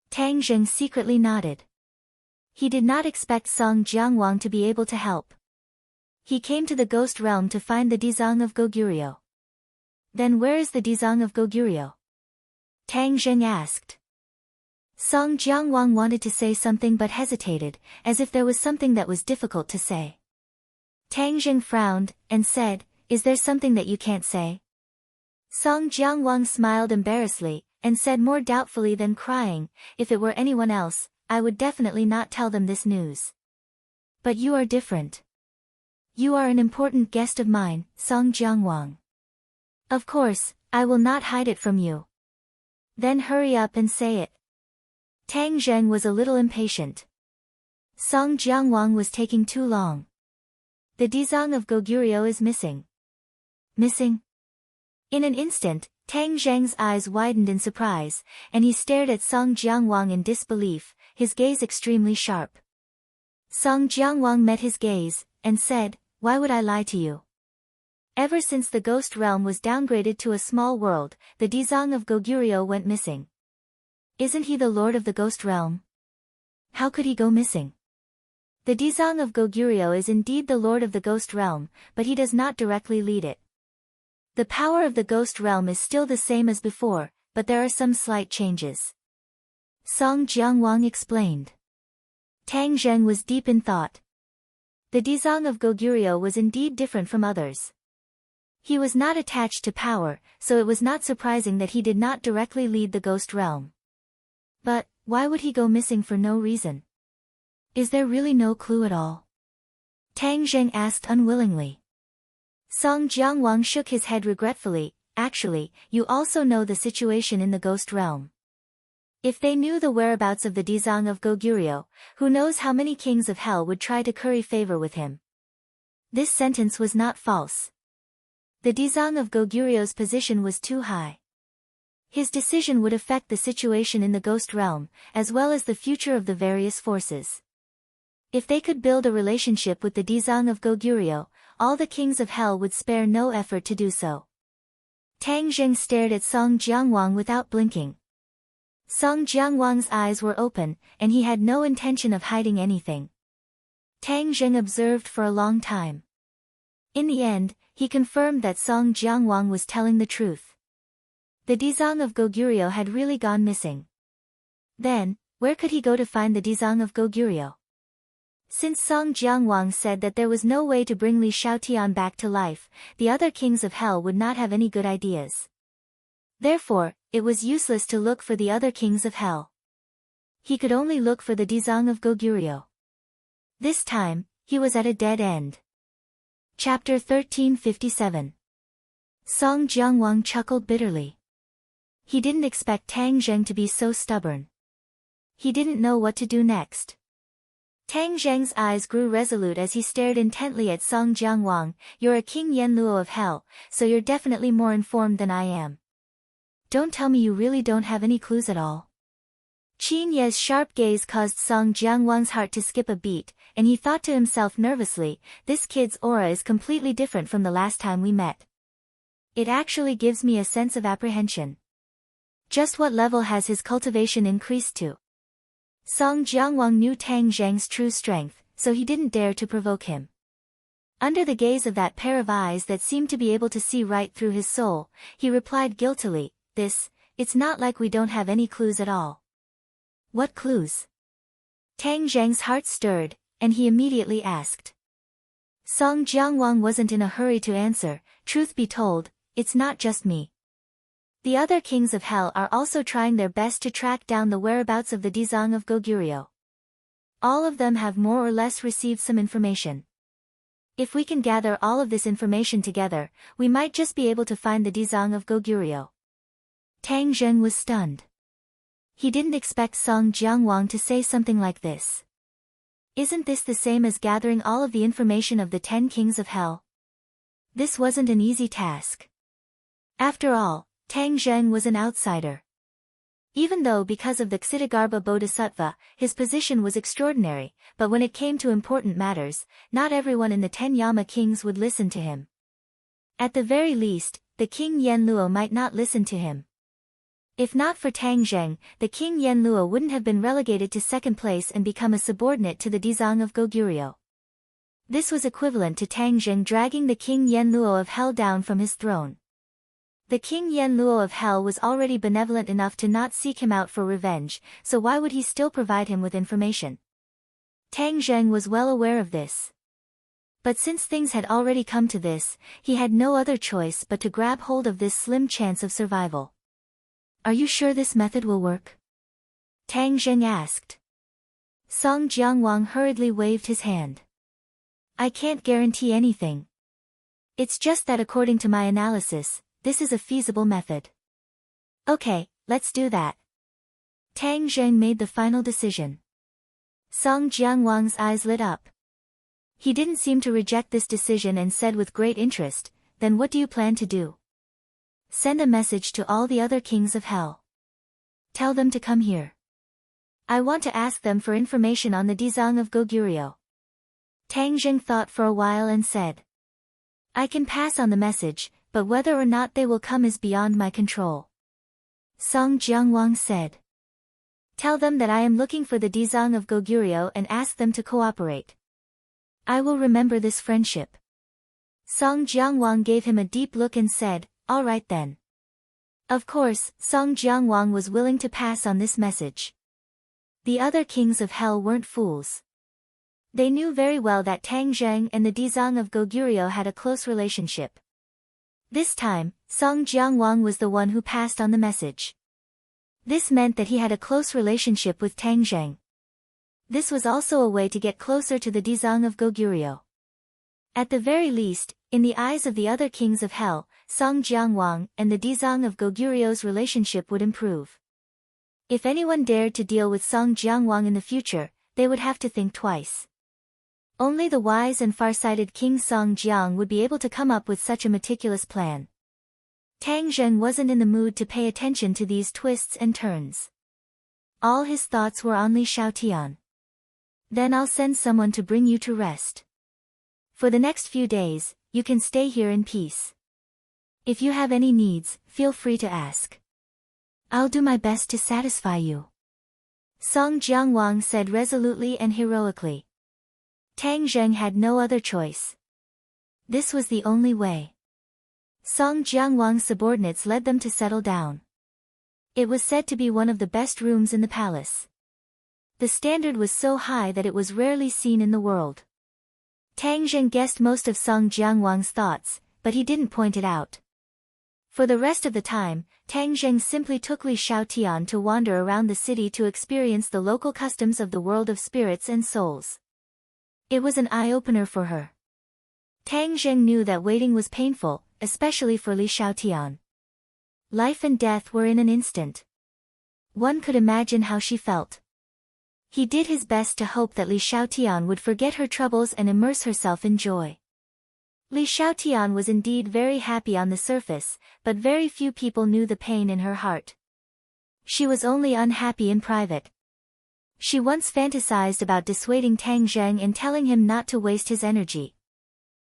Tang Jing secretly nodded. He did not expect Song Jianguang to be able to help. He came to the ghost realm to find the Dizang of Goguryeo. "Then where is the Dizang of Goguryeo?" Tang Jing asked. Song Jianguang wanted to say something but hesitated, as if there was something that was difficult to say. Tang Jing frowned, and said, "Is there something that you can't say?" Song Jianguang smiled embarrassedly, and said more doubtfully than crying, "If it were anyone else, I would definitely not tell them this news. But you are different. You are an important guest of mine, Song Jianguang. Of course, I will not hide it from you. Then hurry up and say it." Tang Jing was a little impatient. Song Jianguang was taking too long. "The Dizang of Goguryeo is missing." "Missing?" In an instant, Tang Zheng's eyes widened in surprise, and he stared at Song Jianguang in disbelief, his gaze extremely sharp. Song Jianguang met his gaze, and said, "Why would I lie to you? Ever since the ghost realm was downgraded to a small world, the Dizang of Goguryeo went missing. Isn't he the lord of the ghost realm? How could he go missing? The Dizang of Goguryeo is indeed the lord of the ghost realm, but he does not directly lead it. The power of the ghost realm is still the same as before, but there are some slight changes." Song Jianguang explained. Tang Zheng was deep in thought. The Dizang of Goguryeo was indeed different from others. He was not attached to power, so it was not surprising that he did not directly lead the ghost realm. But, why would he go missing for no reason? Is there really no clue at all? Tang Zheng asked unwillingly. Song Jianguang shook his head regretfully. "Actually, you also know the situation in the ghost realm. If they knew the whereabouts of the Dizang of Goguryeo, who knows how many kings of hell would try to curry favor with him." This sentence was not false. The Dizang of Goguryeo's position was too high. His decision would affect the situation in the ghost realm, as well as the future of the various forces. If they could build a relationship with the Dizang of Goguryeo, all the kings of hell would spare no effort to do so. Tang Zheng stared at Song Jianguang without blinking. Song Jianguang's eyes were open, and he had no intention of hiding anything. Tang Zheng observed for a long time. In the end, he confirmed that Song Jianguang was telling the truth. The Dizang of Goguryeo had really gone missing. Then, where could he go to find the Dizang of Goguryeo? Since Song Jianguang said that there was no way to bring Li Shaotian back to life, the other kings of hell would not have any good ideas. Therefore, it was useless to look for the other kings of hell. He could only look for the Dizang of Goguryeo. This time, he was at a dead end. Chapter 1357. Song Jiangwang chuckled bitterly. He didn't expect Tang Zheng to be so stubborn. He didn't know what to do next. Tang Zheng's eyes grew resolute as he stared intently at Song Jiangwang. You're a King Yenluo of hell, so you're definitely more informed than I am. Don't tell me you really don't have any clues at all. Qin Ye's sharp gaze caused Song Jiangwang's heart to skip a beat, and he thought to himself nervously, this kid's aura is completely different from the last time we met. It actually gives me a sense of apprehension. Just what level has his cultivation increased to? Song Jiangwang knew Tang Zheng's true strength, so he didn't dare to provoke him. Under the gaze of that pair of eyes that seemed to be able to see right through his soul, he replied guiltily, it's not like we don't have any clues at all. What clues? Tang Zheng's heart stirred, and he immediately asked. Song Jiangwang wasn't in a hurry to answer. Truth be told, it's not just me. The other kings of hell are also trying their best to track down the whereabouts of the Dizang of Goguryeo. All of them have more or less received some information. If we can gather all of this information together, we might just be able to find the Dizang of Goguryeo. Tang Zheng was stunned. He didn't expect Song Jiangwang to say something like this. Isn't this the same as gathering all of the information of the 10 kings of hell? This wasn't an easy task. After all, Tang Zheng was an outsider. Even though because of the Ksitigarbha Bodhisattva, his position was extraordinary, but when it came to important matters, not everyone in the 10 Yama kings would listen to him. At the very least, the King Yenluo might not listen to him. If not for Tang Zheng, the King Yenluo wouldn't have been relegated to second place and become a subordinate to the Dizang of Goguryeo. This was equivalent to Tang Zheng dragging the King Yenluo of hell down from his throne. The King Yenluo of hell was already benevolent enough to not seek him out for revenge, so why would he still provide him with information? Tang Zheng was well aware of this. But since things had already come to this, he had no other choice but to grab hold of this slim chance of survival. Are you sure this method will work? Tang Zheng asked. Song Jiangwang hurriedly waved his hand. I can't guarantee anything. It's just that according to my analysis, this is a feasible method. Okay, let's do that. Tang Zheng made the final decision. Song Jiangwang's eyes lit up. He didn't seem to reject this decision and said with great interest, then what do you plan to do? Send a message to all the other kings of hell. Tell them to come here. I want to ask them for information on the Dizang of Goguryeo. Tang Zheng thought for a while and said. I can pass on the message, but whether or not they will come is beyond my control. Song Jiangwang said. Tell them that I am looking for the Dizang of Goguryeo and ask them to cooperate. I will remember this friendship. Song Jiangwang gave him a deep look and said, all right then. Of course, Song Jiangwang was willing to pass on this message. The other kings of hell weren't fools. They knew very well that Tang Zheng and the Dizang of Goguryeo had a close relationship. This time, Song Jiangwang was the one who passed on the message. This meant that he had a close relationship with Tang Zheng. This was also a way to get closer to the Dizang of Goguryeo. At the very least, in the eyes of the other kings of hell, Song Jiangwang and the Dizang of Goguryeo's relationship would improve. If anyone dared to deal with Song Jiangwang in the future, they would have to think twice. Only the wise and far-sighted King Song Jiang would be able to come up with such a meticulous plan. Tang Zheng wasn't in the mood to pay attention to these twists and turns. All his thoughts were on Li Shaotian. Then I'll send someone to bring you to rest. For the next few days, you can stay here in peace. If you have any needs, feel free to ask. I'll do my best to satisfy you. Song Jiangwang said resolutely and heroically. Tang Zheng had no other choice. This was the only way. Song Jiangwang's subordinates led them to settle down. It was said to be one of the best rooms in the palace. The standard was so high that it was rarely seen in the world. Tang Zheng guessed most of Song Jiangwang's thoughts, but he didn't point it out. For the rest of the time, Tang Zheng simply took Li Xiaotian to wander around the city to experience the local customs of the world of spirits and souls. It was an eye-opener for her. Tang Zheng knew that waiting was painful, especially for Li Xiaotian. Life and death were in an instant. One could imagine how she felt. He did his best to hope that Li Xiaotian would forget her troubles and immerse herself in joy. Li Xiaotian was indeed very happy on the surface, but very few people knew the pain in her heart. She was only unhappy in private. She once fantasized about dissuading Tang Zheng and telling him not to waste his energy.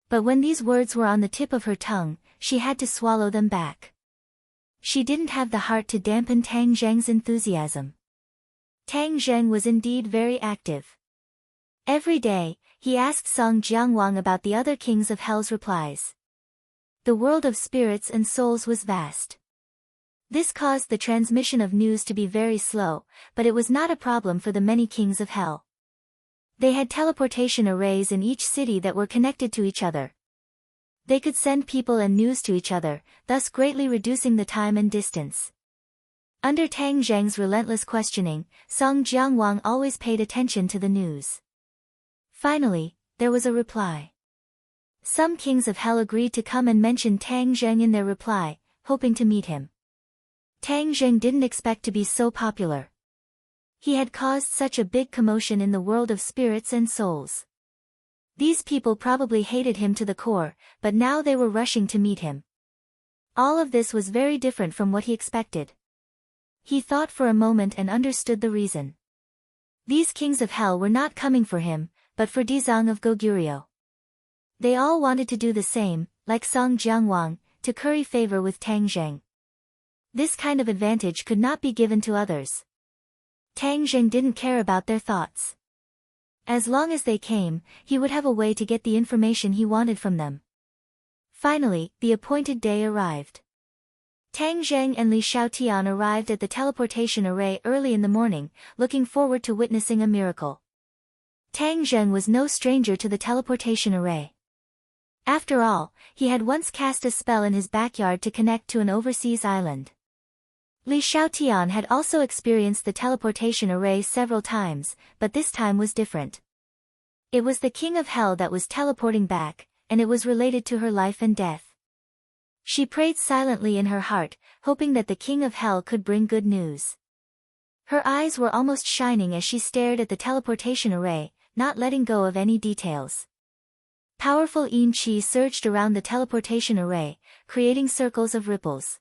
But when these words were on the tip of her tongue, she had to swallow them back. She didn't have the heart to dampen Tang Zheng's enthusiasm. Tang Zheng was indeed very active. Every day, he asked Song Jiangwang about the other kings of hell's replies. The world of spirits and souls was vast. This caused the transmission of news to be very slow, but it was not a problem for the many kings of hell. They had teleportation arrays in each city that were connected to each other. They could send people and news to each other, thus greatly reducing the time and distance. Under Tang Zheng's relentless questioning, Song Jiangwang always paid attention to the news. Finally, there was a reply. Some kings of hell agreed to come and mention Tang Zheng in their reply, hoping to meet him. Tang Zheng didn't expect to be so popular. He had caused such a big commotion in the world of spirits and souls. These people probably hated him to the core, but now they were rushing to meet him. All of this was very different from what he expected. He thought for a moment and understood the reason. These kings of hell were not coming for him, but for Dizang of Goguryeo. They all wanted to do the same, like Song Jiangwang, to curry favor with Tang Zheng. This kind of advantage could not be given to others. Tang Zheng didn't care about their thoughts. As long as they came, he would have a way to get the information he wanted from them. Finally, the appointed day arrived. Tang Zheng and Li Xiaotian arrived at the teleportation array early in the morning, looking forward to witnessing a miracle. Tang Zheng was no stranger to the teleportation array. After all, he had once cast a spell in his backyard to connect to an overseas island. Li Xiaotian had also experienced the teleportation array several times, but this time was different. It was the king of hell that was teleporting back, and it was related to her life and death. She prayed silently in her heart, hoping that the king of hell could bring good news. Her eyes were almost shining as she stared at the teleportation array, not letting go of any details. Powerful yin qi surged around the teleportation array, creating circles of ripples.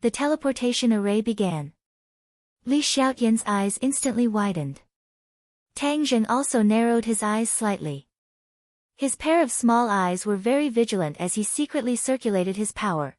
The teleportation array began. Li Xiaotian's eyes instantly widened. Tang Zheng also narrowed his eyes slightly. His pair of small eyes were very vigilant as he secretly circulated his power.